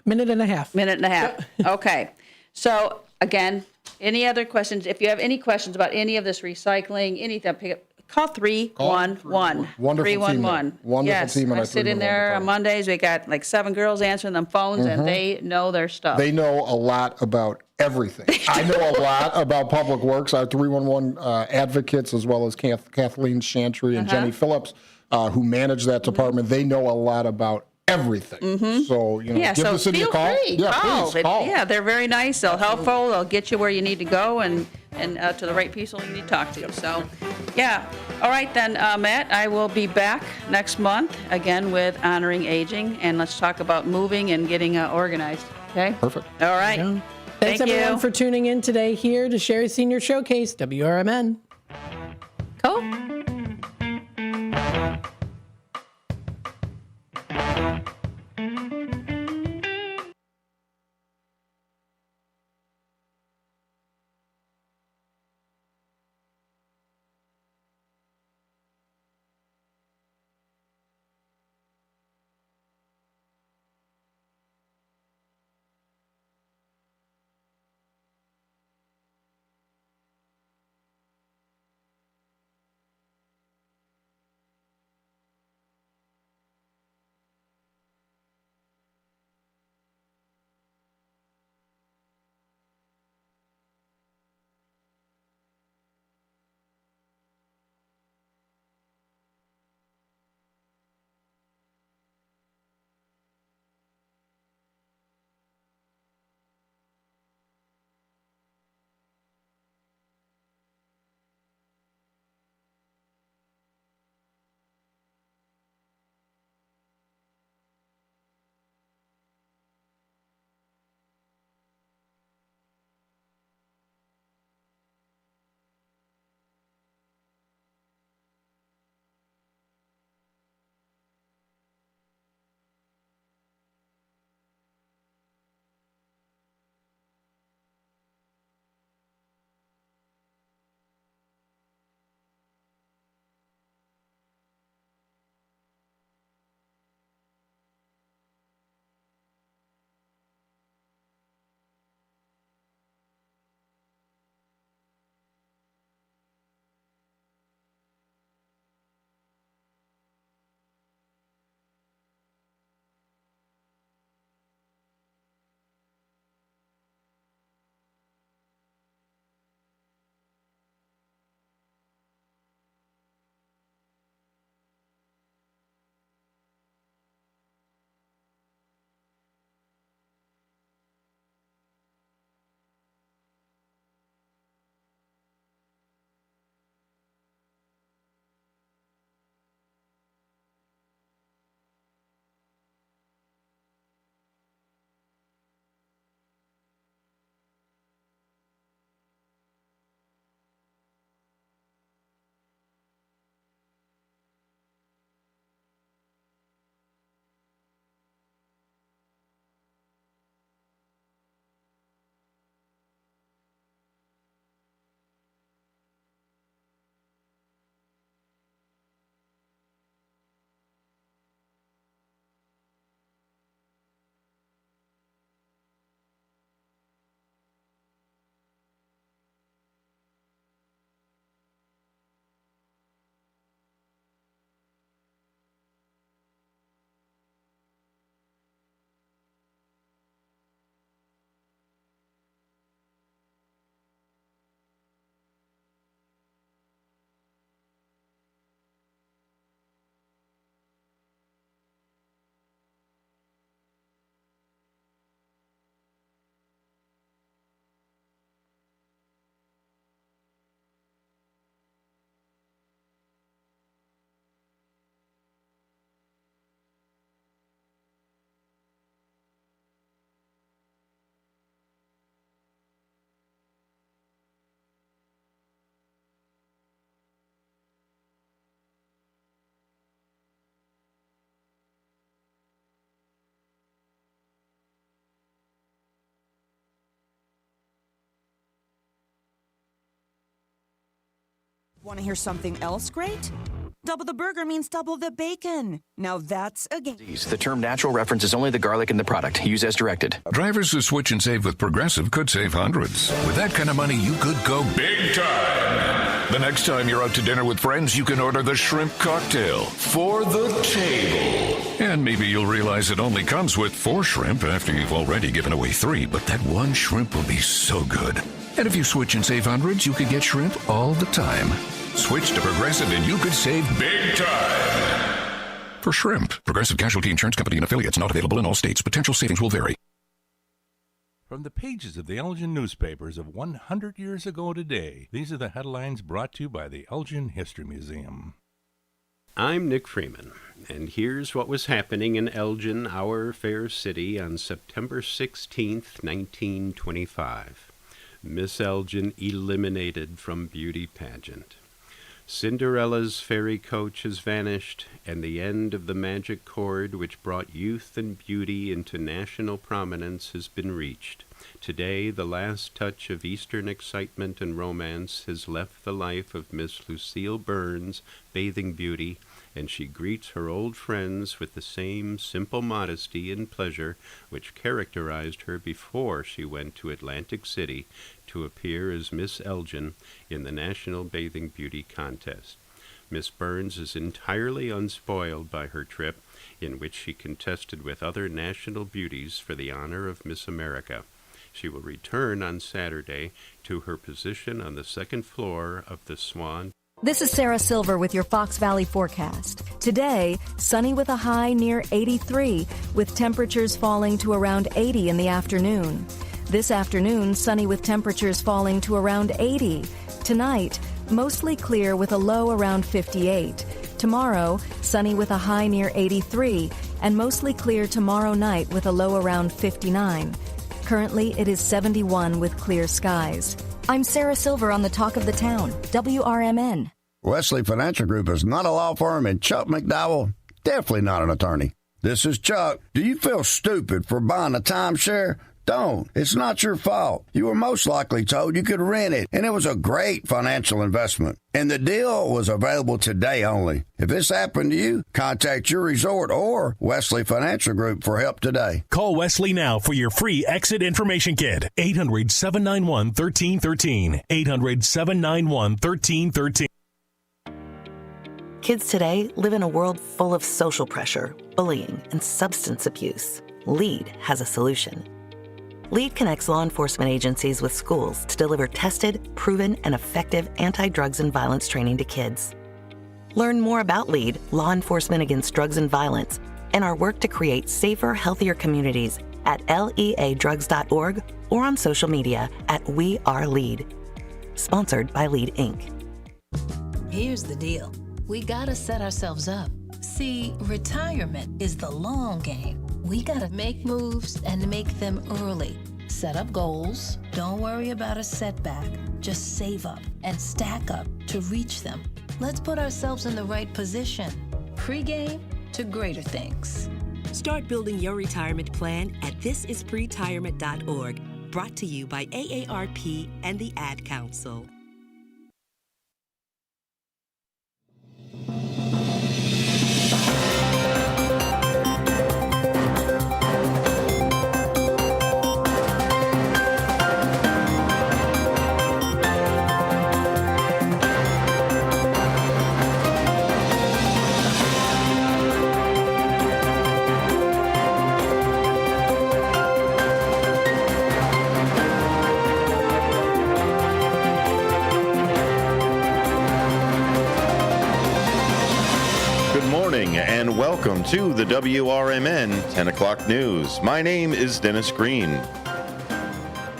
Minute and a half. Minute and a half. Okay. So, again, any other questions? If you have any questions about any of this recycling, anything, pick up. Call 311. Wonderful team there. 311. Wonderful team at I our sit in 311 there on department. Mondays. We got like 7 girls answering them phones, and they know their stuff. They know a lot about everything. I know a lot about Public Works. Our 311 advocates, as well as Kathleen Chantry and Jenny Phillips, who manage that department, they know a lot about everything. So, give the city a call. Free. Call. Please call. Yeah, they're very nice. They'll helpful. They'll get you where you need to go and to the right people you need to talk to. So, yeah. All right, then, Matt, I will be back next month, again, with Honoring Aging, and let's talk about moving and getting organized. Okay? Perfect. All right. Thanks, Thank everyone, you. for tuning in today here to Sherry Senior Showcase, WRMN. Cool. Want to hear something else great? Double the burger means double the bacon. Now that's a game. The term natural references only the garlic in the product. Use as directed. Drivers who switch and save with Progressive could save hundreds. With that kind of money, you could go big time. The next time you're out to dinner with friends, you can order the shrimp cocktail for the table. And maybe you'll realize it only comes with 4 shrimp after you've already given away 3, but that one shrimp will be so good. And if you switch and save hundreds, you could get shrimp all the time. Switch to Progressive and you could save big time. For shrimp, Progressive Casualty Insurance Company and affiliates, not available in all states. Potential savings will vary. From the pages of the Elgin newspapers of 100 years ago today, these are the headlines brought to you by the Elgin History Museum. I'm Nick Freeman, and here's what was happening in Elgin, our fair city, on September 16th, 1925. Miss Elgin eliminated from beauty pageant. Cinderella's fairy coach has vanished, and the end of the magic cord which brought youth and beauty into national prominence has been reached. Today, the last touch of Eastern excitement and romance has left the life of Miss Lucille Burns, bathing beauty, and she greets her old friends with the same simple modesty and pleasure which characterized her before she went to Atlantic City to appear as Miss Elgin in the National Bathing Beauty Contest. Miss Burns is entirely unspoiled by her trip, in which she contested with other national beauties for the honor of Miss America. She will return on Saturday to her position on the second floor of the Swan. This is Sarah Silver with your Fox Valley forecast. Today, sunny with a high near 83, with temperatures falling to around 80 in the afternoon. This afternoon, sunny with temperatures falling to around 80. Tonight, mostly clear with a low around 58. Tomorrow, sunny with a high near 83, and mostly clear tomorrow night with a low around 59. Currently, it is 71 with clear skies. I'm Sarah Silver on the Talk of the Town, WRMN. Wesley Financial Group is not a law firm, and Chuck McDowell, definitely not an attorney. This is Chuck. Do you feel stupid for buying a timeshare? Don't. It's not your fault. You were most likely told you could rent it, and it was a great financial investment. And the deal was available today only. If this happened to you, contact your resort or Wesley Financial Group for help today. Call Wesley now for your free exit information kit. 800-791-1313. 800-791-1313. Kids today live in a world full of social pressure, bullying, and substance abuse. LEAD has a solution. LEAD connects law enforcement agencies with schools to deliver tested, proven, and effective anti-drugs and violence training to kids. Learn more about LEAD, Law Enforcement Against Drugs and Violence, and our work to create safer, healthier communities at leadrugs.org or on social media at We Are LEAD. Sponsored by LEAD, Inc. Here's the deal. We gotta set ourselves up. See, retirement is the long game. We gotta make moves and make them early. Set up goals. Don't worry about a setback. Just save up and stack up to reach them. Let's put ourselves in the right position. Pre-game to greater things. Start building your retirement plan at thisispretirement.org. Brought to you by AARP and the Ad Council. And welcome to the WRMN 10 o'clock news. My name is Dennis Green.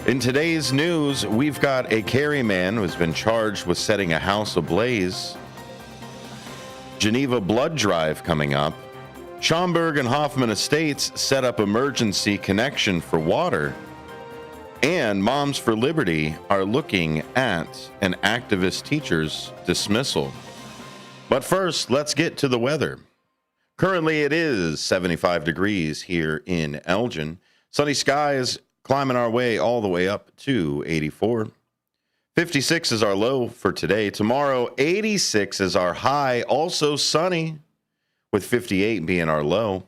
In today's news, we've got a Cary man who has been charged with setting a house ablaze. Geneva blood drive coming up. Schaumburg and Hoffman Estates set up emergency connection for water. And Moms for Liberty are looking at an activist teacher's dismissal. But first, let's get to the weather. Currently, it is 75 degrees here in Elgin. Sunny skies climbing our way all the way up to 84. 56 is our low for today. Tomorrow, 86 is our high. Also sunny, with 58 being our low.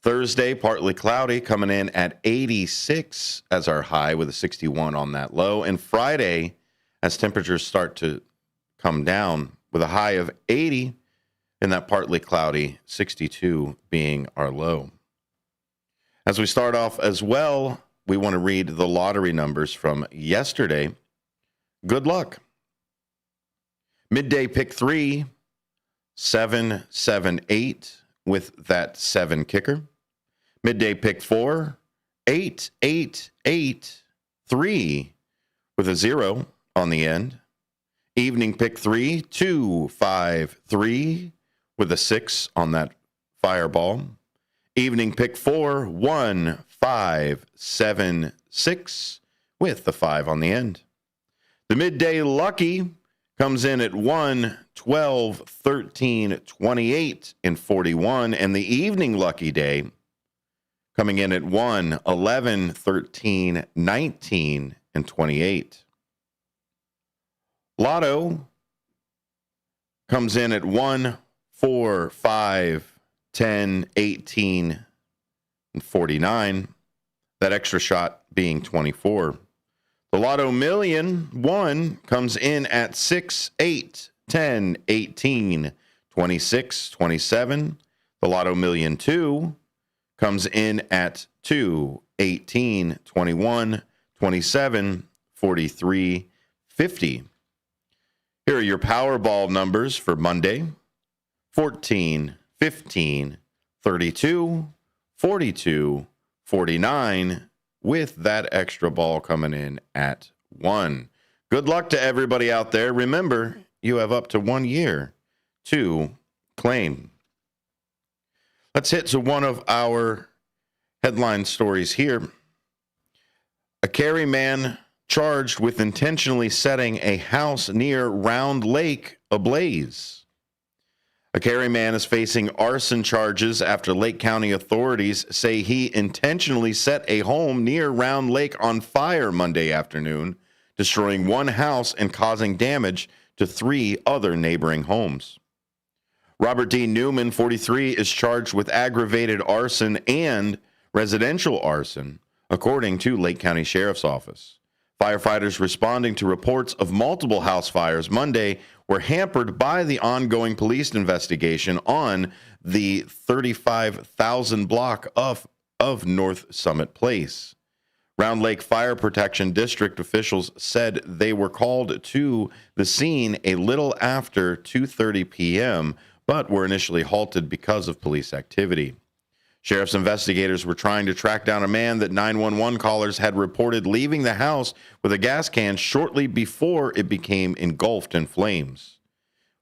Thursday, partly cloudy, coming in at 86 as our high, with a 61 on that low. And Friday, as temperatures start to come down, with a high of 80 and that partly cloudy, 62 being our low. As we start off as well, we want to read the lottery numbers from yesterday. Good luck. Midday pick 3, 7, 7, 8 with that 7 kicker. Midday pick 4, 8, 8, 8, 3 with a 0 on the end. Evening pick 3, 2, 5, 3 with a 6 on that fireball. Evening pick 4, 1, 5, 7, 6 with the 5 on the end. The midday lucky comes in at 1, 12, 13, 28, and 41. And the evening lucky day coming in at 1, 11, 13, 19, and 28. Lotto comes in at 1, 4, 5, 10, 18, and 49. That extra shot being 24. The Lotto Million 1 comes in at 6, 8, 10, 18, 26, 27. The Lotto Million 2 comes in at 2, 18, 21, 27, 43, 50. Here are your Powerball numbers for Monday: 14, 15, 32, 42, 49, with that extra ball coming in at 1. Good luck to everybody out there. Remember, you have up to 1 year to claim. Let's hit to one of our headline stories here. A Cary man charged with intentionally setting a house near Round Lake ablaze. A Cary man is facing arson charges after Lake County authorities say he intentionally set a home near Round Lake on fire Monday afternoon, destroying one house and causing damage to 3 other neighboring homes. Robert D. Newman, 43, is charged with aggravated arson and residential arson, according to Lake County Sheriff's Office. Firefighters responding to reports of multiple house fires Monday were hampered by the ongoing police investigation on the 35,000 block of North Summit Place. Round Lake Fire Protection District officials said they were called to the scene a little after 2:30 p.m., but were initially halted because of police activity. Sheriff's investigators were trying to track down a man that 911 callers had reported leaving the house with a gas can shortly before it became engulfed in flames.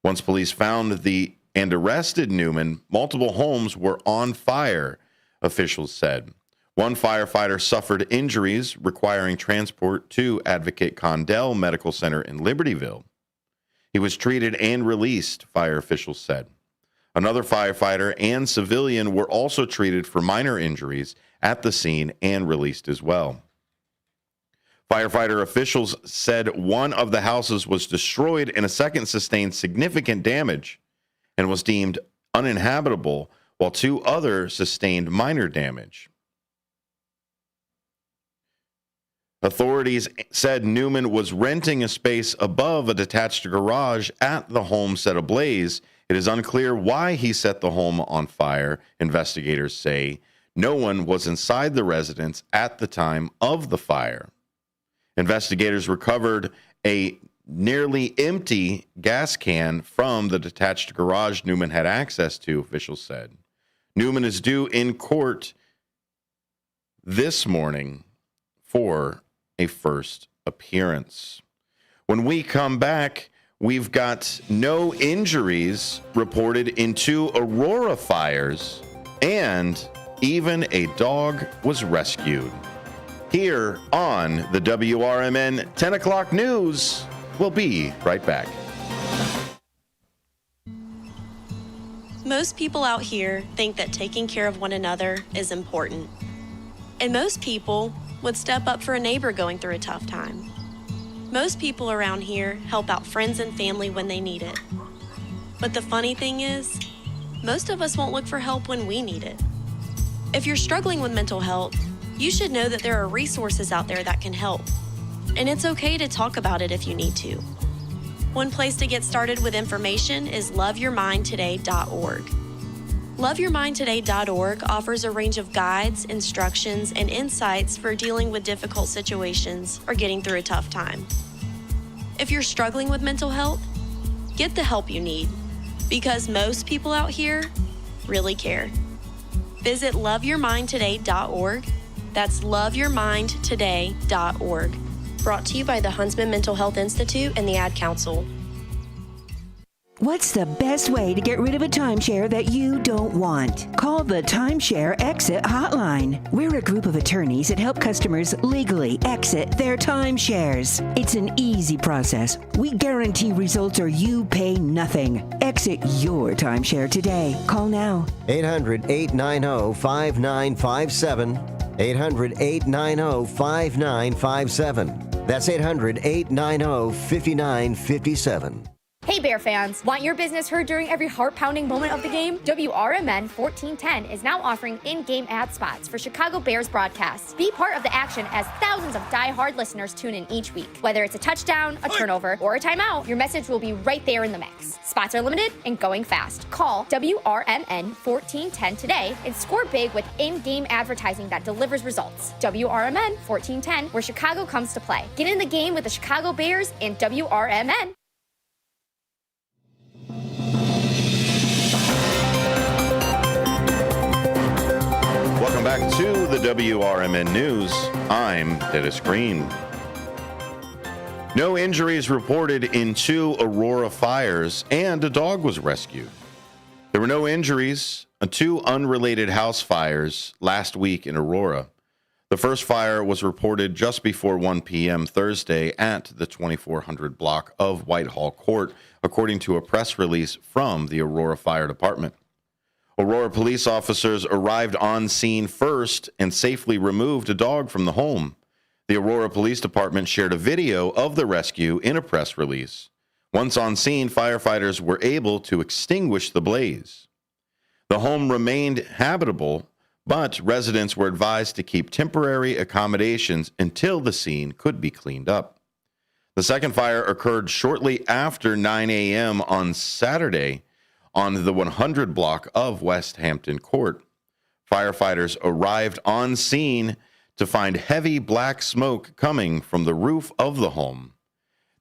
Once police found and arrested Newman, multiple homes were on fire, officials said. One firefighter suffered injuries requiring transport to Advocate Condell Medical Center in Libertyville. He was treated and released, fire officials said. Another firefighter and civilian were also treated for minor injuries at the scene and released as well. Firefighter officials said one of the houses was destroyed and a second sustained significant damage and was deemed uninhabitable, while 2 others sustained minor damage. Authorities said Newman was renting a space above a detached garage at the home set ablaze. It is unclear why he set the home on fire, investigators say. No one was inside the residence at the time of the fire. Investigators recovered a nearly empty gas can from the detached garage Newman had access to, officials said. Newman is due in court this morning for a first appearance. When we come back, we've got no injuries reported in 2 Aurora fires, and even a dog was rescued. Here on the WRMN 10 o'clock news, we'll be right back. Most people out here think that taking care of one another is important. And most people would step up for a neighbor going through a tough time. Most people around here help out friends and family when they need it. But the funny thing is, most of us won't look for help when we need it. If you're struggling with mental health, you should know that there are resources out there that can help. And it's okay to talk about it if you need to. One place to get started with information is loveyourmindtoday.org. Loveyourmindtoday.org offers a range of guides, instructions, and insights for dealing with difficult situations or getting through a tough time. If you're struggling with mental health, get the help you need, because most people out here really care. Visit loveyourmindtoday.org. That's loveyourmindtoday.org. Brought to you by the Huntsman Mental Health Institute and the Ad Council. What's the best way to get rid of a timeshare that you don't want? Call the Timeshare Exit Hotline. We're a group of attorneys that help customers legally exit their timeshares. It's an easy process. We guarantee results or you pay nothing. Exit your timeshare today. Call now. 800-890-5957. 800-890-5957. That's 800-890-5957. Hey Bear fans, want your business heard during every heart-pounding moment of the game? WRMN 1410 is now offering in-game ad spots for Chicago Bears broadcasts. Be part of the action as thousands of die-hard listeners tune in each week. Whether it's a touchdown, a turnover, or a timeout, your message will be right there in the mix. Spots are limited and going fast. Call WRMN 1410 today and score big with in-game advertising that delivers results. WRMN 1410, where Chicago comes to play. Get in the game with the Chicago Bears and WRMN. Welcome back to the WRMN News. I'm Dennis Green. No injuries reported in 2 Aurora fires, and a dog was rescued. There were no injuries on 2 unrelated house fires last week in Aurora. The first fire was reported just before 1 p.m. Thursday at the 2400 block of Whitehall Court, according to a press release from the Aurora Fire Department. Aurora police officers arrived on scene first and safely removed a dog from the home. The Aurora Police Department shared a video of the rescue in a press release. Once on scene, firefighters were able to extinguish the blaze. The home remained habitable, but residents were advised to keep temporary accommodations until the scene could be cleaned up. The second fire occurred shortly after 9 a.m. on Saturday on the 100 block of West Hampton Court. Firefighters arrived on scene to find heavy black smoke coming from the roof of the home.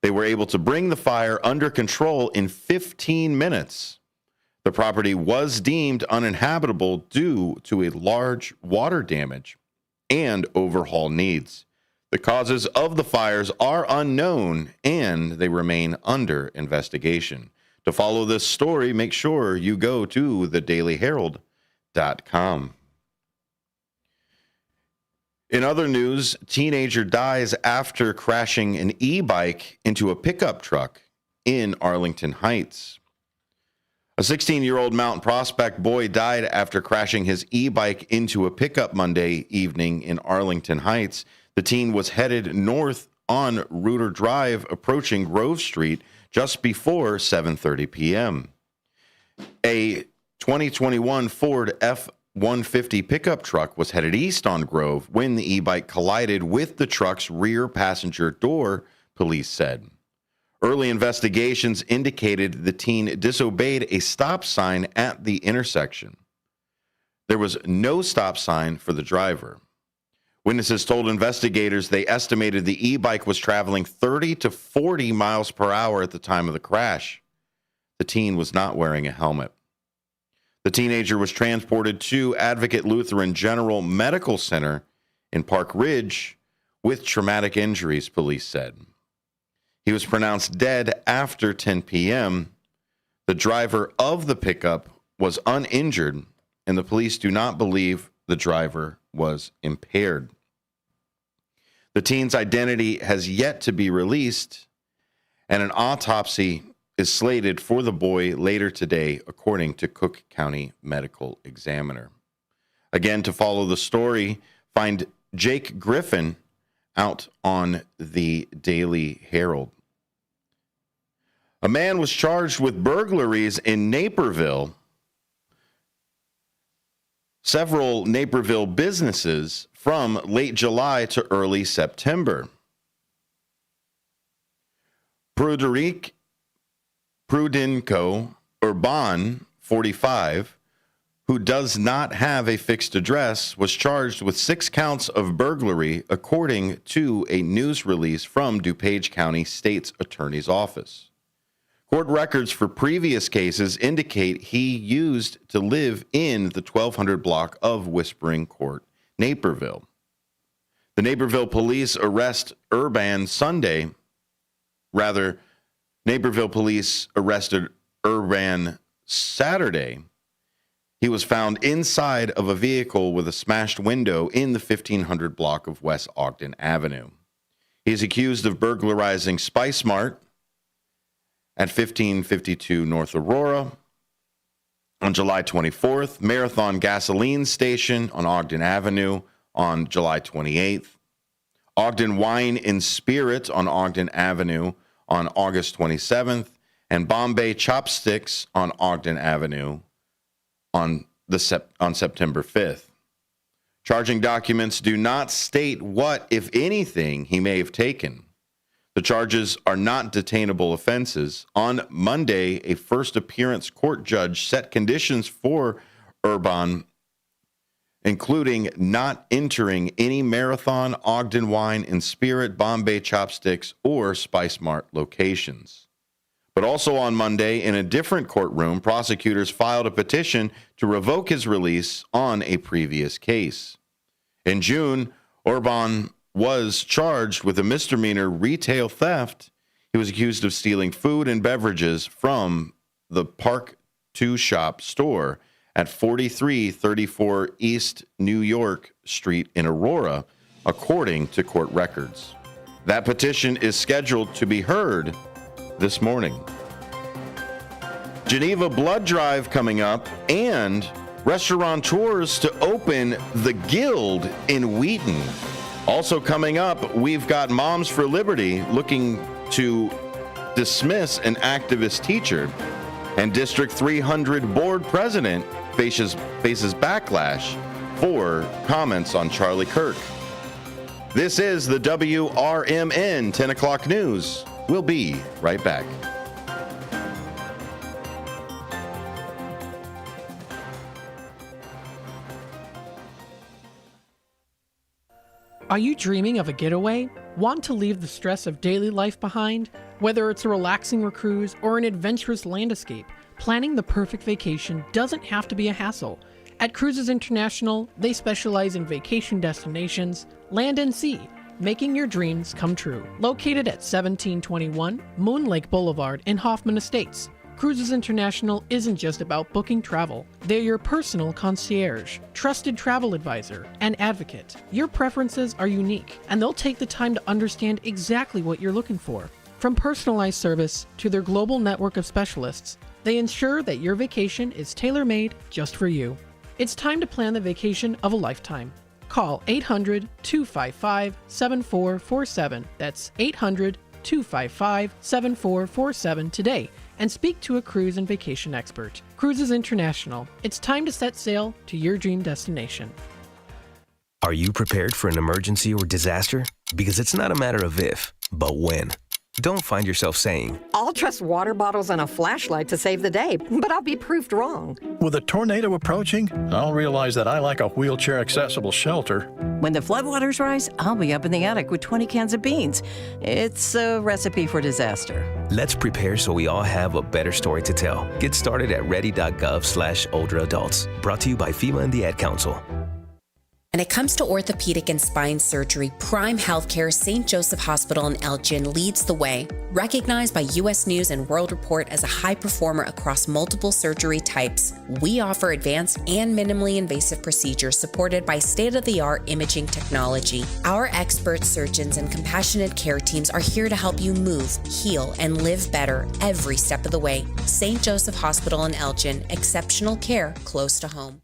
They were able to bring the fire under control in 15 minutes. The property was deemed uninhabitable due to a large water damage and overhaul needs. The causes of the fires are unknown and they remain under investigation. To follow this story, make sure you go to thedailyherald.com. In other news, teenager dies after crashing an e-bike into a pickup truck in Arlington Heights. A 16-year-old Mount Prospect boy died after crashing his e-bike into a pickup Monday evening in Arlington Heights. The teen was headed north on Reuter Drive, approaching Grove Street just before 7:30 p.m. A 2021 Ford F-150 pickup truck was headed east on Grove when the e-bike collided with the truck's rear passenger door, police said. Early investigations indicated the teen disobeyed a stop sign at the intersection. There was no stop sign for the driver. Witnesses told investigators they estimated the e-bike was traveling 30 to 40 miles per hour at the time of the crash. The teen was not wearing a helmet. The teenager was transported to Advocate Lutheran General Medical Center in Park Ridge with traumatic injuries, police said. He was pronounced dead after 10 p.m. The driver of the pickup was uninjured, and the police do not believe the driver was impaired. The teen's identity has yet to be released, and an autopsy is slated for the boy later today, according to Cook County Medical Examiner. Again, to follow the story, find Jake Griffin out on the Daily Herald. A man was charged with burglaries in Naperville. Several Naperville businesses from late July to early September. Pruderico Urban, 45, who does not have a fixed address, was charged with 6 counts of burglary, according to a news release from DuPage County State's Attorney's Office. Court records for previous cases indicate he used to live in the 1200 block of Whispering Court, Naperville. The Naperville police arrest Urban Sunday. Rather, Naperville police arrested Urban Saturday. He was found inside of a vehicle with a smashed window in the 1500 block of West Ogden Avenue. He's accused of burglarizing Spice Mart at 1552 North Aurora. On July 24th, Marathon Gasoline Station on Ogden Avenue on July 28th, Ogden Wine and Spirit on Ogden Avenue on August 27th, and Bombay Chopsticks on Ogden Avenue on September 5th. Charging documents do not state what, if anything, he may have taken. The charges are not detainable offenses. On Monday, a first appearance court judge set conditions for Urban, including not entering any Marathon, Ogden Wine and Spirit, Bombay Chopsticks, or Spice Mart locations. But also on Monday, in a different courtroom, prosecutors filed a petition to revoke his release on a previous case. In June, Urban was charged with a misdemeanor retail theft. He was accused of stealing food and beverages from the Park 2 Shop store at 4334 East New York Street in Aurora, according to court records. That petition is scheduled to be heard this morning. Geneva Blood Drive coming up, and restaurateurs to open the Guild in Wheaton. Also coming up, we've got Moms for Liberty looking to dismiss an activist teacher, and District 300 board president faces backlash for comments on Charlie Kirk. This is the WRMN 10 o'clock news. We'll be right back. Are you dreaming of a getaway? Want to leave the stress of daily life behind? Whether it's a relaxing cruise or an adventurous land escape, planning the perfect vacation doesn't have to be a hassle. At Cruises International, they specialize in vacation destinations, land and sea, making your dreams come true. Located at 1721 Moon Lake Boulevard in Hoffman Estates, Cruises International isn't just about booking travel. They're your personal concierge, trusted travel advisor, and advocate. Your preferences are unique, and they'll take the time to understand exactly what you're looking for. From personalized service to their global network of specialists, they ensure that your vacation is tailor-made just for you. It's time to plan the vacation of a lifetime. Call 800-255-7447. That's 800-255-7447 today and speak to a cruise and vacation expert. Cruises International. It's time to set sail to your dream destination. Are you prepared for an emergency or disaster? Because it's not a matter of if, but when. Don't find yourself saying, I'll trust water bottles and a flashlight to save the day, but I'll be proved wrong. With a tornado approaching, I'll realize that I like a wheelchair-accessible shelter. When the floodwaters rise, I'll be up in the attic with 20 cans of beans. It's a recipe for disaster. Let's prepare so we all have a better story to tell. Get started at ready.gov/older adults. Brought to you by FEMA and the Ad Council. When it comes to orthopedic and spine surgery, Prime Healthcare St. Joseph Hospital in Elgin leads the way. Recognized by U.S. News and World Report as a high performer across multiple surgery types, we offer advanced and minimally invasive procedures supported by state-of-the-art imaging technology. Our expert surgeons and compassionate care teams are here to help you move, heal, and live better every step of the way. St. Joseph Hospital in Elgin, exceptional care close to home.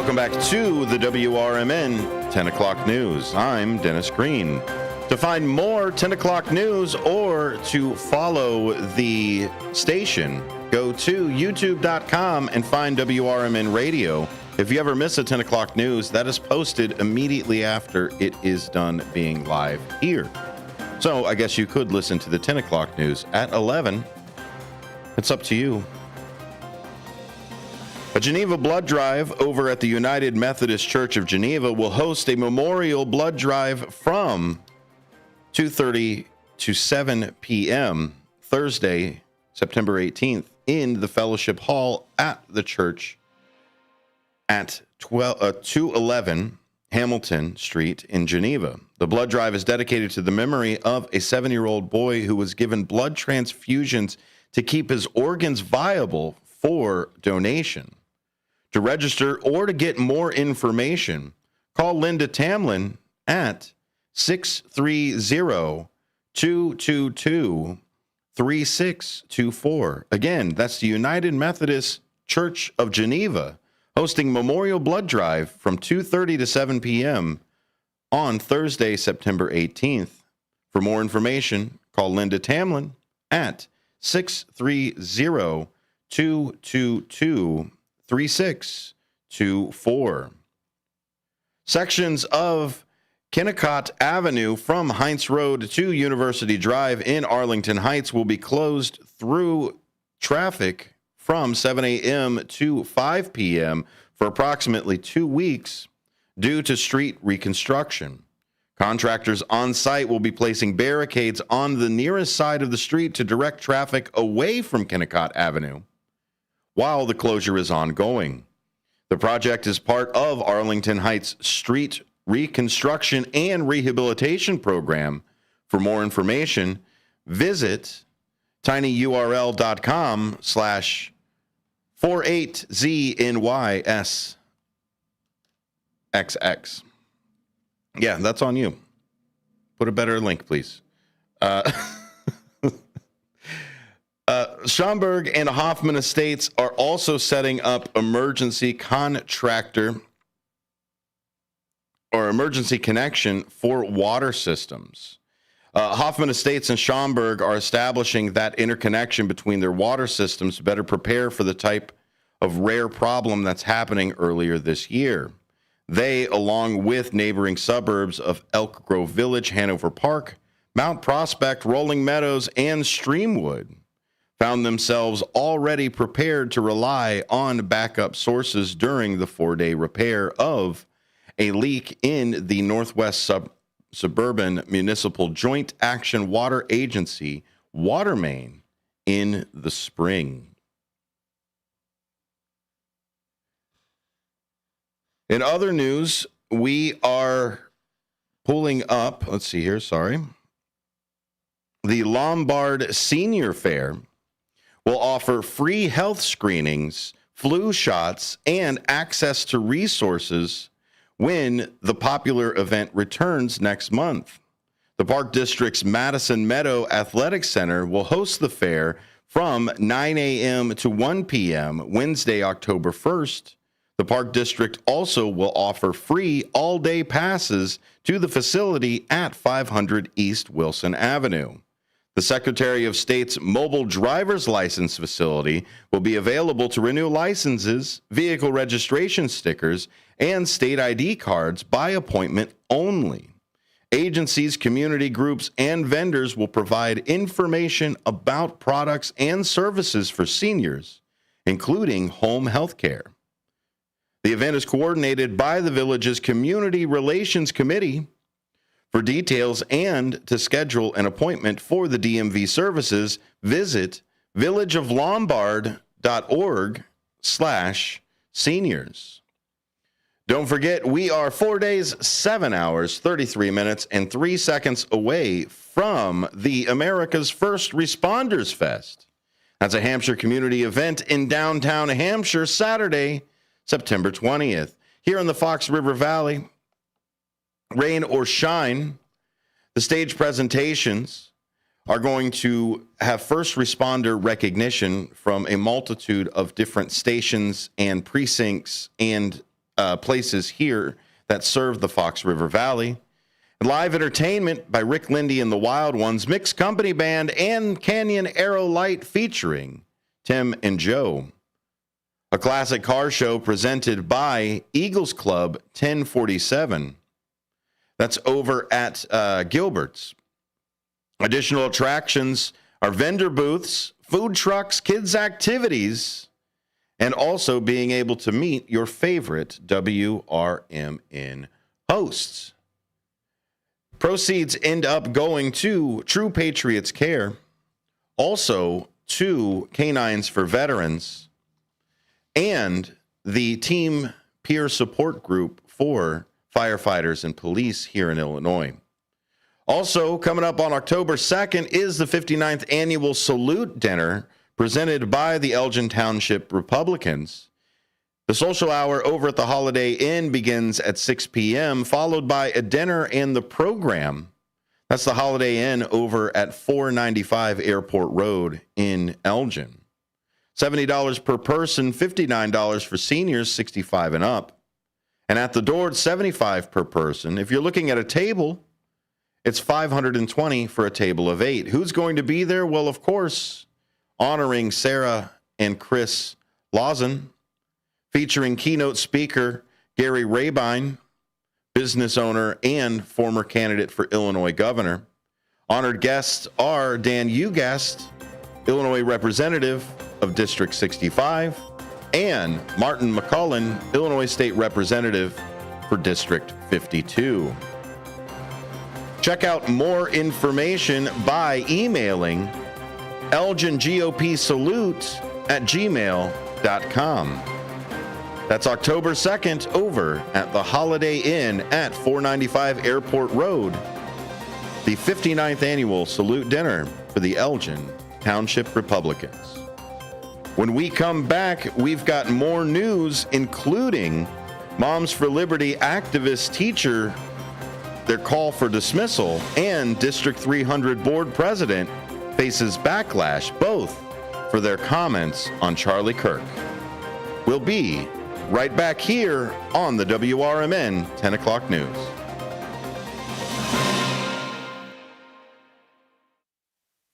Welcome back to the WRMN 10 o'clock news. I'm Dennis Green. To find more 10 o'clock news or to follow the station, go to youtube.com and find WRMN Radio. If you ever miss a 10 o'clock news, that is posted immediately after it is done being live here. So I guess you could listen to the 10 o'clock news at 11. It's up to you. A Geneva blood drive over at the United Methodist Church of Geneva will host a memorial blood drive from 2:30 to 7 p.m. Thursday, September 18th in the Fellowship Hall at the church at 211 Hamilton Street in Geneva. The blood drive is dedicated to the memory of a 7-year-old boy who was given blood transfusions to keep his organs viable for donation. To register or to get more information, call Linda Tamlin at 630-222-3624. Again, that's the United Methodist Church of Geneva hosting Memorial Blood Drive from 2:30 to 7 p.m. on Thursday, September 18th. For more information, call Linda Tamlin at 630-222-3624. Sections of Kennecott Avenue from Heinz Road to University Drive in Arlington Heights will be closed through traffic from 7 a.m. to 5 p.m. for approximately 2 weeks due to street reconstruction. Contractors on site will be placing barricades on the nearest side of the street to direct traffic away from Kennecott Avenue while the closure is ongoing. The project is part of Arlington Heights Street Reconstruction and Rehabilitation Program. For more information, visit tinyurl.com/48znysxx. Yeah, that's on you. Put a better link, please. Schaumburg and Hoffman Estates are also setting up emergency contractor or emergency connection for water systems. Hoffman Estates and Schaumburg are establishing that interconnection between their water systems to better prepare for the type of rare problem that's happening earlier this year. They, along with neighboring suburbs of Elk Grove Village, Hanover Park, Mount Prospect, Rolling Meadows, and Streamwood, found themselves already prepared to rely on backup sources during the 4-day repair of a leak in the Northwest Suburban Municipal Joint Action Water Agency water main in the spring. In other news, we are pulling up, let's see here, the Lombard Senior Fair will offer free health screenings, flu shots, and access to resources when the popular event returns next month. The Park District's Madison Meadow Athletic Center will host the fair from 9 a.m. to 1 p.m. Wednesday, October 1st. The Park District also will offer free all-day passes to the facility at 500 East Wilson Avenue. The Secretary of State's mobile driver's license facility will be available to renew licenses, vehicle registration stickers, and state ID cards by appointment only. Agencies, community groups, and vendors will provide information about products and services for seniors, including home health care. The event is coordinated by the village's Community Relations Committee. For details and to schedule an appointment for the DMV services, visit villageoflombard.org/seniors. Don't forget, we are 4 days, 7 hours, 33 minutes, and 3 seconds away from the America's First Responders Fest. That's a Hampshire community event in downtown Hampshire, Saturday, September 20th. Here in the Fox River Valley, rain or shine, the stage presentations are going to have first responder recognition from a multitude of different stations and precincts and places here that serve the Fox River Valley. Live entertainment by Rick Lindy and the Wild Ones, Mixed Company Band, and Canyon Arrow Light featuring Tim and Joe. A classic car show presented by Eagles Club 1047. That's over at Gilbert's. Additional attractions are vendor booths, food trucks, kids' activities, and also being able to meet your favorite WRMN hosts. Proceeds end up going to True Patriots Care, also to Canines for Veterans, and the Team Peer Support Group for firefighters and police here in Illinois. Also, coming up on October 2nd is the 59th Annual Salute Dinner presented by the Elgin Township Republicans. The social hour over at the Holiday Inn begins at 6 p.m., followed by a dinner and the program. That's the Holiday Inn over at 495 Airport Road in Elgin. $70 per person, $59 for seniors 65 and up. And at the door, it's $75 per person. If you're looking at a table, it's $520 for a table of 8. Who's going to be there? Well, of course, honoring Sarah and Chris Lawson, featuring keynote speaker Gary Rabine, business owner and former candidate for Illinois governor. Honored guests are Dan Ugast, Illinois representative of District 65, and Martin McCullen, Illinois state representative for District 52. Check out more information by emailing elgingopsalute@gmail.com. That's October 2nd over at the Holiday Inn at 495 Airport Road. The 59th Annual Salute Dinner for the Elgin Township Republicans. When we come back, we've got more news, including Moms for Liberty activist teacher, their call for dismissal, and District 300 board president faces backlash, both for their comments on Charlie Kirk. We'll be right back here on the WRMN 10 o'clock news.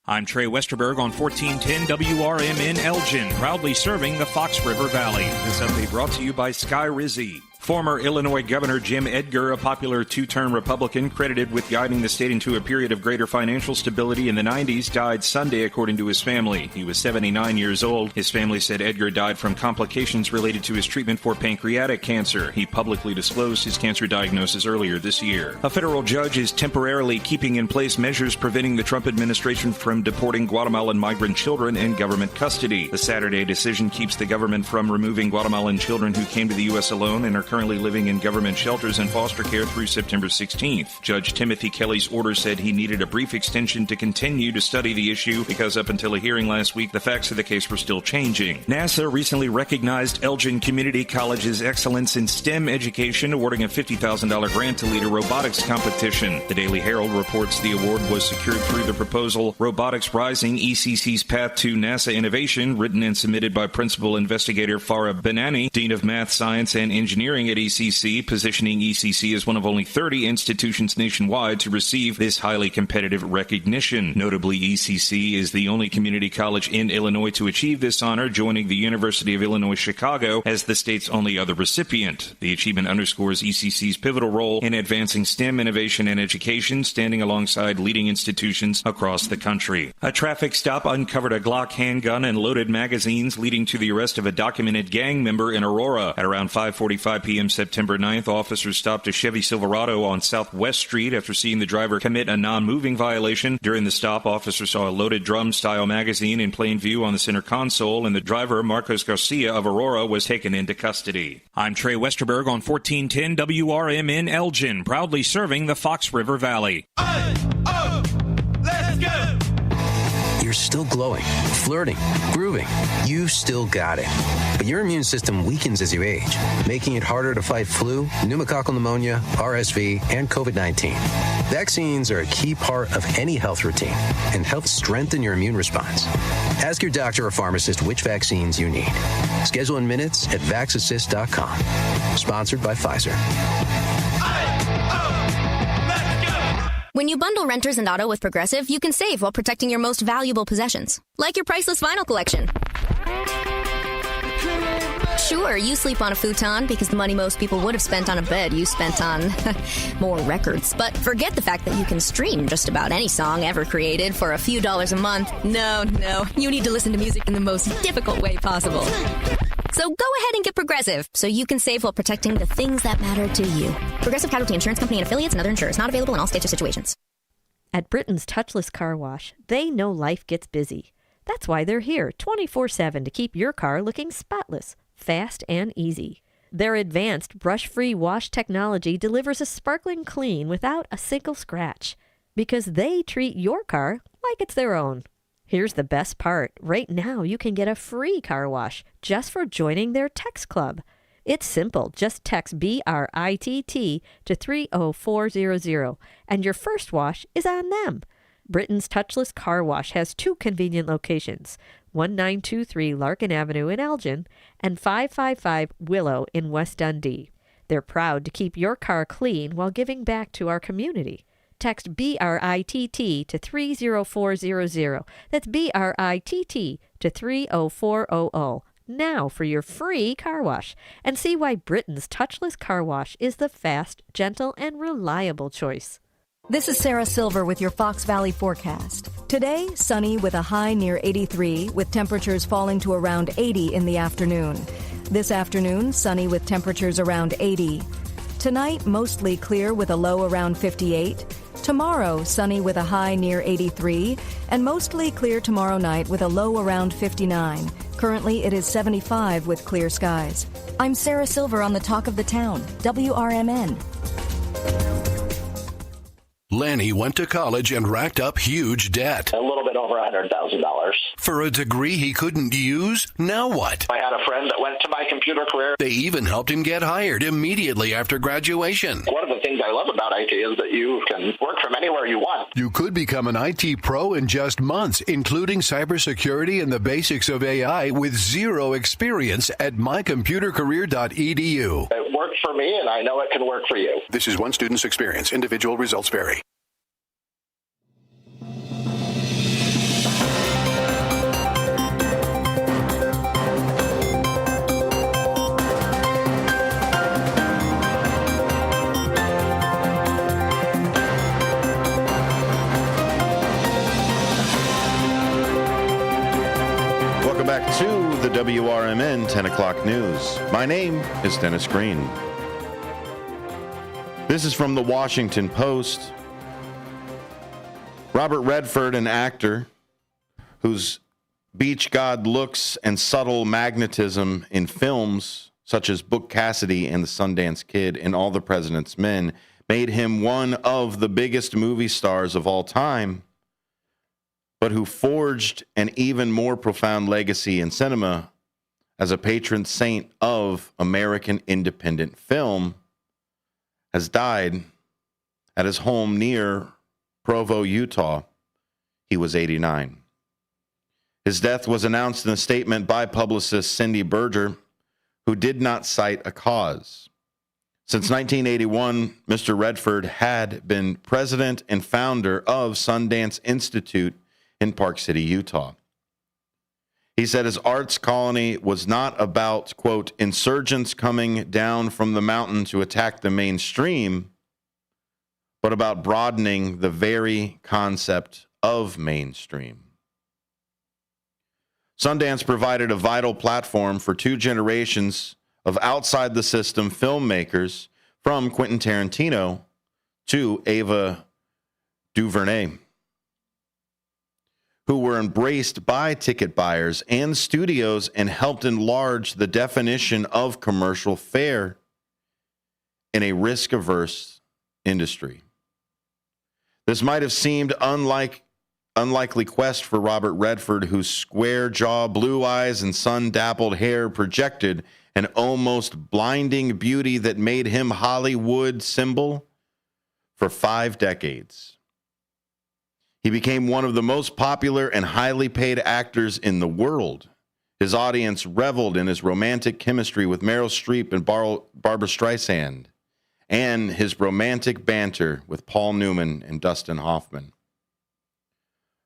I'm Trey Westerberg on 1410 WRMN Elgin, proudly serving the Fox River Valley. This update brought to you by Sky Rizzi. Former Illinois Governor Jim Edgar, a popular two-term Republican credited with guiding the state into a period of greater financial stability in the 90s, died Sunday, according to his family. He was 79 years old. His family said Edgar died from complications related to his treatment for pancreatic cancer. He publicly disclosed his cancer diagnosis earlier this year. A federal judge is temporarily keeping in place measures preventing the Trump administration from deporting Guatemalan migrant children in government custody. The Saturday decision keeps the government from removing Guatemalan children who came to the U.S. alone and are currently living in government shelters and foster care through September 16th. Judge Timothy Kelly's order said he needed a brief extension to continue to study the issue because up until a hearing last week, the facts of the case were still changing. NASA recently recognized Elgin Community College's excellence in STEM education, awarding a $50,000 grant to lead a robotics competition. The Daily Herald reports the award was secured through the proposal Robotics Rising, ECC's Path to NASA Innovation, written and submitted by Principal Investigator Farah Benani, Dean of Math, Science, and Engineering at ECC, positioning ECC as one of only 30 institutions nationwide to receive this highly competitive recognition. Notably, ECC is the only community college in Illinois to achieve this honor, joining the University of Illinois Chicago as the state's only other recipient. The achievement underscores ECC's pivotal role in advancing STEM innovation and education, standing alongside leading institutions across the country. A traffic stop uncovered a Glock handgun and loaded magazines, leading to the arrest of a documented gang member in Aurora. At around 5:45 p.m. September 9th, officers stopped a Chevy Silverado on Southwest Street after seeing the driver commit a non-moving violation. During the stop, officers saw a loaded drum-style magazine in plain view on the center console, and the driver, Marcos Garcia of Aurora, was taken into custody. I'm Trey Westerberg on 1410 WRMN Elgin, proudly serving the Fox River Valley. Let's go! You're still glowing, flirting, grooving. You still got it. But your immune system weakens as you age, making it harder to fight flu, pneumococcal pneumonia, RSV, and COVID-19. Vaccines are a key part of any health routine and help strengthen your immune response. Ask your doctor or pharmacist which vaccines you need. Schedule in minutes at vaxassist.com. Sponsored by Pfizer. When you bundle renters and auto with Progressive, you can save while protecting your most valuable possessions, like your priceless vinyl collection. Sure, you sleep on a futon because the money most people would have spent on a bed you spent on more records. But forget the fact that you can stream just about any song ever created for a few dollars a month. No, you need to listen to music in the most difficult way possible. So go ahead and get Progressive so you can save while protecting the things that matter to you. Progressive Casualty Insurance Company and affiliates and other insurers. Not available in all states or situations. At Britain's Touchless Car Wash, they know life gets busy. That's why they're here 24/7 to keep your car looking spotless, fast, and easy. Their advanced brush-free wash technology delivers a sparkling clean without a single scratch, because they treat your car like it's their own. Here's the best part. Right now, you can get a free car wash just for joining their text club. It's simple. Just text BRITT to 30400, and your first wash is on them. Britain's Touchless Car Wash has 2 convenient locations, 1923 Larkin Avenue in Elgin and 555 Willow in West Dundee. They're proud to keep your car clean while giving back to our community. Text BRITT to 30400. That's BRITT to 30400. Now for your free car wash, and see why Britain's Touchless Car Wash is the fast, gentle, and reliable choice. This is Sarah Silver with your Fox Valley forecast. Today, sunny with a high near 83, with temperatures falling to around 80 in the afternoon. This afternoon, sunny with temperatures around 80. Tonight, mostly clear with a low around 58. Tomorrow, sunny with a high near 83, and mostly clear tomorrow night with a low around 59. Currently, it is 75 with clear skies. I'm Sarah Silver on the Talk of the Town, WRMN. Lanny went to college and racked up huge debt. A little bit over $100,000. For a degree he couldn't use? Now what? I had a friend that went to my computer career. They even helped him get hired immediately after graduation. One of the things I love about IT is that you can work from anywhere you want. You could become an IT pro in just months, including cybersecurity and the basics of AI with zero experience at mycomputercareer.edu. It worked for me, and I know it can work for you. This is one student's experience. Individual results vary. Welcome back to the WRMN 10 o'clock news. My name is Dennis Green. This is from the Washington Post. Robert Redford, an actor whose beach god looks and subtle magnetism in films such as Book Cassidy and The Sundance Kid and All the President's Men, made him one of the biggest movie stars of all time, but who forged an even more profound legacy in cinema as a patron saint of American independent film, has died at his home near Provo, Utah. He was 89. His death was announced in a statement by publicist Cindy Berger, who did not cite a cause. Since 1981, Mr. Redford had been president and founder of Sundance Institute in Park City, Utah. He said his arts colony was not about, quote, insurgents coming down from the mountain to attack the mainstream, but about broadening the very concept of mainstream. Sundance provided a vital platform for 2 generations of outside-the-system filmmakers, from Quentin Tarantino to Ava DuVernay, who were embraced by ticket buyers and studios and helped enlarge the definition of commercial fare in a risk-averse industry. This might have seemed unlikely quest for Robert Redford, whose square jaw, blue eyes, and sun-dappled hair projected an almost blinding beauty that made him Hollywood symbol for 5 decades. He became one of the most popular and highly paid actors in the world. His audience reveled in his romantic chemistry with Meryl Streep and Barbra Streisand, and his romantic banter with Paul Newman and Dustin Hoffman.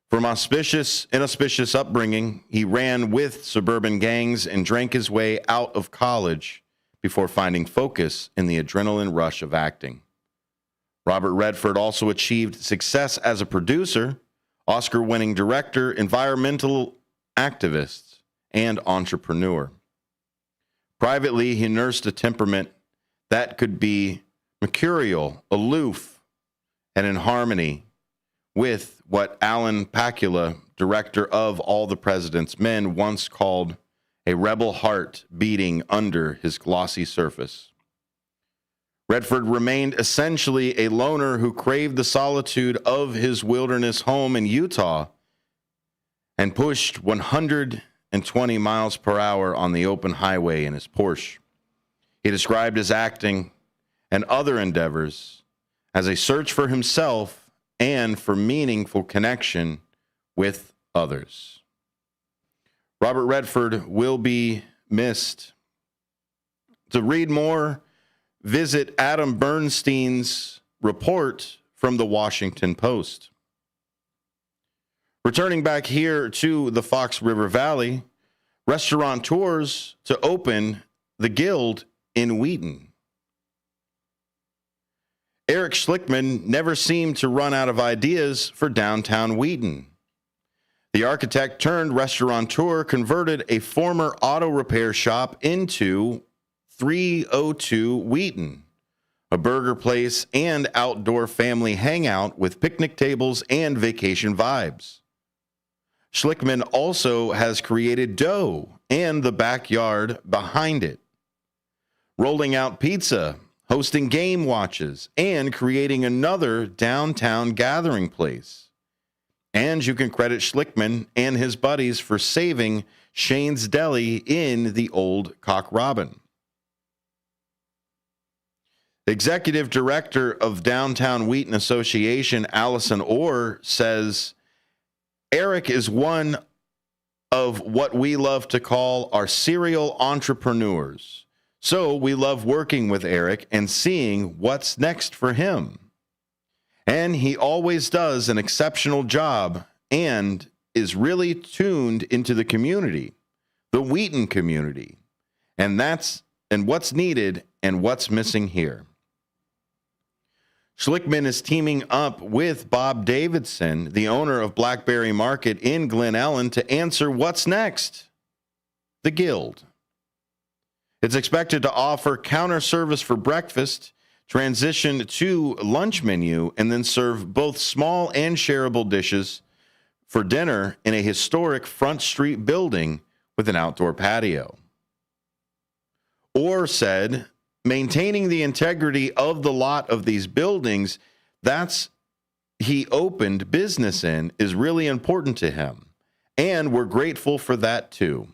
From inauspicious upbringing, he ran with suburban gangs and drank his way out of college before finding focus in the adrenaline rush of acting. Robert Redford also achieved success as a producer, Oscar-winning director, environmental activist, and entrepreneur. Privately, he nursed a temperament that could be mercurial, aloof, and in harmony with what Alan Pakula, director of All the President's Men, once called a rebel heart beating under his glossy surface. Redford remained essentially a loner who craved the solitude of his wilderness home in Utah and pushed 120 miles per hour on the open highway in his Porsche. He described his acting and other endeavors as a search for himself and for meaningful connection with others. Robert Redford will be missed. To read more, visit Adam Bernstein's report from the Washington Post. Returning back here to the Fox River Valley, restaurateurs to open the Guild in Wheaton. Eric Schlickman never seemed to run out of ideas for downtown Wheaton. The architect turned restaurateur converted a former auto repair shop into 302 Wheaton, a burger place and outdoor family hangout with picnic tables and vacation vibes. Schlickman also has created dough and the backyard behind it, rolling out pizza, hosting game watches, and creating another downtown gathering place. And you can credit Schlickman and his buddies for saving Shane's Deli in the old Cock Robin. Executive Director of Downtown Wheaton Association, Allison Orr, says, Eric is one of what we love to call our serial entrepreneurs. So we love working with Eric and seeing what's next for him. And he always does an exceptional job and is really tuned into the community, the Wheaton community. And what's needed and what's missing here. Schlickman is teaming up with Bob Davidson, the owner of Blackberry Market in Glen Ellen, to answer what's next. The Guild. It's expected to offer counter service for breakfast, transition to lunch menu, and then serve both small and shareable dishes for dinner in a historic Front Street building with an outdoor patio. Orr said, maintaining the integrity of the lot of these buildings he opened business in is really important to him. And we're grateful for that too,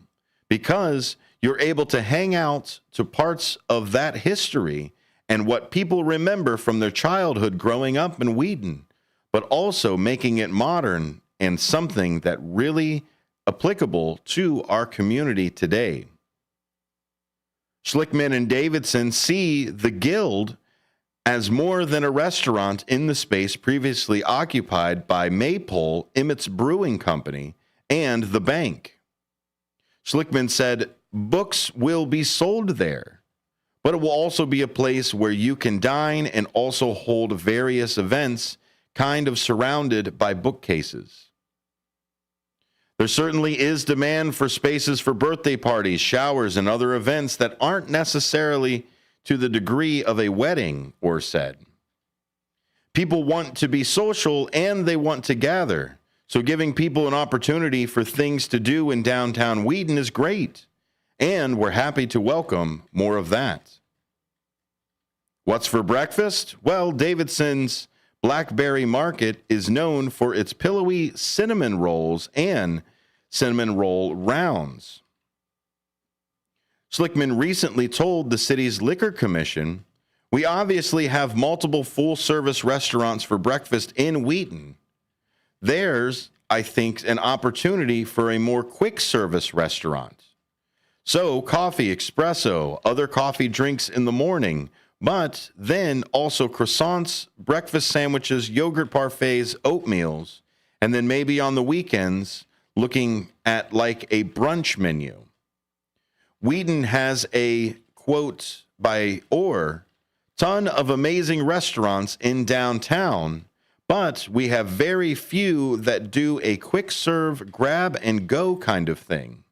because you're able to hang out to parts of that history and what people remember from their childhood growing up in Wheaton, but also making it modern and something that really applicable to our community today. Schlickman and Davidson see the Guild as more than a restaurant in the space previously occupied by Maypole, Emmett's Brewing Company, and the bank. Schlickman said, books will be sold there, but it will also be a place where you can dine and also hold various events kind of surrounded by bookcases. There certainly is demand for spaces for birthday parties, showers, and other events that aren't necessarily to the degree of a wedding, Orr said. People want to be social and they want to gather, so giving people an opportunity for things to do in downtown Wheaton is great, and we're happy to welcome more of that. What's for breakfast? Well, Davidson's Blackberry Market is known for its pillowy cinnamon rolls and cinnamon roll rounds. Schlickman recently told the city's liquor commission, We obviously have multiple full-service restaurants for breakfast in Wheaton. There's, I think, an opportunity for a more quick-service restaurant. So, coffee, espresso, other coffee drinks in the morning, but then also croissants, breakfast sandwiches, yogurt parfaits, oatmeals, and then maybe on the weekends, looking at like a brunch menu. Wheaton has a quote by Orr, ton of amazing restaurants in downtown, but we have very few that do a quick serve, grab and go kind of thing.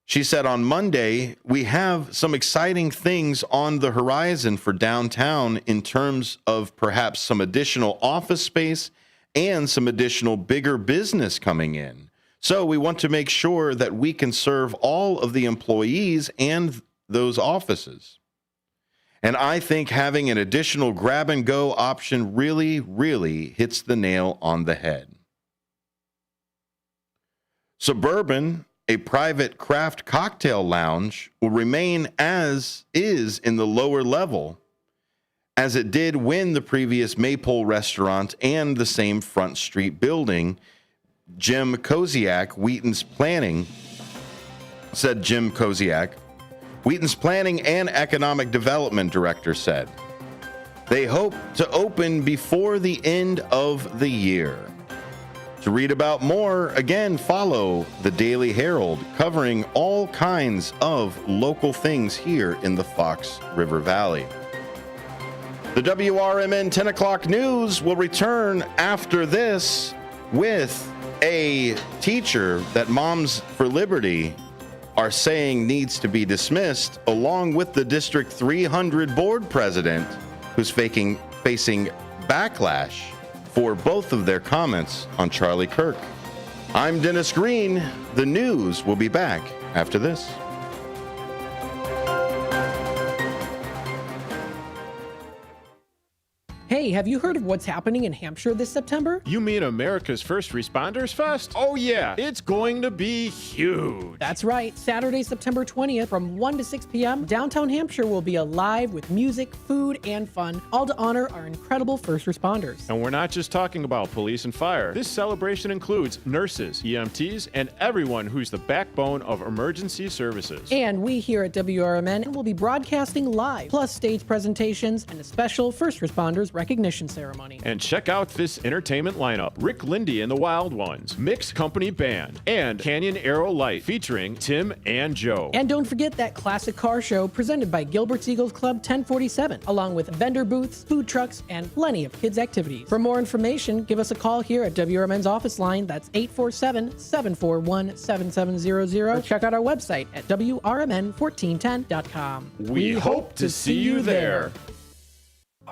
She said on Monday, we have some exciting things on the horizon for downtown in terms of perhaps some additional office space and some additional bigger business coming in. So we want to make sure that we can serve all of the employees and those offices. And I think having an additional grab and go option really, really hits the nail on the head. Suburban, a private craft cocktail lounge, will remain as is in the lower level, as it did when the previous Maypole restaurant and the same Front Street building. Jim Koziak, Wheaton's planning, said Jim Koziak, Wheaton's planning and economic development director said, they hope to open before the end of the year. To read about more, again, follow the Daily Herald, covering all kinds of local things here in the Fox River Valley. The WRMN 10 o'clock news will return after this with a teacher that Moms for Liberty are saying needs to be dismissed, along with the District 300 board president who's facing backlash for both of their comments on Charlie Kirk. I'm Dennis Green. The news will be back after this. Hey, have you heard of what's happening in Hampshire this September? You mean America's First Responders Fest? Oh yeah, it's going to be huge. That's right. Saturday, September 20th from 1 to 6 p.m., downtown Hampshire will be alive with music, food, and fun, all to honor our incredible first responders. And we're not just talking about police and fire. This celebration includes nurses, EMTs, and everyone who's the backbone of emergency services. And we here at WRMN will be broadcasting live, plus stage presentations and a special first responders recognition ceremony. And check out this entertainment lineup. Rick Lindy and the Wild Ones, Mixed Company Band, and Canyon Arrow Light featuring Tim and Joe. And don't forget that classic car show presented by Gilbert's Eagles Club 1047, along with vendor booths, food trucks, and plenty of kids' activities. For more information, give us a call here at WRMN's office line. That's 847-741-7700. Or check out our website at WRMN1410.com. We hope to see you there.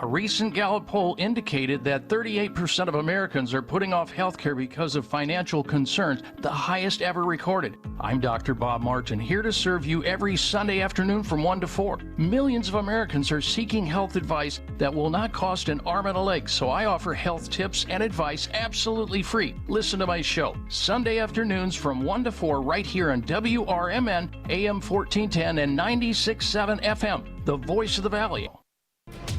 A recent Gallup poll indicated that 38% of Americans are putting off health care because of financial concerns, the highest ever recorded. I'm Dr. Bob Martin, here to serve you every Sunday afternoon from 1 to 4. Millions of Americans are seeking health advice that will not cost an arm and a leg, so I offer health tips and advice absolutely free. Listen to my show, Sunday afternoons from 1 to 4 right here on WRMN, AM 1410 and 96.7 FM, the voice of the Valley.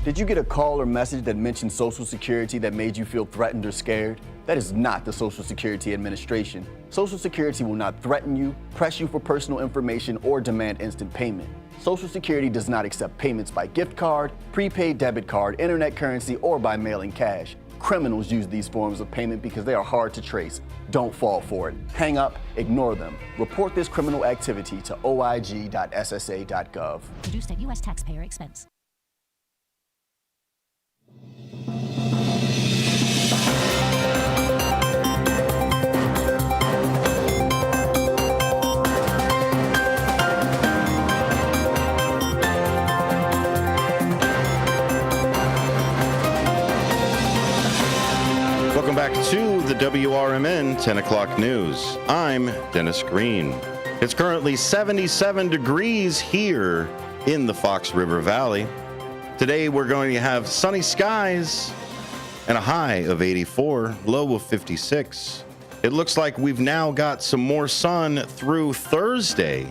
Did you get a call or message that mentioned Social Security that made you feel threatened or scared? That is not the Social Security Administration. Social Security will not threaten you, press you for personal information, or demand instant payment. Social Security does not accept payments by gift card, prepaid debit card, internet currency, or by mailing cash. Criminals use these forms of payment because they are hard to trace. Don't fall for it. Hang up, ignore them. Report this criminal activity to oig.ssa.gov. Produced at U.S. taxpayer expense. Welcome back to the WRMN 10 o'clock news. I'm Dennis Green. It's currently 77 degrees here in the Fox River Valley. Today we're going to have sunny skies and a high of 84, low of 56. It looks like we've now got some more sun through Thursday.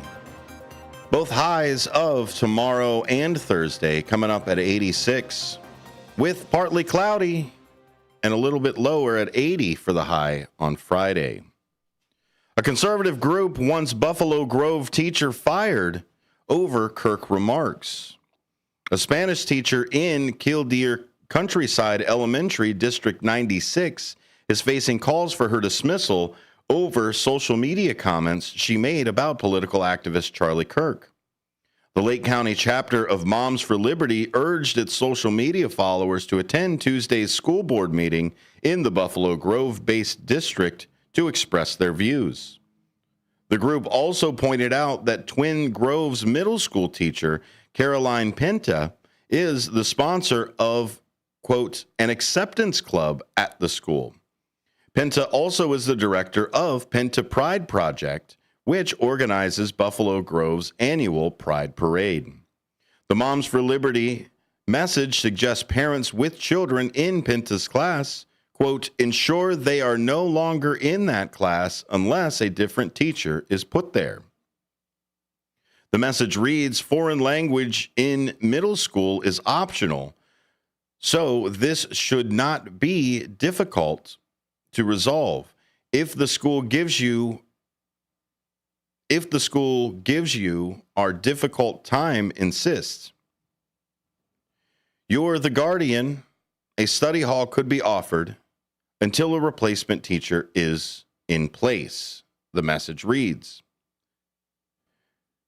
Both highs of tomorrow and Thursday coming up at 86, with partly cloudy and a little bit lower at 80 for the high on Friday. A conservative group wants Buffalo Grove teacher fired over Kirk remarks. A Spanish teacher in Killdeer Countryside Elementary, District 96, is facing calls for her dismissal over social media comments she made about political activist Charlie Kirk. The Lake County chapter of Moms for Liberty urged its social media followers to attend Tuesday's school board meeting in the Buffalo Grove-based district to express their views. The group also pointed out that Twin Groves middle school teacher Caroline Pinta is the sponsor of, quote, an acceptance club at the school. Pinta also is the director of Pinta Pride Project, which organizes Buffalo Grove's annual Pride Parade. The Moms for Liberty message suggests parents with children in Pinta's class, quote, ensure they are no longer in that class unless a different teacher is put there. The message reads, foreign language in middle school is optional, so this should not be difficult to resolve. If the school gives you our difficult time insists, you're the guardian, a study hall could be offered until a replacement teacher is in place, the message reads.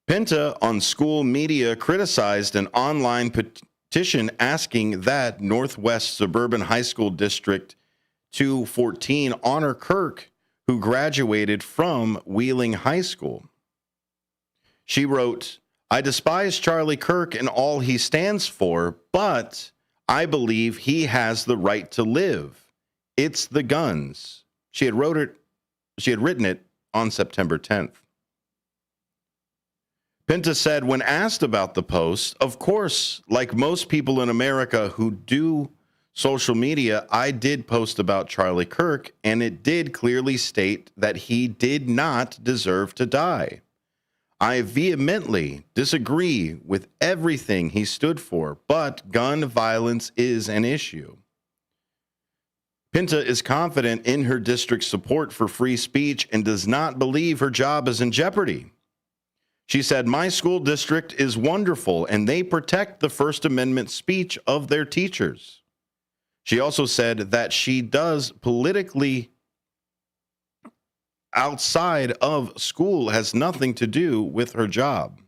Pinta on school media criticized an online petition asking that Northwest Suburban High School District 214 honor Kirk, who graduated from Wheeling High School. She wrote, I despise Charlie Kirk and all he stands for, but I believe he has the right to live. It's the guns. She had written it on September 10th. Pinta said when asked about the post, of course, like most people in America who do social media, I did post about Charlie Kirk, and it did clearly state that he did not deserve to die. I vehemently disagree with everything he stood for, but gun violence is an issue. Pinta is confident in her district's support for free speech and does not believe her job is in jeopardy. She said, my school district is wonderful, and they protect the First Amendment speech of their teachers. She also said that she does politically outside of school has nothing to do with her job.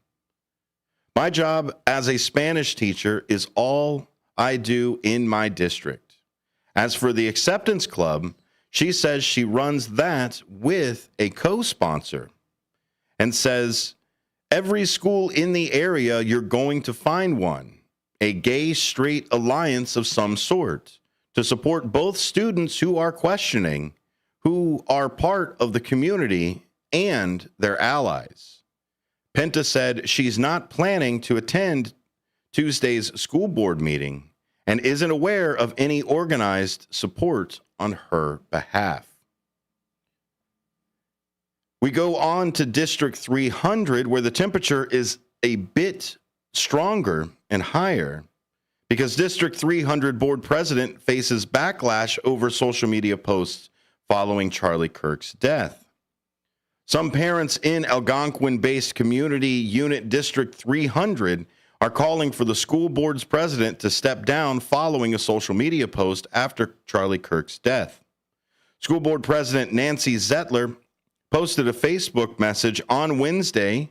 My job as a Spanish teacher is all I do in my district. As for the acceptance club, she says she runs that with a co-sponsor and says, every school in the area, you're going to find one, a gay-straight alliance of some sort, to support both students who are questioning, who are part of the community, and their allies. Pinta said she's not planning to attend Tuesday's school board meeting and isn't aware of any organized support on her behalf. We go on to District 300, where the temperature is a bit stronger and higher because District 300 board president faces backlash over social media posts following Charlie Kirk's death. Some parents in Algonquin-based community unit District 300 are calling for the school board's president to step down following a social media post after Charlie Kirk's death. School board president Nancy Zettler posted a Facebook message on Wednesday,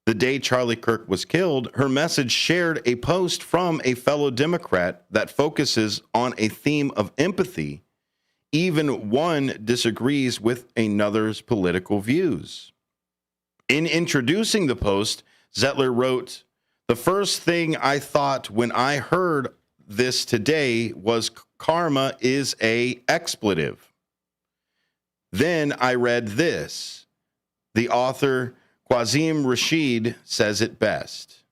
the day Charlie Kirk was killed. Her message shared a post from a fellow Democrat that focuses on a theme of empathy. Even one disagrees with another's political views. In introducing the post, Zettler wrote, the first thing I thought when I heard this today was karma is an expletive. Then I read this. The author, Quazim Rashid, says it best.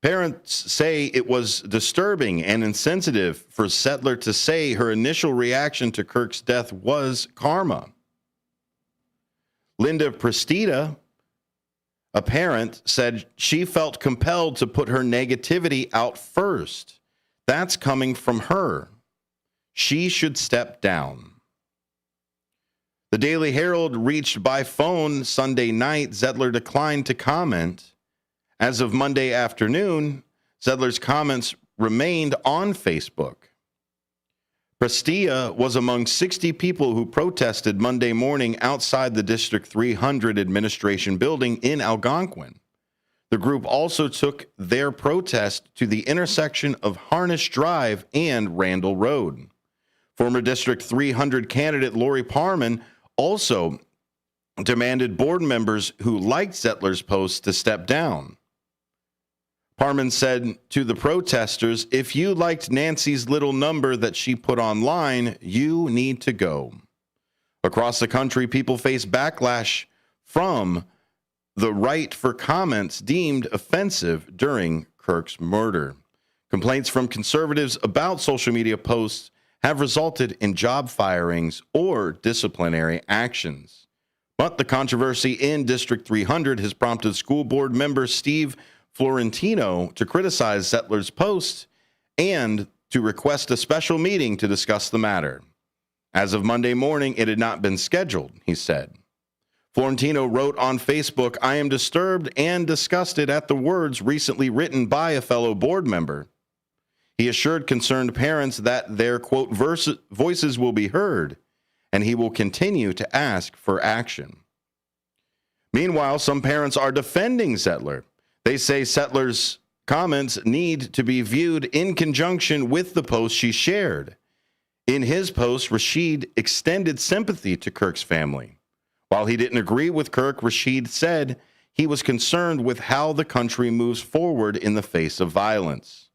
Parents say it was disturbing and insensitive for Zettler to say her initial reaction to Kirk's death was karma. Linda Prestita, A parent said she felt compelled to put her negativity out first. That's coming from her. She should step down. The Daily Herald reached by phone Sunday night. Zettler declined to comment. As of Monday afternoon, Zettler's comments remained on Facebook. Prestia was among 60 people who protested Monday morning outside the District 300 administration building in Algonquin. The group also took their protest to the intersection of Harnish Drive and Randall Road. Former District 300 candidate Lori Parman also demanded board members who liked Zettler's post to step down. Parman said to the protesters, "If you liked Nancy's little number that she put online, you need to go." Across the country, people face backlash from the right for comments deemed offensive during Kirk's murder. Complaints from conservatives about social media posts have resulted in job firings or disciplinary actions. But the controversy in District 300 has prompted school board member Steve Florentino to criticize Zettler's post and to request a special meeting to discuss the matter. As of Monday morning, it had not been scheduled, he said. Florentino wrote on Facebook, "I am disturbed and disgusted at the words recently written by a fellow board member." He assured concerned parents that their, quote, voices will be heard, and he will continue to ask for action. Meanwhile, some parents are defending Zettler. They say Zettler's comments need to be viewed in conjunction with the post she shared. In his post, Rashid extended sympathy to Kirk's family. While he didn't agree with Kirk, Rashid said he was concerned with how the country moves forward in the face of violence.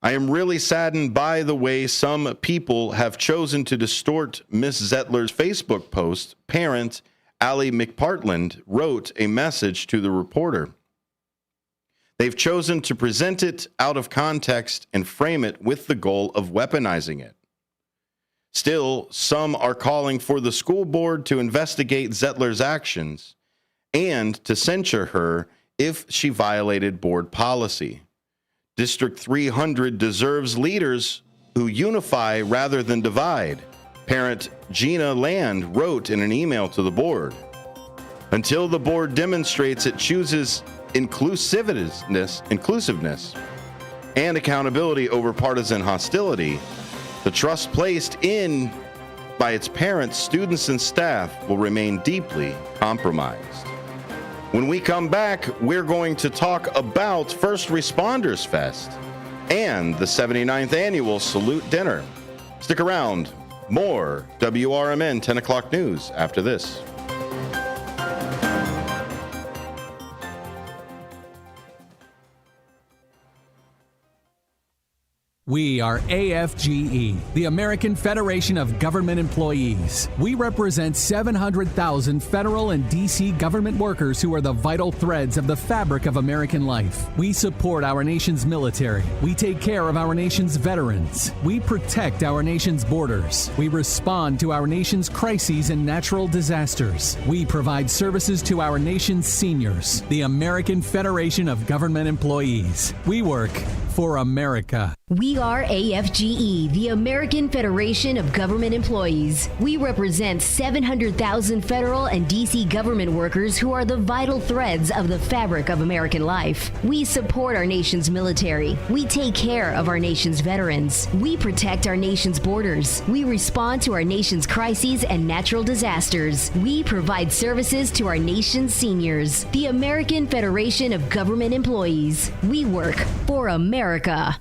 "I am really saddened by the way some people have chosen to distort Miss Zettler's Facebook post," parent Allie McPartland wrote a message to the reporter. "They've chosen to present it out of context and frame it with the goal of weaponizing it. Still, some are calling for the school board to investigate Zettler's actions and to censure her if she violated board policy. District 300 deserves leaders who unify rather than divide," parent Gina Land wrote in an email to the board. "Until the board demonstrates it chooses inclusiveness and accountability over partisan hostility, the trust placed in by its parents, students, and staff will remain deeply compromised." When we come back, we're going to talk about First Responders Fest and the 79th Annual Salute Dinner. Stick around. More WRMN 10 o'clock news after this. We are AFGE, the American Federation of Government Employees. We represent 700,000 federal and D.C. government workers who are the vital threads of the fabric of American life. We support our nation's military. We take care of our nation's veterans. We protect our nation's borders. We respond to our nation's crises and natural disasters. We provide services to our nation's seniors. The American Federation of Government Employees. We work for America. We are AFGE, the American Federation of Government Employees. We represent 700,000 federal and D.C. government workers who are the vital threads of the fabric of American life. We support our nation's military. We take care of our nation's veterans. We protect our nation's borders. We respond to our nation's crises and natural disasters. We provide services to our nation's seniors. The American Federation of Government Employees. We work for America.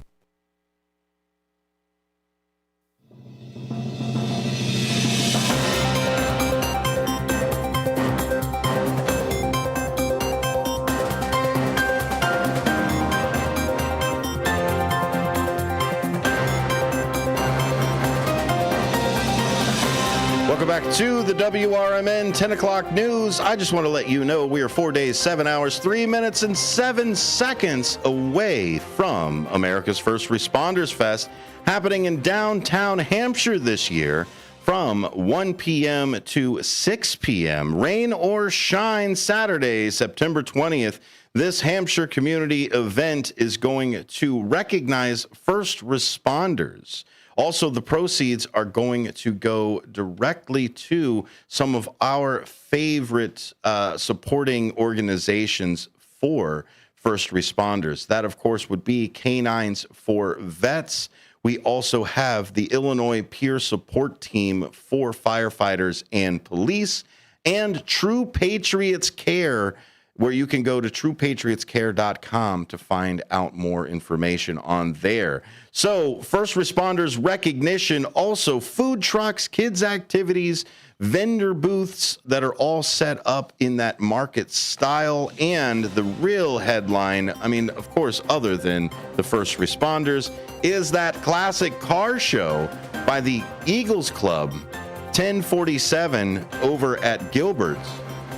Welcome back to the WRMN 10 o'clock news. I just want to let you know we are 4 days, 7 hours, 3 minutes, and 7 seconds away from America's First Responders Fest happening in downtown Hampshire this year. from 1 p.m. to 6 p.m. Rain or shine Saturday, September 20th. This Hampshire community event is going to recognize first responders. Also, the proceeds are going to go directly to some of our favorite supporting organizations for first responders. That, of course, would be Canines for Vets. We also have the Illinois Peer Support Team for firefighters and police, and True Patriots Care, where you can go to truepatriotscare.com to find out more information on there. So, first responders recognition, also food trucks, kids activities, vendor booths that are all set up in that market style, and the real headline, I mean, of course, other than the first responders, is that classic car show by the Eagles Club, 1047 over at Gilbert's.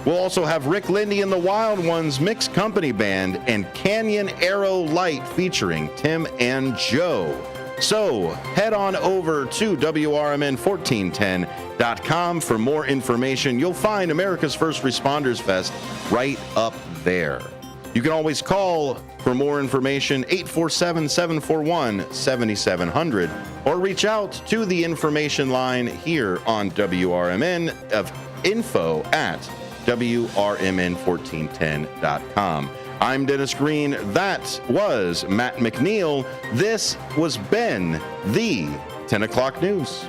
We'll also have Rick Lindy and the Wild Ones Mixed Company Band and Canyon Arrow Light featuring Tim and Joe. So head on over to WRMN1410.com for more information. You'll find America's First Responders Fest right up there. You can always call for more information, 847-741-7700, or reach out to the information line here on WRMN of info at WRMN1410.com. I'm Dennis Green. That was Matt McNeil. This was Ben, the 10 o'clock news.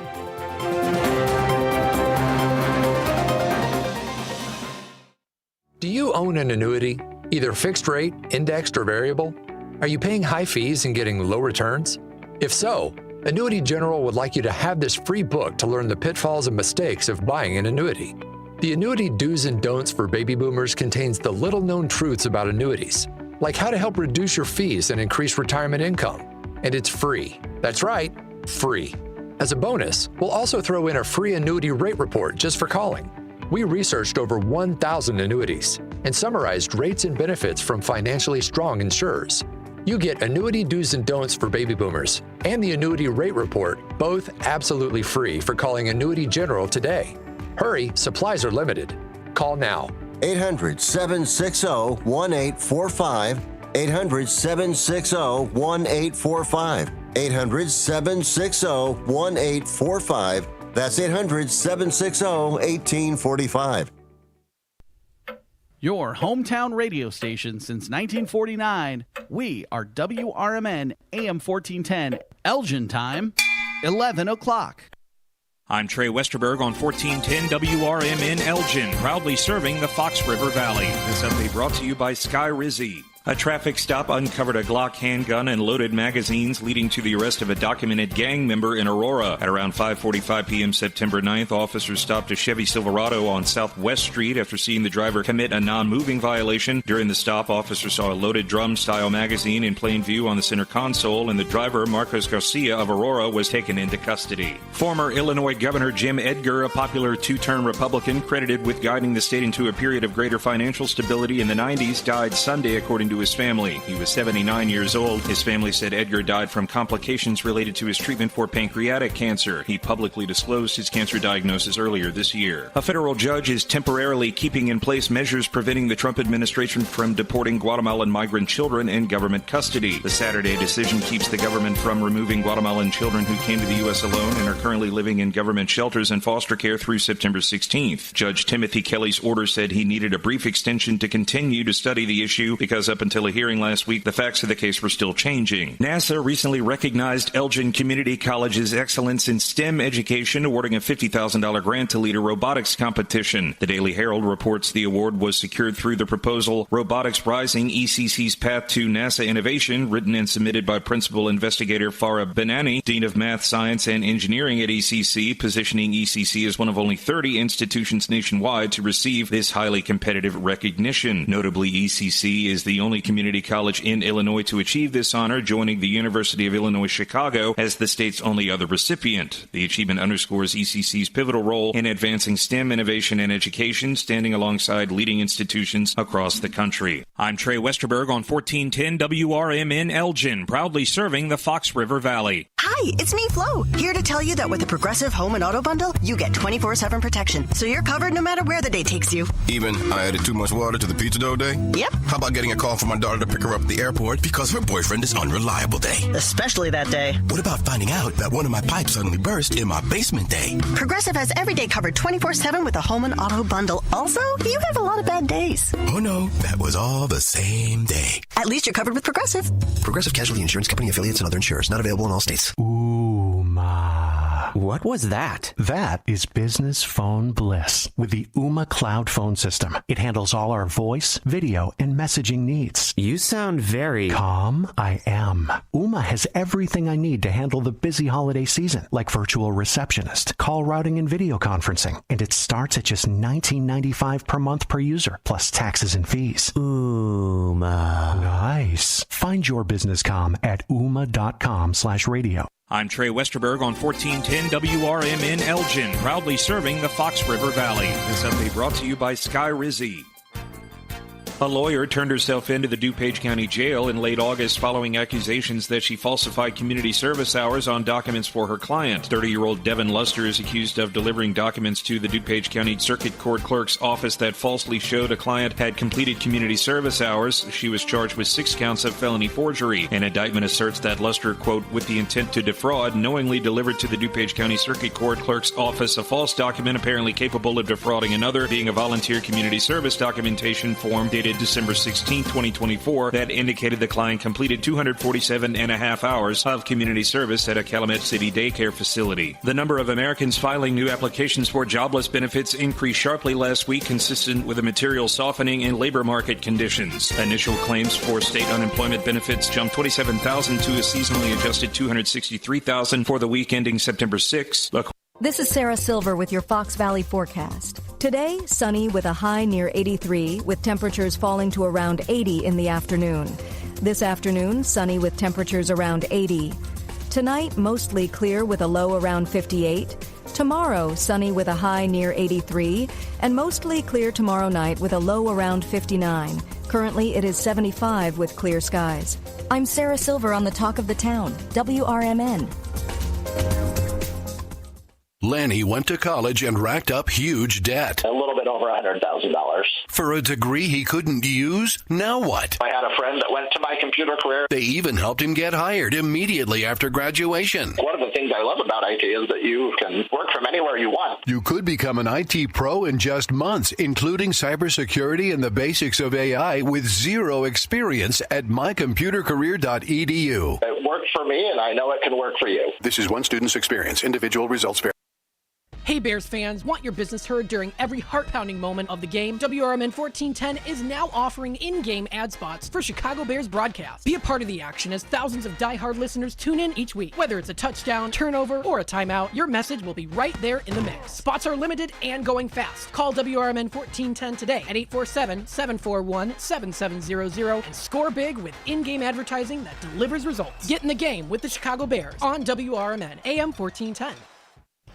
Do you own an annuity, either fixed rate, indexed, or variable? Are you paying high fees and getting low returns? If so, Annuity General would like you to have this free book to learn the pitfalls and mistakes of buying an annuity. The Annuity Do's and Don'ts for Baby Boomers contains the little-known truths about annuities, like how to help reduce your fees and increase retirement income. And it's free. That's right, free. As a bonus, we'll also throw in a free annuity rate report just for calling. We researched over 1,000 annuities and summarized rates and benefits from financially strong insurers. You get Annuity Do's and Don'ts for Baby Boomers and the Annuity Rate Report, both absolutely free for calling Annuity General today. Hurry, supplies are limited. Call now. 800-760-1845. 800-760-1845. 800-760-1845. That's 800-760-1845. Your hometown radio station since 1949. We are WRMN AM 1410. Elgin time, 11 o'clock. I'm Trey Westerberg on 1410 WRMN Elgin, proudly serving the Fox River Valley. This update brought to you by Sky Rizzi. A traffic stop uncovered a Glock handgun and loaded magazines, leading to the arrest of a documented gang member in Aurora. At around 5:45 p.m. September 9th, officers stopped a Chevy Silverado on Southwest Street after seeing the driver commit a non-moving violation. During the stop, officers saw a loaded drum-style magazine in plain view on the center console, and the driver, Marcos Garcia of Aurora, was taken into custody. Former Illinois Governor Jim Edgar, a popular two-term Republican credited with guiding the state into a period of greater financial stability in the 90s, died Sunday, according to his family. He was 79 years old. His family said Edgar died from complications related to his treatment for pancreatic cancer. He publicly disclosed his cancer diagnosis earlier this year. A federal judge is temporarily keeping in place measures preventing the Trump administration from deporting Guatemalan migrant children in government custody. The Saturday decision keeps the government from removing Guatemalan children who came to the U.S. alone and are currently living in government shelters and foster care through September 16th. Judge Timothy Kelly's order said he needed a brief extension to continue to study the issue because up until a hearing last week, the facts of the case were still changing. NASA recently recognized Elgin Community College's excellence in STEM education, awarding a $50,000 grant to lead a robotics competition. The Daily Herald reports the award was secured through the proposal Robotics Rising, ECC's Path to NASA Innovation, written and submitted by Principal Investigator Farah Benani, Dean of Math, Science, and Engineering at ECC, positioning ECC as one of only 30 institutions nationwide to receive this highly competitive recognition. Notably, ECC is the only community college in Illinois to achieve this honor, joining the University of Illinois Chicago as the state's only other recipient. The achievement underscores ECC's pivotal role in advancing STEM innovation and education, standing alongside leading institutions across the country. I'm Trey Westerberg on 1410 WRMN Elgin, proudly serving the Fox River Valley. Hi, it's me, Flo, here to tell you that with the Progressive Home and Auto Bundle, you get 24/7 protection, so you're covered no matter where the day takes you. Even I added too much water to the pizza dough day? Yep. How about getting a call from my daughter to pick her up at the airport because her boyfriend is unreliable day? Especially that day. What about finding out that one of my pipes suddenly burst in my basement day? Progressive has every day covered 24/7 with a Home and Auto Bundle. Also, you have a lot of bad days. Oh no, that was all the same day. At least you're covered with Progressive. Progressive Casualty Insurance Company affiliates and other insurers. Not available in all states. What was that? That is business phone bliss with the Ooma Cloud Phone System. It handles all our voice, video, and messaging needs. You sound very calm. I am. Ooma has everything I need to handle the busy holiday season, like virtual receptionist, call routing, and video conferencing. And it starts at just $19.95 per month per user, plus taxes and fees. Ooma. Nice. Find your business comm at ooma.com/radio. I'm Trey Westerberg on 1410 WRMN Elgin, proudly serving the Fox River Valley. This update brought to you by Sky Rizzi. A lawyer turned herself into the DuPage County Jail in late August following accusations that she falsified community service hours on documents for her client. 30-year-old Devin Luster is accused of delivering documents to the DuPage County Circuit Court Clerk's office that falsely showed a client had completed community service hours. She was charged with 6 counts of felony forgery. An indictment asserts that Luster, quote, with the intent to defraud, knowingly delivered to the DuPage County Circuit Court Clerk's office a false document apparently capable of defrauding another, being a volunteer community service documentation form dated December 16, 2024, that indicated the client completed 247 and a half hours of community service at a Calumet City daycare facility. The number of Americans filing new applications for jobless benefits increased sharply last week, consistent with a material softening in labor market conditions. Initial claims for state unemployment benefits jumped 27,000 to a seasonally adjusted 263,000 for the week ending September 6. This is Sarah Silver with your Fox Valley forecast. Today, sunny with a high near 83, with temperatures falling to around 80 in the afternoon. This afternoon, sunny with temperatures around 80. Tonight, mostly clear with a low around 58. Tomorrow, sunny with a high near 83, and mostly clear tomorrow night with a low around 59. Currently, it is 75 with clear skies. I'm Sarah Silver on the Talk of the Town, WRMN. Lanny went to college and racked up huge debt. A little bit over $100,000. For a degree he couldn't use? Now what? I had a friend that went to my computer career. They even helped him get hired immediately after graduation. One of the things I love about IT is that you can work from anywhere you want. You could become an IT pro in just months, including cybersecurity and the basics of AI with zero experience at mycomputercareer.edu. It worked for me, and I know it can work for you. This is one student's experience. Individual results vary. Hey Bears fans, want your business heard during every heart-pounding moment of the game? WRMN 1410 is now offering in-game ad spots for Chicago Bears broadcasts. Be a part of the action as thousands of diehard listeners tune in each week. Whether it's a touchdown, turnover, or a timeout, your message will be right there in the mix. Spots are limited and going fast. Call WRMN 1410 today at 847-741-7700 and score big with in-game advertising that delivers results. Get in the game with the Chicago Bears on WRMN AM 1410.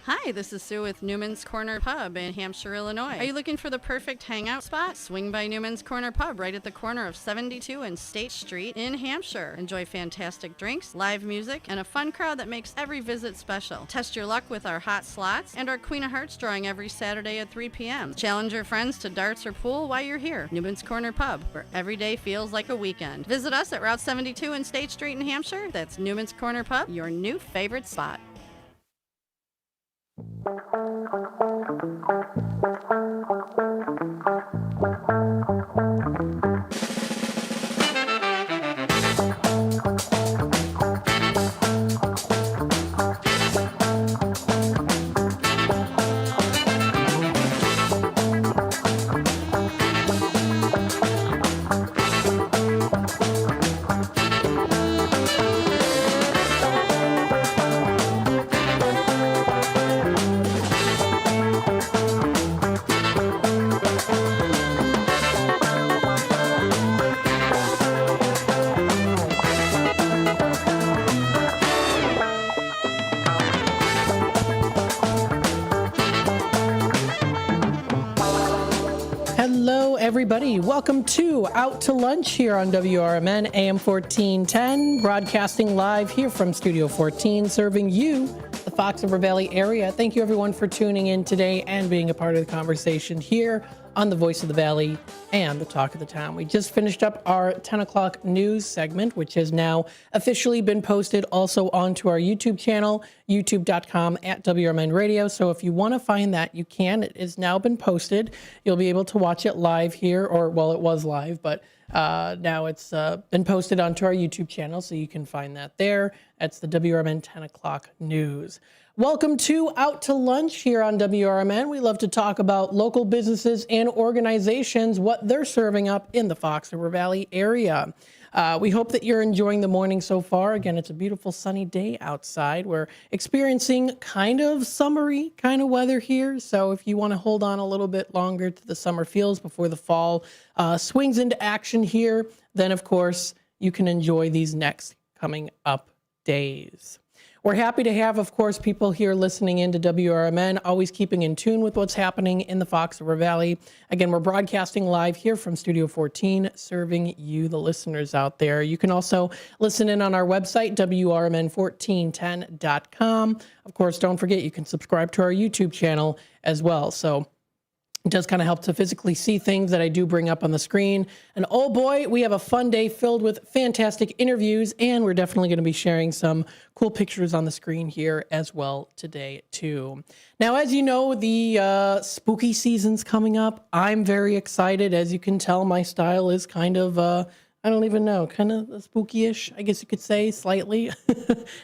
Hi, this is Sue with Newman's Corner Pub in Hampshire, Illinois. Are you looking for the perfect hangout spot? Swing by Newman's Corner Pub right at the corner of 72 and State Street in Hampshire. Enjoy fantastic drinks, live music, and a fun crowd that makes every visit special. Test your luck with our hot slots and our Queen of Hearts drawing every Saturday at 3 p.m. Challenge your friends to darts or pool while you're here. Newman's Corner Pub, where every day feels like a weekend. Visit us at Route 72 and State Street in Hampshire. That's Newman's Corner Pub, your new favorite spot. welcome to Out to Lunch here on WRMN AM 1410, broadcasting live here from Studio 14, serving you, the Fox River Valley area. Thank you everyone for tuning in today and being a part of the conversation here on the Voice of the Valley and the Talk of the Town. We just finished up our 10 o'clock news segment, which has now officially been posted also onto our YouTube channel, youtube.com/WRMN Radio. So if you want to find that, you can. It has now been posted. You'll be able to watch it live here, or well, it was live, but now it's been posted onto our YouTube channel, so you can find that there. That's the WRMN 10 o'clock news. Welcome to Out to Lunch here on WRMN. We love to talk about local businesses and organizations, what they're serving up in the Fox River Valley area. We hope that you're enjoying the morning so far. Again, it's a beautiful sunny day outside. We're experiencing kind of summery kind of weather here. So if you want to hold on a little bit longer to the summer feels before the fall swings into action here, then of course you can enjoy these next coming up days. We're happy to have, of course, people here listening in to WRMN, always keeping in tune with what's happening in the Fox River Valley. Again, we're broadcasting live here from Studio 14, serving you, the listeners out there. You can also listen in on our website, WRMN1410.com. Of course, don't forget, you can subscribe to our YouTube channel as well. So it does kind of help to physically see things that I do bring up on the screen. And oh boy, we have a fun day filled with fantastic interviews, and we're definitely going to be sharing some cool pictures on the screen here as well today too. Now, as you know, the spooky season's coming up. I'm very excited. As you can tell, my style is kind of I don't even know, kind of spooky-ish, I guess you could say, slightly,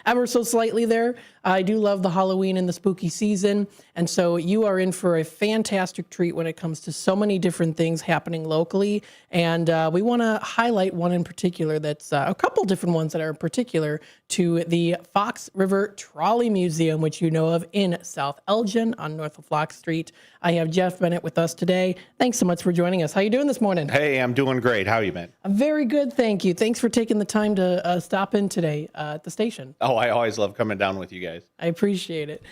ever so slightly there. I do love the Halloween and the spooky season, and so you are in for a fantastic treat when it comes to so many different things happening locally, and we want to highlight one in particular that's a couple different ones that are particular to the Fox River Trolley Museum, which you know of in South Elgin on North of Flock Street. I have Jeff Bennett with us today. Thanks so much for joining us. How you doing this morning? Hey, I'm doing great. How are you, man? I'm very good, thank you. Thanks for taking the time to stop in today at the station. Oh, I always love coming down with you guys. I appreciate it.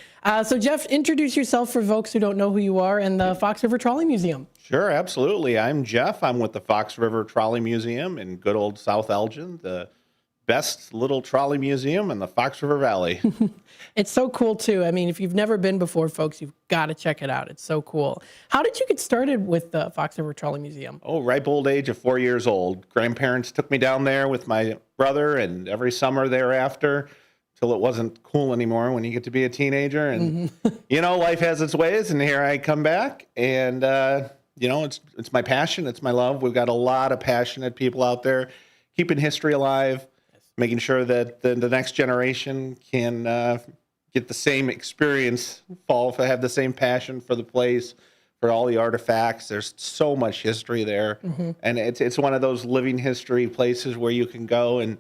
So, Jeff, introduce yourself for folks who don't know who you are and the Fox River Trolley Museum. Sure, absolutely. I'm Jeff. I'm with the Fox River Trolley Museum in good old South Elgin, the best little trolley museum in the Fox River Valley. It's so cool, too. I mean, if you've never been before, folks, you've got to check it out. It's so cool. How did you get started with the Fox River Trolley Museum? Oh, ripe old age of 4 years old. Grandparents took me down there with my brother, and every summer thereafter, till it wasn't cool anymore when you get to be a teenager. And, you know, life has its ways, and here I come back. And, you know, it's my passion. It's my love. We've got a lot of passionate people out there keeping history alive, making sure that the next generation can get the same experience, have the same passion for the place, for all the artifacts. There's so much history there. And it's one of those living history places where you can go and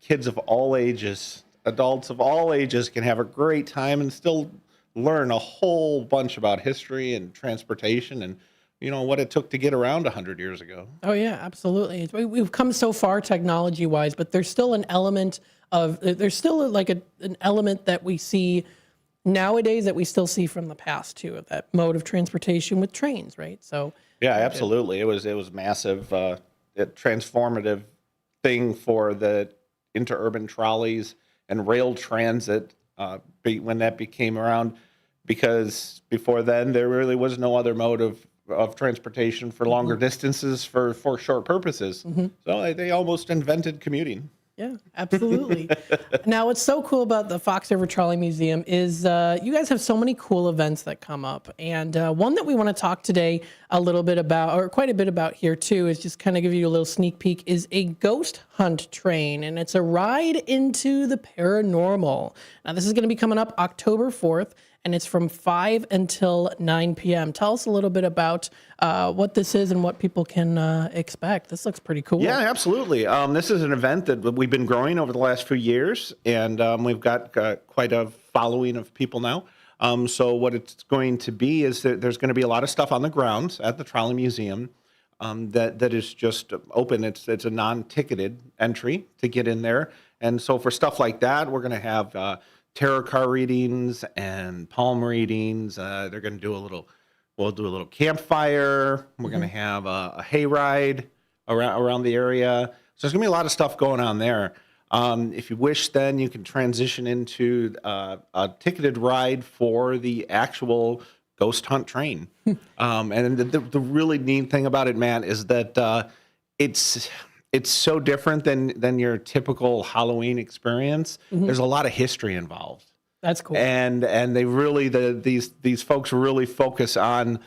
kids of all ages, adults of all ages can have a great time and still learn a whole bunch about history and transportation and, you know, what it took to get around 100 years ago. Oh, yeah, absolutely. We've come so far technology-wise, but there's still an element an element that we see nowadays that we still see from the past, too, of that mode of transportation with trains, right? So yeah, absolutely. It was massive, transformative thing for the interurban trolleys and rail transit when that became around, because before then there really was no other mode of transportation for longer distances for short purposes. So they almost invented commuting. Yeah, absolutely. Now, what's so cool about the Fox River Trolley Museum is you guys have so many cool events that come up. And one that we want to talk today a little bit about, or quite a bit about here too, is just kind of give you a little sneak peek, is a ghost hunt train. And it's a ride into the paranormal. Now, this is going to be coming up October 4th. And it's from 5 until 9 p.m. Tell us a little bit about what this is and what people can expect. This looks pretty cool. Yeah, absolutely. This is an event that we've been growing over the last few years, and we've got quite a following of people now. So what it's going to be is that there's going to be a lot of stuff on the grounds at the Trolley Museum that is just open. It's a non-ticketed entry to get in there. And so for stuff like that, we're going to have tarot card readings and palm readings. They're going to do a little We'll do a little campfire. We're going to have a hayride around the area. So there's going to be a lot of stuff going on there. If you wish, then you can transition into a ticketed ride for the actual ghost hunt train. And the really neat thing about it, Matt, is that it's so different than your typical Halloween experience. There's a lot of history involved. That's cool. And they really these folks really focus on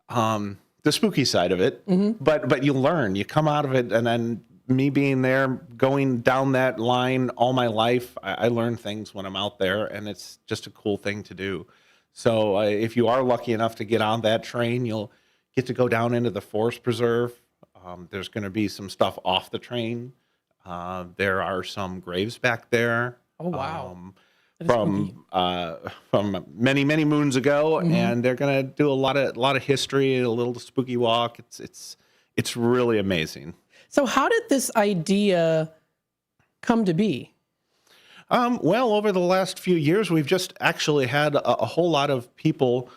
the spooky side of it. But you learn. You come out of it, and then me being there, going down that line all my life, I learn things when I'm out there, and it's just a cool thing to do. So if you are lucky enough to get on that train, you'll get to go down into the Forest Preserve. There's going to be some stuff off the train. There are some graves back there. Oh, wow. From many moons ago, and they're going to do a lot of history, a little spooky walk. It's really amazing. So how did this idea come to be? Well, over the last few years, we've just actually had a whole lot of people,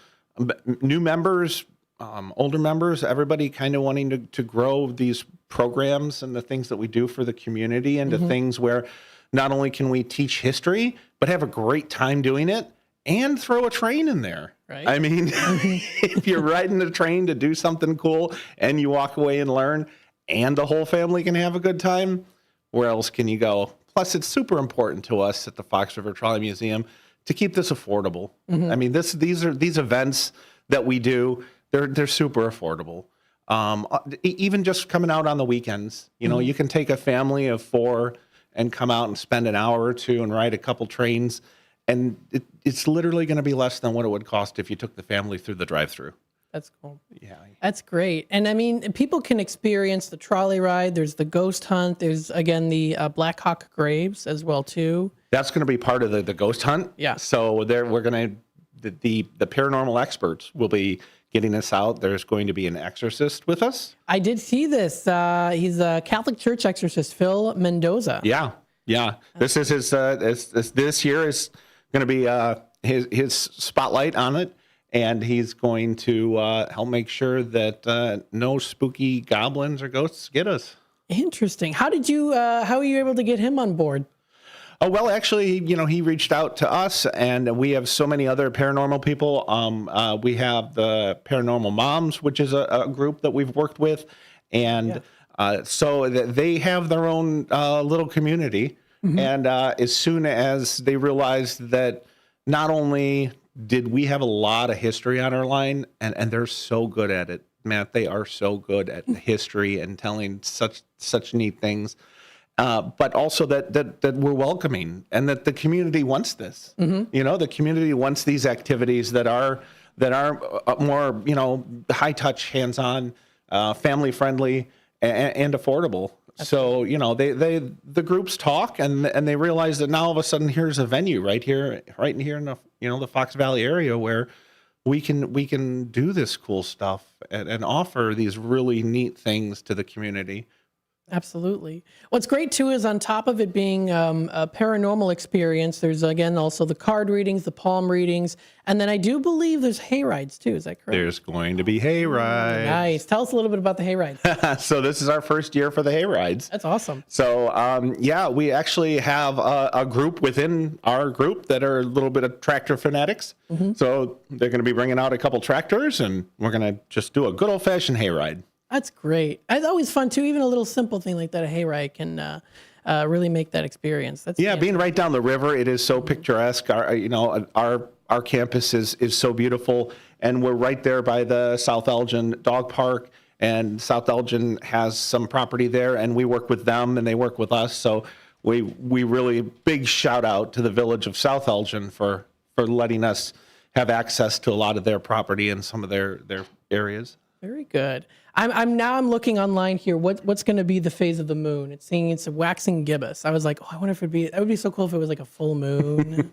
new members, older members, everybody kind of wanting to grow these programs and the things that we do for the community into things where not only can we teach history, but have a great time doing it and throw a train in there. Right. I mean, if you're riding a train to do something cool and you walk away and learn, and the whole family can have a good time, where else can you go? Plus, it's super important to us at the Fox River Trolley Museum to keep this affordable. I mean, these events that we do, they're super affordable. Even just coming out on the weekends, you can take a family of 4 and come out and spend an hour or two and ride a couple trains, and it's literally going to be less than what it would cost if you took the family through the drive-through. That's cool. Yeah. That's great. And I mean, people can experience the trolley ride. There's the ghost hunt. There's, again, the Black Hawk graves as well, too. That's going to be part of the ghost hunt. Yeah. So we're going to, the paranormal experts will be getting us out. There's going to be an exorcist with us. I did see this. He's a Catholic Church exorcist, Phil Mendoza. Yeah. This is his, this year is going to be his spotlight on it. And he's going to help make sure that no spooky goblins or ghosts get us. Interesting. How were you able to get him on board? Oh, well, actually, he reached out to us, and we have so many other paranormal people. We have the Paranormal Moms, which is a group that we've worked with. And so they have their own little community. And as soon as they realized that not only did we have a lot of history on our line, and they're so good at it, Matt. They are so good at history and telling such neat things, but also that we're welcoming and that the community wants this. The community wants these activities that are more high touch, hands on, family friendly, and affordable. So the groups talk and they realize that now all of a sudden here's a venue right here in the Fox Valley area where we can do this cool stuff and offer these really neat things to the community. Absolutely. What's great too is on top of it being a paranormal experience, there's again also the card readings, the palm readings, and then I do believe there's hay rides too. Is that correct? There's going to be hay rides. Nice. Tell us a little bit about the hay rides. So this is our first year for the hay rides. That's awesome. So we actually have a group within our group that are a little bit of tractor fanatics. So they're going to be bringing out a couple tractors, and we're going to just do a good old fashioned hay ride. That's great. It's always fun too. Even a little simple thing like that, a hayride can really make that experience. That's being right down the river, it is so picturesque. Our campus is so beautiful, and we're right there by the South Elgin Dog Park. And South Elgin has some property there, and we work with them, and they work with us. So we really big shout out to the village of South Elgin for letting us have access to a lot of their property and some of their areas. Very good. I'm looking online here. What's going to be the phase of the moon? It's saying it's a waxing gibbous. I was like, I wonder if that would be so cool if it was like a full moon.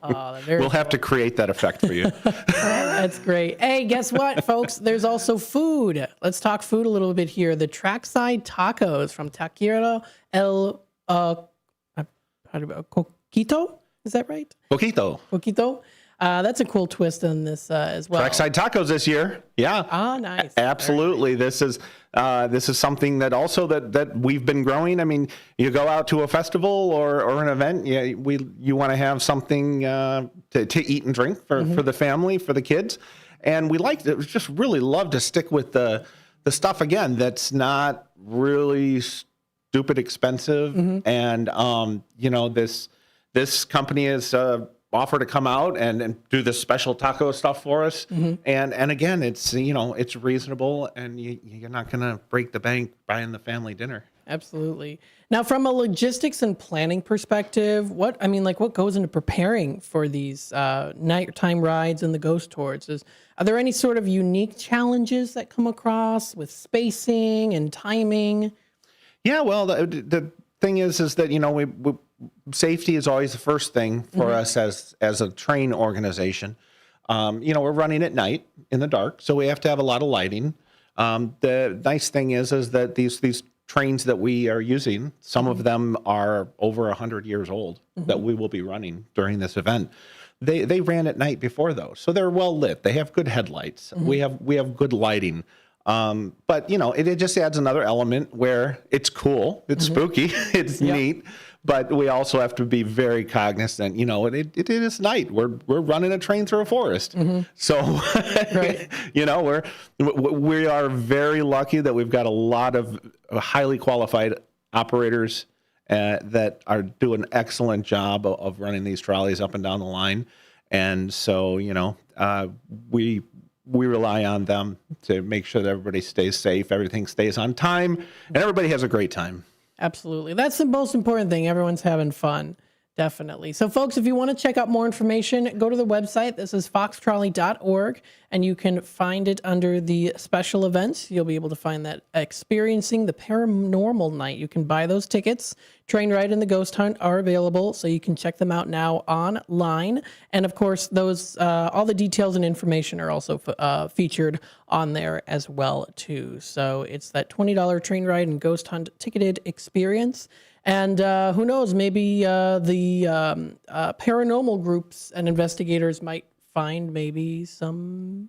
We'll have to create that effect for you. That's great. Hey, guess what, folks? There's also food. Let's talk food a little bit here. The Trackside Tacos from Taquero El Coquito. Is that right? Coquito. That's a cool twist on this as well. Trackside tacos this year. Yeah. Nice. Absolutely. Nice. This is something that also that we've been growing. I mean, you go out to a festival or an event, you want to have something to eat and drink for the family, for the kids. And we just really love to stick with the stuff again that's not really stupid expensive. And this company is offer to come out and do this special taco stuff for us. And again, it's reasonable, and you're not going to break the bank buying the family dinner. Absolutely. Now, from a logistics and planning perspective, what goes into preparing for these nighttime rides and the ghost tours? Are there any sort of unique challenges that come across with spacing and timing? Yeah, well, the thing is that, we safety is always the first thing for us as a train organization. We're running at night in the dark, so we have to have a lot of lighting. The nice thing is that these trains that we are using, some of them are over 100 years old that we will be running during this event. They ran at night before those, so they're well lit. They have good headlights. We have good lighting. But it just adds another element where it's cool, it's spooky, it's neat. But we also have to be very cognizant. It is night. We're running a train through a forest, so we are very lucky that we've got a lot of highly qualified operators that are doing an excellent job of running these trolleys up and down the line, and so we rely on them to make sure that everybody stays safe, everything stays on time, and everybody has a great time. Absolutely. That's the most important thing. Everyone's having fun. Definitely. So, folks, if you want to check out more information, go to the website. This is foxtrolley.org, and you can find it under the special events. You'll be able to find that Experiencing the Paranormal Night. You can buy those tickets. Train Ride and the Ghost Hunt are available, so you can check them out now online. And, of course, those all the details and information are also featured on there as well, too. So it's that $20 Train Ride and Ghost Hunt ticketed experience. And who knows, maybe the paranormal groups and investigators might find maybe some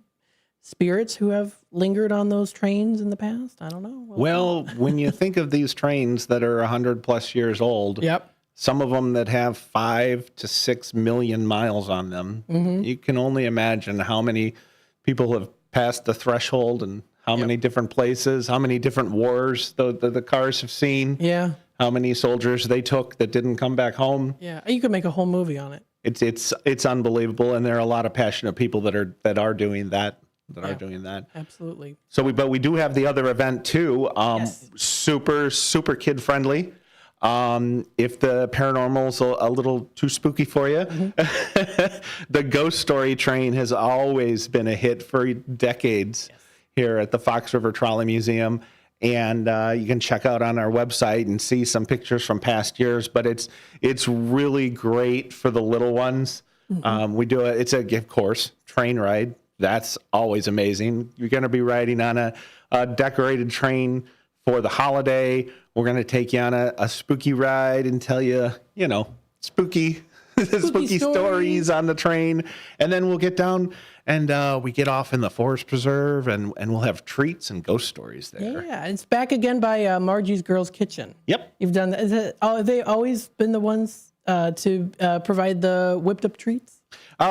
spirits who have lingered on those trains in the past. I don't know. Well, when you think of these trains that are 100 plus years old, some of them that have 5 to 6 million miles on them, you can only imagine how many people have passed the threshold and how many different places, how many different wars the cars have seen. Yeah. How many soldiers they took that didn't come back home. Yeah, you could make a whole movie on it. It's unbelievable, and there are a lot of passionate people that are doing that. Are doing that. Absolutely. So we do have the other event too. Super kid friendly. If the paranormal's a little too spooky for you, the Ghost Story train has always been a hit for decades here at the Fox River Trolley Museum. And you can check out on our website and see some pictures from past years. But it's really great for the little ones. We do it's of course, train ride. That's always amazing. You're going to be riding on a decorated train for the holiday. We're going to take you on a spooky ride and tell you, spooky stories on the train. And then we'll get down and we get off in the Forest Preserve and we'll have treats and ghost stories there. Yeah, it's back again by Margie's Girls Kitchen. Yep. You've done that. Have they always been the ones to provide the whipped up treats?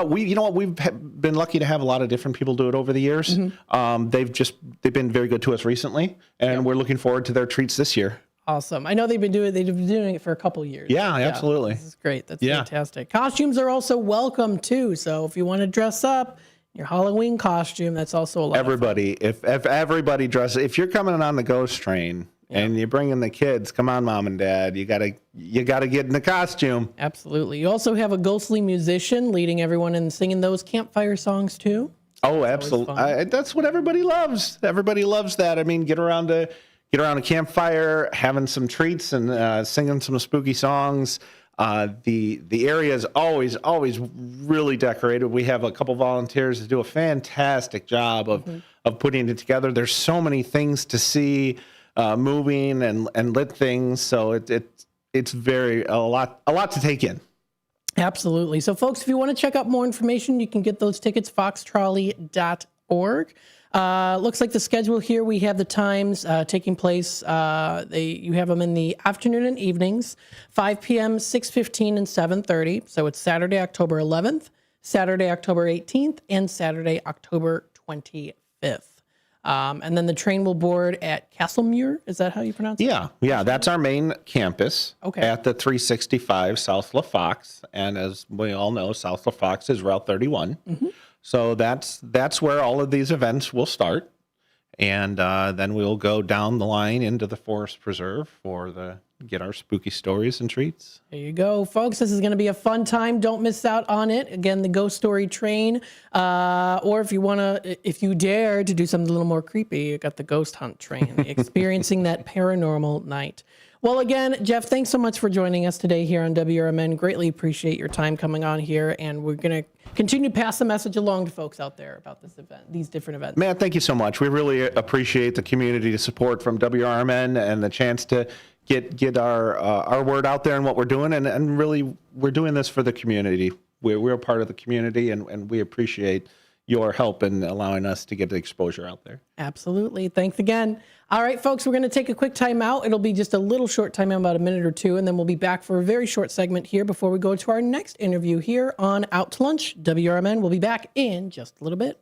We've been lucky to have a lot of different people do it over the years. They've been very good to us recently, and we're looking forward to their treats this year. Awesome. I know they've been doing it for a couple of years. Yeah, absolutely. This is great. That's fantastic. Costumes are also welcome too. So if you want to dress up your Halloween costume, that's also a lot of fun. If everybody dresses, if you're coming on the ghost train and you're bringing the kids, come on, mom and dad, you gotta get in the costume. Absolutely. You also have a ghostly musician leading everyone and singing those campfire songs too. Oh, absolutely. That's what everybody loves. Everybody loves that. I mean, get around a campfire, having some treats and singing some spooky songs. The area is always really decorated. We have a couple volunteers that do a fantastic job of putting it together. There's so many things to see, moving and lit things. So it's a lot to take in. Absolutely. So, folks, if you want to check out more information, you can get those tickets, foxtrolley.org. Looks like the schedule here, we have the times taking place. You have them in the afternoon and evenings, 5 p.m., 6:15, and 7:30. So it's Saturday, October 11th, Saturday, October 18th, and Saturday, October 25th. And then the train will board at Castlemuir. Is that how you pronounce it? Yeah, that's our main campus Okay. at the 365 South LaFox. And as we all know, South LaFox is Route 31. Mm-hmm. So that's where all of these events will start. And then we'll go down the line into the Forest Preserve get our spooky stories and treats. There you go, folks. This is going to be a fun time. Don't miss out on it. Again, the Ghost Story Train. Or if you dare to do something a little more creepy, you got the Ghost Hunt Train, experiencing that paranormal night. Well, again, Jeff, thanks so much for joining us today here on WRMN. Greatly appreciate your time coming on here, and we're going to continue to pass the message along to folks out there about this event, these different events. Man, thank you so much. We really appreciate the community support from WRMN and the chance to get our word out there and what we're doing, and really we're doing this for the community. We're a part of the community, and we appreciate your help in allowing us to get the exposure out there. Absolutely. Thanks again. All right, folks, we're going to take a quick time out. It'll be just a little short time, about a minute or two, and then we'll be back for a very short segment here before we go to our next interview here on Out to Lunch. WRMN will be back in just a little bit.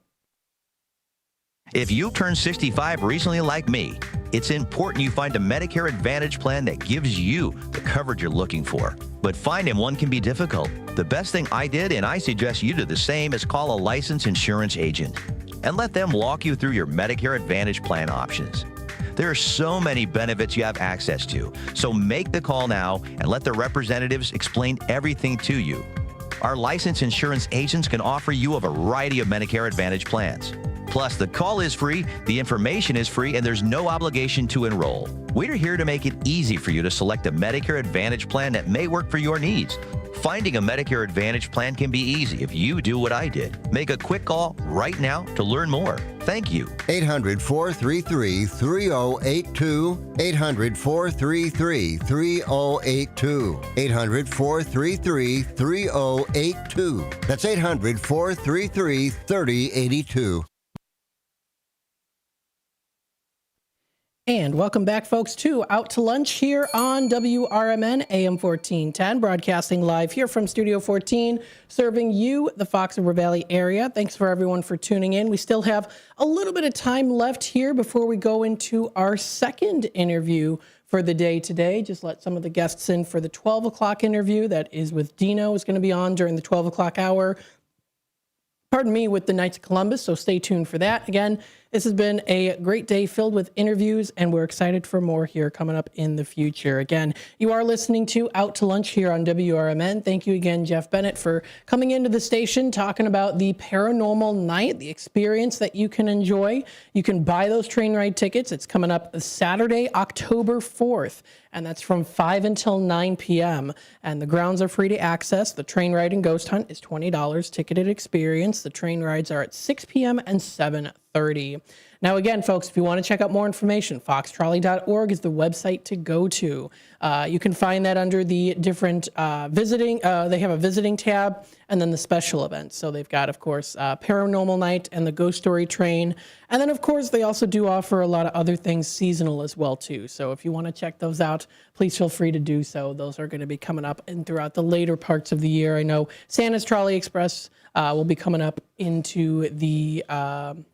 If you turned 65 recently like me, it's important you find a Medicare Advantage plan that gives you the coverage you're looking for. But finding one can be difficult. The best thing I did, and I suggest you do the same, is call a licensed insurance agent and let them walk you through your Medicare Advantage plan options. There are so many benefits you have access to, so make the call now and let the representatives explain everything to you. Our licensed insurance agents can offer you a variety of Medicare Advantage plans. Plus, the call is free, the information is free, and there's no obligation to enroll. We're here to make it easy for you to select a Medicare Advantage plan that may work for your needs. Finding a Medicare Advantage plan can be easy if you do what I did. Make a quick call right now to learn more. Thank you. 800-433-3082. 800-433-3082. 800-433-3082. That's 800-433-3082. And welcome back, folks, to Out to Lunch here on WRMN AM 1410, broadcasting live here from Studio 14, serving you, the Fox River Valley area. Thanks for everyone for tuning in. We still have a little bit of time left here before we go into our second interview for the day today. Just let some of the guests in for the 12 o'clock interview. That is with Dino. Is going to be on during the 12 o'clock hour. Pardon me, with the Knights of Columbus, so stay tuned for that. Again, this has been a great day filled with interviews, and we're excited for more here coming up in the future. Again, you are listening to Out to Lunch here on WRMN. Thank you again, Jeff Bennett, for coming into the station, talking about the paranormal night, the experience that you can enjoy. You can buy those train ride tickets. It's coming up Saturday, October 4th. And that's from 5 until 9 p.m. And the grounds are free to access. The train ride and ghost hunt is $20 ticketed experience. The train rides are at 6 p.m. and 7:30. Now, again, folks, if you want to check out more information, foxtrolley.org is the website to go to. You can find that under the different visiting. They have a visiting tab and then the special events. So they've got, of course, Paranormal Night and the Ghost Story Train. And then, of course, they also do offer a lot of other things seasonal as well, too. So if you want to check those out, please feel free to do so. Those are going to be coming up and throughout the later parts of the year. I know Santa's Trolley Express will be coming up into the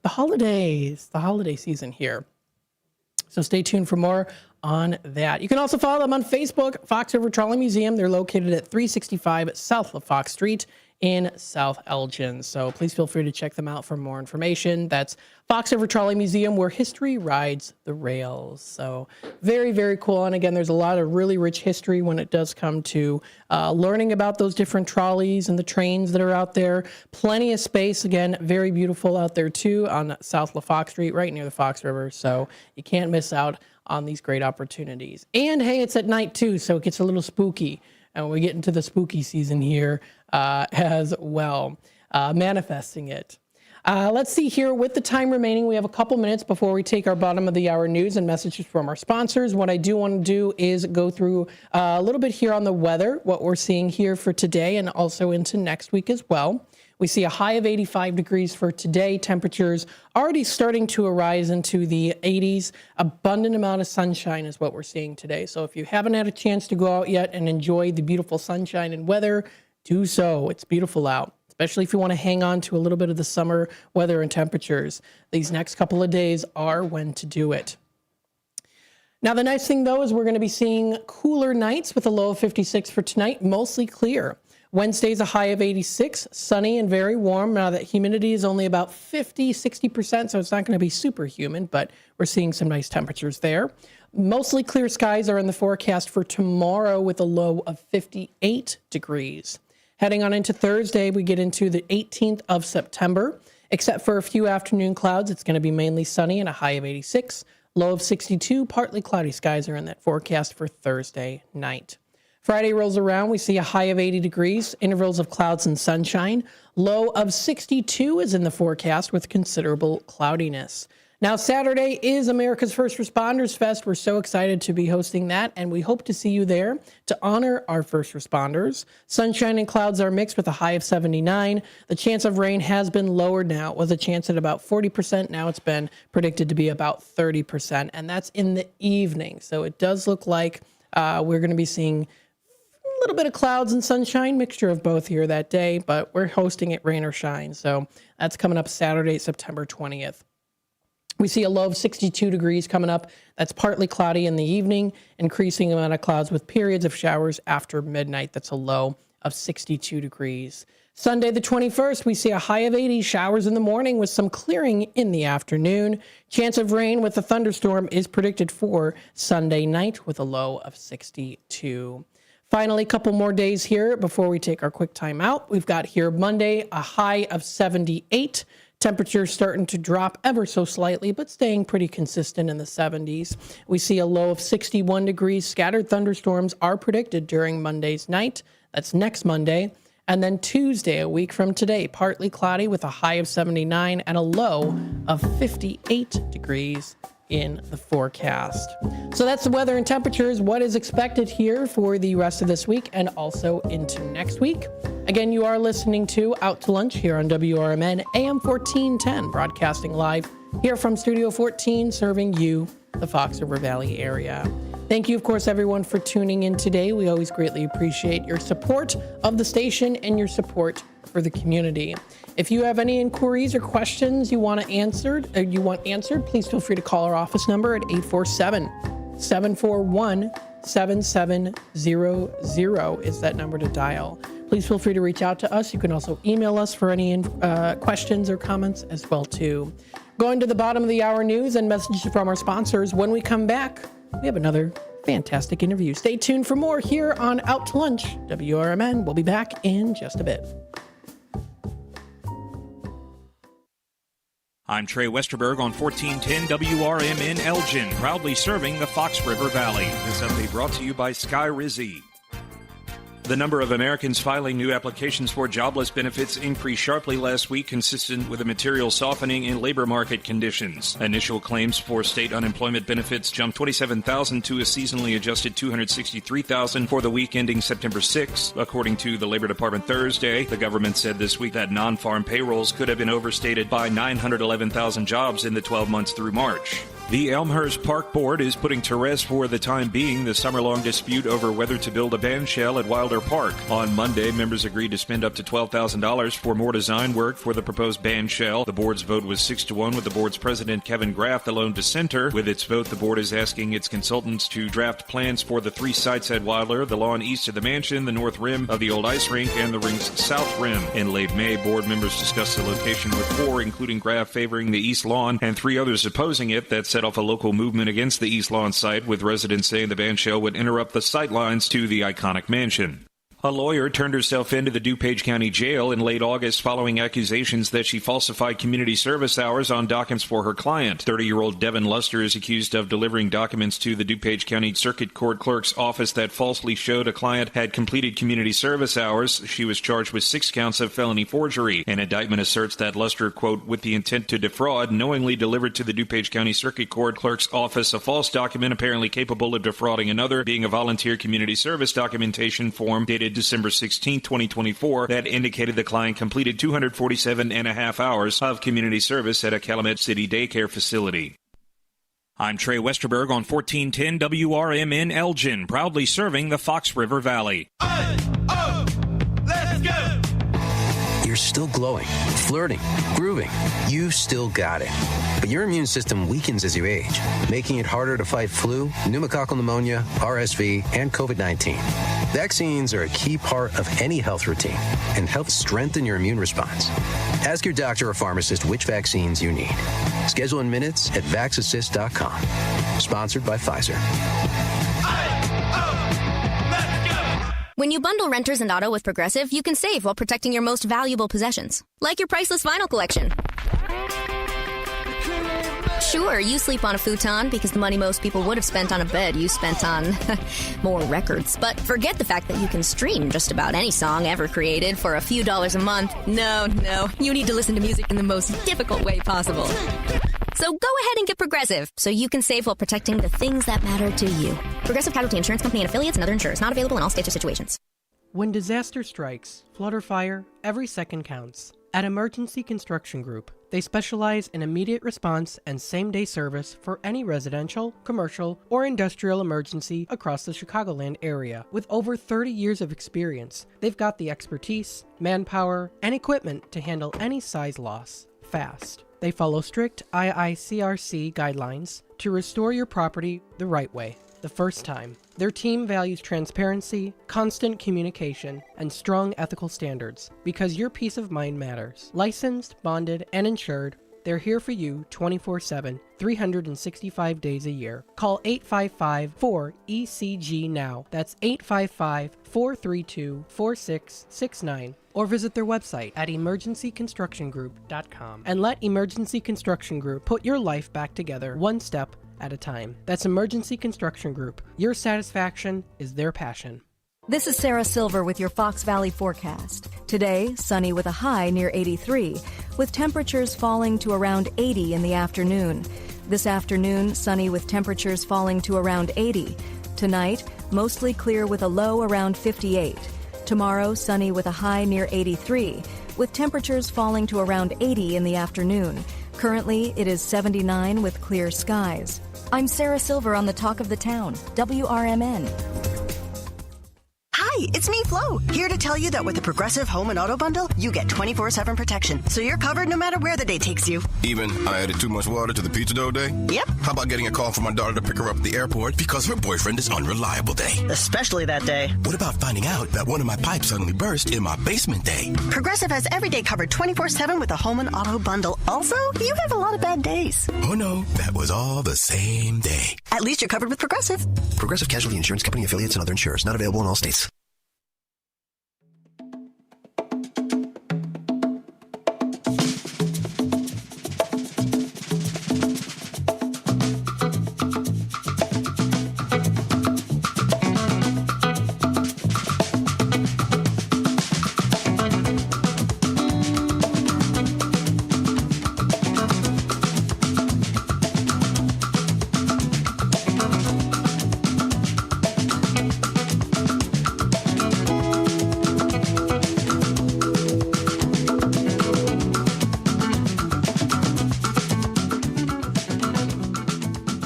holidays, the holiday season here. So stay tuned for more on that. You can also follow them on Facebook, Fox River Trolley Museum. They're located at 365 South LaFox Street in South Elgin. So please feel free to check them out for more information. That's Fox River Trolley Museum, where history rides the rails. So very, very cool. And again, there's a lot of really rich history when it does come to learning about those different trolleys and the trains that are out there. Plenty of space. Again, very beautiful out there too on South LaFox Street, right near the Fox River. So you can't miss out on these great opportunities. And hey, it's at night too, so it gets a little spooky. And we get into the spooky season here as well, manifesting it. Let's see here. With the time remaining, we have a couple minutes before we take our bottom of the hour news and messages from our sponsors. What I do want to do is go through a little bit here on the weather, what we're seeing here for today and also into next week as well. We see a high of 85 degrees for today. Temperatures already starting to rise into the 80s. Abundant amount of sunshine is what we're seeing today. So if you haven't had a chance to go out yet and enjoy the beautiful sunshine and weather, do so. It's beautiful out, especially if you want to hang on to a little bit of the summer weather and temperatures. These next couple of days are when to do it. Now, the nice thing, though, is we're going to be seeing cooler nights with a low of 56 for tonight, mostly clear. Wednesday's a high of 86, sunny and very warm. Now, that humidity is only about 50-60%, so it's not going to be super humid, but we're seeing some nice temperatures there. Mostly clear skies are in the forecast for tomorrow with a low of 58 degrees. Heading on into Thursday, we get into the 18th of September. Except for a few afternoon clouds, it's going to be mainly sunny and a high of 86. Low of 62, partly cloudy skies are in that forecast for Thursday night. Friday rolls around, we see a high of 80 degrees, intervals of clouds and sunshine. Low of 62 is in the forecast with considerable cloudiness. Now, Saturday is America's First Responders Fest. We're so excited to be hosting that, and we hope to see you there to honor our first responders. Sunshine and clouds are mixed with a high of 79. The chance of rain has been lowered now. It was a chance at about 40%. Now it's been predicted to be about 30%, and that's in the evening. So it does look like we're going to be seeing a little bit of clouds and sunshine, mixture of both here that day, but we're hosting it rain or shine. So that's coming up Saturday, September 20th. We see a low of 62 degrees coming up. That's partly cloudy in the evening, increasing amount of clouds with periods of showers after midnight. That's a low of 62 degrees. Sunday the 21st, we see a high of 80, showers in the morning with some clearing in the afternoon. Chance of rain with a thunderstorm is predicted for Sunday night with a low of 62. Finally, a couple more days here before we take our quick time out. We've got here Monday, a high of 78. Temperatures starting to drop ever so slightly, but staying pretty consistent in the 70s. We see a low of 61 degrees. Scattered thunderstorms are predicted during Monday's night. That's next Monday. And then Tuesday, a week from today, partly cloudy with a high of 79 and a low of 58 degrees in the forecast. So that's the weather and temperatures, what is expected here for the rest of this week and also into next week. Again, you are listening to Out to Lunch here on WRMN AM 1410, broadcasting live here from Studio 14, serving you, the Fox River Valley area. Thank you, of course, everyone, for tuning in today. We always greatly appreciate your support of the station and your support for the community. If you have any inquiries or questions you want answered, please feel free to call our office number at 847-741-7700 is that number to dial. Please feel free to reach out to us. You can also email us for any questions or comments as well, too. Going to the bottom of the hour news and messages from our sponsors. When we come back, we have another fantastic interview. Stay tuned for more here on Out to Lunch, WRMN. We'll be back in just a bit. I'm Trey Westerberg on 1410 WRMN Elgin, proudly serving the Fox River Valley. This update brought to you by Sky Rizzi. The number of Americans filing new applications for jobless benefits increased sharply last week, consistent with a material softening in labor market conditions. Initial claims for state unemployment benefits jumped 27,000 to a seasonally adjusted 263,000 for the week ending September 6. According to the Labor Department Thursday, the government said this week that non-farm payrolls could have been overstated by 911,000 jobs in the 12 months through March. The Elmhurst Park Board is putting to rest for the time being the summer-long dispute over whether to build a band shell at Wilder Park. On Monday, members agreed to spend up to $12,000 for more design work for the proposed band shell. The board's vote was 6-1, with the board's president, Kevin Graff, the lone dissenter. With its vote, the board is asking its consultants to draft plans for the 3 sites at Wilder: the lawn east of the mansion, the north rim of the old ice rink, and the rink's south rim. In late May, board members discussed the location with 4, including Graff favoring the east lawn and 3 others opposing it. That set off a local movement against the east lawn site, with residents saying the band shell would interrupt the sight lines to the iconic mansion. A lawyer turned herself into the DuPage County Jail in late August following accusations that she falsified community service hours on documents for her client. 30-year-old Devin Luster is accused of delivering documents to the DuPage County Circuit Court Clerk's office that falsely showed a client had completed community service hours. She was charged with 6 counts of felony forgery. An indictment asserts that Luster, quote, with the intent to defraud, knowingly delivered to the DuPage County Circuit Court Clerk's office a false document apparently capable of defrauding another, being a volunteer community service documentation form dated December 16, 2024, that indicated the client completed 247 and a half hours of community service at a Calumet City daycare facility. I'm Trey Westerberg on 1410 WRMN Elgin, proudly serving the Fox River Valley. Let's go! You're still glowing, flirting, grooving. You've still got it. But your immune system weakens as you age, making it harder to fight flu, pneumococcal pneumonia, RSV, and COVID-19. Vaccines are a key part of any health routine and help strengthen your immune response. Ask your doctor or pharmacist which vaccines you need. Schedule in minutes at vaxassist.com. Sponsored by Pfizer. When you bundle renters and auto with Progressive, you can save while protecting your most valuable possessions, like your priceless vinyl collection. Sure, you sleep on a futon because the money most people would have spent on a bed you spent on more records. But forget the fact that you can stream just about any song ever created for a few dollars a month. No, you need to listen to music in the most difficult way possible. So go ahead and get Progressive so you can save while protecting the things that matter to you. Progressive Casualty Insurance Company and affiliates and other insurers. Not available in all states or situations. When disaster strikes, flood or fire, every second counts. At Emergency Construction Group, they specialize in immediate response and same-day service for any residential, commercial, or industrial emergency across the Chicagoland area. With over 30 years of experience, they've got the expertise, manpower, and equipment to handle any size loss fast. They follow strict IICRC guidelines to restore your property the right way, the first time. Their team values transparency, constant communication, and strong ethical standards because your peace of mind matters. Licensed, bonded, and insured, they're here for you 24/7, 365 days a year. Call 855-4ECG now. That's 855-432-4669. Or visit their website at emergencyconstructiongroup.com and let Emergency Construction Group put your life back together one step at a time. That's Emergency Construction Group. Your satisfaction is their passion. This is Sarah Silver with your Fox Valley forecast. Today, sunny with a high near 83, with temperatures falling to around 80 in the afternoon. This afternoon, sunny with temperatures falling to around 80. Tonight, mostly clear with a low around 58. Tomorrow, sunny with a high near 83, with temperatures falling to around 80 in the afternoon. Currently, it is 79 with clear skies. I'm Sarah Silver on the Talk of the Town, WRMN. Hi, it's me, Flo, here to tell you that with the Progressive Home and Auto Bundle, you get 24/7 protection, so you're covered no matter where the day takes you. Even I added too much water to the pizza dough day? Yep. How about getting a call from my daughter to pick her up at the airport because her boyfriend is unreliable day? Especially that day. What about finding out that one of my pipes suddenly burst in my basement day? Progressive has every day covered 24/7 with a Home and Auto Bundle. Also, you have a lot of bad days. Oh no, that was all the same day. At least you're covered with Progressive. Progressive Casualty Insurance Company, affiliates, and other insurers. Not available in all states.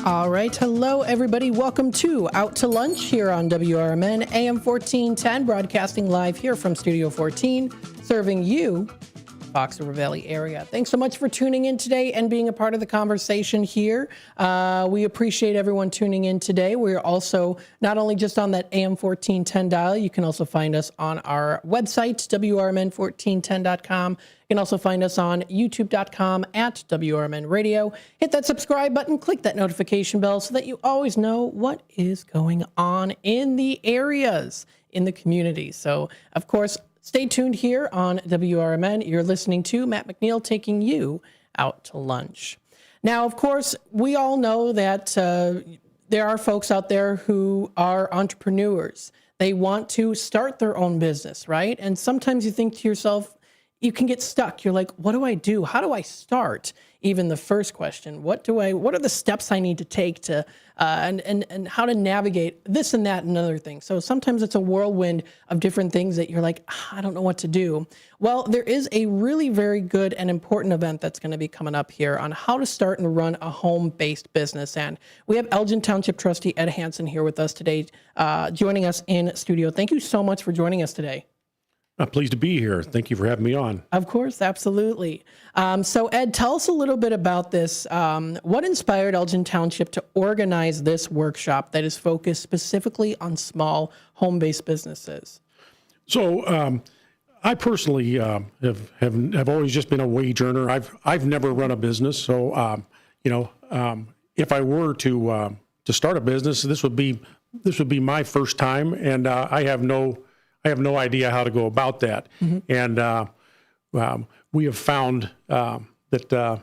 All right. Hello, everybody. Welcome to Out to Lunch here on WRMN AM 1410, broadcasting live here from Studio 14, serving you, Fox River Valley area. Thanks so much for tuning in today and being a part of the conversation here. We appreciate everyone tuning in today. We're also not only just on that AM 1410 dial, you can also find us on our website, WRMN1410.com. You can also find us on youtube.com at WRMN Radio. Hit that subscribe button, click that notification bell so that you always know what is going on in the areas in the community. So, of course, stay tuned here on WRMN. You're listening to Matt McNeil taking you out to lunch. Now, of course, we all know that there are folks out there who are entrepreneurs. They want to start their own business, right? And sometimes you think to yourself, you can get stuck. You're like, what do I do? How do I start? Even the first question, what are the steps I need to take to, and how to navigate this and that and other things. So sometimes it's a whirlwind of different things that you're like, I don't know what to do. Well, there is a really very good and important event that's going to be coming up here on how to start and run a home-based business. And we have Elgin Township Trustee Ed Hansen here with us today, joining us in studio. Thank you so much for joining us today. I'm pleased to be here. Thank you for having me on. Of course, absolutely. So Ed, tell us a little bit about this. What inspired Elgin Township to organize this workshop that is focused specifically on small home-based businesses? So I personally have always just been a wage earner. I've never run a business. So if I were to start a business, this would be my first time, and I have no idea how to go about that. Mm-hmm. And we have found that a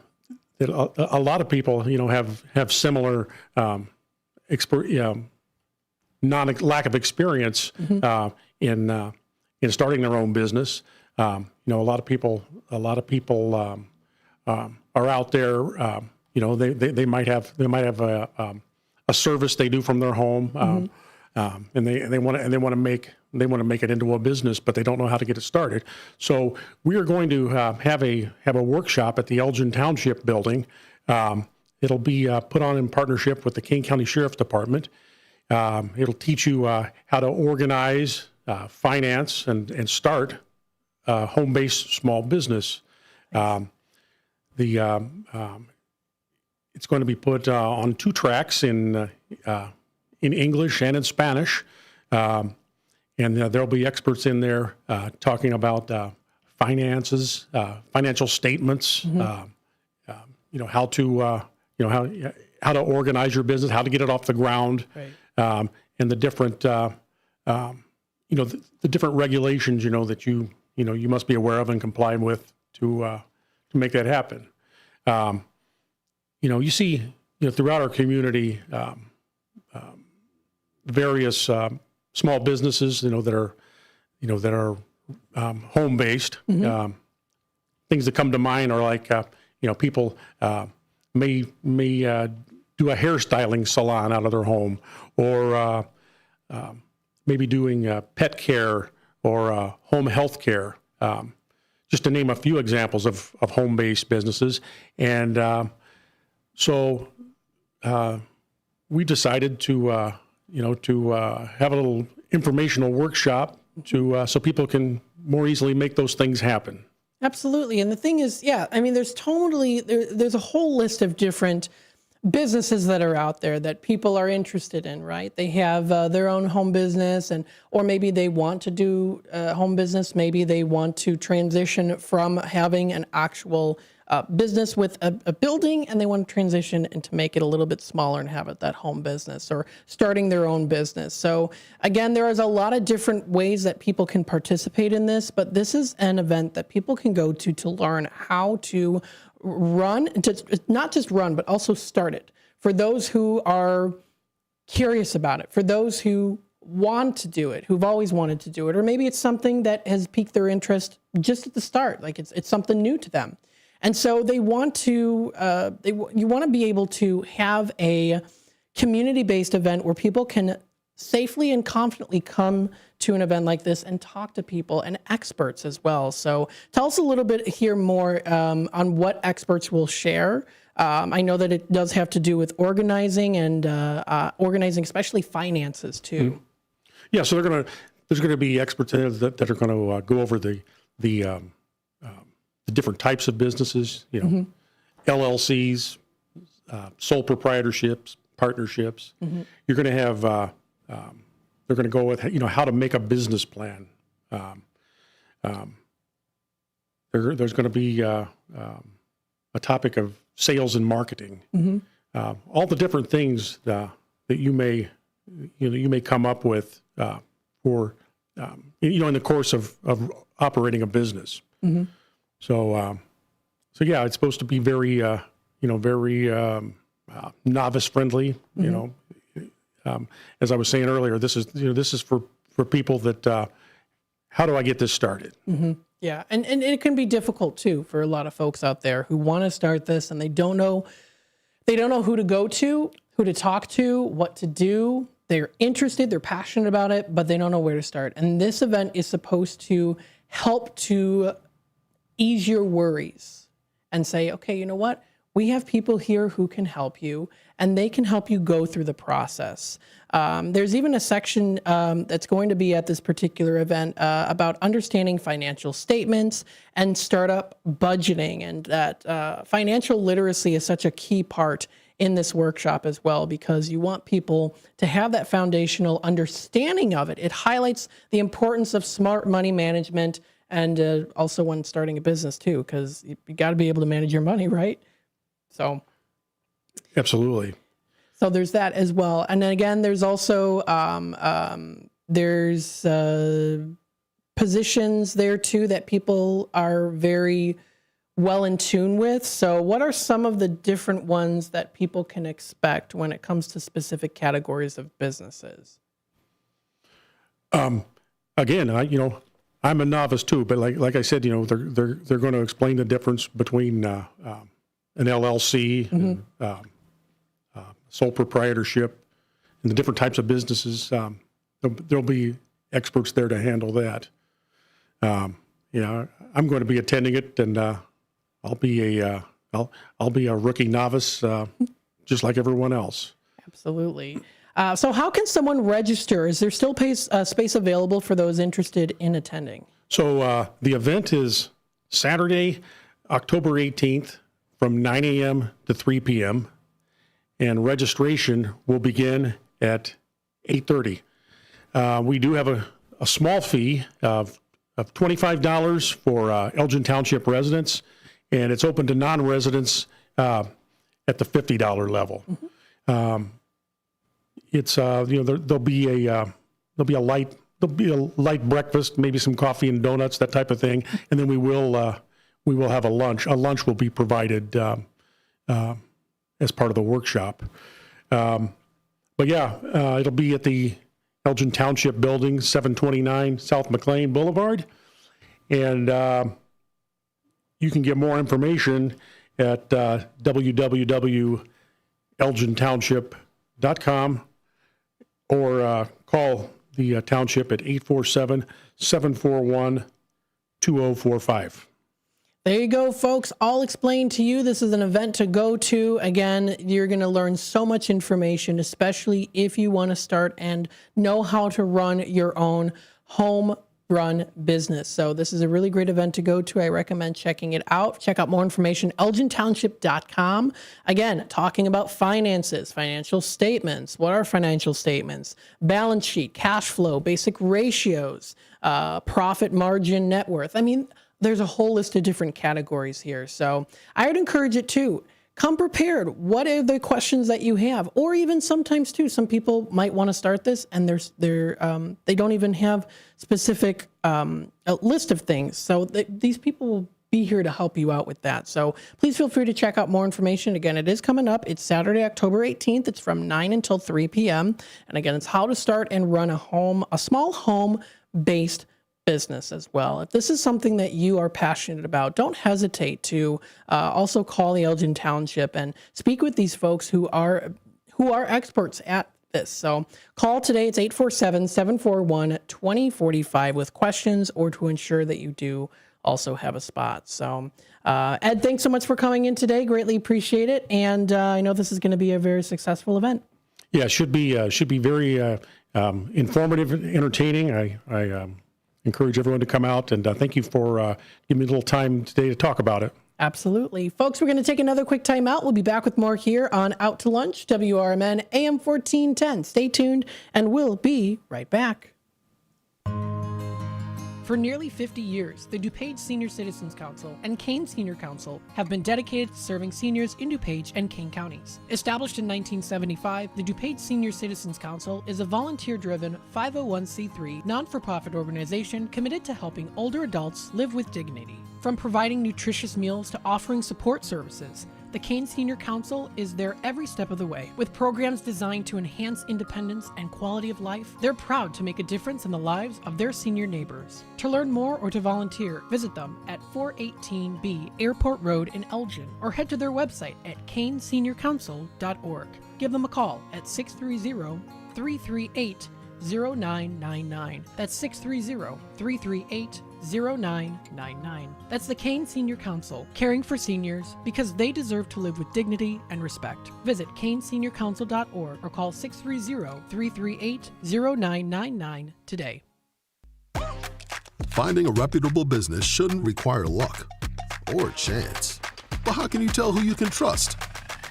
lot of people, have similar lack of experience mm-hmm. In starting their own business. A lot of people are out there. They might have a service they do from their home. Mm-hmm. And they want to make it into a business, but they don't know how to get it started. So we are going to have a workshop at the Elgin Township building. It'll be put on in partnership with the Kane County Sheriff's Department. It'll teach you how to organize, finance, and start a home-based small business. It's going to be put on 2 tracks in English and in Spanish. And there'll be experts in there talking about finances, financial statements, mm-hmm. How to organize your business, how to get it off the ground, right. And the different the different regulations that you must be aware of and comply with to make that happen. You see throughout our community. Various small businesses, that are home based. Mm-hmm. Things that come to mind are like, people may do a hairstyling salon out of their home, or maybe doing pet care or home health care. Just to name a few examples of home based businesses, and so we decided to have a little informational workshop so people can more easily make those things happen. Absolutely. And the thing is, there's a whole list of different businesses that are out there that people are interested in, right? They have their own home business, or maybe they want to do home business. Maybe they want to transition from having an actual business with a building, and they want to transition and to make it a little bit smaller and have it that home business, or starting their own business. So again, there is a lot of different ways that people can participate in this, but this is an event that people can go to learn how to run, not just run, but also start it. For those who are curious about it, for those who want to do it, who've always wanted to do it, or maybe it's something that has piqued their interest just at the start, like it's something new to them. And so they want to, you want to be able to have a community-based event where people can safely and confidently come to an event like this and talk to people and experts as well. So tell us a little bit here more on what experts will share. I know that it does have to do with organizing and organizing, especially finances too. Mm-hmm. Yeah, so there's going to be experts that are going to go over the different types of businesses, mm-hmm. LLCs, sole proprietorships, partnerships. Mm-hmm. You're going to have, they're going to go with, how to make a business plan. There's going to be a topic of sales and marketing. Mm-hmm. All the different things that you may come up with for in the course of operating a business. Mm-hmm. So yeah, it's supposed to be very, very novice friendly. Mm-hmm. As I was saying earlier, this is for people that. How do I get this started? Mm-hmm. Yeah, and it can be difficult too for a lot of folks out there who want to start this and they don't know who to go to, who to talk to, what to do. They're interested, they're passionate about it, but they don't know where to start. And this event is supposed to help to ease your worries and say, okay, you know what? We have people here who can help you, and they can help you go through the process. There's even a section that's going to be at this particular event about understanding financial statements and startup budgeting, and that financial literacy is such a key part in this workshop as well, because you want people to have that foundational understanding of it. It highlights the importance of smart money management, and also when starting a business too, because you got to be able to manage your money, right? So, absolutely. So there's that as well, and then again, there's also there's positions there too that people are very well in tune with. So, what are some of the different ones that people can expect when it comes to specific categories of businesses? Again, I'm a novice too, but like I said, they're going to explain the difference between an LLC, Mm-hmm. and, sole proprietorship, and the different types of businesses. There'll be experts there to handle that. I'm going to be attending it, and I'll be a rookie novice, just like everyone else. Absolutely. So, how can someone register? Is there still space available for those interested in attending? So the event is Saturday, October 18th, from 9 a.m. to 3 p.m., and registration will begin at 8:30. We do have a small fee of $25 for Elgin Township residents, and it's open to non-residents at the $50 level. Mm-hmm. It's there'll be a light breakfast, maybe some coffee and donuts, that type of thing, and then we will have a lunch. A lunch will be provided as part of the workshop. But yeah, it'll be at the Elgin Township Building, 729 South McLean Boulevard, and you can get more information at www.elgintownship.com or call the township at 847-741-2045. There you go, folks. All explained to you. This is an event to go to. Again, you're going to learn so much information, especially if you want to start and know how to run your own home run business. So this is a really great event to go to. I recommend checking it out. Check out more information, elgintownship.com. Again, talking about finances, financial statements. What are financial statements? Balance sheet, cash flow, basic ratios, profit margin, net worth. I mean, there's a whole list of different categories here. So I would encourage it too. Come prepared. What are the questions that you have? Or even sometimes too, some people might want to start this and they don't even have specific a list of things. So these people will be here to help you out with that. So please feel free to check out more information. Again, it is coming up. It's Saturday, October 18th. It's from 9 until 3 p.m. And again, it's how to start and run a small home-based business as well. If this is something that you are passionate about, don't hesitate to also call the Elgin Township and speak with these folks who are experts at this. So call today. It's 847-741-2045 with questions or to ensure that you do also have a spot. So Ed, thanks so much for coming in today. Greatly appreciate it. And I know this is going to be a very successful event. Yeah, it should be very informative and entertaining. I encourage everyone to come out, and thank you for giving me a little time today to talk about it. Absolutely. Folks, we're going to take another quick time out. We'll be back with more here on Out to Lunch, WRMN AM 1410. Stay tuned, and we'll be right back. For nearly 50 years, the DuPage Senior Citizens Council and Kane Senior Council have been dedicated to serving seniors in DuPage and Kane counties. Established in 1975, the DuPage Senior Citizens Council is a volunteer-driven 501c3 non-for-profit organization committed to helping older adults live with dignity. From providing nutritious meals to offering support services, the Kane Senior Council is there every step of the way. With programs designed to enhance independence and quality of life, they're proud to make a difference in the lives of their senior neighbors. To learn more or to volunteer, visit them at 418B Airport Road in Elgin or head to their website at caneseniorcouncil.org. Give them a call at 630-338-0999. That's 630-338-0999. That's the Kane Senior Council, caring for seniors because they deserve to live with dignity and respect. Visit caneseniorcouncil.org or call 630-338-0999 today. Finding a reputable business shouldn't require luck or chance. But how can you tell who you can trust?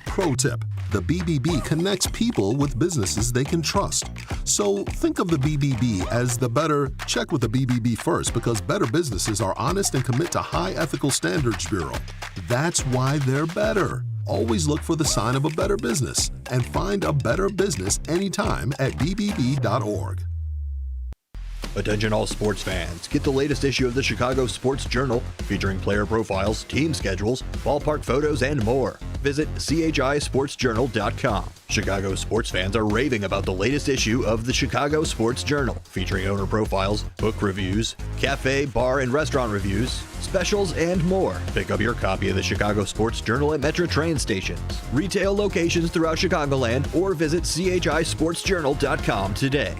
Pro tip: the BBB connects people with businesses they can trust. So think of the BBB as the better, check with the BBB first, because better businesses are honest and commit to high ethical standards bureau. That's why they're better. Always look for the sign of a better business and find a better business anytime at bbb.org. Attention all sports fans. Get the latest issue of the Chicago Sports Journal featuring player profiles, team schedules, ballpark photos, and more. Visit chisportsjournal.com. Chicago sports fans are raving about the latest issue of the Chicago Sports Journal featuring owner profiles, book reviews, cafe, bar, and restaurant reviews, specials, and more. Pick up your copy of the Chicago Sports Journal at Metro train stations, retail locations throughout Chicagoland, or visit chisportsjournal.com today.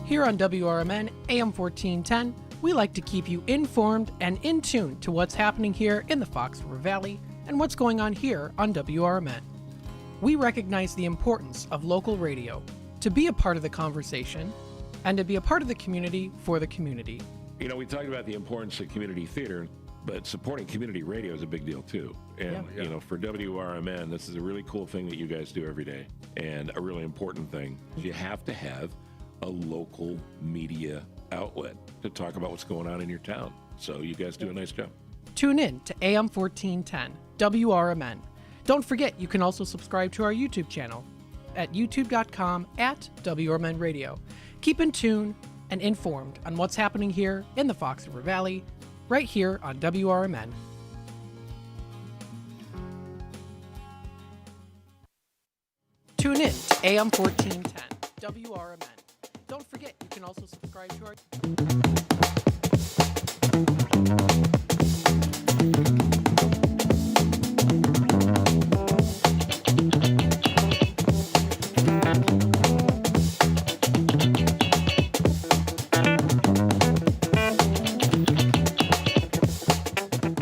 Here on WRMN AM 1410, we like to keep you informed and in tune to what's happening here in the Fox River Valley and what's going on here on WRMN. We recognize the importance of local radio to be a part of the conversation and to be a part of the community for the community. You know, we talked about the importance of community theater, but supporting community radio is a big deal too. And, you know, for WRMN, this is a really cool thing that you guys do every day, and a really important thing. You have to have a local media outlet to talk about what's going on in your town. So you guys do a nice job. Tune in to AM 1410, WRMN. Don't forget, you can also subscribe to our YouTube channel at youtube.com/WRMN Radio. Keep in tune and informed on what's happening here in the Fox River Valley, right here on WRMN. Tune in to AM 1410, WRMN. Don't forget, you can also subscribe to our...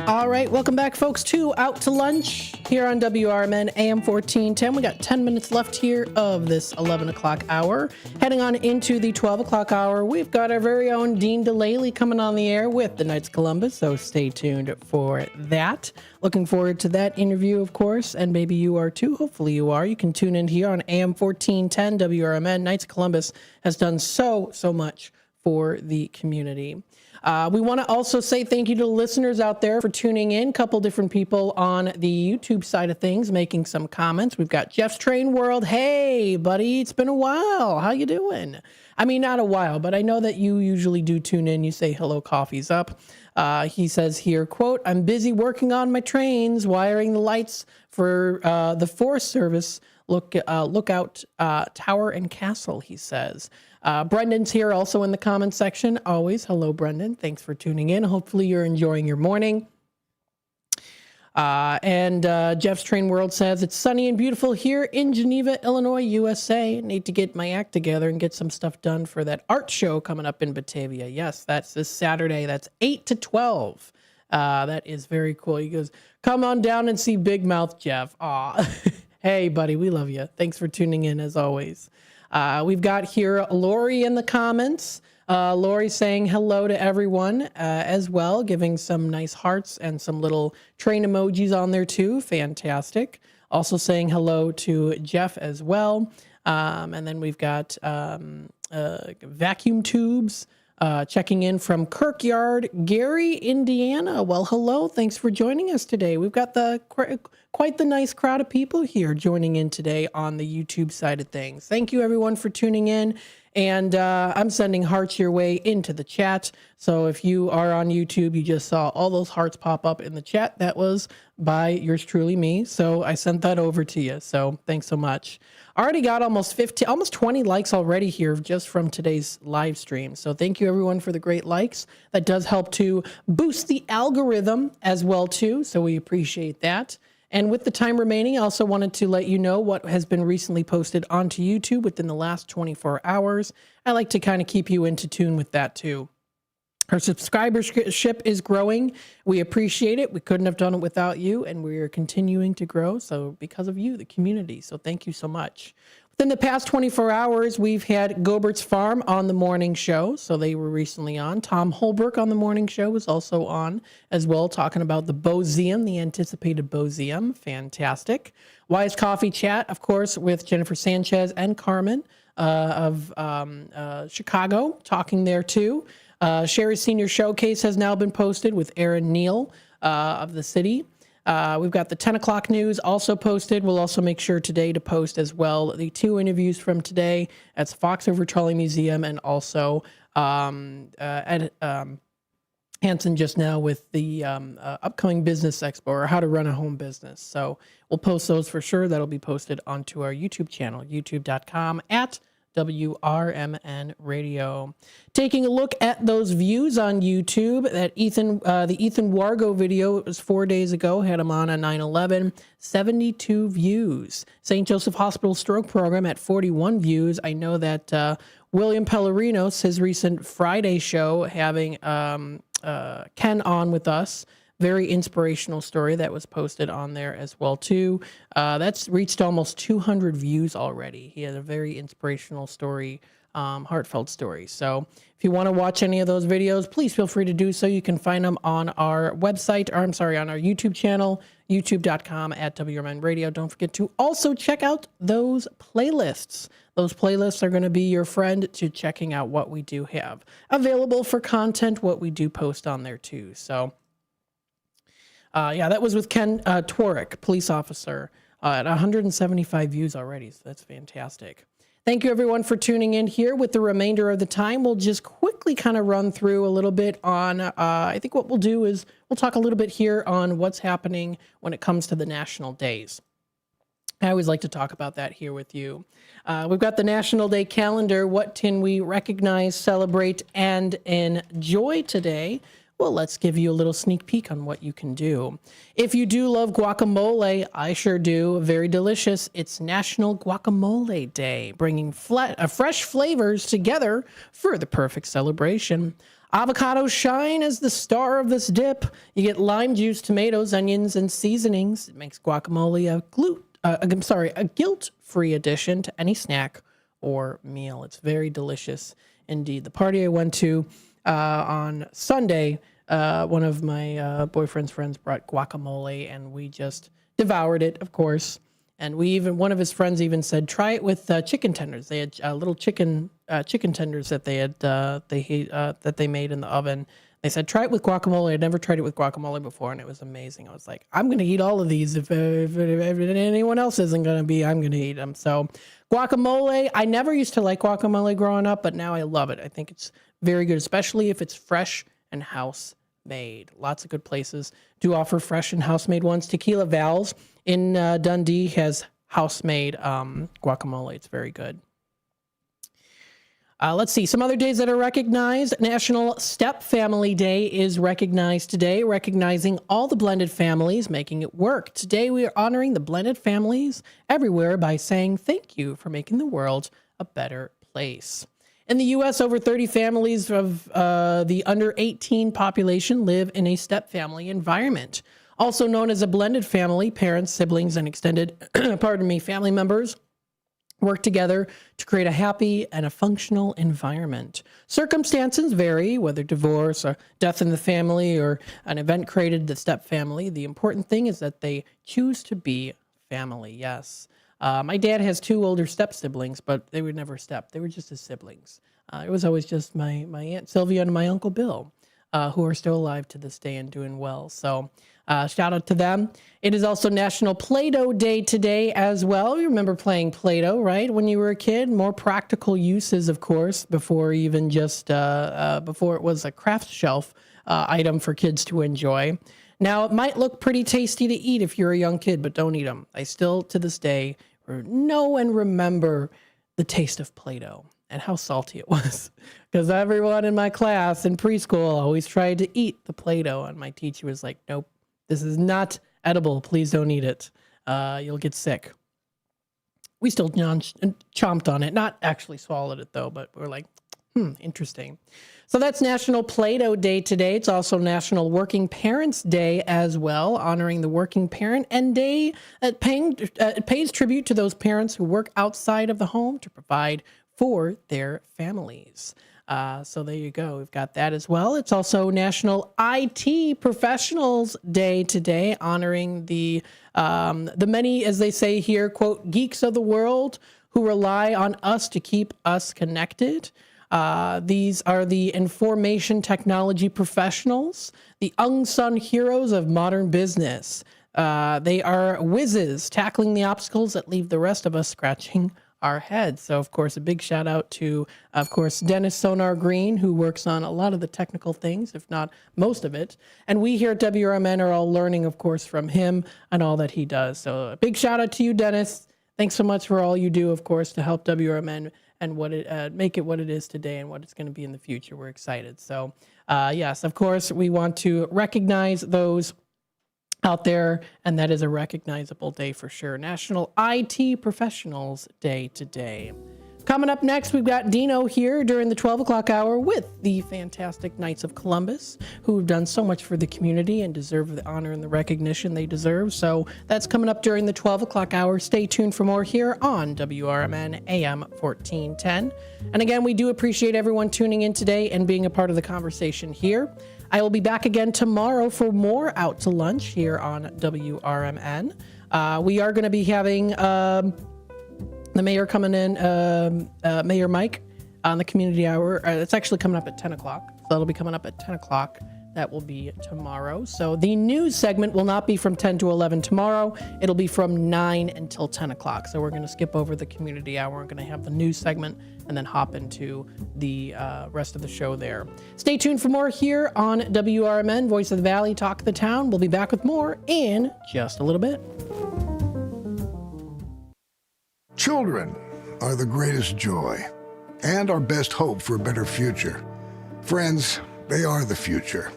All right, welcome back, folks, to Out to Lunch here on WRMN AM 1410. We got 10 minutes left here of this 11 o'clock hour. Heading on into the 12 o'clock hour, we've got our very own Dean DeLaley coming on the air with the Knights of Columbus, so stay tuned for that. Looking forward to that interview, of course, and maybe you are too. Hopefully you are. You can tune in here on AM 1410 WRMN. Knights of Columbus has done so much for the community. We want to also say thank you to the listeners out there for tuning in. A couple different people on the YouTube side of things making some comments. We've got Jeff's Train World. Hey, buddy, it's been a while. How you doing? I mean, not a while, but I know that you usually do tune in. You say hello, coffee's up. He says here, quote, I'm busy working on my trains, wiring the lights for the Forest Service lookout tower and castle, he says. Brendan's here also in the comments section. Always. Hello, Brendan. Thanks for tuning in. Hopefully you're enjoying your morning. And Jeff's Train World says, it's sunny and beautiful here in Geneva, Illinois, USA. Need to get my act together and get some stuff done for that art show coming up in Batavia. Yes, that's this Saturday. That's 8 to 12. That is very cool. He goes, come on down and see Big Mouth Jeff. Aw. Hey, buddy, we love you. Thanks for tuning in, as always. We've got here Lori in the comments. Lori saying hello to everyone as well, giving some nice hearts and some little train emojis on there too. Fantastic. Also saying hello to Jeff as well. And then we've got Vacuum Tubes checking in from Kirkyard, Gary, Indiana. Well, hello. Thanks for joining us today. We've got quite the nice crowd of people here joining in today on the YouTube side of things. Thank you, everyone, for tuning in. And I'm sending hearts your way into the chat. So if you are on YouTube, you just saw all those hearts pop up in the chat. That was by yours truly, me. So I sent that over to you. So thanks so much. Already got almost 20 likes already here just from today's live stream. So thank you, everyone, for the great likes. That does help to boost the algorithm as well, too. So we appreciate that. And with the time remaining, I also wanted to let you know what has been recently posted onto YouTube within the last 24 hours. I like to kind of keep you into tune with that too. Our subscribership is growing. We appreciate it. We couldn't have done it without you, and we're continuing to grow. So because of you, the community. So thank you so much. Within the past 24 hours, we've had Gobert's Farm on the morning show. So they were recently on. Tom Holbrook on the morning show was also on as well, talking about the Bozeum, the anticipated Bozeum. Fantastic. Wise Coffee Chat, of course, with Jennifer Sanchez and Carmen of Chicago, talking there too. Sherry's Senior Showcase has now been posted with Aaron Neal of the city. We've got the 10 o'clock news also posted. We'll also make sure today to post as well the 2 interviews from today. That's Fox River Trolley Museum and also Ed Hansen just now with the upcoming business expo, or how to run a home business. So we'll post those for sure. That'll be posted onto our YouTube channel, youtube.com at WRMN Radio. Taking a look at those views on YouTube, that the Ethan Wargo video, it was 4 days ago, had him on 9/11, 72 views. St. Joseph Hospital Stroke Program at 41 views. I know that William Pellerinos, his recent Friday show, having Ken on with us, very inspirational story that was posted on there as well too. That's reached almost 200 views already. He had a very inspirational story, heartfelt story. So if you want to watch any of those videos, please feel free to do so. You can find them on our website, or on our YouTube channel, youtube.com at WRMN Radio. Don't forget to also check out those playlists. Those playlists are going to be your friend to checking out what we do have available for content, what we do post on there too. So that was with Ken Tworick, police officer, at 175 views already. So that's fantastic. Thank you, everyone, for tuning in here. With the remainder of the time, we'll just quickly kind of run through a little bit on, I think what we'll do is we'll talk a little bit here on what's happening when it comes to the national days. I always like to talk about that here with you. We've got the National Day calendar. What can we recognize, celebrate, and enjoy today? Well, let's give you a little sneak peek on what you can do. If you do love guacamole, I sure do. Very delicious. It's National Guacamole Day, bringing fresh flavors together for the perfect celebration. Avocados shine as the star of this dip. You get lime juice, tomatoes, onions, and seasonings. It makes guacamole a guilt-free addition to any snack or meal. It's very delicious indeed. The party I went to on Sunday, one of my boyfriend's friends brought guacamole, and we just devoured it, of course. And one of his friends even said, try it with chicken tenders. They had little chicken tenders that they made in the oven. They said, try it with guacamole. I'd never tried it with guacamole before, and it was amazing. I was like, I'm going to eat all of these. If anyone else isn't going to be, I'm going to eat them. So guacamole, I never used to like guacamole growing up, but now I love it. I think it's very good, especially if it's fresh and house-made. Lots of good places do offer fresh and house-made ones. Tequila Val's in Dundee has house-made guacamole. It's very good. Let's see, some other days that are recognized. National Step Family Day is recognized today, recognizing all the blended families, making it work. Today we are honoring the blended families everywhere by saying thank you for making the world a better place. In the U.S., over 30 families of the under 18 population live in a step family environment. Also known as a blended family, parents, siblings, and extended family members work together to create a happy and a functional environment. Circumstances vary, whether divorce or death in the family or an event created the step family. The important thing is that they choose to be family. Yes. My dad has 2 older step siblings, but they were never step. They were just his siblings. It was always just my Aunt Sylvia and my Uncle Bill, who are still alive to this day and doing well. So shout out to them. It is also National Play-Doh Day today as well. You remember playing Play-Doh, right? When you were a kid, more practical uses, of course, before even just, before it was a craft shelf item for kids to enjoy. Now, it might look pretty tasty to eat if you're a young kid, but don't eat them. I still, to this day, know and remember the taste of Play-Doh and how salty it was. Because everyone in my class in preschool always tried to eat the Play-Doh, and my teacher was like, nope, this is not edible. Please don't eat it. You'll get sick. We still chomped on it. Not actually swallowed it, though, but we're like, interesting. So that's National Play-Doh Day today. It's also National Working Parents Day as well, honoring the working parent, and day it pays tribute to those parents who work outside of the home to provide for their families. So there you go. We've got that as well. It's also National IT Professionals Day today, honoring the many, as they say here, quote, geeks of the world who rely on us to keep us connected. These are the information technology professionals, the unsung heroes of modern business. They are whizzes tackling the obstacles that leave the rest of us scratching our heads. So, of course, a big shout out to, of course, Dennis Sonar Green, who works on a lot of the technical things, if not most of it. And we here at WRMN are all learning, of course, from him and all that he does. So a big shout out to you, Dennis. Thanks so much for all you do, of course, to help WRMN and what it make it what it is today and what it's going to be in the future. We're excited. So, yes, of course, we want to recognize those out there, and that is a recognizable day for sure. National IT Professionals Day today. Coming up next, we've got Dino here during the 12 o'clock hour with the fantastic Knights of Columbus, who have done so much for the community and deserve the honor and the recognition they deserve. So that's coming up during the 12 o'clock hour. Stay tuned for more here on WRMN AM 1410. And again, we do appreciate everyone tuning in today and being a part of the conversation here. I will be back again tomorrow for more Out to Lunch here on WRMN. We are going to be having the mayor coming in, Mayor Mike, on the community hour. It's actually coming up at 10 o'clock. So that'll be coming up at 10 o'clock. That will be tomorrow. So the news segment will not be from 10 to 11 tomorrow. It'll be from 9 until 10 o'clock. So we're going to skip over the community hour. We're going to have the news segment and then hop into the rest of the show there. Stay tuned for more here on WRMN, Voice of the Valley, Talk of the Town. We'll be back with more in just a little bit. Children are the greatest joy and our best hope for a better future. Friends, they are the future.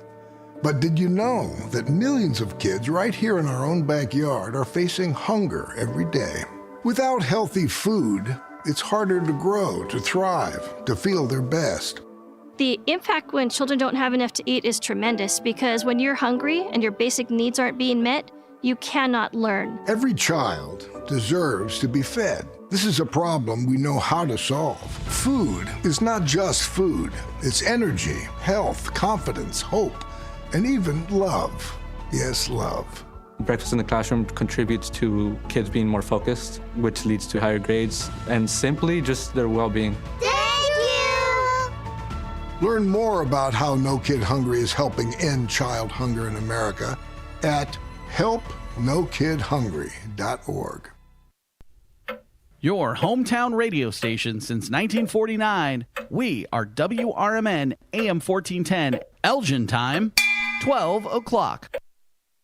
But did you know that millions of kids right here in our own backyard are facing hunger every day? Without healthy food, it's harder to grow, to thrive, to feel their best. The impact when children don't have enough to eat is tremendous because when you're hungry and your basic needs aren't being met, you cannot learn. Every child deserves to be fed. This is a problem we know how to solve. Food is not just food. It's energy, health, confidence, hope, and even love. Yes, love. Breakfast in the classroom contributes to kids being more focused, which leads to higher grades, and simply just their well-being. Thank you! Learn more about how No Kid Hungry is helping end child hunger in America at helpnokidhungry.org. Your hometown radio station since 1949. We are WRMN AM 1410, Elgin time, 12 o'clock.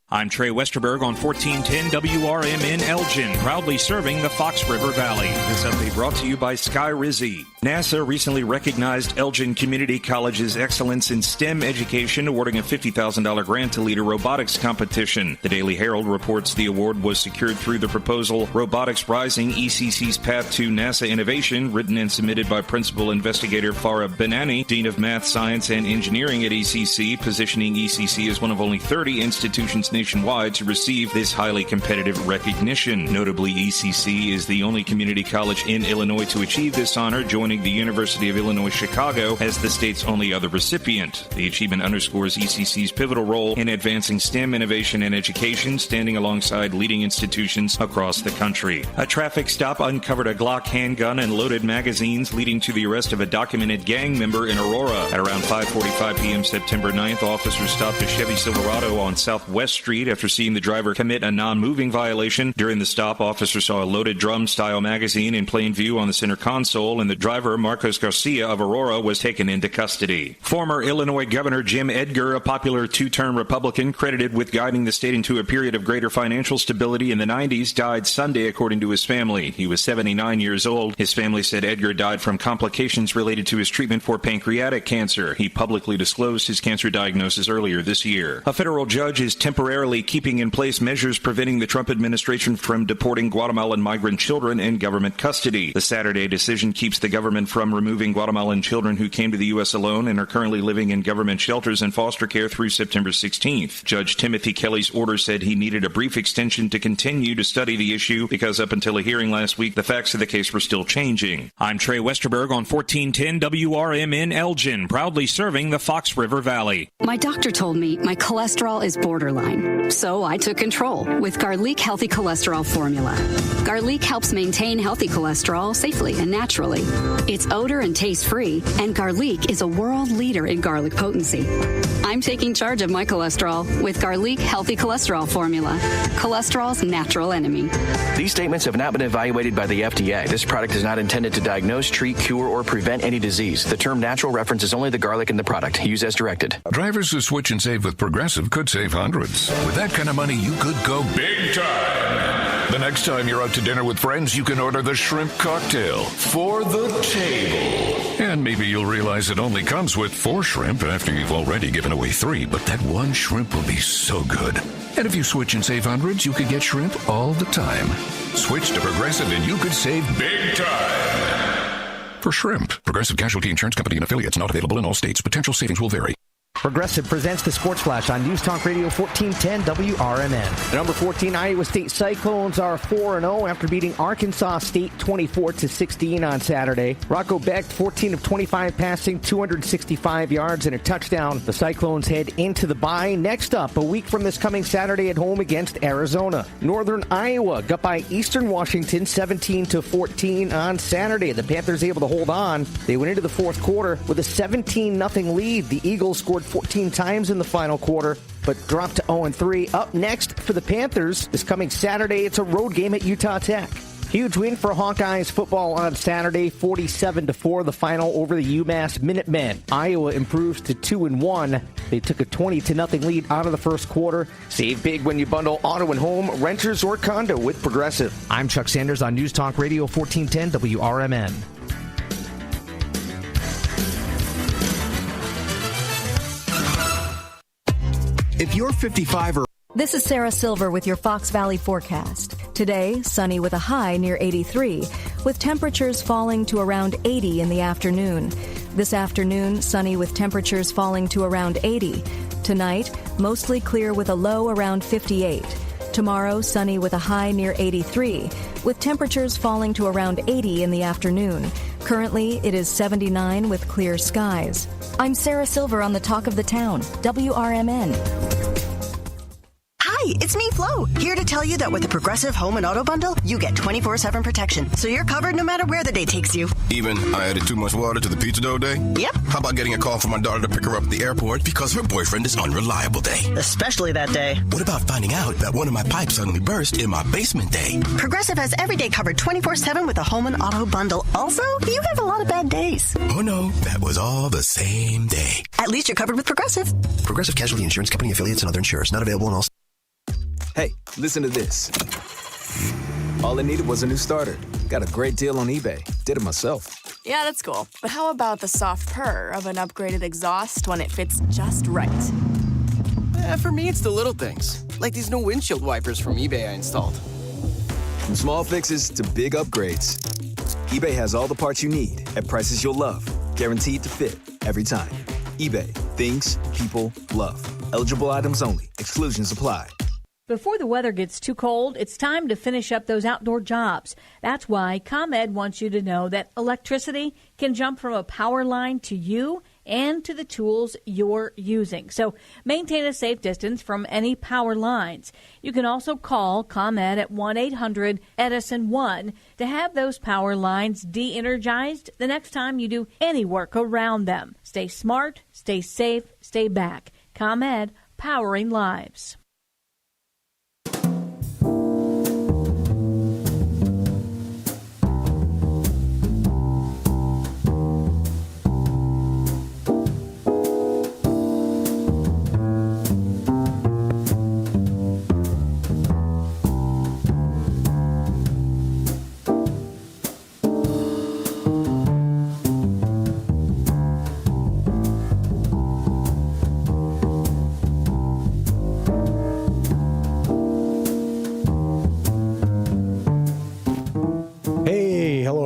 I'm Trey Westerberg on 1410 WRMN Elgin, proudly serving the Fox River Valley. This update brought to you by Sky Rizzi. NASA recently recognized Elgin Community College's excellence in STEM education, awarding a $50,000 grant to lead a robotics competition. The Daily Herald reports the award was secured through the proposal Robotics Rising, ECC's Path to NASA Innovation, written and submitted by Principal Investigator Farah Benani, Dean of Math, Science, and Engineering at ECC, positioning ECC as one of only 30 institutions nationwide to receive this highly competitive recognition. Notably, ECC is the only community college in Illinois to achieve this honor, joining naming the University of Illinois Chicago as the state's only other recipient. The achievement underscores ECC's pivotal role in advancing STEM innovation and education, standing alongside leading institutions across the country. A traffic stop uncovered a Glock handgun and loaded magazines, leading to the arrest of a documented gang member in Aurora. At around 5:45 p.m. September 9th, officers stopped a Chevy Silverado on Southwest Street after seeing the driver commit a non-moving violation. During the stop, officers saw a loaded drum-style magazine in plain view on the center console, and the driver, Marcos Garcia of Aurora, was taken into custody. Former Illinois Governor Jim Edgar, a popular two-term Republican credited with guiding the state into a period of greater financial stability in the 90s, died Sunday, according to his family. He was 79 years old. His family said Edgar died from complications related to his treatment for pancreatic cancer. He publicly disclosed his cancer diagnosis earlier this year. A federal judge is temporarily keeping in place measures preventing the Trump administration from deporting Guatemalan migrant children in government custody. The Saturday decision keeps the government from removing Guatemalan children who came to the U.S. alone and are currently living in government shelters and foster care through September 16th. Judge Timothy Kelly's order said he needed a brief extension to continue to study the issue because up until a hearing last week, the facts of the case were still changing. I'm Trey Westerberg on 1410 WRMN Elgin, proudly serving the Fox River Valley. My doctor told me my cholesterol is borderline, so I took control with Garlic Healthy Cholesterol Formula. Garlic helps maintain healthy cholesterol safely and naturally. It's odor and taste-free, and Garlic is a world leader in garlic potency. I'm taking charge of my cholesterol with Garlic Healthy Cholesterol Formula, cholesterol's natural enemy. These statements have not been evaluated by the FDA. This product is not intended to diagnose, treat, cure, or prevent any disease. The term natural references only the garlic in the product. Use as directed. Drivers who switch and save with Progressive could save hundreds. With that kind of money, you could go big time. The next time you're out to dinner with friends, you can order the shrimp cocktail for the table. And maybe you'll realize it only comes with 4 shrimp after you've already given away 3, but that one shrimp will be so good. And if you switch and save hundreds, you could get shrimp all the time. Switch to Progressive and you could save big time. For shrimp, Progressive Casualty Insurance Company and affiliates, not available in all states. Potential savings will vary. Progressive presents the Sports Flash on News Talk Radio 1410 WRMN. The number 14 Iowa State Cyclones are 4-0 after beating Arkansas State 24-16 on Saturday. Rocco Beck, 14 of 25 passing, 265 yards and a touchdown. The Cyclones head into the bye. Next up, a week from this coming Saturday at home against Arizona. Northern Iowa got by Eastern Washington 17-14 on Saturday. The Panthers able to hold on. They went into the fourth quarter with a 17-0 lead. The Eagles scored 14 times in the final quarter, but dropped to 0-3. Up next for the Panthers this coming Saturday, it's a road game at Utah Tech. Huge win for Hawkeyes football on Saturday, 47-4, the final over the UMass Minutemen. Iowa improves to 2-1. They took a 20-0 lead out of the first quarter. Save big when you bundle auto and home, renters or condo with Progressive. I'm Chuck Sanders on News Talk Radio 1410 WRMN. If you're 55 or... This is Sarah Silver with your Fox Valley forecast. Today, sunny with a high near 83, with temperatures falling to around 80 in the afternoon. This afternoon, sunny with temperatures falling to around 80. Tonight, mostly clear with a low around 58. Tomorrow, sunny with a high near 83, with temperatures falling to around 80 in the afternoon. Currently, it is 79 with clear skies. I'm Sarah Silver on the Talk of the Town, WRMN. Hi, it's me, Flo, here to tell you that with the Progressive Home and Auto Bundle, you get 24/7 protection, so you're covered no matter where the day takes you. Even I added too much water to the pizza dough day? Yep. How about getting a call from my daughter to pick her up at the airport because her boyfriend is unreliable day? Especially that day. What about finding out that one of my pipes suddenly burst in my basement day? Progressive has every day covered 24/7 with a Home and Auto Bundle. Also, you have a lot of bad days. Oh no, that was all the same day. At least you're covered with Progressive. Progressive Casualty Insurance Company, affiliates, and other insurers. Not available in all states. Hey, listen to this. All I needed was a new starter. Got a great deal on eBay. Did it myself. Yeah, that's cool. But how about the soft purr of an upgraded exhaust when it fits just right? For me, it's the little things. Like these new windshield wipers from eBay I installed. From small fixes to big upgrades, eBay has all the parts you need at prices you'll love. Guaranteed to fit every time. eBay. Things people love. Eligible items only. Exclusions apply. Before the weather gets too cold, it's time to finish up those outdoor jobs. That's why ComEd wants you to know that electricity can jump from a power line to you and to the tools you're using. So maintain a safe distance from any power lines. You can also call ComEd at 1-800-EDISON-1 to have those power lines de-energized the next time you do any work around them. Stay smart, stay safe, stay back. ComEd, powering lives.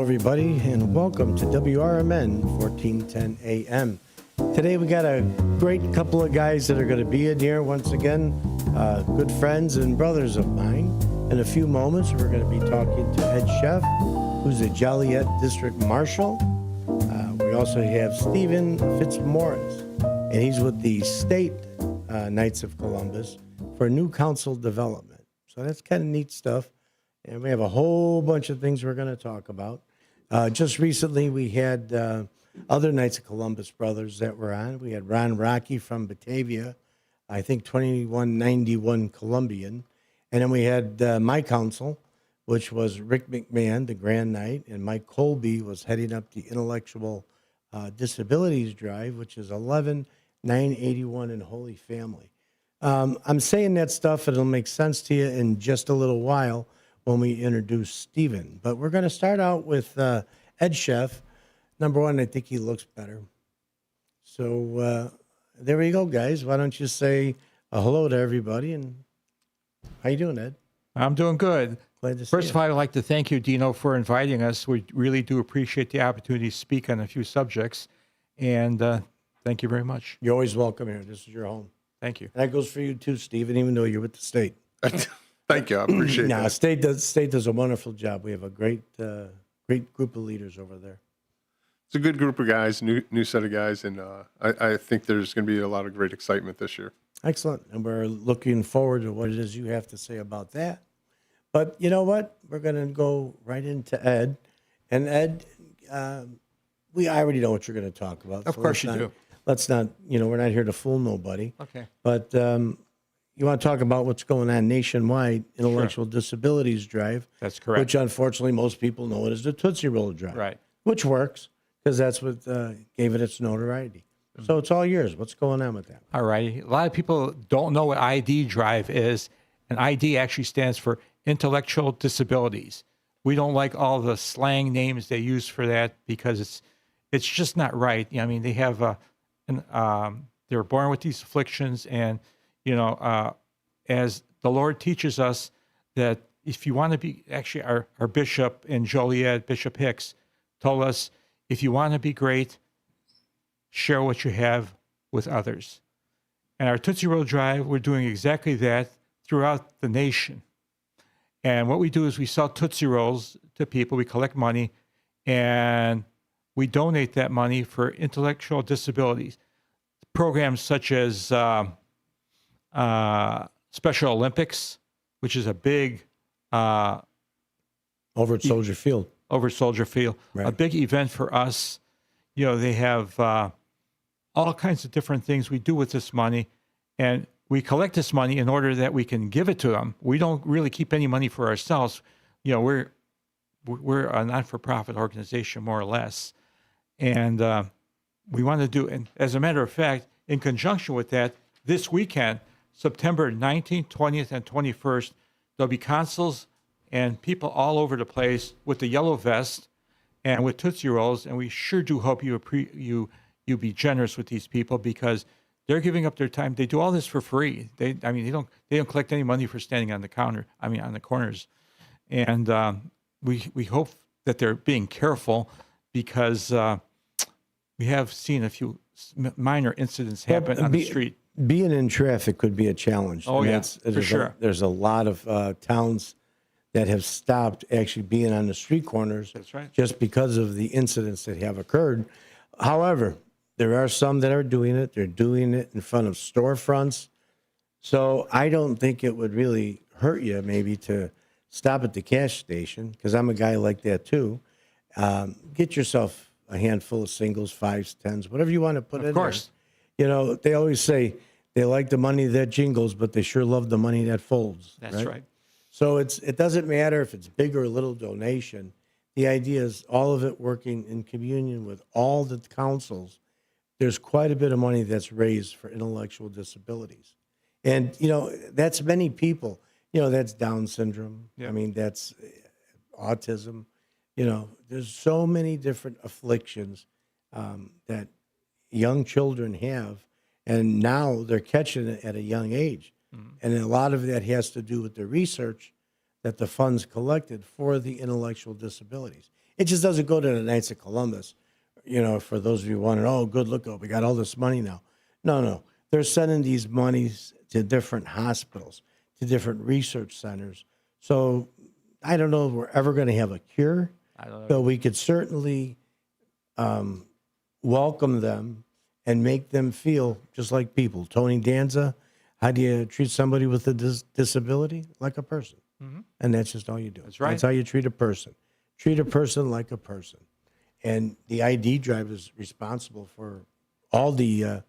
Everybody, and welcome to WRMN 1410 AM. Today we got a great couple of guys that are going to be in here once again, good friends and brothers of mine. In a few moments, we're going to be talking to Ed Chef, who's a Joliet District Marshal. We also have Stephen Fitzmaurice, and he's with the State Knights of Columbus for new council development. So that's kind of neat stuff. And we have a whole bunch of things we're going to talk about. Just recently, we had other Knights of Columbus brothers that were on. We had Ron Rocky from Batavia, I think 2191 Columbian. And then we had my council, which was Rick McMahon, the Grand Knight, and Mike Colby was heading up the Intellectual Disabilities Drive, which is 11981 in Holy Family. I'm saying that stuff, and it'll make sense to you in just a little while when we introduce Stephen. But we're going to start out with Ed Chef. Number one, I think he looks better. So there we go, guys. Why don't you say hello to everybody? And how you doing, Ed? I'm doing good. Glad to see First you. of all, I'd like to thank you, Dino, for inviting us. We really do appreciate the opportunity to speak on a few subjects. And thank you very much. You're always welcome here. This is your home. Thank you. And that goes for you too, Stephen, even though you're with the state. Thank you. I appreciate that. State does a wonderful job. We have a great group of leaders over there. It's a good group of guys, new set of guys, and I think there's going to be a lot of great excitement this year. Excellent. And we're looking forward to what it is you have to say about that. But you know what? We're going to go right into Ed. And Ed, I already know what you're going to talk about. Of course you do. Let's not, we're not here to fool nobody. Okay. But you want to talk about what's going on nationwide, Intellectual Disabilities Drive. That's correct. Which unfortunately most people know it as the Tootsie Roll Drive. Right. Which works because that's what gave it its notoriety. Mm-hmm. So it's all yours. What's going on with that? All right. A lot of people don't know what ID Drive is. And ID actually stands for Intellectual Disabilities. We don't like all the slang names they use for that because it's just not right. I mean, they have they're born with these afflictions, and as the Lord teaches us that if you want to be, actually our bishop in Joliet, Bishop Hicks, told us, if you want to be great, share what you have with others. And our Tootsie Roll Drive, we're doing exactly that throughout the nation. And what we do is we sell Tootsie Rolls to people, we collect money, and we donate that money for intellectual disabilities. Programs such as Special Olympics, which is a big over at Soldier Field. Right. A big event for us. They have all kinds of different things we do with this money, and we collect this money in order that we can give it to them. We don't really keep any money for ourselves. We're a not-for-profit organization, more or less, and we want to do. And as a matter of fact, in conjunction with that, this weekend, September 19th, 20th, and 21st, there'll be consuls and people all over the place with the yellow vest and with Tootsie Rolls. And we sure do hope you be generous with these people because they're giving up their time. They do all this for free. They don't collect any money for standing on the counter. On the corners. And we hope that they're being careful because we have seen a few minor incidents happen on the street. being in traffic could be a challenge. Oh, And yeah, that's- for sure. There's a lot of towns that have stopped actually being on the street corners. That's right. Just because of the incidents that have occurred. However, there are some that are doing it. They're doing it in front of storefronts. So I don't think it would really hurt you maybe to stop at the cash station, because I'm a guy like that too. Get yourself a handful of singles, fives, tens, whatever you want to put in there. Of course. You know, they always say they like the money that jingles, but they sure love the money that folds. That's right. So it doesn't matter if it's big or a little donation. The idea is all of it working in communion with all the councils. There's quite a bit of money that's raised for intellectual disabilities. And, you know, that's many people. You know, that's Down syndrome. Yeah. I mean, that's autism. You know, there's so many different afflictions that young children have, and now they're catching it at a young age. And a lot of that has to do with the research that the funds collected for the intellectual disabilities. It just doesn't go to the Knights of Columbus. You know, for those of you who want to, oh, good, look, we got all this money now. No. They're sending these monies to different hospitals, to different research centers. So I don't know if we're ever going to have a cure, but we could certainly welcome them and make them feel just like people. Tony Danza, how do you treat somebody with a disability? Like a person. Mhm. And that's just all you do. That's right. That's how you treat a person. Treat a person like a person. And the ID drive is responsible for all the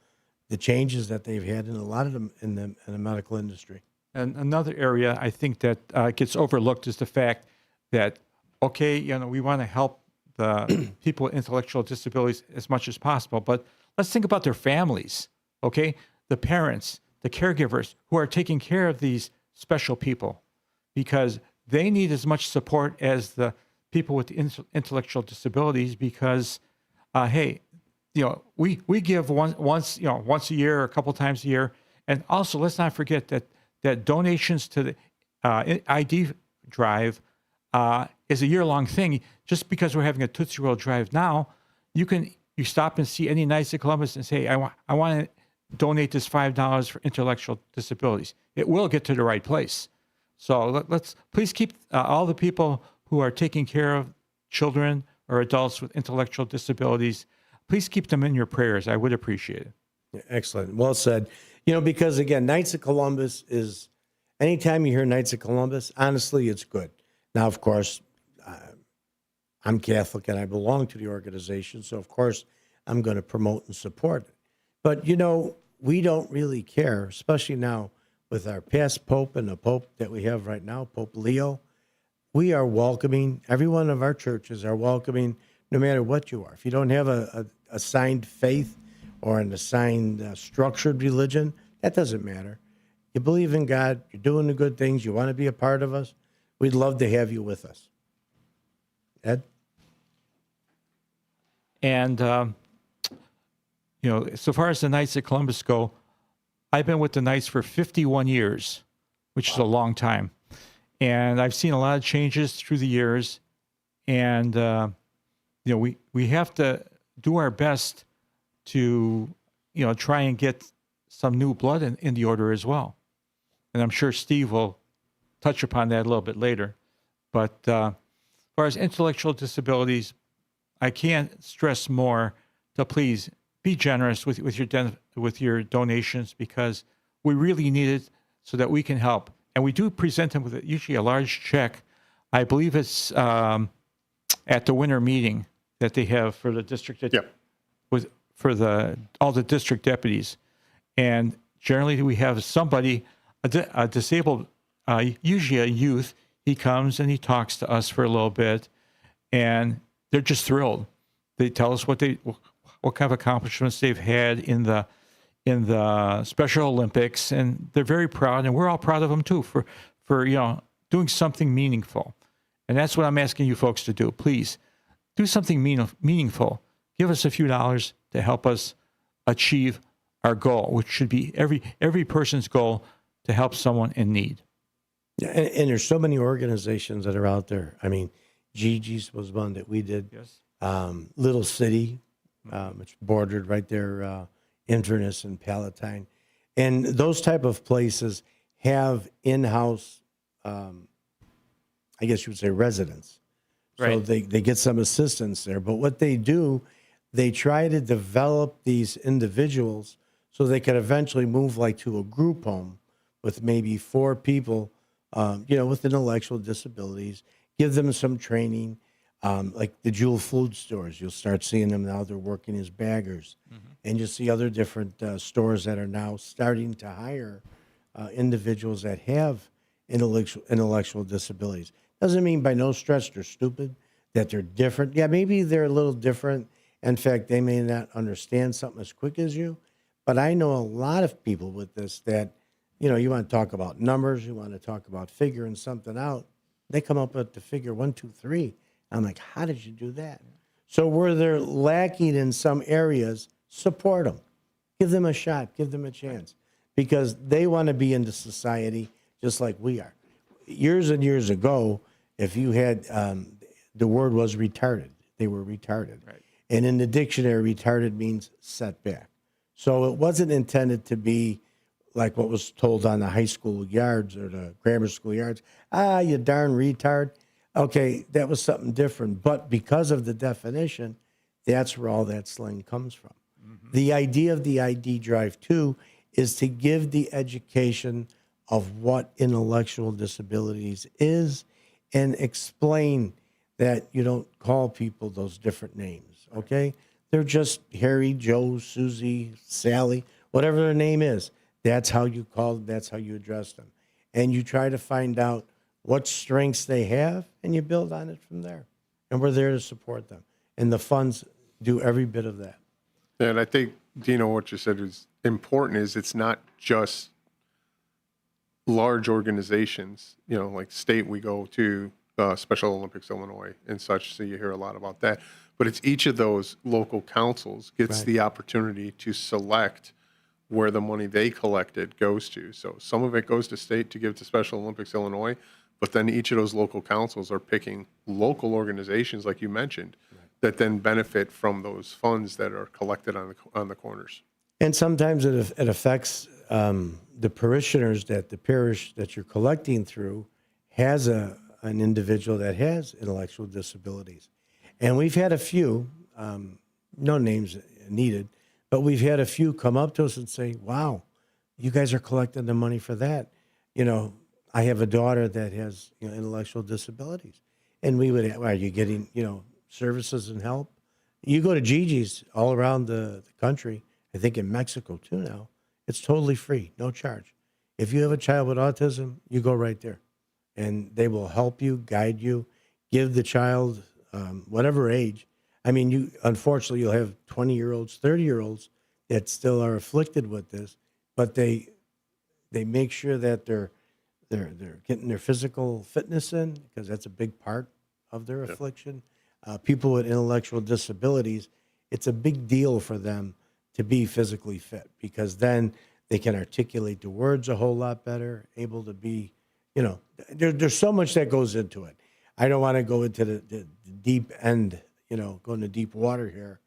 changes that they've had, and a lot of them in the medical industry. And another area I think that gets overlooked is the fact that, okay, you know, we want to help the people with intellectual disabilities as much as possible, but let's think about their families, okay? The parents, the caregivers who are taking care of these special people, because they need as much support as the people with intellectual disabilities, because, hey, you know, we give once a year or a couple times a year. And also, let's not forget that donations to the ID drive is a year-long thing. Just because we're having a Tootsie Roll drive now, you stop and see any Knights of Columbus and say, I want to donate this $5 for intellectual disabilities. It will get to the right place. So let's please keep all the people who are taking care of children or adults with intellectual disabilities, please keep them in your prayers. I would appreciate it. Yeah, excellent. Well said. You know, because again, Knights of Columbus is, anytime you hear Knights of Columbus, honestly, it's good. Now, of course, I'm Catholic and I belong to the organization. So, of course, I'm going to promote and support it. But, you know, we don't really care, especially now with our past Pope and the Pope that we have right now, Pope Leo. We are welcoming, every one of our churches are welcoming, no matter what you are. If you don't have a assigned faith or an assigned structured religion, that doesn't matter. You believe in God, you're doing the good things, you want to be a part of us, we'd love to have you with us. Ed? And, you know, so far as the Knights of Columbus go, I've been with the Knights for 51 years, which is a long time. And I've seen a lot of changes through the years. And, you know, we have to do our best to, you know, try and get some new blood in the order as well. And I'm sure Steve will touch upon that a little bit later. But as far as intellectual disabilities, I can't stress more to please be generous with your donations, because we really need it so that we can help. And we do present them with usually a large check. I believe it's at the winter meeting that they have for the district, for all the district deputies. And generally we have somebody, a disabled, usually a youth. He comes and he talks to us for a little bit, and they're just thrilled. They tell us what kind of accomplishments they've had in the Special Olympics, and they're very proud, and we're all proud of them too for you know, doing something meaningful. And that's what I'm asking you folks to do. Please do something meaningful. Give us a few dollars to help us achieve our goal, which should be every person's goal, to help someone in need. Yeah, and there's so many organizations that are out there. I mean, Gigi's was one that we did. Yes. Little City, which bordered right there, Inverness and Palatine. And those type of places have in-house, I guess you would say, residents. So Right. they get some assistance there. But what they do, they try to develop these individuals so they could eventually move like to a group home with maybe 4 people, with intellectual disabilities, give them some training. Like the Jewel food stores, you'll start seeing them now. They're working as baggers. And you'll see other different stores that are now starting to hire individuals that have intellectual disabilities. Doesn't mean by no stretch they're stupid, that they're different. Yeah, maybe they're a little different. In fact, they may not understand something as quick as you. But I know a lot of people with this that, you want to talk about numbers, you want to talk about figuring something out. They come up with the figure 1, 2, 3. I'm like, how did you do that? So where they're lacking in some areas, support them. Give them a shot. Give them a chance. Because they want to be into society just like we are. Years and years ago, if you had, the word was retarded. They were retarded. Right. And in the dictionary, retarded means setback. So it wasn't intended to be like what was told on the high school yards or the grammar school yards. You darn retard. Okay, that was something different. But because of the definition, that's where all that slang comes from. The idea of the ID Drive 2 is to give the education of what intellectual disabilities is and explain that you don't call people those different names, okay? They're just Harry, Joe, Susie, Sally, whatever their name is. That's how you call them. That's how you address them. And you try to find out what strengths they have, and you build on it from there. And we're there to support them. And the funds do every bit of that. And I think, Dino, what you said is important is it's not just large organizations, like state we go to, Special Olympics Illinois and such, so you hear a lot about that. But it's each of those local councils gets the opportunity to select where the money they collected goes to. So some of it goes to state to give to Special Olympics Illinois, but then each of those local councils are picking local organizations, like you mentioned, that then benefit from those funds that are collected on the corners. And sometimes it affects the parishioners that the parish that you're collecting through has an individual that has intellectual disabilities. And we've had a few, no names needed, but we've had a few come up to us and say, wow, you guys are collecting the money for that. I have a daughter that has intellectual disabilities. And we would, are you getting, services and help? You go to Gigi's all around the country, I think in Mexico too now, it's totally free, no charge. If you have a child with autism, you go right there. And they will help you, guide you, give the child, whatever age. I mean, unfortunately, you'll have 20-year-olds, 30-year-olds that still are afflicted with this, but they make sure that they're getting their physical fitness in, because that's a big part of their affliction. People with intellectual disabilities, it's a big deal for them to be physically fit, because then they can articulate the words a whole lot better, able to be, there's so much that goes into it. I don't want to go into the deep end, go into deep water here,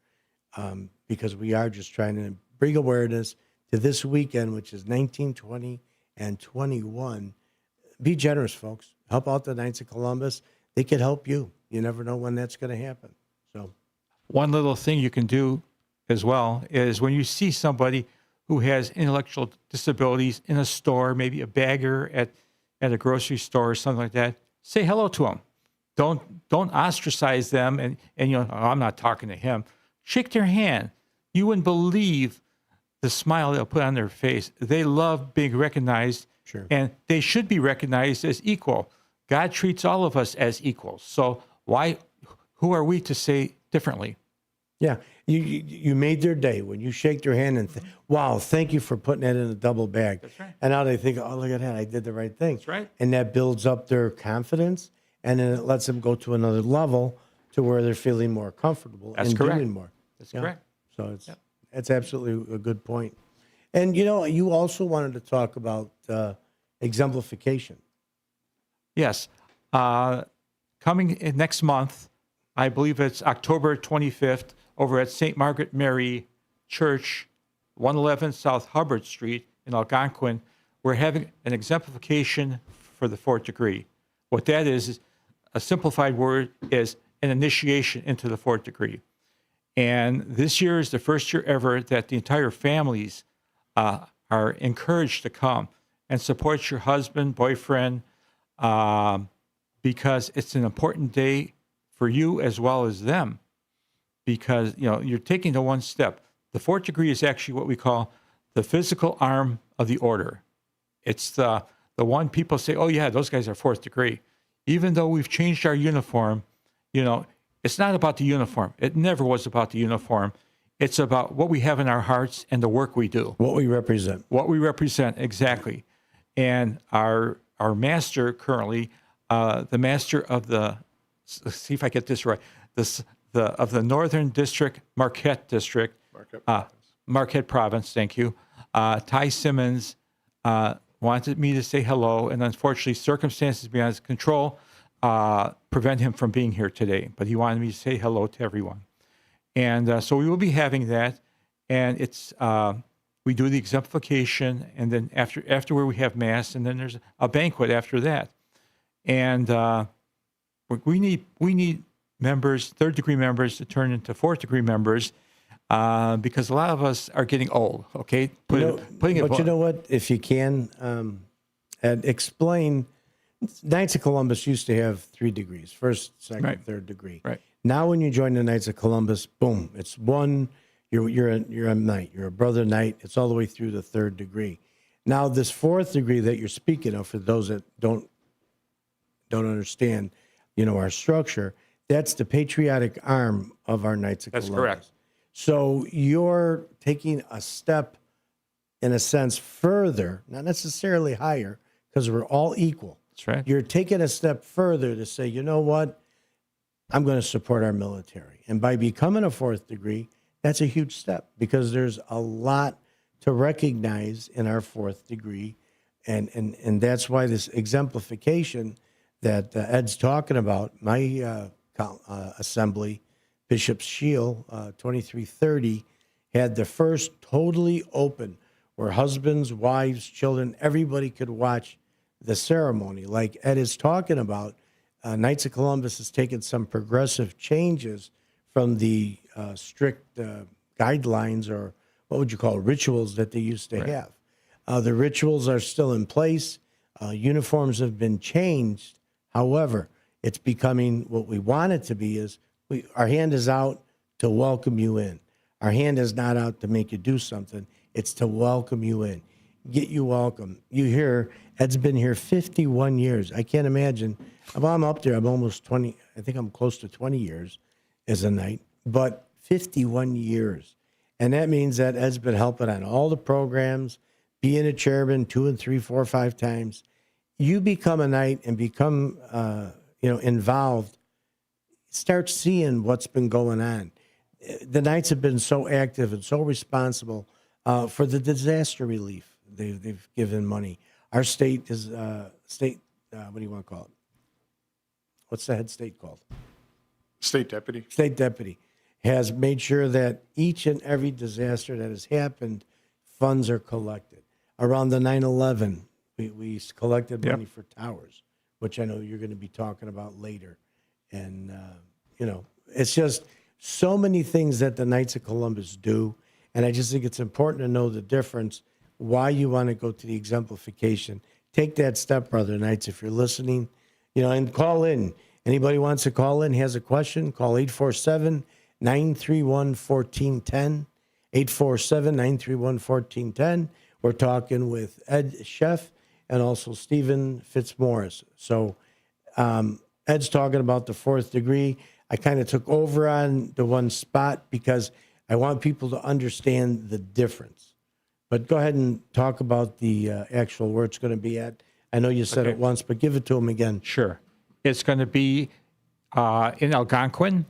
because we are just trying to bring awareness to this weekend, which is 19, 20, and 21. Be generous, folks. Help out the Knights of Columbus. They can help you. You never know when that's going to happen. So, one little thing you can do as well is when you see somebody who has intellectual disabilities in a store, maybe a bagger at a grocery store or something like that, say hello to them. Don't ostracize them and oh, I'm not talking to him. Shake their hand. You wouldn't believe the smile they'll put on their face. They love being recognized, and they should be recognized as equal. God treats all of us as equals. So who are we to say differently? Yeah, you made their day when you shake their hand and wow, thank you for putting that in a double bag. That's right. And now they think, oh, look at that, I did the right thing. That's right. And that builds up their confidence, and then it lets them go to another level to where they're feeling more comfortable and doing more. That's correct. So it's absolutely a good point. And you also wanted to talk about exemplification. Yes. Coming in next month, I believe it's October 25th, over at St. Margaret Mary Church, 111 South Hubbard Street in Algonquin, we're having an exemplification for the fourth degree. What that is a simplified word is an initiation into the fourth degree. And this year is the first year ever that the entire families are encouraged to come and support your husband, boyfriend, because it's an important day for you as well as them. Because you're taking the one step. The fourth degree is actually what we call the physical arm of the order. It's the one people say, oh yeah, those guys are fourth degree. Even though we've changed our uniform, it's not about the uniform. It never was about the uniform. It's about what we have in our hearts and the work we do. What we represent. What we represent, exactly. And our master currently, the master of the, let's see if I get this right, of the Northern District, Marquette District, Marquette Province, thank you. Ty Simmons wanted me to say hello, and unfortunately, circumstances beyond his control prevent him from being here today. But he wanted me to say hello to everyone, and so we will be having that. And it's we do the exemplification, and then afterward we have mass, and then there's a banquet after that. And we need members, third degree members, to turn into fourth degree members. Because a lot of us are getting old, okay? But you know what? If you can, and explain, Knights of Columbus used to have 3 degrees, first, second, third degree. Right. Now when you join the Knights of Columbus, boom, it's one, you're a knight, you're a brother knight, it's all the way through the third degree. Now this fourth degree that you're speaking of, for those that don't understand, our structure, that's the patriotic arm of our Knights of Columbus. That's correct. So you're taking a step, in a sense, further, not necessarily higher, because we're all equal. That's right. You're taking a step further to say, you know what? I'm going to support our military. And by becoming a fourth degree, that's a huge step, because there's a lot to recognize in our fourth degree. And that's why this exemplification that Ed's talking about, my assembly, Bishop's Shield, 2330, had the first totally open, where husbands, wives, children, everybody could watch the ceremony. Like Ed is talking about, Knights of Columbus has taken some progressive changes from the strict guidelines, or what would you call rituals, that they used to have. The rituals are still in place. Uniforms have been changed. However, it's becoming what we want it to be is, our hand is out to welcome you in. Our hand is not out to make you do something. It's to welcome you in, get you welcome. You hear, Ed's been here 51 years. I can't imagine. Well, I'm up there. I'm almost 20. I think I'm close to 20 years as a knight, but 51 years. And that means that Ed's been helping on all the programs, being a chairman 2 and 3, 4, 5 times. You become a knight and become, involved. Start seeing what's been going on. The Knights have been so active and so responsible for the disaster relief. They've given money. Our state is what do you want to call it? What's the head state called? State deputy. State deputy has made sure that each and every disaster that has happened, funds are collected. Around the 9/11, we collected money for towers, which I know you're going to be talking about later. And, it's just so many things that the Knights of Columbus do. And I just think it's important to know the difference, why you want to go to the exemplification. Take that step, brother Knights, if you're listening, and call in. Anybody wants to call in, has a question, call 847-931-1410, 847-931-1410. We're talking with Ed Sheff and also Stephen Fitzmaurice. So, Ed's talking about the fourth degree. I kind of took over on the one spot because I want people to understand the difference. But go ahead and talk about the actual where it's going to be at. I know you said it once, but give it to them again. Sure. It's going to be in Algonquin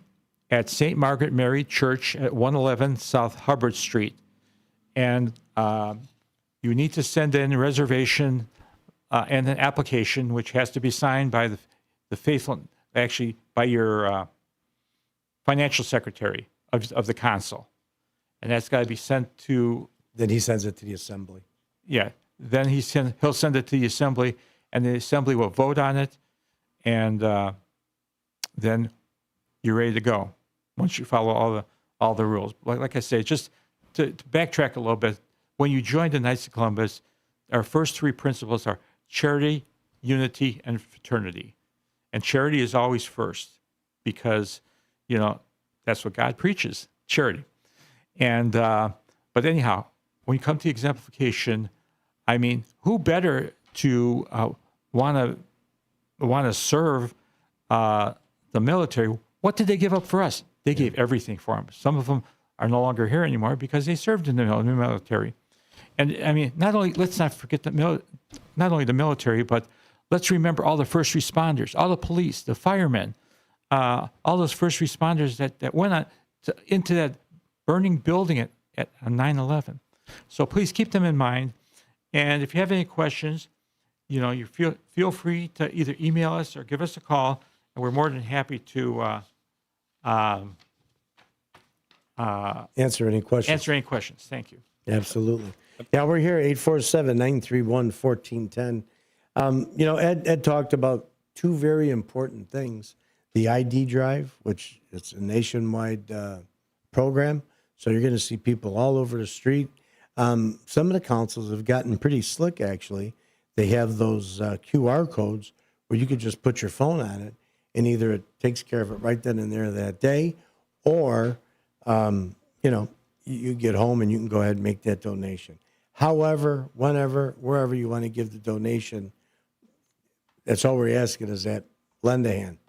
at St. Margaret Mary Church at 111 South Hubbard Street. And you need to send in a reservation and an application, which has to be signed by the faithful, actually by your financial secretary of the consul. And that's got to be sent to... Then he sends it to the assembly. then he'll send it to the assembly, and the assembly will vote on it, and then you're ready to go once you follow all the rules. Like I say, just to backtrack a little bit, when you join the Knights of Columbus, our first three principles are charity, unity, and fraternity. And charity is always first because, that's what God preaches, charity. And but anyhow, when you come to exemplification, I mean, who better to want to serve the military? What did they give up for us? They gave everything for them. Some of them are no longer here anymore because they served in the military. And I mean, let's not forget not only the military, but let's remember all the first responders, all the police, the firemen, all those first responders that went into that burning building at 9/11. So please keep them in mind. And if you have any questions, you feel free to either email us or give us a call, and we're more than happy to answer any questions. Thank you. Absolutely. Yeah, we're here, 847-931-1410. Ed talked about two very important things. The ID drive, which it's a nationwide program. So you're going to see people all over the street. Some of the councils have gotten pretty slick, actually. They have those QR codes where you could just put your phone on it, and either it takes care of it right then and there that day, or, you get home and you can go ahead and make that donation. However, whenever, wherever you want to give the donation, that's all we're asking is that lend a hand.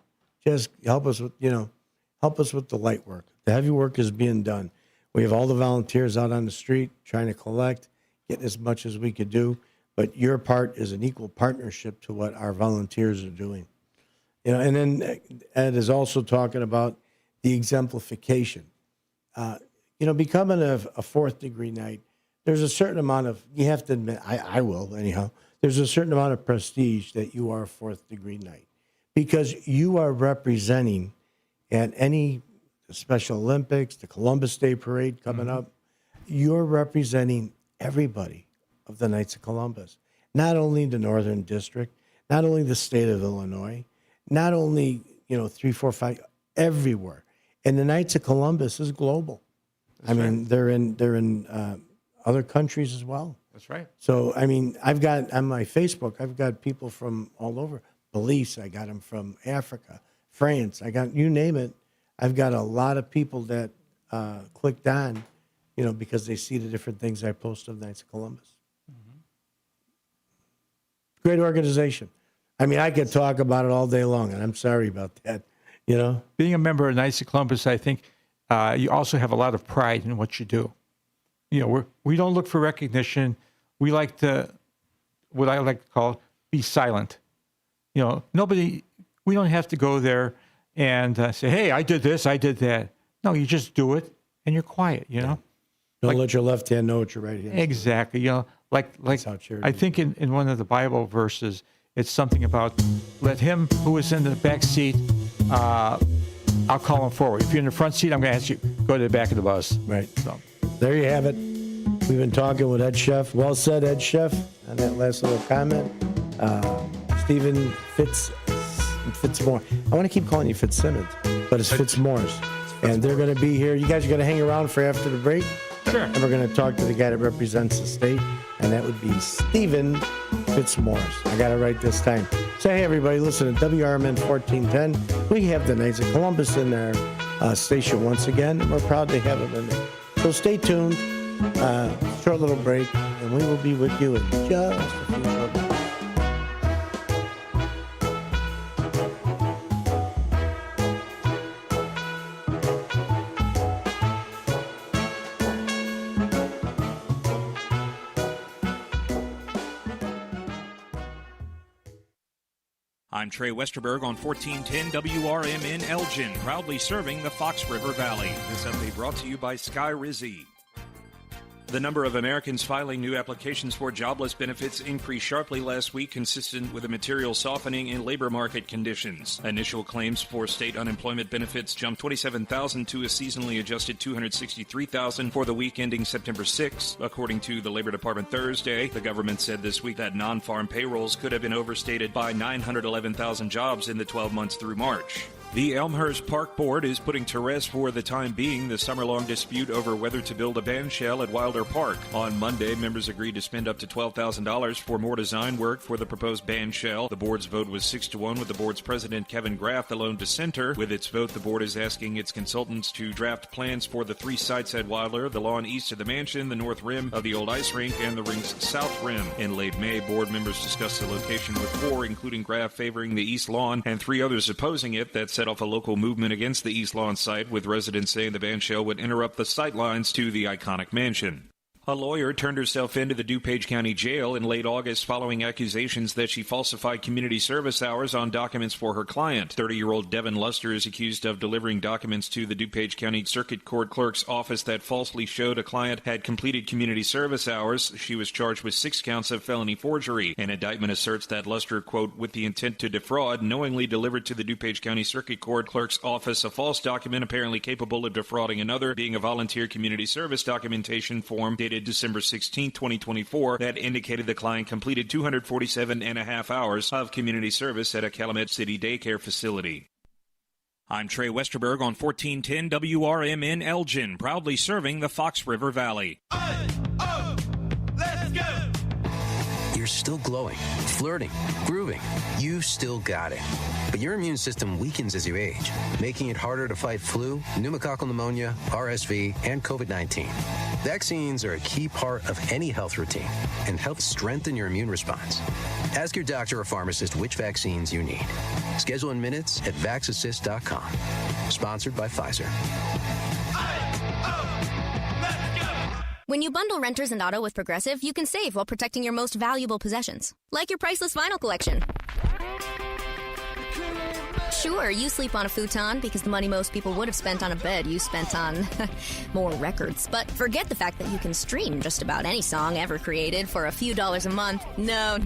Just help us with the light work. The heavy work is being done. We have all the volunteers out on the street trying to collect, getting as much as we could do, but your part is an equal partnership to what our volunteers are doing. And then Ed is also talking about the exemplification. Becoming a fourth degree knight, there's a certain amount of, you have to admit, I will anyhow, there's a certain amount of prestige that you are a fourth degree knight because you are representing at any Special Olympics, the Columbus Day Parade coming up, you're representing everybody of the Knights of Columbus, not only the Northern District, not only the state of Illinois, not only, 3, 4, 5, everywhere. And the Knights of Columbus is global. That's right. They're in other countries as well. That's right. So, I've got on my Facebook, I've got people from all over. Belize, I got them from Africa, France, I got, you name it. I've got a lot of people that clicked on, because they see the different things I post of Knights of Columbus. Mm-hmm. Great organization. I could talk about it all day long, and I'm sorry about that. Being a member of Knights of Columbus, I think you also have a lot of pride in what you do. We don't look for recognition. We like to, what I like to call, be silent. We don't have to go there and say, hey, I did this, I did that. No, you just do it, and you're quiet, Don't let your left hand know what your right hand is. Exactly. Like I think in one of the Bible verses, it's something about let him who is in the back seat, I'll call him forward. If you're in the front seat, I'm going to ask you, go to the back of the bus. Right. So there you have it. We've been talking with Ed Sheff. Well said, Ed Sheff, on that last little comment. Stephen Fitzmore. I want to keep calling you Fitzsimmons, but it's Fitzmores. And they're going to be here. You guys are going to hang around for after the break? Sure. And we're going to talk to the guy that represents the state, and that would be Stephen Fitzmores. I got it right this time. So, hey, everybody, listen to WRMN 1410. We have the Knights of Columbus in our station once again, and we're proud to have them in there. So stay tuned. Short little break, and we will be with you in just a few short minutes. I'm Trey Westerberg on 1410 WRMN Elgin, proudly serving the Fox River Valley. This update brought to you by Sky Rizzi. The number of Americans filing new applications for jobless benefits increased sharply last week, consistent with a material softening in labor market conditions. Initial claims for state unemployment benefits jumped 27,000 to a seasonally adjusted 263,000 for the week ending September 6. According to the Labor Department Thursday, the government said this week that non-farm payrolls could have been overstated by 911,000 jobs in the 12 months through March. The Elmhurst Park Board is putting to rest for the time being the summer-long dispute over whether to build a band shell at Wilder Park. On Monday, members agreed to spend up to $12,000 for more design work for the proposed band shell. The board's vote was 6-1, with the board's president, Kevin Graff, the lone dissenter. With its vote, the board is asking its consultants to draft plans for the 3 sites at Wilder: the lawn east of the mansion, the north rim of the old ice rink, and the rink's south rim. In late May, board members discussed the location with 4, including Graff favoring the east lawn and 3 others opposing it. That set off a local movement against the East Lawn site, with residents saying the band shell would interrupt the sight lines to the iconic mansion. A lawyer turned herself into the DuPage County Jail in late August following accusations that she falsified community service hours on documents for her client. 30-year-old Devin Luster is accused of delivering documents to the DuPage County Circuit Court Clerk's office that falsely showed a client had completed community service hours. She was charged with 6 counts of felony forgery. An indictment asserts that Luster, quote, with the intent to defraud, knowingly delivered to the DuPage County Circuit Court Clerk's office a false document apparently capable of defrauding another, being a volunteer community service documentation form dated December 16, 2024, that indicated the client completed 247 and a half hours of community service at a Calumet City daycare facility. I'm Trey Westerberg on 1410 WRMN Elgin, proudly serving the Fox River Valley. Let's go! You're still glowing, flirting, grooving. You still got it. But your immune system weakens as you age, making it harder to fight flu, pneumococcal pneumonia, RSV, and COVID-19. Vaccines are a key part of any health routine and help strengthen your immune response. Ask your doctor or pharmacist which vaccines you need. Schedule in minutes at vaxassist.com. Sponsored by Pfizer. When you bundle renters and auto with Progressive, you can save while protecting your most valuable possessions, like your priceless vinyl collection. Sure, you sleep on a futon because the money most people would have spent on a bed you spent on more records. But forget the fact that you can stream just about any song ever created for a few dollars a month. No,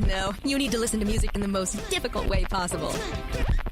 you need to listen to music in the most difficult way possible.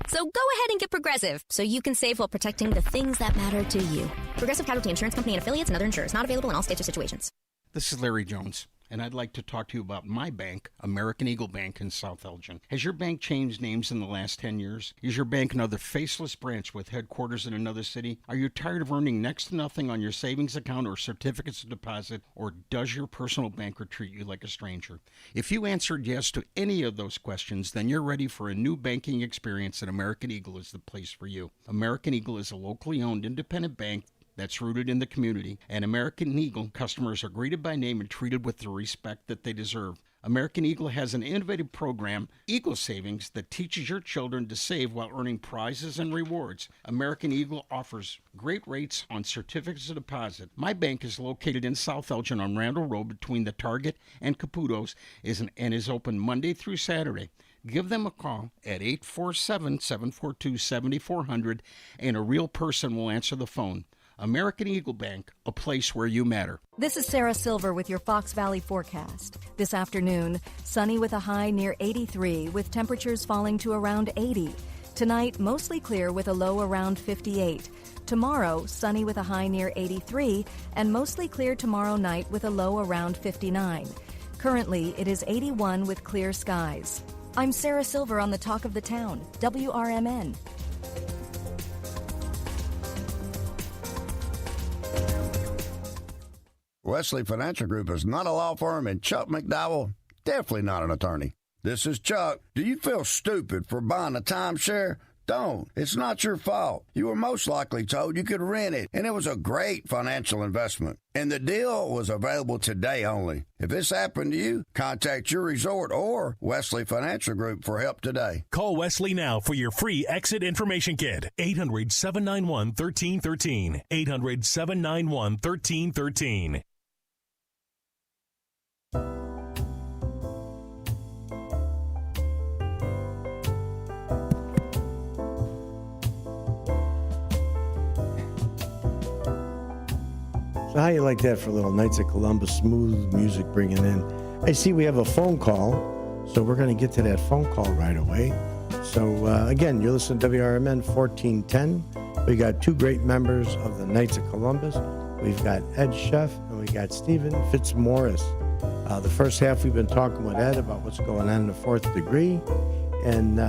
So go ahead and get Progressive so you can save while protecting the things that matter to you. Progressive Casualty Insurance Company and affiliates and other insurers. Not available in all states or situations. This is Larry Jones, and I'd like to talk to you about my bank, American Eagle Bank in South Elgin. Has your bank changed names in the last 10 years? Is your bank another faceless branch with headquarters in another city? Are you tired of earning next to nothing on your savings account or certificates of deposit? Or does your personal banker treat you like a stranger? If you answered yes to any of those questions, then you're ready for a new banking experience, and American Eagle is the place for you. American Eagle is a locally owned independent bank that's rooted in the community, and American Eagle customers are greeted by name and treated with the respect that they deserve. American Eagle has an innovative program, Eagle Savings, that teaches your children to save while earning prizes and rewards. American Eagle offers great rates on certificates of deposit. My bank is located in South Elgin on Randall Road between the Target and Caputo's and is open Monday through Saturday. Give them a call at 847-742-7400, and a real person will answer the phone. American Eagle Bank, a place where you matter. This is Sarah Silver with your Fox Valley forecast. This afternoon, sunny with a high near 83, with temperatures falling to around 80. Tonight, mostly clear with a low around 58. Tomorrow, sunny with a high near 83, and mostly clear tomorrow night with a low around 59. Currently, it is 81 with clear skies. I'm Sarah Silver on the Talk of the Town, WRMN. Wesley Financial Group is not a law firm, and Chuck McDowell, definitely not an attorney. This is Chuck. Do you feel stupid for buying a timeshare? Don't. It's not your fault. You were most likely told you could rent it, and it was a great financial investment. And the deal was available today only. If this happened to you, contact your resort or Wesley Financial Group for help today. Call Wesley now for your free exit information kit. 800-791-1313. 800-791-1313. So how you like that for a little Knights of Columbus smooth music bringing in? I see we have a phone call, so we're going to get to that phone call right away. So again, you're listening to WRMN 1410. We got two great members of the Knights of Columbus. We've got Ed Sheff and we got Stephen Fitzmaurice. The first half we've been talking with Ed about what's going on in the fourth degree, and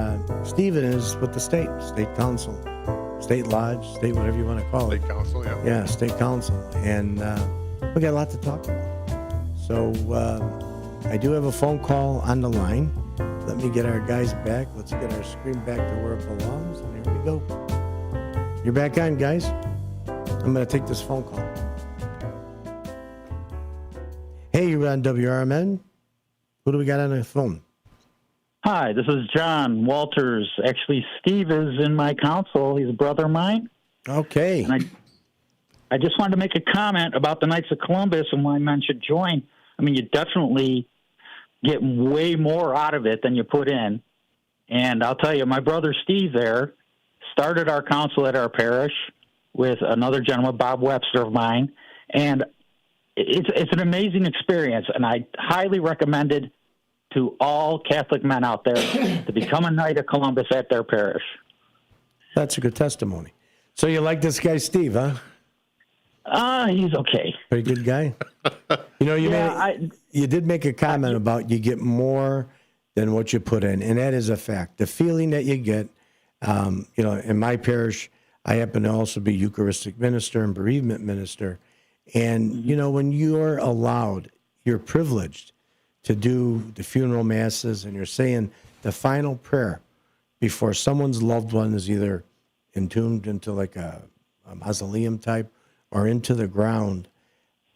Stephen is with the state council, state lodge, state whatever you want to call it. State council, yeah. Yeah, state council, and we got a lot to talk about. So I do have a phone call on the line. Let me get our guys back. Let's get our screen back to where it belongs, and here we go. You're back on, guys. I'm going to take this phone call. Hey, you're on WRMN. Who do we got on the phone? Hi, this is John Walters. Actually, Steve is in my council. He's a brother of mine. Okay. And I just wanted to make a comment about the Knights of Columbus and why men should join. I mean, you definitely get way more out of it than you put in. And I'll tell you, my brother Steve there started our council at our parish with another gentleman, Bob Webster of mine. And it's an amazing experience, and I highly recommend it to all Catholic men out there to become a Knight of Columbus at their parish. That's a good testimony. So you like this guy, Steve, huh? He's okay. Pretty good guy. You know, you did make a comment about you get more than what you put in, and that is a fact. The feeling that you get, you know, in my parish, I happen to also be Eucharistic minister and bereavement minister. And, you know, when you're allowed, you're privileged to do the funeral masses and you're saying the final prayer before someone's loved one is either entombed into like a mausoleum type or into the ground.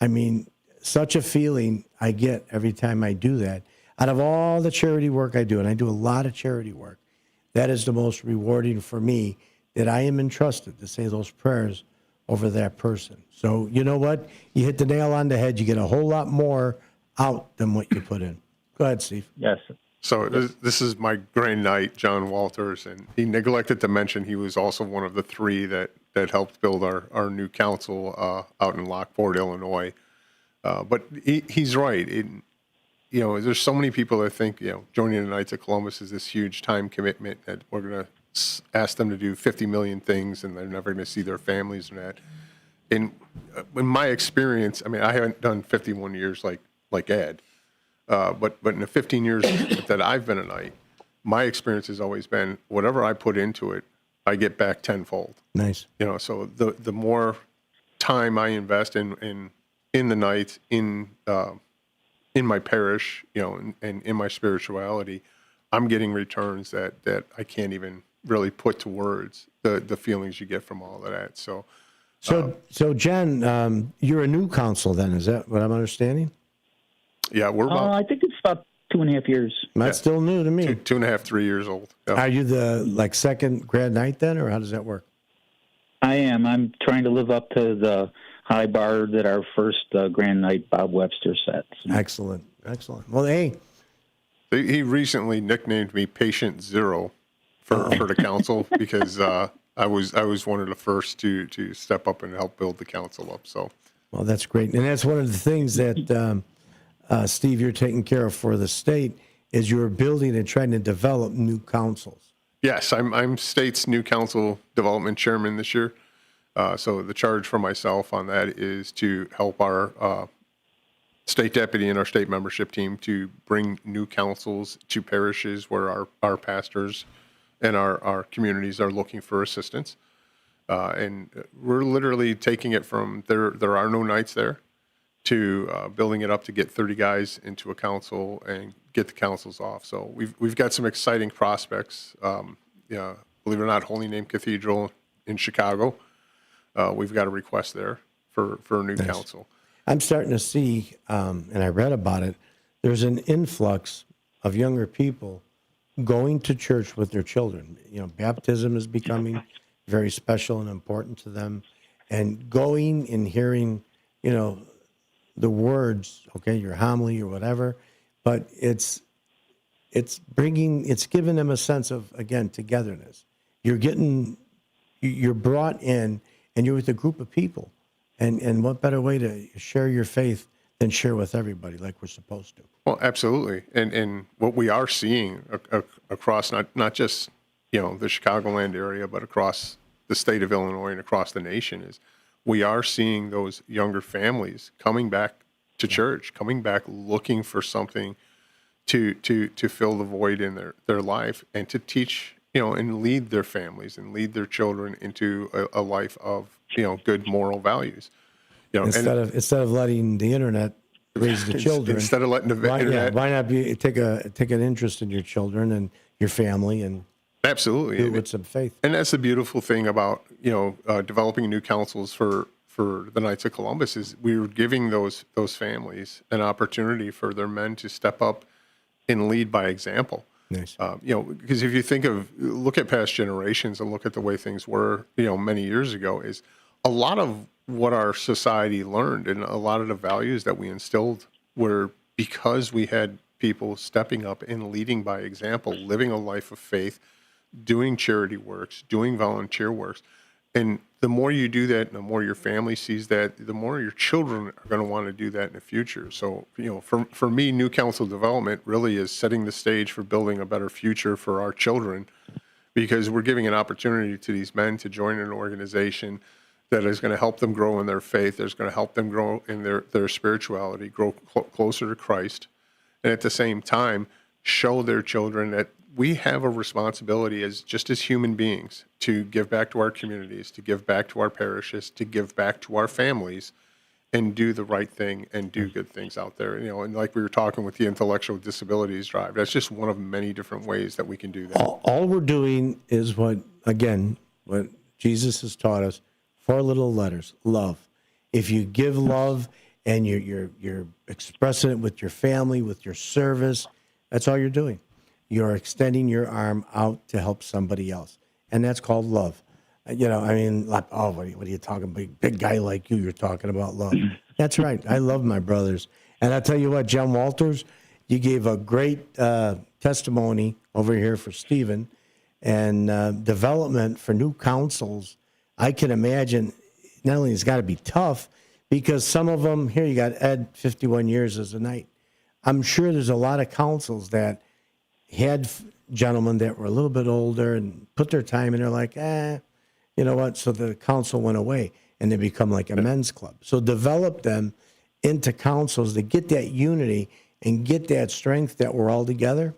I mean, such a feeling I get every time I do that. Out of all the charity work I do, and I do a lot of charity work, that is the most rewarding for me, that I am entrusted to say those prayers over that person. So you know what? You hit the nail on the head. You get a whole lot more out than what you put in. Go ahead, Steve. Yes. So this is my Grand Knight, John Walters, and he neglected to mention he was also one of the three that helped build our new council out in Lockport, Illinois. But he's right. You know, there's so many people that think, you know, joining the Knights of Columbus is this huge time commitment that we're going to ask them to do 50 million things and they're never going to see their families and that. And in my experience, I mean, I haven't done 51 years like Ed, but in the 15 years that I've been a Knight, my experience has always been whatever I put into it, I get back tenfold. Nice. You know, so the more time I invest in the Knights, in my parish, you know, and in my spirituality, I'm getting returns that I can't even really put to words, the feelings you get from all of that. So Jen, you're a new council then, is that what I'm understanding? Yeah, we're about... I think it's about 2.5 years. That's still new to me. 2.5, 3 years old. Yeah. Are you the second Grand Knight then, or how does that work? I am. I'm trying to live up to the high bar that our first Grand Knight, Bob Webster, set. Excellent. Well, hey. He recently nicknamed me Patient Zero for the council because I was one of the first to step up and help build the council up. So, well, that's great, and that's one of the things that Steve, you're taking care of for the state is you're building and trying to develop new councils. Yes, I'm state's new council development chairman this year. So the charge for myself on that is to help our state deputy and our state membership team to bring new councils to parishes where our pastors and our communities are looking for assistance. And we're literally taking it from there are no Knights there to building it up to get 30 guys into a council and get the councils off. So we've got some exciting prospects. Yeah, believe it or not, Holy Name Cathedral in Chicago. We've got a request there for a new council. I'm starting to see, and I read about it, there's an influx of younger people going to church with their children. You know, baptism is becoming very special and important to them. And going and hearing, you know, the words, okay, your homily or whatever, but it's giving them a sense of, again, togetherness. You're brought in and you're with a group of people. And what better way to share your faith than share with everybody like we're supposed to? Well, absolutely. And what we are seeing across not just, the Chicagoland area, but across the state of Illinois and across the nation is we are seeing those younger families coming back to church, coming back looking for something to fill the void in their life and to teach, and lead their families and lead their children into a life of, good moral values. Instead of letting the internet raise the children, instead of letting the internet, why not take an interest in your children and your family and absolutely do it with some faith. And that's the beautiful thing about developing new councils for the Knights of Columbus is we were giving those families an opportunity for their men to step up and lead by example. Nice. Because if you look at past generations and look at the way things were, many years ago, is a lot of what our society learned and a lot of the values that we instilled were because we had people stepping up and leading by example, living a life of faith, doing charity works, doing volunteer works. And the more you do that, and the more your family sees that, the more your children are going to want to do that in the future. So, for me, new council development really is setting the stage for building a better future for our children, because we're giving an opportunity to these men to join an organization that is going to help them grow in their faith, that's going to help them grow in their spirituality, grow closer to Christ, and at the same time, show their children that we have a responsibility as human beings to give back to our communities, to give back to our parishes, to give back to our families, and do the right thing and do good things out there. And like we were talking with the intellectual disabilities drive, that's just one of many different ways that we can do that. All we're doing is what Jesus has taught us, 4 little letters, love. If you give love and you're expressing it with your family, with your service, that's all you're doing. You're extending your arm out to help somebody else. And that's called love. What are you talking about? Big guy like you're talking about love. That's right. I love my brothers. And I'll tell you what, John Walters, you gave a great testimony over here for Stephen, and development for new councils. I can imagine not only it's got to be tough, because some of them, here you got Ed, 51 years as a knight. I'm sure there's a lot of councils that had gentlemen that were a little bit older and put their time in. They're like, you know what? So the council went away and they become like a men's club. So develop them into councils to get that unity and get that strength that we're all together.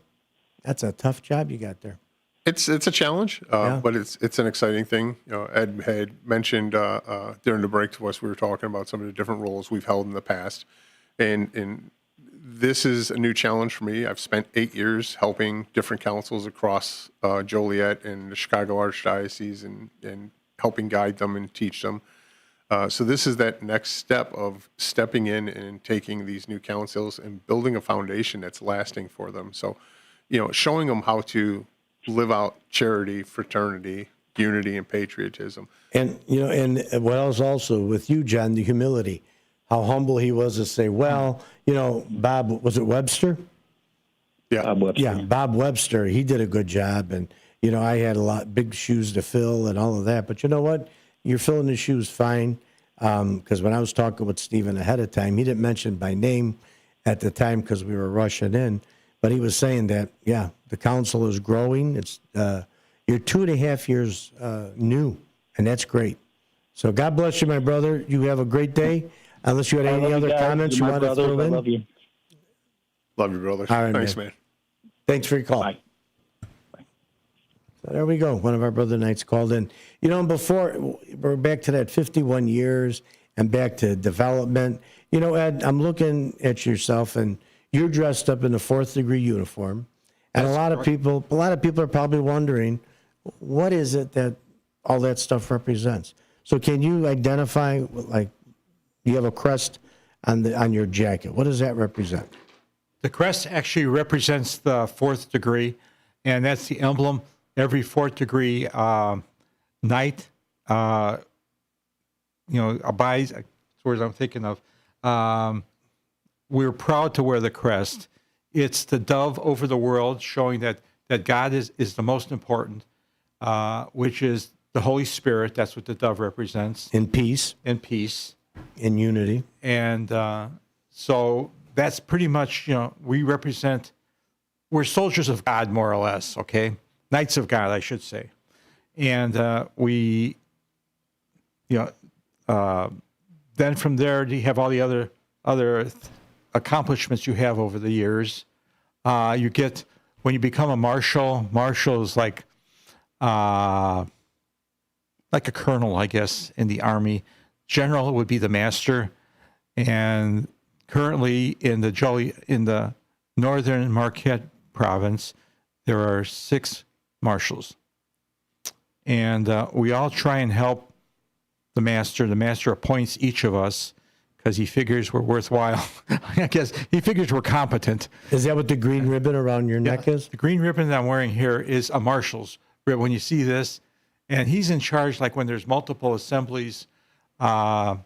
That's a tough job you got there. It's a challenge, but it's an exciting thing. Ed had mentioned during the break to us, we were talking about some of the different roles we've held in the past, and this is a new challenge for me. I've spent 8 years helping different councils across Joliet and the Chicago Archdiocese and helping guide them and teach them. So this is that next step of stepping in and taking these new councils and building a foundation that's lasting for them. So, showing them how to live out charity, fraternity, unity, and patriotism. And, and what else also with you, John, the humility. How humble he was to say, Bob, was it Webster? Yeah. Bob Webster. Yeah, Bob Webster, he did a good job. And, I had big shoes to fill and all of that. But you know what? You're filling the shoes fine. Because when I was talking with Stephen ahead of time, he didn't mention by name at the time because we were rushing in. But he was saying that, the council is growing. It's you're 2.5 years new, and that's great. So God bless you, my brother. You have a great day. Unless you had any other comments you want to throw in. I love you. Love you, brother. All right, thanks, man. Thanks for your call. Bye. So there we go. One of our brother knights called in. Before we're back to that 51 years and back to development. Ed, I'm looking at yourself, and you're dressed up in a 4th degree uniform. And a lot of people are probably wondering, what is it that all that stuff represents? So can you identify, you have a crest on your jacket. What does that represent? The crest actually represents the 4th degree, and that's the emblem. Every 4th degree knight, abides. That's the words I'm thinking of. We're proud to wear the crest. It's the dove over the world, showing that God is the most important, which is the Holy Spirit. That's what the dove represents. In peace. In peace. In unity. And so that's pretty much, we're soldiers of God, more or less, okay? Knights of God, I should say. And then from there, you have all the other accomplishments you have over the years. You get, when you become a marshal is like a colonel, I guess, in the Army. General would be the master. And currently in the northern Marquette province, there are 6 marshals. And we all try and help the master. The master appoints each of us because he figures we're worthwhile. I guess he figures we're competent. Is that what the green ribbon around your neck is? The green ribbon that I'm wearing here is a marshal's ribbon. When you see this, and he's in charge, like when there's multiple assemblies doing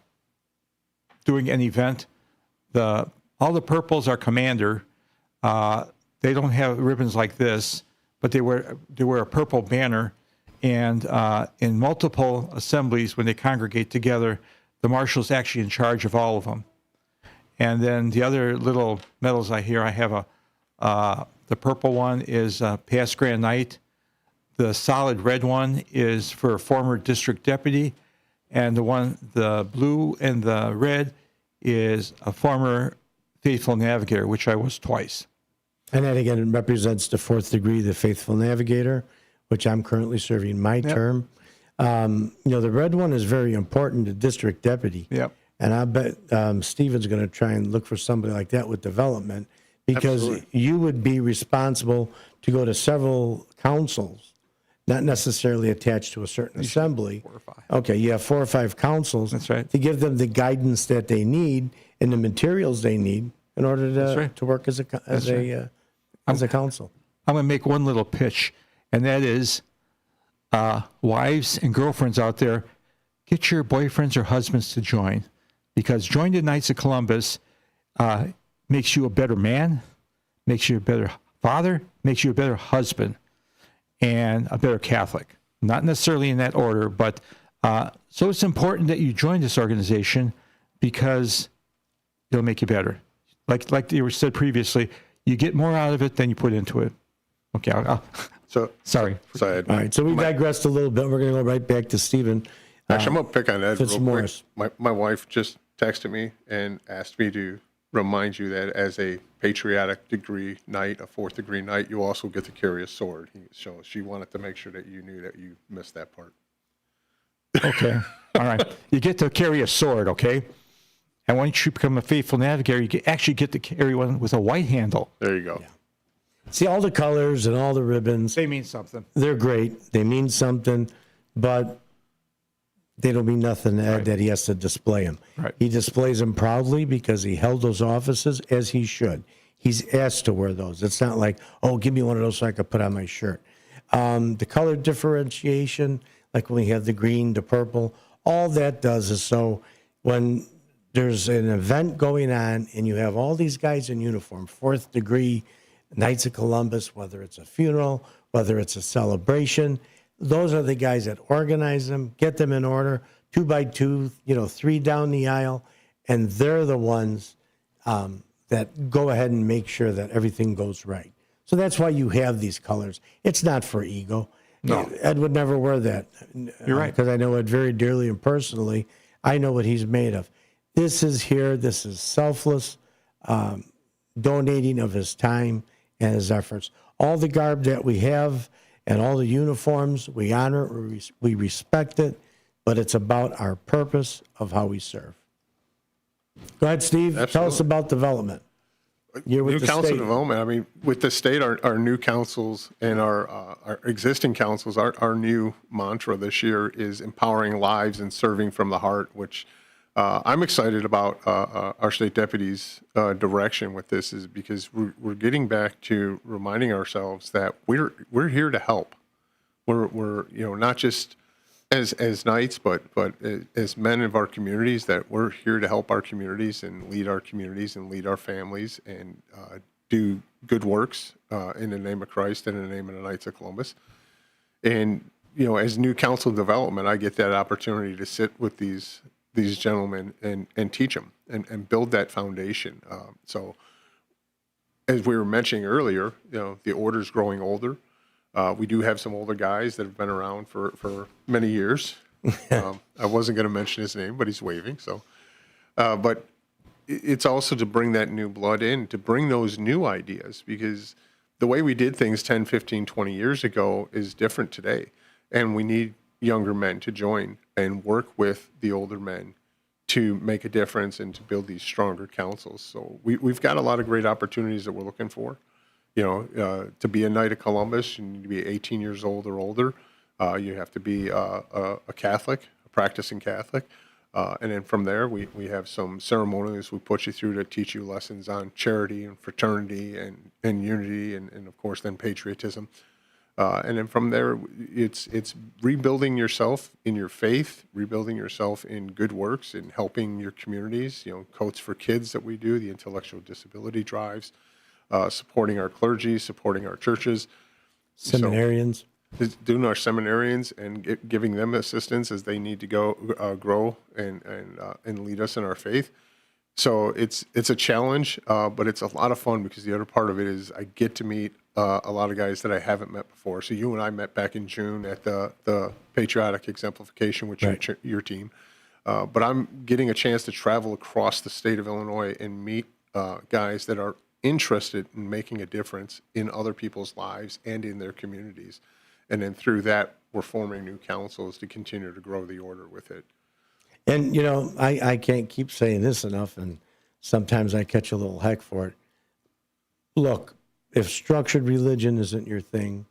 an event, all the purples are commander. They don't have ribbons like this, but they wear a purple banner. And in multiple assemblies, when they congregate together, the marshal's actually in charge of all of them. And then the other little medals I have the purple one is past Grand Knight. The solid red one is for a former district deputy. And the blue and the red is a former faithful navigator, which I was twice. And that again represents the 4th degree, the faithful navigator, which I'm currently serving my term. The red one is very important, the district deputy. Yep. And I bet Stephen's going to try and look for somebody like that with development, because you would be responsible to go to several councils, not necessarily attached to a certain assembly. 4 or 5. Okay, you have 4 or 5 councils. That's right. To give them the guidance that they need and the materials they need in order to work as a council. I'm going to make one little pitch, and that is, wives and girlfriends out there, get your boyfriends or husbands to join, because join the Knights of Columbus makes you a better man, makes you a better father, makes you a better husband, and a better Catholic. Not necessarily in that order, but so it's important that you join this organization because it'll make you better. Like you said previously, you get more out of it than you put into it. Okay, sorry. All right, so we digressed a little bit. We're going to go right back to Stephen. Actually, I'm going to pick on Ed real Morris. quick. My wife just texted me and asked me to remind you that as a patriotic degree knight, a 4th degree knight, you also get to carry a sword. So she wanted to make sure that you knew that you missed that part. Okay, all right. You get to carry a sword, okay? And once you become a faithful navigator, you actually get to carry one with a white handle. There you go. Yeah. See, all the colors and all the ribbons. They mean something. They're great. They mean something, but they don't mean nothing to Ed that he has to display them. Right. He displays them proudly because he held those offices as he should. He's asked to wear those. It's not like, oh, give me one of those so I can put on my shirt. The color differentiation, like when we have the green, the purple, all that does is so when there's an event going on and you have all these guys in uniform, 4th degree, Knights of Columbus, whether it's a funeral, whether it's a celebration, those are the guys that organize them, get them in order, 2 by 2, 3 down the aisle, and they're the ones that go ahead and make sure that everything goes right. So that's why you have these colors. It's not for ego. No. Ed would never wear that. You're right. Because I know Ed very dearly and personally. I know what he's made of. This is selfless, donating of his time and his efforts. All the garb that we have and all the uniforms, we honor it, we respect it, but it's about our purpose of how we serve. Go ahead, Steve. Absolutely. Tell us about development. You're with New the council state. development. I mean, with the state, our new councils and our existing councils, our new mantra this year is empowering lives and serving from the heart, which I'm excited about our state deputies' direction with this, is because we're getting back to reminding ourselves that we're here to help. We're not just as knights, but as men of our communities, that we're here to help our communities and lead our communities and lead our families and do good works in the name of Christ and in the name of the Knights of Columbus. And as new council development, I get that opportunity to sit with these these gentlemen and teach them and build that foundation. So as we were mentioning earlier, the order's growing older. We do have some older guys that have been around for many years. I wasn't going to mention his name, but he's waving. So, but it's also to bring that new blood in, to bring those new ideas, because the way we did things 10, 15, 20 years ago is different today. And we need younger men to join and work with the older men to make a difference and to build these stronger councils. So we've got a lot of great opportunities that we're looking for. To be a Knight of Columbus, you need to be 18 years old or older. You have to be a Catholic, a practicing Catholic. And then from there, we have some ceremonials we put you through to teach you lessons on charity and fraternity and unity and of course, then patriotism. And then from there, it's rebuilding yourself in your faith, rebuilding yourself in good works, and helping your communities, Coats for Kids that we do, the intellectual disability drives, supporting our clergy, supporting our churches. Seminarians. So, doing our seminarians and giving them assistance as they need to go grow and lead us in our faith. So it's a challenge, but it's a lot of fun, because the other part of it is I get to meet a lot of guys that I haven't met before. So you and I met back in June at the Patriotic Exemplification with your team. But I'm getting a chance to travel across the state of Illinois and meet guys that are interested in making a difference in other people's lives and in their communities. And then through that, we're forming new councils to continue to grow the order with it. And, I can't keep saying this enough, and sometimes I catch a little heck for it. Look, if structured religion isn't your thing,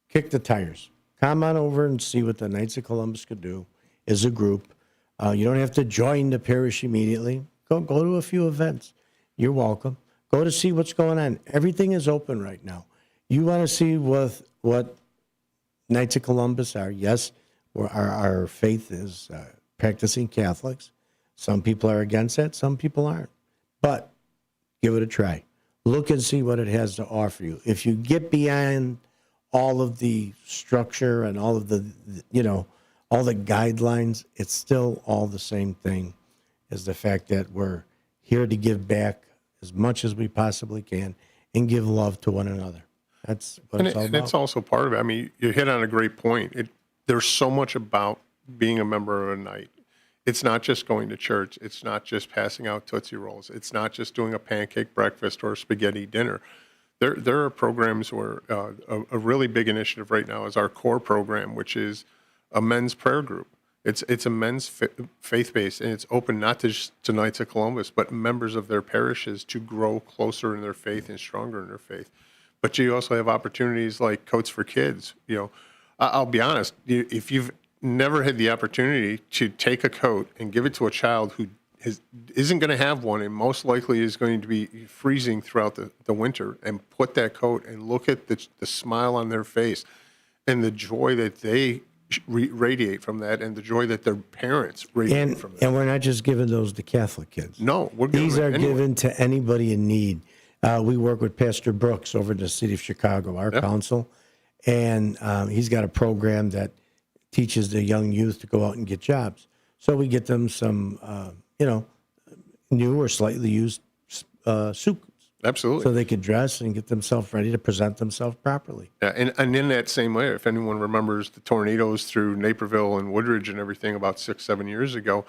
kick the tires. Come on over and see what the Knights of Columbus could do as a group. You don't have to join the parish immediately. Go to a few events. You're welcome. Go to see what's going on. Everything is open right now. You want to see what Knights of Columbus are? Yes, our faith is practicing Catholics. Some people are against that. Some people aren't. But give it a try. Look and see what it has to offer you. If you get beyond all of the structure and all of the, all the guidelines, it's still all the same thing as the fact that we're here to give back as much as we possibly can and give love to one another. That's what it's all about. And it's also part of it. I mean, you hit on a great point. There's so much about being a member of a Knight. It's not just going to church. It's not just passing out Tootsie Rolls. It's not just doing a pancake breakfast or a spaghetti dinner. There are programs where a really big initiative right now is our core program, which is a men's prayer group. It's a men's faith-based, and it's open not just to Knights of Columbus, but members of their parishes to grow closer in their faith and stronger in their faith. But you also have opportunities like Coats for Kids. I'll be honest, if you've never had the opportunity to take a coat and give it to a child who isn't going to have one and most likely is going to be freezing throughout the winter, and put that coat and look at the smile on their face and the joy that they radiate from that, and the joy that their parents radiate from that. And we're not just giving those to Catholic kids. No, these are given to anybody in need. We work with Pastor Brooks over in the city of Chicago, our council, and he's got a program that teaches the young youth to go out and get jobs. So we get them some, new or slightly used suits. Absolutely. So they could dress and get themselves ready to present themselves properly. Yeah, and in that same way, if anyone remembers the tornadoes through Naperville and Woodridge and everything about 6-7 years ago,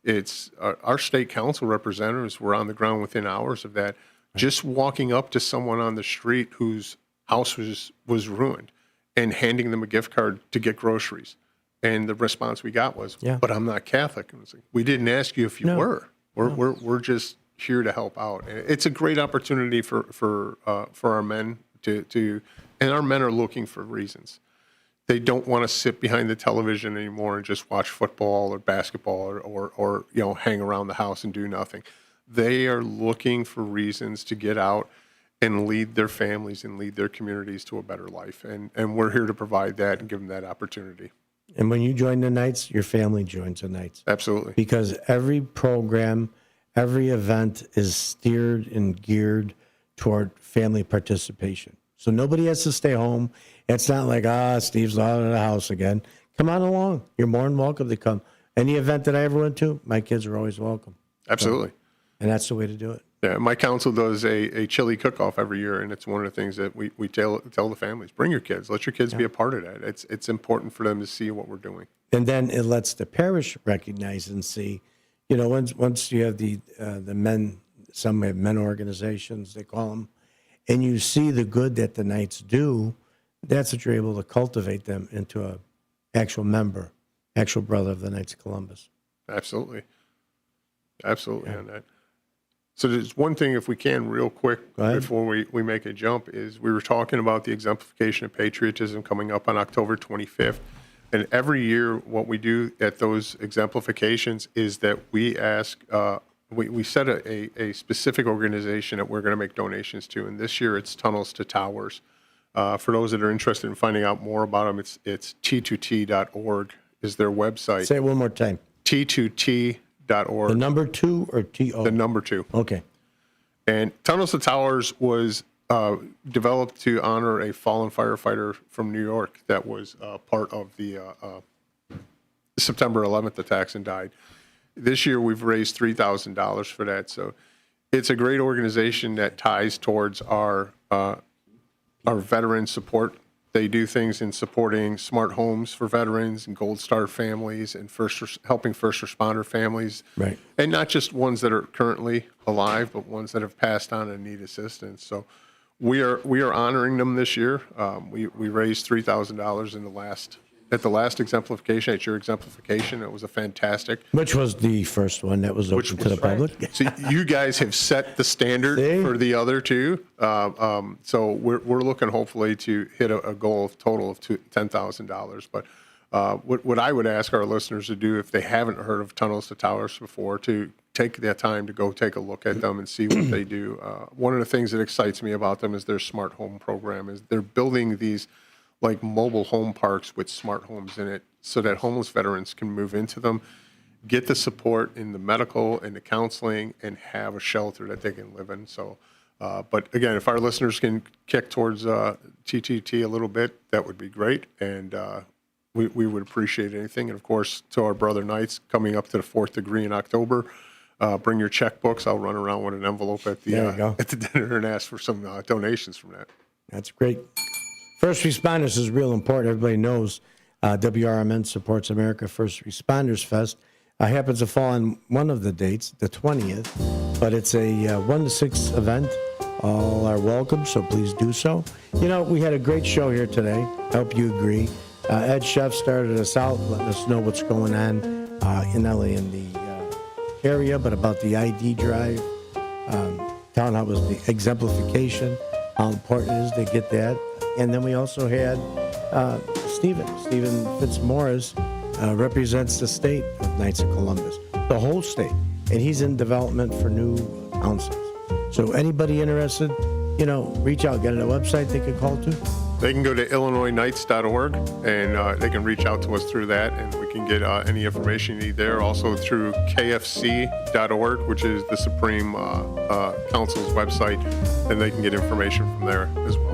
it's our state council representatives were on the ground within hours of that, just walking up to someone on the street whose house was ruined and handing them a gift card to get groceries. And the response we got was, but I'm not Catholic. And it was like, we didn't ask you if you were. We're just here to help out. And it's a great opportunity for our men to and our men are looking for reasons. They don't want to sit behind the television anymore and just watch football or basketball or hang around the house and do nothing. They are looking for reasons to get out and lead their families and lead their communities to a better life. And we're here to provide that and give them that opportunity. And when you join the Knights, your family joins the Knights. Absolutely. Because every program, every event is steered and geared toward family participation. So nobody has to stay home. It's not like, Steve's out of the house again. Come on along. You're more than welcome to come. any event that I ever went to, my kids were always welcome. Absolutely. So, and that's the way to do it. Yeah, my council does a chili cook-off every year, and it's one of the things that we tell the families, bring your kids. Let your kids be a part of that. It's important for them to see what we're doing. And then it lets the parish recognize and see, once you have the men, some have men organizations, they call them, and you see the good that the Knights do, that's what you're able to cultivate them into a actual member, actual brother of the Knights of Columbus. Absolutely. Absolutely on that. So there's one thing, if we can, real quick, before we make a jump, is we were talking about the exemplification of patriotism coming up on October 25th. And every year what we do at those exemplifications is that we ask, we set a specific organization that we're going to make donations to. And this year it's Tunnels to Towers. For those that are interested in finding out more about them, it's t2t.org is their website. Say it one more time. t2t.org. The number 2 or T-O? The number 2. Okay. And Tunnels to Towers was developed to honor a fallen firefighter from New York that was part of the September 11th attacks and died. This year we've raised $3,000 for that. So it's a great organization that ties towards our veteran support. They do things in supporting smart homes for veterans and Gold Star families and helping first responder families. Right. And not just ones that are currently alive, but ones that have passed on and need assistance. So we are honoring them this year. We raised $3,000 at the last exemplification, at your exemplification. It was a fantastic. Which was the first one that was open to the public. So you guys have set the standard for the other two. So we're looking hopefully to hit a goal of total of $10,000. But what I would ask our listeners to do, if they haven't heard of Tunnels to Towers before, to take that time to go take a look at them and see what they do. One of the things that excites me about them is their smart home program. Is they're building these like mobile home parks with smart homes in it so that homeless veterans can move into them, get the support in the medical and the counseling, and have a shelter that they can live in. So, but again, if our listeners can kick towards TTT a little bit, that would be great. And we would appreciate anything. And of course, to our brother Knights coming up to the 4th degree in October, bring your checkbooks. I'll run around with an envelope at the dinner and ask for some donations from that. That's great. First responders is real important. Everybody knows WRMN supports America First Responders Fest. Happens to fall on one of the dates, the 20th, but it's a 1 to 6 event. All are welcome, so please do so. We had a great show here today. I hope you agree. Ed Chef started us out, letting us know what's going on in LA in the area, but about the ID drive, telling how it was the exemplification, how important it is to get that. And then we also had Stephen Fitzmaurice represents the state of Knights of Columbus, the whole state, and he's in development for new councils. So anybody interested, reach out, get a website they can call to. They can go to IllinoisKnights.org and they can reach out to us through that, and we can get any information you need there. Also through KFC.org, which is the Supreme Council's website, and they can get information from there as well.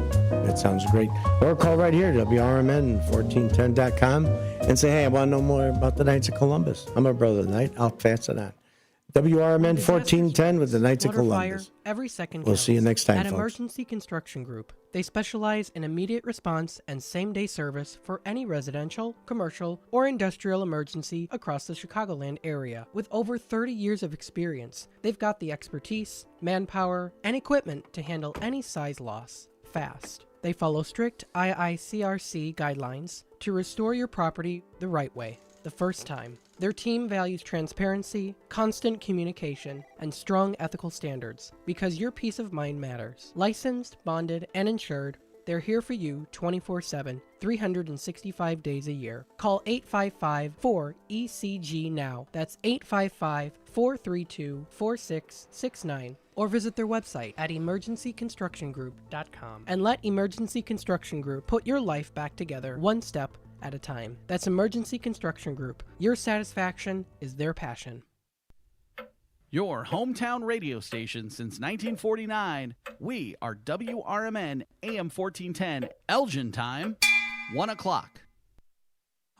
That sounds great. Or call right here, WRMN1410.com, and say, hey, I want to know more about the Knights of Columbus. I'm a brother of the Knight. I'll pass it on. WRMN 1410 with the Knights of Columbus. Fire, every second we'll counts. See you next time, At folks. Emergency Construction Group, they specialize in immediate response and same-day service for any residential, commercial, or industrial emergency across the Chicagoland area. With over 30 years of experience, they've got the expertise, manpower, and equipment to handle any size loss fast. They follow strict IICRC guidelines to restore your property the right way, the first time. Their team values transparency, constant communication, and strong ethical standards because your peace of mind matters. Licensed, bonded, and insured, they're here for you 24/7, 365 days a year. Call 855-4ECG now. That's 855-432-4669. Or visit their website at emergencyconstructiongroup.com and let Emergency Construction Group put your life back together one step at a time. That's Emergency Construction Group. Your satisfaction is their passion. Your hometown radio station since 1949. We are WRMN AM 1410, Elgin time, 1 o'clock.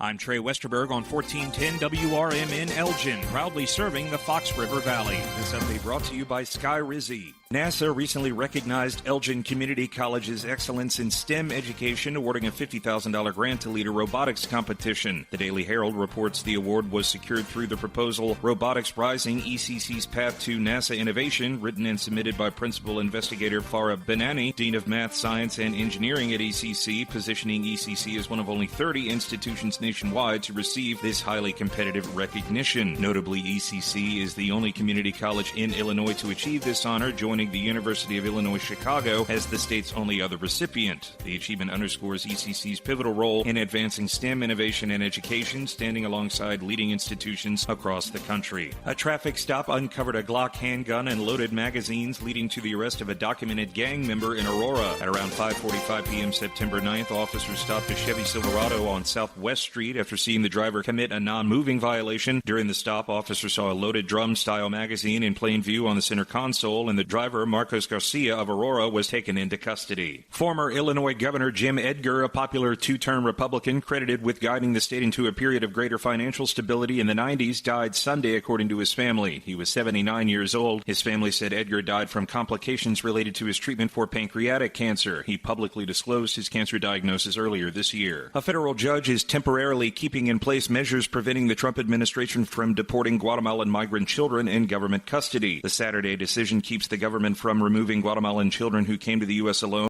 I'm Trey Westerberg on 1410 WRMN Elgin, proudly serving the Fox River Valley. This update brought to you by Sky Rizzi. NASA recently recognized Elgin Community College's excellence in STEM education, awarding a $50,000 grant to lead a robotics competition. The Daily Herald reports the award was secured through the proposal Robotics Rising, ECC's Path to NASA Innovation, written and submitted by Principal Investigator Farah Benani, Dean of Math, Science, and Engineering at ECC, positioning ECC as one of only 30 institutions nationwide to receive this highly competitive recognition. Notably, ECC is the only community college in Illinois to achieve this honor, joining the University of Illinois Chicago as the state's only other recipient. The achievement underscores ECC's pivotal role in advancing STEM innovation and education, standing alongside leading institutions across the country. A traffic stop uncovered a Glock handgun and loaded magazines, leading to the arrest of a documented gang member in Aurora. At around 5:45 p.m. September 9th, officers stopped a Chevy Silverado on Southwest Street after seeing the driver commit a non-moving violation. During the stop, officers saw a loaded drum-style magazine in plain view on the center console, and the driver, Marcos Garcia of Aurora, was taken into custody. Former Illinois Governor Jim Edgar, a popular two-term Republican credited with guiding the state into a period of greater financial stability in the 90s, died Sunday, according to his family. He was 79 years old. His family said Edgar died from complications related to his treatment for pancreatic cancer. He publicly disclosed his cancer diagnosis earlier this year. A federal judge is temporarily keeping in place measures preventing the Trump administration from deporting Guatemalan migrant children in government custody. The Saturday decision keeps the government from removing Guatemalan children who came to the U.S. alone